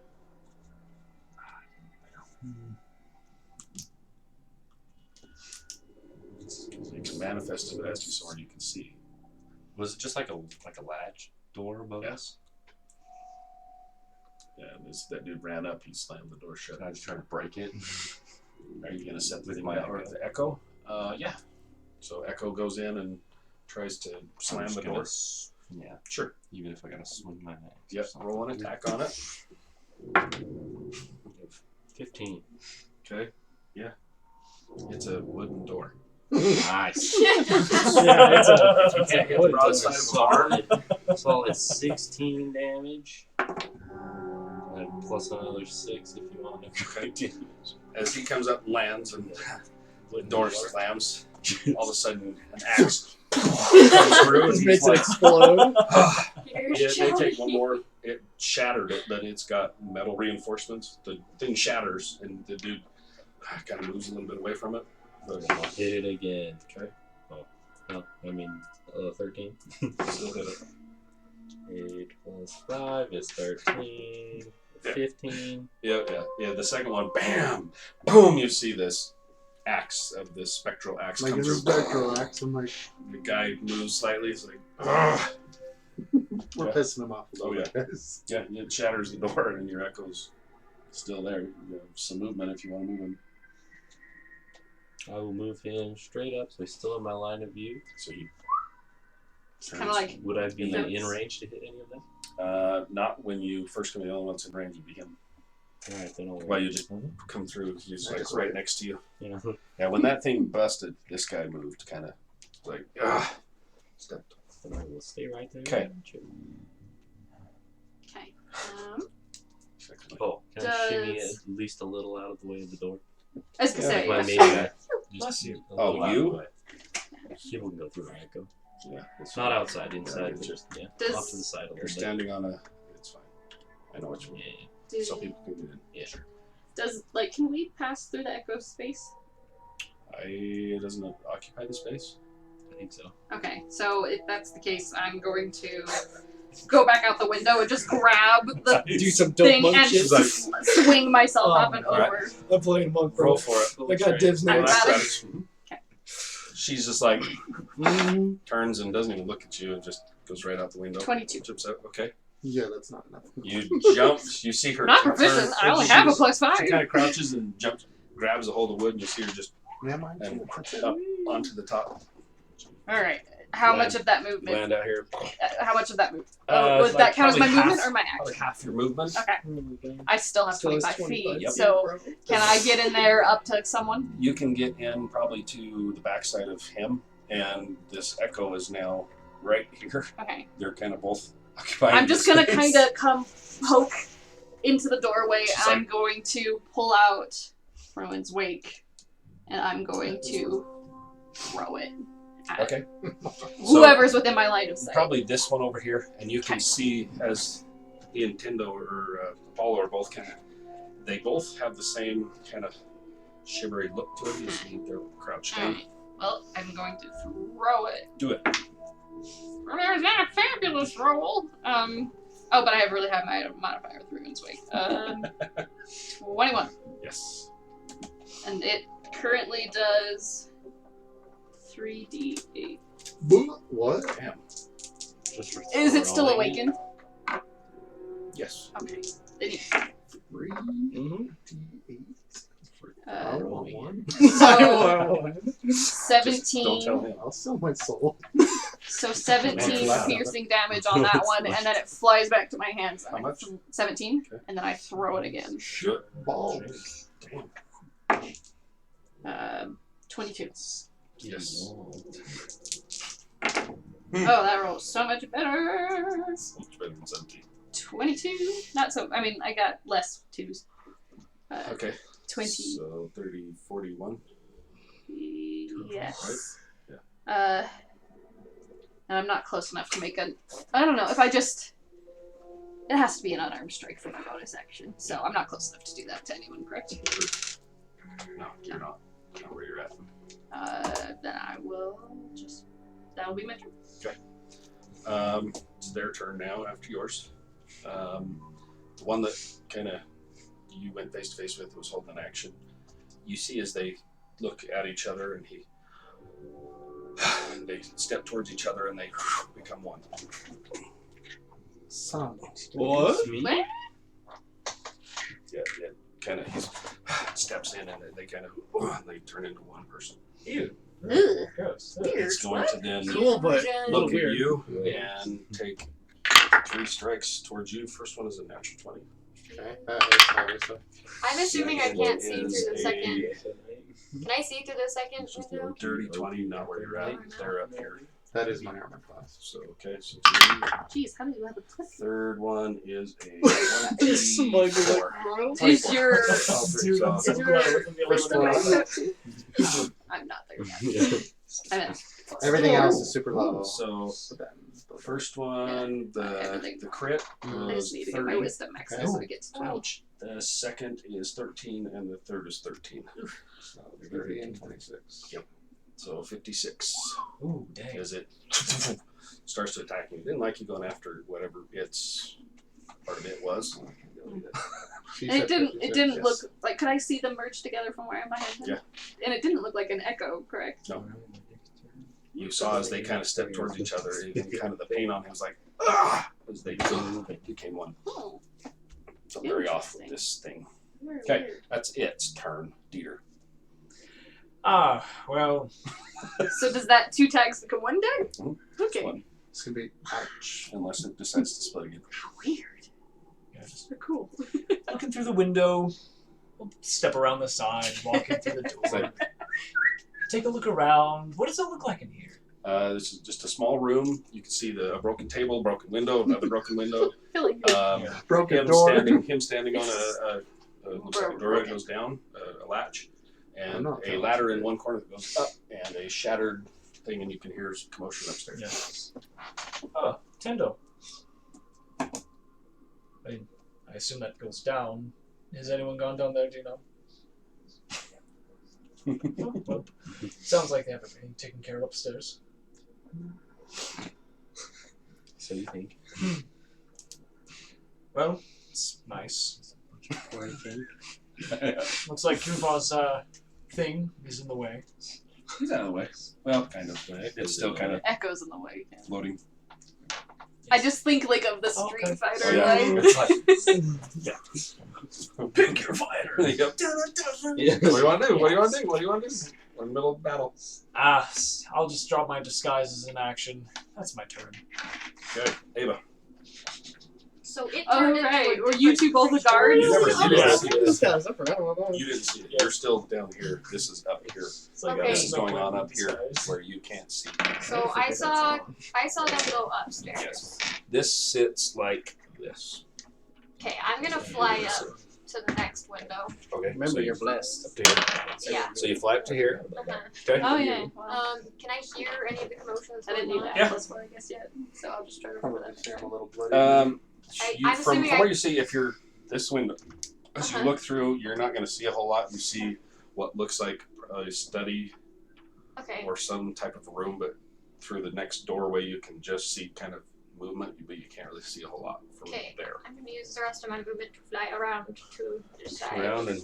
You can manifest it as you so where you can see. Was it just like a latch door above us? Yeah, that dude ran up, he slammed the door shut. Can I just try to break it? Are you gonna set With the my the echo? Yeah. So echo goes in and tries to slam the door. Yeah, Sure. even if I gotta swing my axe. Yep. Roll an attack on it. 15. Okay. Yeah. It's a wooden door. Nice. Yeah, it's a What broadside of a solid 16 damage. And plus another 6 if you want to. As he comes up and lands and the door slams, all of a sudden an axe comes through and Just he's makes it like, explode. Here's yeah, they take Johnny. one more. It shattered it, but it's got metal reinforcements. The thing shatters, and the dude kind of moves a little bit away from it. But Hit it again. okay, No, I mean 13. still hit it. 8 plus 5 is 13. 15. Yeah. The second one, bam, boom. You see this axe of this spectral axe Like come it's a through. spectral axe. I'm like, The guy moves slightly. It's like, ugh. we're Yeah. pissing him off. A Oh, little bit, guys. Yeah, it shatters the door, and your echo's still there. You have some movement if you want to move him. I will move him straight up, so he's still in my line of view. So he Kind of like Would I be Notes. in range to hit any of them? not when you first come in. The only one's in range would be him. Alright, then I'll. Well, you just come through. He's like Nice. right next to you. Yeah. Yeah, when that thing busted, this guy moved, kind of like, stepped. Then I will stay right there. Okay. okay. Oh, can I shimmy Does- at least a little out of the way of the door? I was gonna say. Like yeah. maybe just a Oh, little out you? of the way. He wouldn't go through the echo. Yeah, it's Not outside, inside, Yeah, just yeah, Does- off to the side a You're little standing on a. It's fine. I know what you bit. mean. Yeah, Do- Some people can get in. yeah, sure. Does like can we pass through the echo space? It doesn't occupy the space. I think so. Okay, so if that's the case, I'm going to go back out the window and just grab the Do some dope thing monk and shit. just swing myself Oh, up and alright. over. I'm playing monk, bro. Roll for it. I got dibs I now. got it. Okay. She's just like turns and doesn't even look at you and just goes right out the window. 22. Jumps out. Okay. Yeah, that's not enough. You jump. You see her. Not turn- proficient. I only she have a just- +5. She kind of crouches and jumps, grabs a hold of wood, and you see her just Yeah, mine and too. That's it. up onto the top. All right. How Land- much of that movement? Land out here. How much of that movement? like Would that count as my probably movement half- or my Probably action? half your movement. Okay. I still have Still has 25 feet. 25 Yep. So bro. can I get in there up to someone? You can get in probably to the backside of him, and this echo is now right here. Okay. They're kind of both occupying. I'm just the gonna space. kind of come poke into the doorway. She's I'm like- going to pull out Rowan's wake, and I'm going to throw it at Okay. whoever's within my line of sight. Probably this one over here, and you can Okay. see as Nintendo or Apollo are both they both have the same kind of shivery look to it. You see they're crouched down. Alright. Well, I'm going to throw it. Do it. There's not a fabulous roll. Oh, but I have really high my modifier with Ruin's Wake. 21. Yes. And it currently does 3d8. What? Damn. Just for Is it still throwing awakened? Yes. Okay. Then Three Mm-hmm. D8. Uh, want one. so Just don't tell 17. him. I'll sell my soul. So 17 Wow. piercing damage on that one, and then it flies back to my hands. How much? 17, Okay. and then I throw it again. Good. Balls. Damn. 22. Yes. Oh, that rolls so much better. Much better than 17. 22. Not so. I mean, I got less twos. Okay. 20. So 30, 41. Yes. Right? And I'm not close enough to make a. I don't know if I just. It has to be an unarmed strike for my bonus action, so I'm not close enough to do that to anyone, correct? No, you're not. Not where you're at. Then I will just. That'll be my turn. Okay. It's their turn now after yours. The one that kind of you went face to face with was holding an action. You see as they look at each other and they step towards each other and they become one. Son. What? Me? What? Yeah, kind of. He steps in and they kind of they turn into one person. Ew. Ugh. Gross. It's going to then Cool, but a little look at weird. you and take 3 strikes towards you. First one is a natural 20. Okay. I'm assuming I Second can't see is through the second. a Can I see through the second window? dirty 20, not where you're at. They're up here. That is my armor class. So, okay, so 2. Jeez, how did you have a click? Third one is a This smug is like, 24. Is your. Dude, I'm so Is your- glad I wasn't the only First one one. around. I'm not there yet. I know. Everything else is super low. So the first one, the crit I was just need to get my 30. wisdom max Okay. so it gets 12. Ouch. The second is 13, and the third is 13. So 30 and 26. Yep. So 56. Ooh, dang. As it starts to attack you. It didn't like you going after whatever its part of it was. She And said it didn't 56, yes. yes. look like, could I see them merge together from where my head? Yeah. And it didn't look like an echo, correct? No. You saw as they kind of stepped towards each other, and kind of the pain on him was like, ah! As they became one. Oh. So very off with this thing. Very Okay, weird. that's its turn, Dieter. Ah, well, So does that 2 tags become 1 tag? Mhm. Okay. One. It's gonna be ouch. Unless it decides to split again. How weird. yeah, just So cool. looking through the window, we'll step around the side, walking through the It's door, like, take a look around. What does it look like in here? this is just a small room. You can see a broken table, broken window, another broken window. Really? Broken Him door. standing on a looks like a door that goes down, a latch, and not a that ladder much. in one corner that goes up, and a shattered thing, and you can hear commotion upstairs. Yes. Oh, Tendo. I assume that goes down. Has anyone gone down there? Do you know? Oh, well, sounds like they have everything taken care of upstairs. So you think? Well, it's nice. Looks like Kuva's thing is in the way. He's out of the way. Well, kind of. It's still kind of Echoes in the way. Yeah. floating. I just think like of the Street Okay. Fighter, Oh, yeah. like It's like, pick your fighter. Yep. Yeah. What do you want to do? What do you want to do? What do you want to do? We're in the middle of battle. I'll just drop my disguises in action. That's my turn. Okay, Ava. So it oh turned right, into a or you two both the guards. You never see This this. guy's up around. You didn't see it. You're still down here. This is up here. It's like Okay. This is going on up here disguise. where you can't see. So I saw them go upstairs. Yes. This sits like this. Okay, I'm gonna fly up to the next window. Okay. Remember, so you're blessed. up to here. Yeah. So you fly up to here. Uh-huh. Okay. Oh yeah. Well, Can I hear any of the commotions? I didn't going need on? that plus 4 I guess yet, so I'll just try to remember Probably that. seem a little bloody. I'm From assuming where you see, if you're this window, as you Uh-huh. look through, you're not going to see a whole lot. You see what looks like a study Okay. or some type of a room, but through the next doorway, you can just see kind of movement, but you can't really see a whole lot from Okay. there. I'm gonna use the rest of my movement to fly around to the side. Around and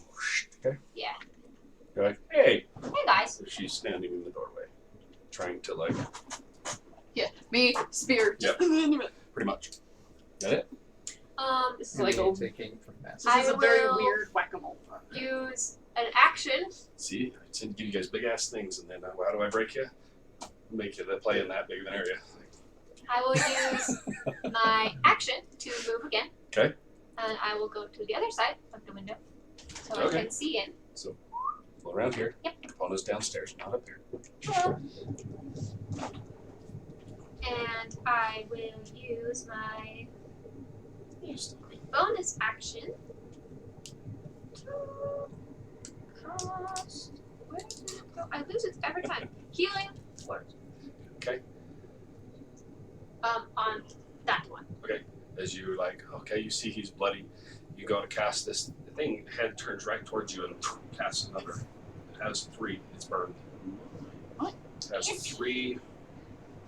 okay. Yeah. You're like, hey, Hey guys. she's standing in the doorway, trying to like, Yeah, me, spear. Yep. pretty much. That it? This is like a taking from that. this is I a very will- weird whack-a-mole. Use an action. See, I tend to give you guys big ass things, and then how do I break you? Make you play in that big of an area. I will use my action to move again. Okay. And I will go to the other side of the window so Okay. I can see in. So, go around here. Yep. Opponent's downstairs, not up here. And I will use my bonus action to cast. Where did it go? I lose it every time. Healing word. Okay. On that one. As you like, okay, you see he's bloody. You go to cast this thing. The head turns right towards you and casts another. It has 3. It's burned. What? It has 3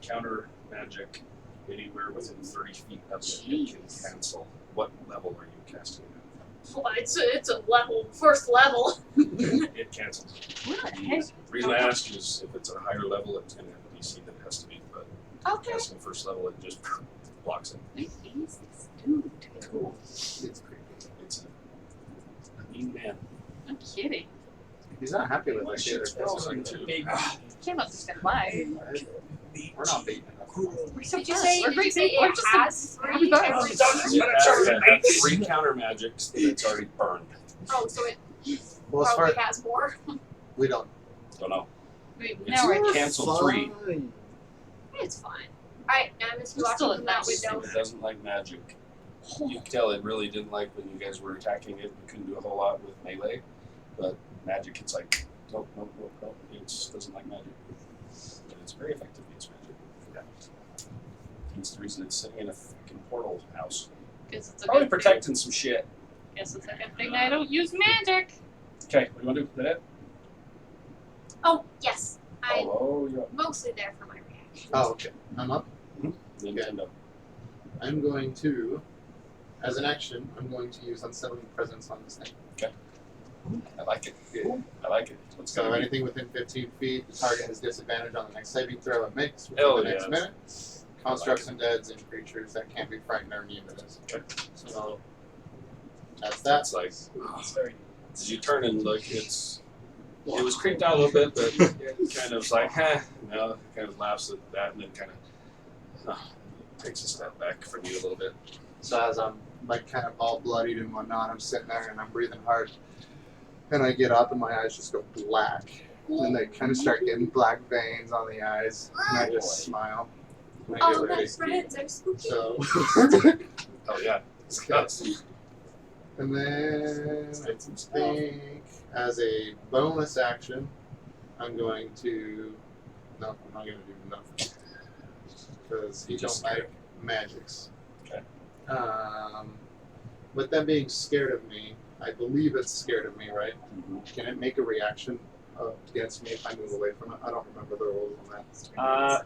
counter magic anywhere within 30 feet of it. It can Jeez. cancel. What level are you casting it Well, it's a level, first level. at? It cancels. What the heck? The reason I asked you is if it's a higher level, it's going to have a DC that it has to be. But Okay. casting first level, it just blocks it. What is this dude? Cool. It's creepy. It's a mean man. I'm kidding. He's not happy with My us shit's either. frozen too. Big Can't let this get by. We're not beating him. We're so Did you fast. say, We're did you great say people. We're it just has I'm 3 done. every You have 3 counter magics that's already burned. Oh, so it Well, as far probably has more. we don't. Don't know. Wait, It's now we're canceled 3. It's fine. Alright, now I'm just We're still watching from that nice. window. It doesn't like magic. You can tell it really didn't like when you guys were attacking it. We couldn't do a whole lot with melee, but magic, it's like nope. It doesn't like magic. It's very effective against magic. Yeah. That's the reason it's sitting in a fucking portal house. Guess it's a Probably good thing. protecting some shit. Guess it's a good thing I don't use magic. Okay, what do you want to do? Is that it? Oh, yes. I'm Oh, yeah. mostly there for my reaction. Oh, okay. I'm up. Nintendo. I'm going to, as an action, I'm going to use Unsettling Presence on this thing. Okay. I like it. I like it. Let's So go. anything within 15 feet, the target has disadvantage on the next saving throw it makes within Hell the next yes. minute. Constructs and deads and creatures that can't be frightened or immune to this. Okay. So that's that. That's like, It's very as you turn and look, it was creeped out a little bit, but it kind of was like, no, kind of laughs at that and then kind of takes a step back from you a little bit. So as I'm like kind of all bloodied and whatnot, I'm sitting there and I'm breathing hard. And I get up and my eyes just go black. And they kind of start getting black veins on the eyes. And I just smile. And I Oh, get ready. my friends are spooky. So, Oh, yeah. and then I think as a bonus action, I'm going to. No, I'm not going to do nothing. Because he don't like magics. Okay. With them being scared of me, I believe it's scared of me, right? Can it make a reaction against me if I move away from it? I don't remember the rules on that.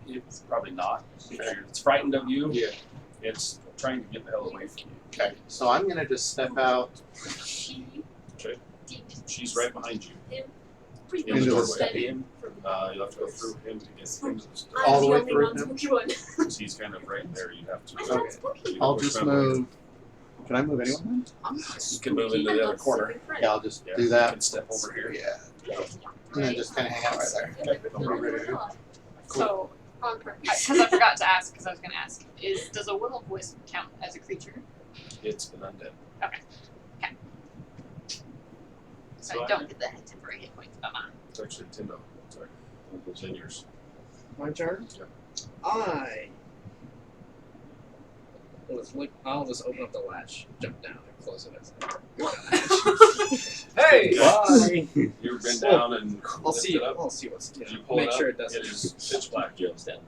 It's probably not. It's frightened of you. Yeah. It's trying to get the hell away from you. Okay. So I'm gonna just step out. Okay. She's right behind you. Pretty In much the just doorway. standing. You'll have to go through him to get into the store. All I'm the the way only through him? non-spooky one. Because he's kind of right there. You have to. I'm not spooky. I'll just move. Can I move anyone? You can move into the other corner. Yeah, I'll just Yeah, do You that. can step over here. Yeah. And then just kind of hang out right there. What are we ready to do? So, On purpose. because I forgot to ask, because I was going to ask, does a will-o-wisp count as a creature? It's an undead. So I don't get the temporary hit points, but mine. It's actually Tindo. Sorry. It's in yours. My turn. Yeah. I'll just open up the latch, jump down, and close it as Hey! Bye. You've been down and I'll lift see. it up. I'll see what's. You Yeah, pull make it sure up, it doesn't. It is pitch black. Jumps down.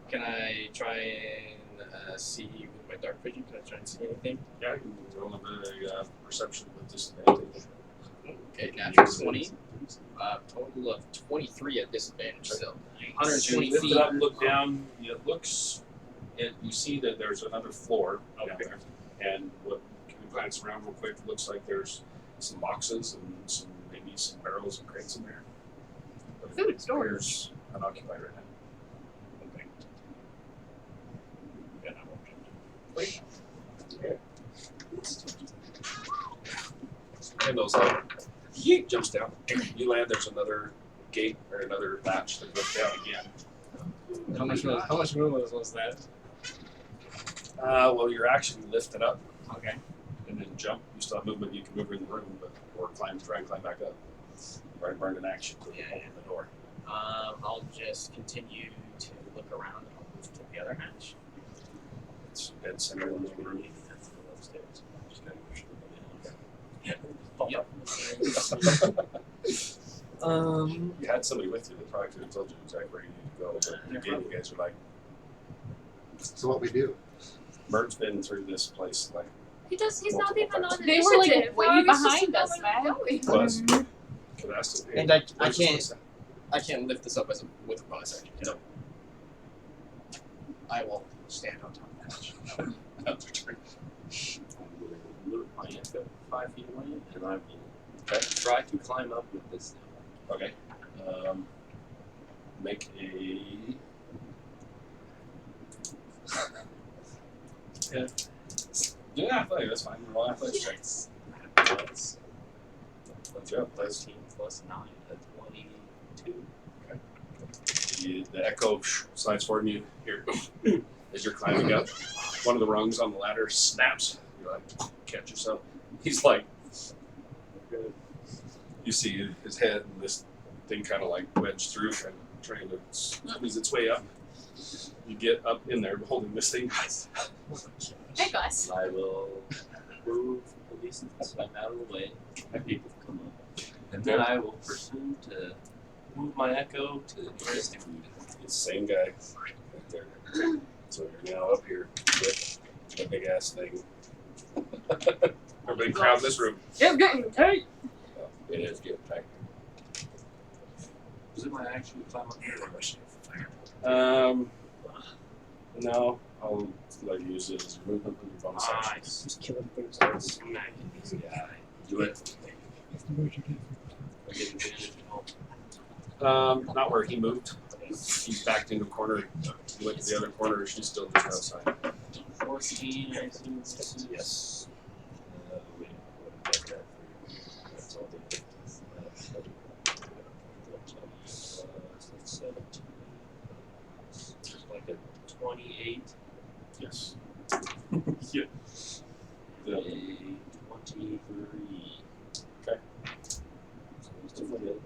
Can I try and see with my dark vision? Can I try and see anything? Yeah, you can roll a perception with disadvantage. Okay, natural 20. Total of 23 at disadvantage still. As you 120 lift feet. it up, look down. It looks. You see that there's another floor down there, and what can you glance around real quick? It looks like there's some boxes and maybe some barrels and crates in there. But Food it storage. appears unoccupied right now. Okay. Yeah, I won't. Wait. Okay. And those yeet jumps down. You land. There's another gate or another latch that goes down again. How much movement was that? Well, your action, you lift it up Okay. and then jump. You still have movement. You can move in the room, or try and climb back up. Or burn an action to open the door. I'll just continue to look around and I'll move to the other hatch. It's dead center in the room. Upstairs. Just kind of push it You had somebody with you that probably could have told you exactly where you need to go, but again, you guys are like, So what we do? Bert's been through this place like He's not even on They were, like, initiative. way How are we supposed to behind know us, where man. we're going? was. Could have asked him. And I Where's can't- this place I can't lift this up with a bonus action. No. I will stand on top of the hatch. at? That's your turn. Move my info 5 feet away, and I will try to climb up with this. Okay. Make a. Yeah, athletic, that's fine. Roll athletics check. That's Let's go. That's 13 plus 9, that's 22. the echo slides forward and you hear as you're climbing up. One of the rungs on the ladder snaps. You like catch yourself. He's like, you see his head and this thing kind of like wedged through and trying to squeeze its way up. You get up in there holding this thing. Hey guys. I will move police and swim out of the way. Have people come up. And then I will pursue to move my echo to the nearest dude. It's the same guy right there. So you're now up here with a big ass thing. Everybody crowd this room. Yep, getting tight. Oh, it is getting tight. Is it my actual climb up here? No. I'll let you use it as a movement with your bonus action. Nice. Just killing things. Start smacking this guy. Do it. I get advantage at all. Not where he moved. He's backed into a corner. You went to the other corner. She's still just outside. 14, I assume this is. Yes. Wait, what did I get that for? That's all they did. So that's 17. Like a 28. Yes. Yeah. Yeah. A 23. Okay. So it's definitely it.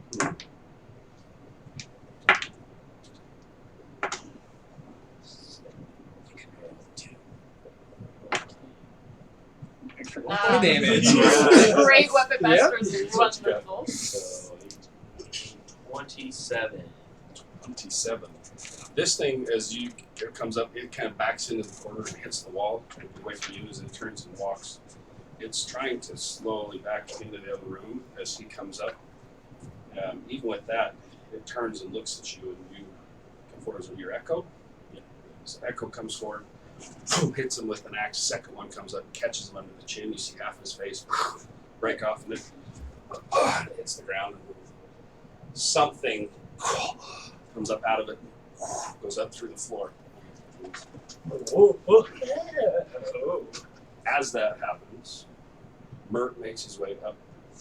Damage. Great weapon masters. Yep. Wonderful. So 27. 27. This thing, as it comes up, it kind of backs into the corner and hits the wall. Away from you as it turns and walks. It's trying to slowly back into the other room as he comes up. Even with that, it turns and looks at you, and you come forward with your echo. Yeah. So echo comes forward, hits him with an axe. Second one comes up, catches him under the chin. You see half his face break off, and it hits the ground. And something comes up out of it, goes up through the floor. As that happens, Mert makes his way up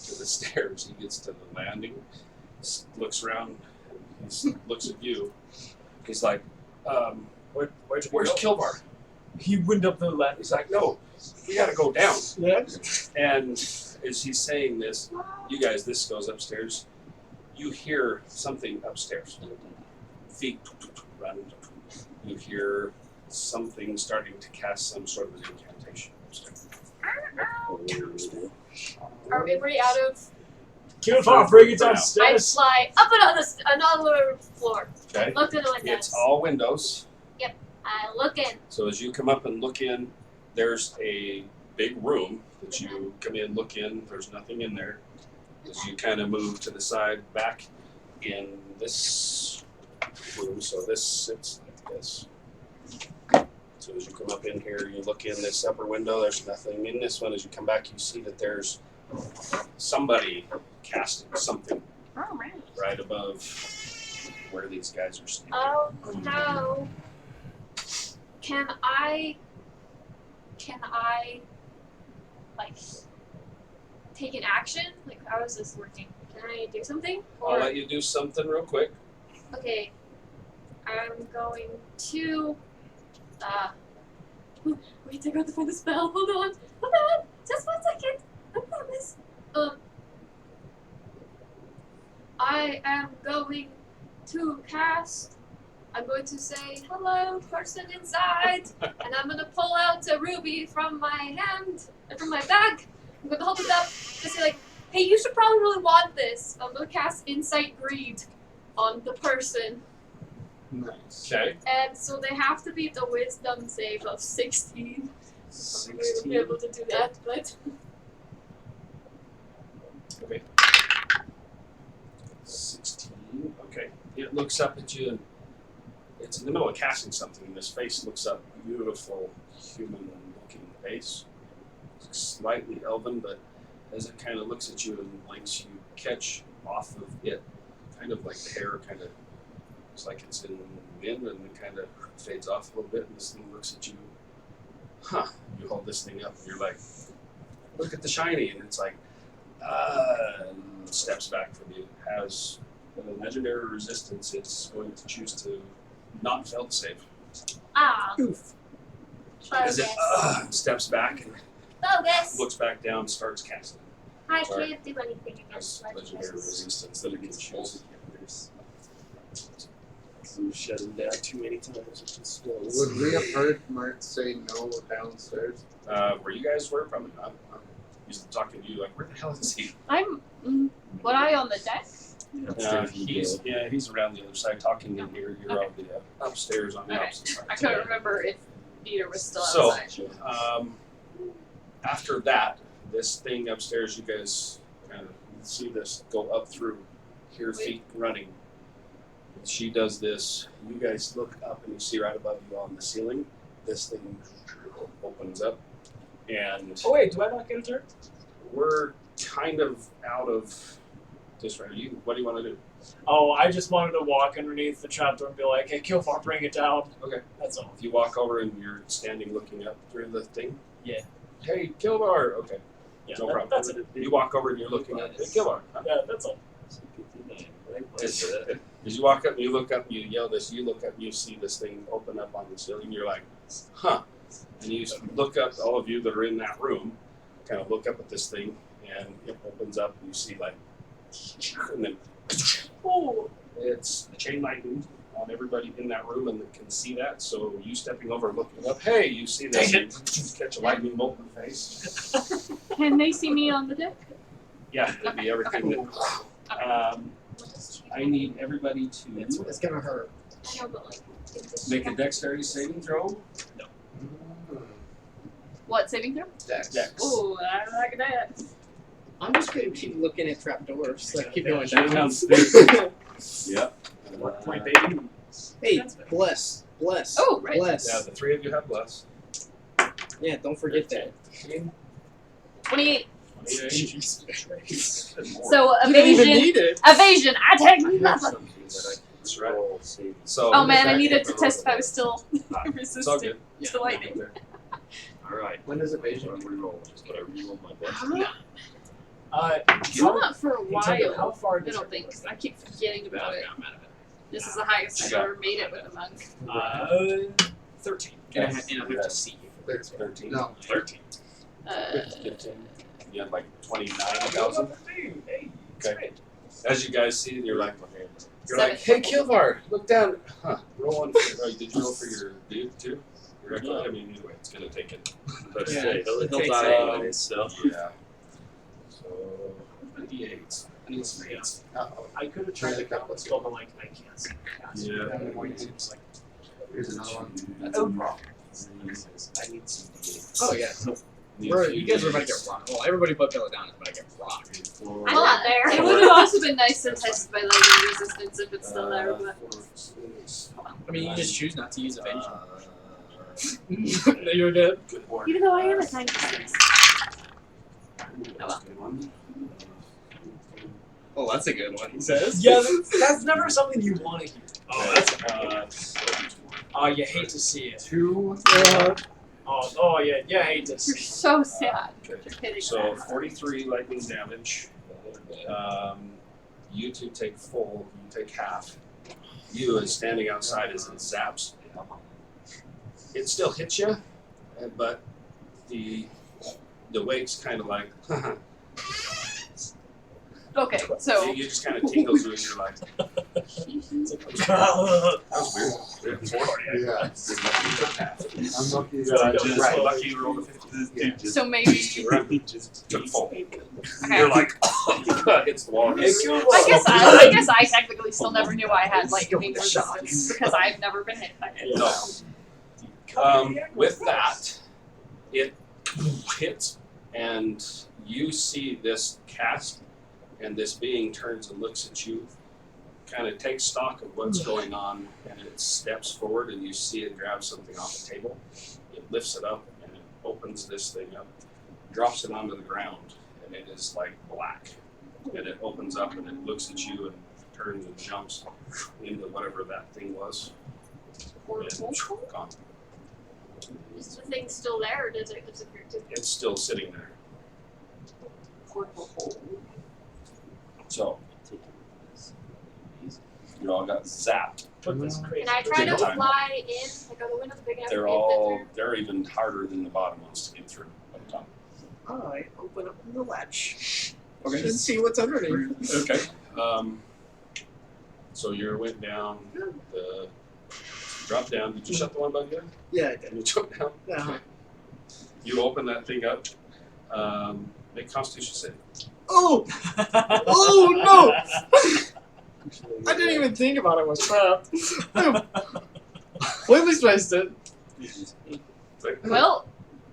to the stairs. He gets to the landing, looks around, he looks at you. He's like, Where's Kilbar? He went up the ladder. He's like, no, we gotta go down. Yeah. And as he's saying this, you guys, this goes upstairs. You hear something upstairs. Feet run. You hear something starting to cast some sort of an incantation upstairs. Are we pretty out of? Kilbar, bring it I upstairs. fly up another floor. Okay. Look through the windows. It's all windows. I look in. So as you come up and look in, there's a big room that you come in, look in. There's nothing in there. As you kind of move to the side, back in this room, so this sits like this. So as you come up in here, you look in this upper window. There's nothing in this one. As you come back, you see that there's somebody casting something right above where these guys are standing. Oh no. Can I like take an action? Like how is this working? Can I do something? I'll let you do something real quick. Okay. I'm going to wait, I got to find the spell. Hold on. Just 1 second. I promise. I am going to cast. I'm going to say, hello, person inside. And I'm going to pull out a ruby from my hand, from my bag. I'm going to hold it up and say, like, hey, you should probably really want this. I'm going to cast Insight Greed on the person. Nice. Okay. And so they have to beat the wisdom save of 16. 16. We will be able to do that, but. Okay. 16. Okay. It looks up at you and it's in the middle of casting something, and his face looks up, beautiful human-looking face. Slightly elven, but as it kind of looks at you and blinks, you catch off of it, kind of like the hair kind of, it's like it's in the wind, and it kind of fades off a little bit, and this thing looks at you. Huh. You hold this thing up, and you're like, look at the shiny, and it's like, and steps back from you. Has a legendary resistance. It's going to choose to not fail to save. As it steps back and Bogus! looks back down, starts casting. I Sorry. can't do anything against Has legendary resistance that it can choose. I'm shutting down too many times, which is still. Would we have heard Mert say no downstairs? Where you guys were, probably not. I'm used to talking to you like, where the hell is he? I'm. Would I on the deck? He's around the other side talking in here. You're on the upstairs on the Okay. opposite side. I couldn't remember if Dieter was still So, outside. after that, this thing upstairs, you guys kind of see this go up through, hear feet running. She does this. You guys look up and you see right above you on the ceiling, this thing opens up. And Oh wait, do I not get a turn? we're kind of out of this right. What do you want to do? Oh, I just wanted to walk underneath the trapdoor and be like, "Hey, Kilfar, bring it down." Okay. That's all. If you walk over and you're standing looking up through the thing. Yeah. Hey, Kilbar. Okay. Yeah, No that- problem. that's it. You walk over and you're looking up. Hey, Kilbar. Yeah, that's all. As you walk up and you look up and you yell this, you look up and you see this thing open up on the ceiling. You're like, huh. And you look up, all of you that are in that room, kind of look up at this thing and it opens up and you see like, and then it's the chain lightning on everybody in that room and they can see that. So you stepping over and looking up, hey, you see this, Dang and you catch a lightning bolt in the face. Can they see me on the deck? Yeah, that'd be everything that. I need everybody to It's gonna hurt. No, but like, if this make a dexterity saving throw. What, saving throw? Dex. Ooh, I like that. I'm just gonna keep looking at trapdoors. Like keep going Shoot down. Yep. Point, baby. Hey, bless. Oh, right. Bless. Yeah, the three of you have bless. Yeah, don't forget that. 28. 28. So You didn't even evasion. need it. Evasion. I take nothing. That's right. So. Oh man, I needed to test if I was still It's all resistant good. to lightning. Alright. When does evasion reroll? Just gotta reroll my best. Not for a How while. far I does don't it think. I keep forgetting about it. I'm out of it. This is the highest I've ever made it with a monk. 13. And I have to see you. It's 13. No. 13. 15. You had like 29,000. Hey, Okay. As you guys see, you're like, Seven. hey, Kilvar, look down. Huh? Roll one. Did you roll for your dude too? You're like, I mean, either way, it's gonna take it. But Yeah, he'll it die takes anyway, so. Yeah. So 58. I need some 8s. I could have tried to count this spell, but like I can't see. Yeah. It's like, Here's another one. That's a problem. I need some d8s. Oh yeah. Bro, you guys are about to get rocked. Well, everybody but Belladonna is about to get rocked. I'm not there. It would have also been nice to test by lightning resistance if it's still there, but I mean, you just choose not to use evasion. You're dead. Good board. even though I am a tiny distance. That's a good one. Oh, that's a good one. He says. yeah, that's never something you want to hear. Oh, that's You hate to see it. 2. Oh yeah, I hate to see You're it. so sad. Okay. You're kidding. So 43 lightning damage. You two take full. You take half. You, as standing outside, as it zaps, it still hits you, but the weight's kind of like. Okay, so you just kind of tingles you, and you're like, that was weird. Yeah. I'm lucky Right, that I lucky you rolled a 50. so maybe Took full. okay. You're like, hits the wall. I guess I technically still never knew I had lightning resistance because I've never been hit by it. No. With that, it hits, and you see this cast, and this being turns and looks at you, kind of takes stock of what's going on, and it steps forward, and you see it grab something off the table. It lifts it up, and it opens this thing up, drops it onto the ground, and it is like black. And it opens up, and it looks at you, and turns and jumps into whatever that thing was. And gone. Is the thing still there, or does it disappear too? It's still sitting there. Portable hole. So, you all got zapped. Put this crazy. Can I try to Big time. fly in? Like, are the windows big enough They're to get they're even harder than the bottom ones to get through. I open up the latch. Okay. And see what's underneath. Okay. So you went down, the drop down. Did you shut the one above you? Yeah, I did. And you jump down? Uh-huh. You open that thing up. Make Constitution save. Oh! Oh no! I didn't even think about it was trapped. Completely spaced it. Well,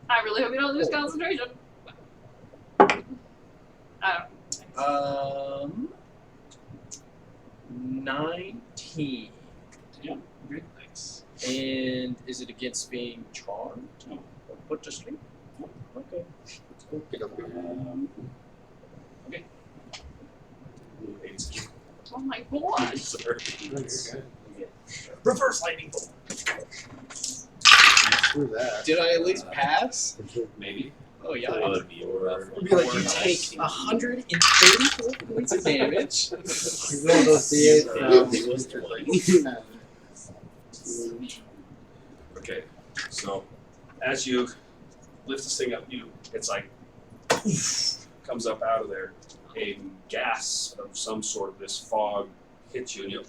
I really hope you don't lose concentration. I don't 19. Yeah, very nice. And is it against being charmed? No. Or put to sleep? Okay. Okay. Oh my gosh. Sorry. Reverse lightning bolt. Screw that. Did I at least pass? Maybe. Oh yeah. That would be rough. It'd be like you take 134 points of damage. You roll those D8 Okay, so as you lift this thing up, it's like comes up out of there. A gas of some sort, this fog hits you, and you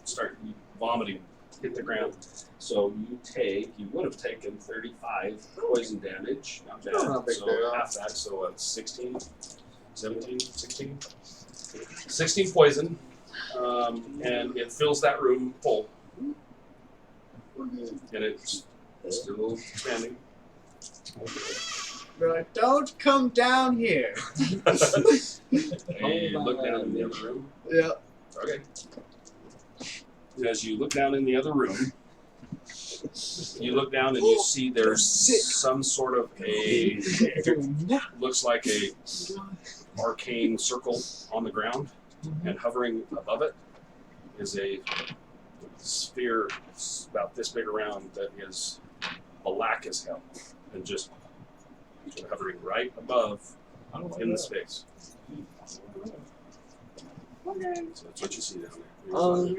start vomiting, hit the ground. So you would have taken 35 poison damage, not bad. Not big So deal. half that, so 16, 17, 16? 16 poison, and it fills that room full. And it's still standing. Right, don't come down here. And you look down in the other room. Yeah. Okay. As you look down in the other room, you look down and you see there's some sort of a looks like a arcane circle on the ground, and hovering above it is a sphere about this big around that is black as hell, and just hovering right above in the space. So that's what you see down there.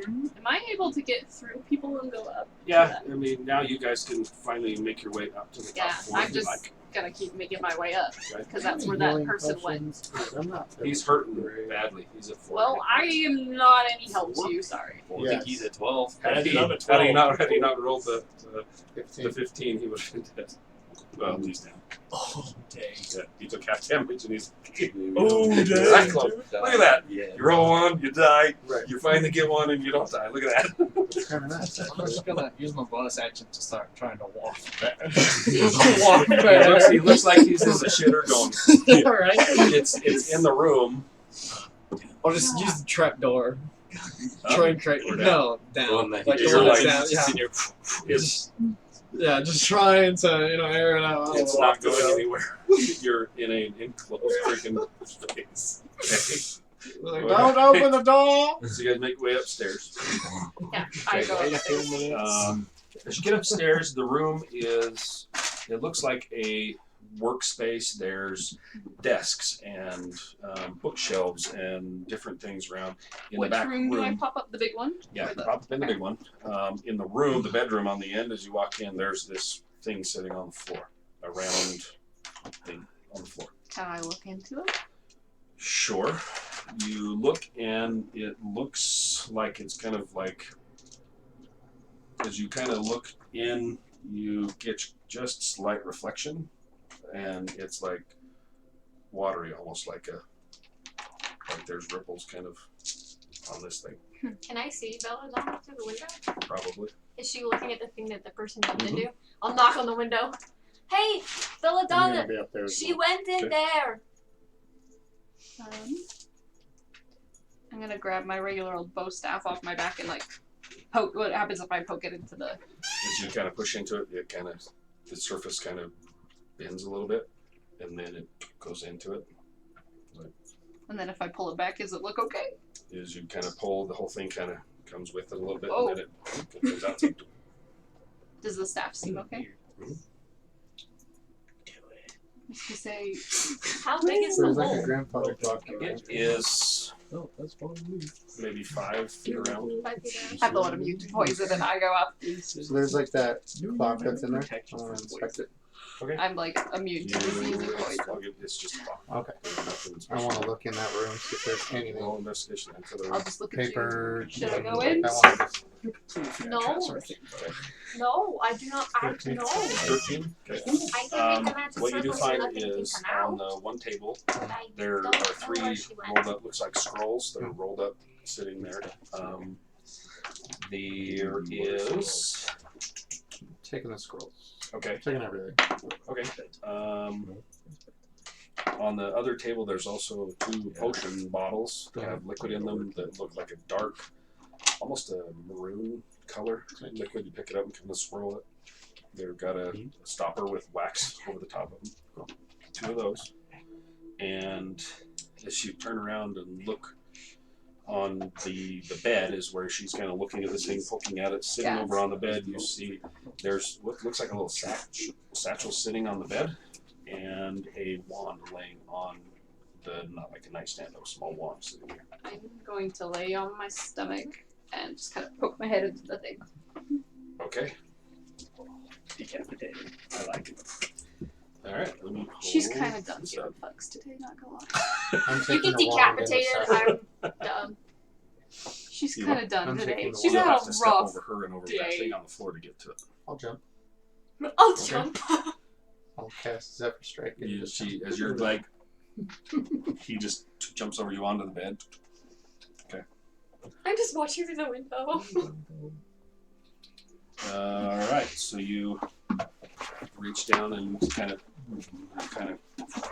Am I able to get through people and go up? Yeah, I mean, now you guys can finally make your way up to the top Yeah, floor I'm if you just like. gonna keep making my way up Okay. because that's where that person went. He's hurting badly. He's at 4. Well, I am not any help to you. Sorry. I think he's at 12. Had he not rolled the 15, he would have been dead. Well, he's down. Oh, dang. Yeah, he took half damage and he's Oh, dang. that close. Look at that. Yeah. You roll one, you die. Right. You finally get one and you don't die. Look at that. It's kind of nice. I'm just gonna use my bonus action to start trying to walk back. Walk he looks like he's in the shitter going. Alright. It's in the room. I'll just use the trap door. Up Try and create. or down? No, down. Going that Like the you're one that's like- down. Yeah. It's Just trying to, air it out. it's not going anywhere. You're in an enclosed freaking space. Like, don't open the door! So you guys make your way upstairs. Yeah, I go upstairs. As you get upstairs, the room it looks like a workspace. There's desks and bookshelves and different things around. In Which the back room do I pop up? The big one? Yeah, Or the- pop up in the big one. In the room, the bedroom on the end, as you walk in, there's this thing sitting on the floor, a round thing on the floor. Can I look into it? Sure. You look and it looks like it's kind of like, as you kind of look in, you get just slight reflection, and it's like watery, almost like there's ripples kind of on this thing, Can I see Belladonna through the window? probably. Is she looking at the thing that the person went into? I'll knock on the window. Hey, Belladonna! Be up there as She well. went in there! I'm gonna grab my regular old bow staff off my back and poke. What happens if I poke it into the? As you kind of push into it, the surface kind of bends a little bit, and then it goes into it. And then if I pull it back, does it look okay? As you kind of pull, the whole thing kind of comes with it a little bit, Oh. and then it comes out. Does the staff seem okay? Mhm. Just to say, How big is So the it's like a hole? grandfather clock. It is Oh, that's fine. maybe 5 feet around. 5 feet around. I have the one immune to poison, and I go up. So there's like that clock that's in there. I want to inspect it. Okay. I'm immune to disease and poison. It's just a clock. Okay. Nothing I special. want to look in that room, see if there's anything. Roll investigation then for the I'll room. just look Paper. at you. Should I go in? That one. No. No, I do not. I Thirteen. no. 13? Okay. I can make a magic What you do circle so find nothing can is come on out. the one table, But I there don't are know 3 where she went. rolled up, looks like scrolls that are rolled up sitting there. There is. Taking the scrolls. Okay. Taking everything. Okay. On the other table, there's also 2 potion bottles that have liquid in them that look like a dark, almost a maroon color liquid. You pick it up and kind of swirl it. They've got a stopper with wax over the top of them. 2 of those. And as you turn around and look on the bed is where she's kind of looking at this thing, poking at it. Sitting over on the bed, you see there's what looks like a little satchel sitting on the bed, and a wand laying on the, not like a nightstand, a small wand sitting there. I'm going to lay on my stomach and just kind of poke my head into the thing. Okay. Decapitated. I like it. All right. Let me She's pull kind of done this giving up. fucks today, not gonna lie. I'm You taking get the wand and the decapitated. satchel. I'm done. She's You kind of done I'm today. taking the She's wand. You'll had have a to step rough over her and over that day. thing on the floor to get to it. I'll jump. I'll jump. I'll cast Zephyr Strike. And just As you're like, he just jumps over you onto the bed. I'm just watching through the window. All right, so you reach down and kind of,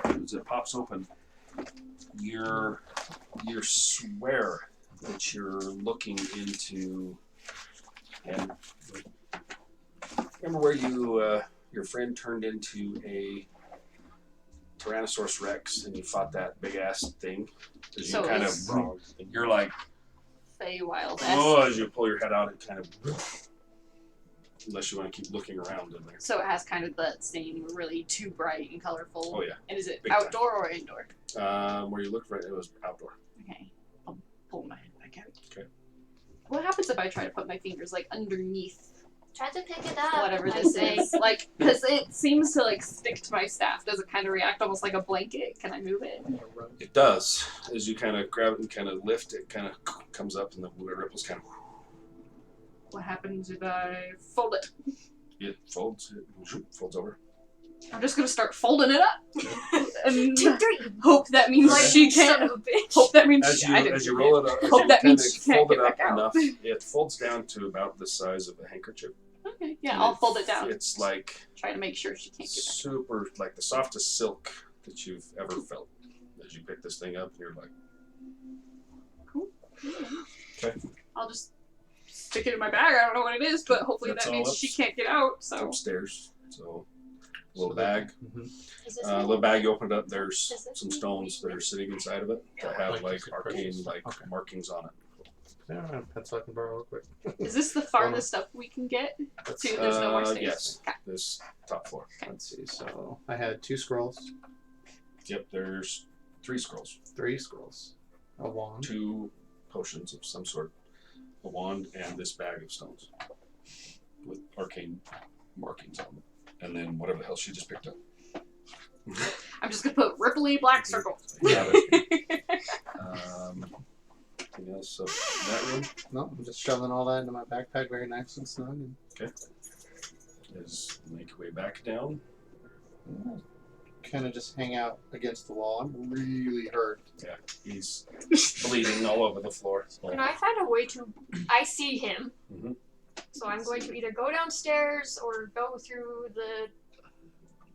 as it pops open, you swear that you're looking into, and remember where your friend turned into a Tyrannosaurus Rex and you fought that big ass thing? As you So kind it's- of, you're like, Feywild. oh, as you pull your head out, it kind of, unless you want to keep looking around in there. So it has kind of that same really too bright and colorful. Oh yeah. And is it Big time. outdoor or indoor? Where you looked right, it was outdoor. Okay. I'll pull my head back out. Okay. What happens if I try to put my fingers like underneath Try to pick it up. whatever I this say. is? Like, because it seems to like stick to my staff. Does it kind of react almost like a blanket? Can I move it? It does. As you kind of grab it and kind of lift, it kind of comes up and the ripples kind of, What happens if I fold it? it folds over. I'm just gonna start folding it up. And 2, 3. hope that means Like, she son can't. of a bitch. Hope that means As I you didn't as you do roll it. it up, as Hope you that kind means of she can't fold get it up back out. enough, it folds down to about the size of a handkerchief. Okay, yeah, And I'll fold it down. It's like Try to make sure she can't get back. super, like the softest silk that you've ever felt. As you pick this thing up, and you're like, Cool. okay, I'll just stick it in my bag. I don't know what it is, but hopefully That's that all means up- she can't get out. it's So upstairs. So, little So bag. Is this Little bag. You open it up. There's Does this some mean stones that are sitting inside of it that have Like like you could arcane purchase. like Okay. markings on it. Yeah, I have a pencil I can borrow real quick. is this the farthest stuff we can get? To there's no more stairs. Yes, Okay. this top floor. Let's see. So I had 2 scrolls, Yep, there's 3 scrolls, 3 scrolls, a wand. 2 potions of some sort, a wand, and this bag of stones with arcane markings on them, and then whatever the hell she just picked up. I'm just gonna put Ripley black circle. Got it. Anything else up in that room? No, I'm just shoveling all that into my backpack very nice and snug. And Is make your way back down. kind of just hang out against the wall. I'm really hurt. Yeah, he's bleeding all over the floor. Can I find a way to? I see him. Mhm. So I'm going to either go downstairs or go through the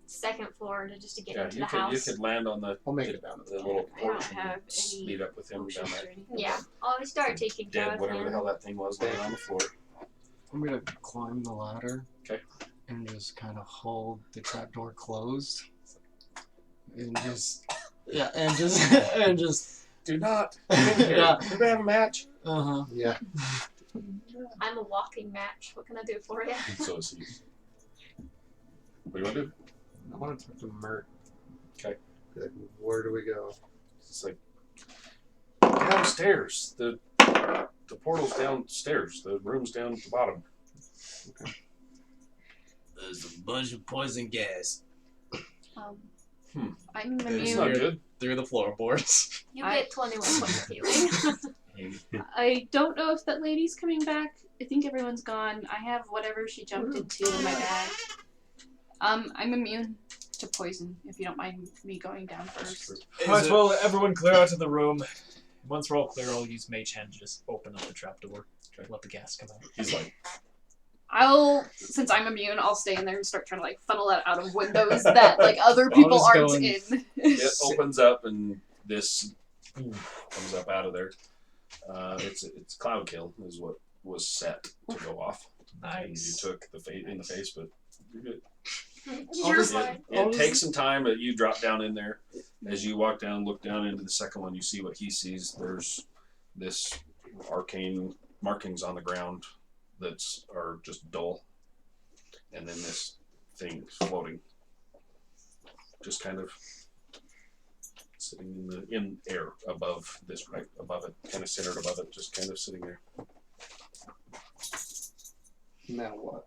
second floor to get Yeah, into you the could house. land on the I'll make it down to the the little I don't porch have and any meet up with him down potions there. or anything. Yeah, I'll start taking care Dead, of whatever him. the hell that thing was laying on the floor. I'm gonna climb the ladder. Okay. And just kind of hold the trapdoor closed. And just and just Do not. Yeah. We're gonna have a match. uh-huh. Yeah. I'm a walking match. What can I do for you? So is he. What do you want to do? I want to talk to Mert. Okay. Be like, where do we go? It's like downstairs. The portal's downstairs. The room's down at the bottom. There's a bunch of poison gas. I'm It's immune. not good. Through the floorboards. You I- get 21 points of healing. I don't know if that lady's coming back. I think everyone's gone. I have whatever she jumped into in my bag. I'm immune to poison, if you don't mind me going down first. Might as well let everyone clear out of the room. Once we're all clear, I'll use Mage Hand to just open up the trapdoor. Let the gas come out. He's like, Since I'm immune, I'll stay in there and start trying to like funnel that out of windows that like other people just aren't going- in. it opens up and this comes up out of there. It's Cloud Kill is what was set to go off. And you Nice. took the in the face, but you're good. You're It, fine. it takes some time, but you drop down in there. As you walk down, look down into the second one, you see what he sees. There's this arcane markings on the ground are just dull, and then this thing floating, just kind of sitting in air above this, right above it, kind of centered above it, just kind of sitting there. Now what?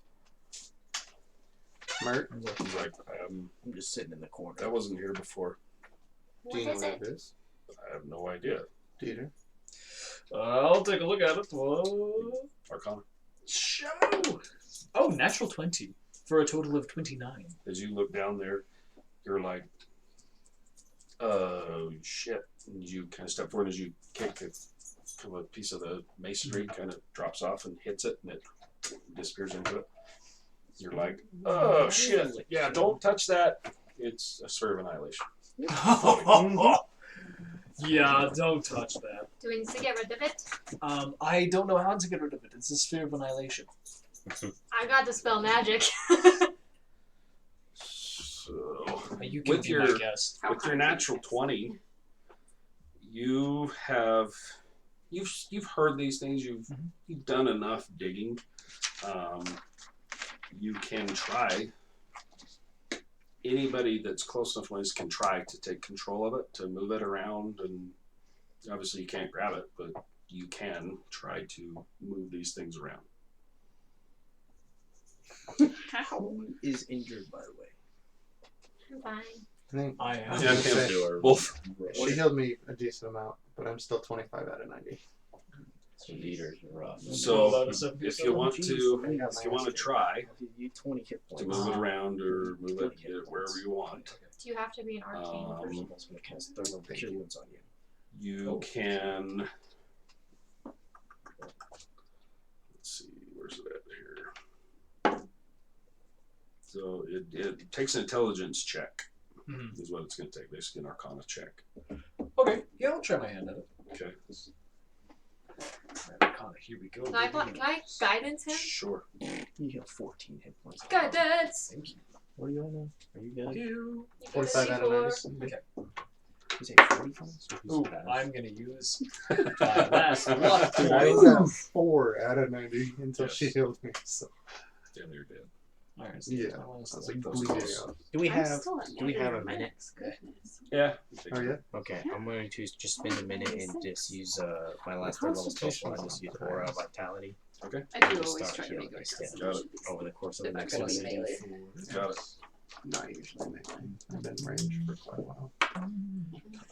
Mert, He's like, I'm just sitting in the corner. that wasn't here before. What do you know is what it? it is? I have no idea. Dieter? I'll take a look at it. Whoa. Arcana. Show! Oh, natural 20 for a total of 29. As you look down there, you're like, oh shit. And you kind of step forward as you kick it. A piece of the masonry kind of drops off and hits it, and it disappears into it. You're like, oh shit. Yeah, don't touch that. It's a sphere of annihilation. Yeah, don't touch that. Do we need to get rid of it? I don't know how to get rid of it. It's a sphere of annihilation. I got to spell magic. So, You can with be my your guest. with your natural 20, you've heard these things. You've done enough digging. You can try. Anybody that's close enough ways can try to take control of it, to move it around, and obviously you can't grab it, but you can try to move these things around. Who is injured, by the way? I'm fine. I think I am. Yeah, Okay. Wolf. she healed me a decent amount, but I'm still 25 out of 90. So Dieter's rough. So if you want to try I'll give you 20 hit to points. move it around or move it wherever you want, Do you have to be an arcane person? I'm also going to cast Thermal Cure Wounds on you. you can. Let's see, where's it at here? So it takes an intelligence check, is what it's going to take. Basically, an Arcana check. Okay, yeah, I'll try my hand at it. Okay. Arcana, here we go. Can I guidance him? Sure. You heal 14 hit points. Guidance! Thank you. What are you on now? Are you good? You. 45 out of 90. Okay. You say 40 points? Ooh, I'm gonna use my last luck I was point. at 4 out of 90 until she Yes. healed me. So Yeah, you're dead. Alright, so yeah, my I last was luck. like Those bleeding close. out. Do we I'm have still at do we have a -1. minute? Goodness. Yeah. Oh yeah. Okay, I'm going to just spend a minute and just use my last third level spell slot. Just use Aura Vitality. I do Just always start try to healing make myself myself. Got it. over the course of the They're next not gonna minute. be melee. Got it. Not usually melee. I've been ranged for quite a while.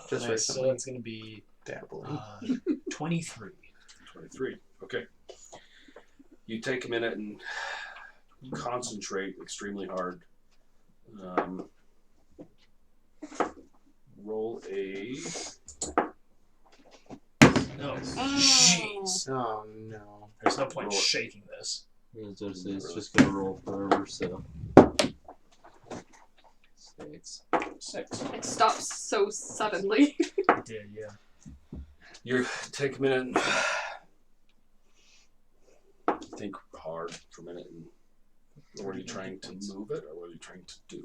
Just Nice, so recently that's gonna be dabbling. 23. 23. Okay. You take a minute and concentrate extremely hard. Roll a. No. Oh. Jeez. Oh no. There's no point Roll it. shaking this. It's just gonna roll forever, so. 6. 6. It stops so suddenly. I did, yeah. You take a minute and think hard for a minute. And what are you trying to move it, or what are you trying to do?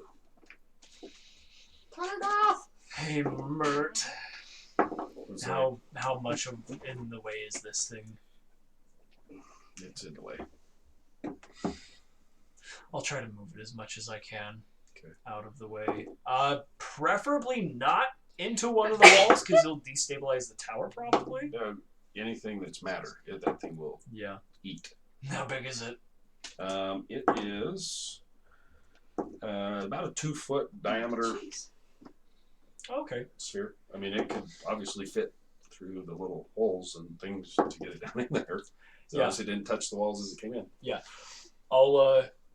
Turn it off! Hey, Mert. What's How much in the way is this thing? that? It's in the way. I'll try to move it as much as I can Okay. out of the way. Preferably not into one of the walls because it'll destabilize the tower probably. Anything that's matter, that thing will Yeah. eat. How big is it? It is about a 2-foot diameter Okay. sphere. I mean, it could obviously fit through the little holes and things to get it down in there. So Yeah. obviously it didn't touch the walls as it came in.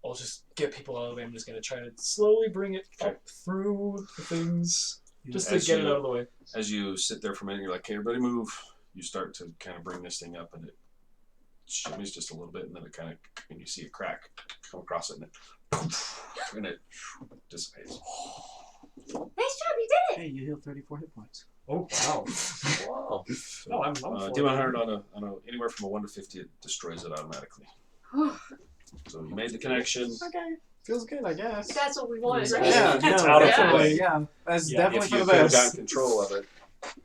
I'll just get people out of the way. I'm just gonna try to slowly bring it Okay. up through the things just to As get it you- out of the way. As you sit there for a minute, you're like, "Okay, everybody move." you start to kind of bring this thing up, and it shimmies just a little bit, and then it kind of, and you see a crack come across it, and it dissipates. Nice job, you did it! Hey, you healed 34 hit points. Oh wow. Wow. No, I'm D100 on a anywhere from a 1 to 50, it destroys it automatically. So you made the connection. Okay. Feels good, I guess. That's what we wanted, right? Yeah, It's no, out of definitely, the- yeah. That's Yeah, definitely If for you the could have gotten best. control of it,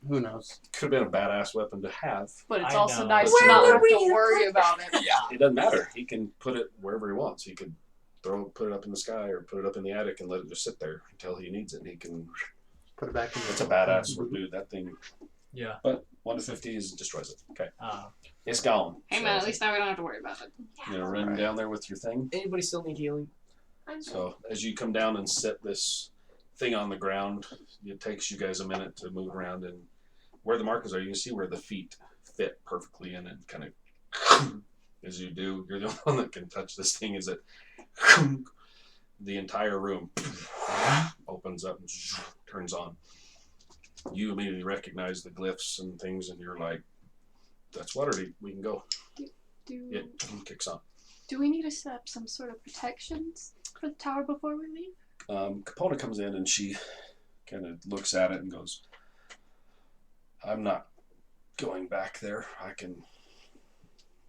Who knows? could have been a badass weapon to have. But it's I also know. nice Where to not would have we to have worry put about it. It doesn't matter. He can put it wherever he wants. He could put it up in the sky or put it up in the attic and let it just sit there until he needs it. And he can. Put it back in. It's a badass dude. That thing. Yeah. But 1 to 50 destroys it. Okay. Uh, It's gone. Hey man, at least now we don't have to worry about it. You know, run down there with your thing. anybody still need healing? I'm good. So as you come down and set this thing on the ground, it takes you guys a minute to move around, and where the markers are, you can see where the feet fit perfectly in, and kind of as you do, you're the only one that can touch this thing. Is it the entire room opens up and turns on. You immediately recognize the glyphs and things, and you're like, "That's Waterdeep. We can go." It kicks on. Do we need to set up some sort of protections for the tower before we leave? Capona comes in and she kind of looks at it and goes, "I'm not going back there. I can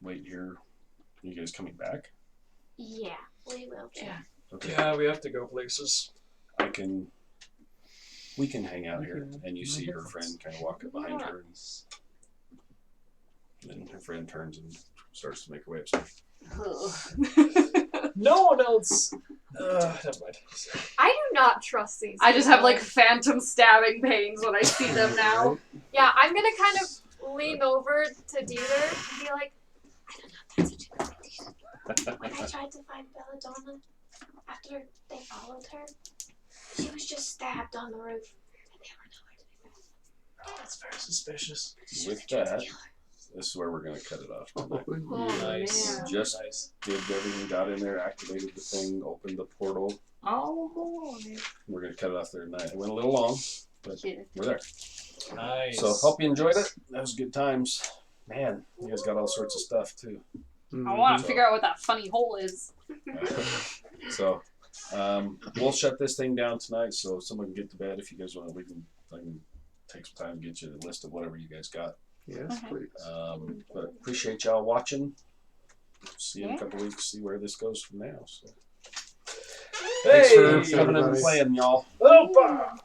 wait here. Are you guys coming back?" Yeah, we will. Yeah. Okay. Yeah, we have to go places. We can hang out here. And you see her friend kind of walk up behind her, and then her friend turns and starts to make her way upstairs. No one else. Never mind. I do not trust these. I just have people. like phantom stabbing pains when I see them now. Yeah, I'm gonna kind of lean over to Dieter and be like, I don't know if that's such a good idea. When I tried to find Belladonna after they followed her, she was just stabbed on the roof, and they were nowhere to be found. That's very suspicious. With that, this is where we're going to cut it off tonight. Oh, Nice. man. Just Nice. did everything, got in there, activated the thing, opened the portal. Oh boy. We're going to cut it off there tonight. It went a little long, but Yeah. we're there. Nice. So hope you enjoyed it. That was good times. Man, you guys got all sorts of stuff too. I want to figure out what that funny hole is. So we'll shut this thing down tonight so someone can get to bed. If you guys want, I can take some time and get you a list of whatever you guys got. Yes, please. But appreciate y'all watching. See you in a couple weeks. See where this goes from now. So. Thanks for coming in and playing, y'all. Opa!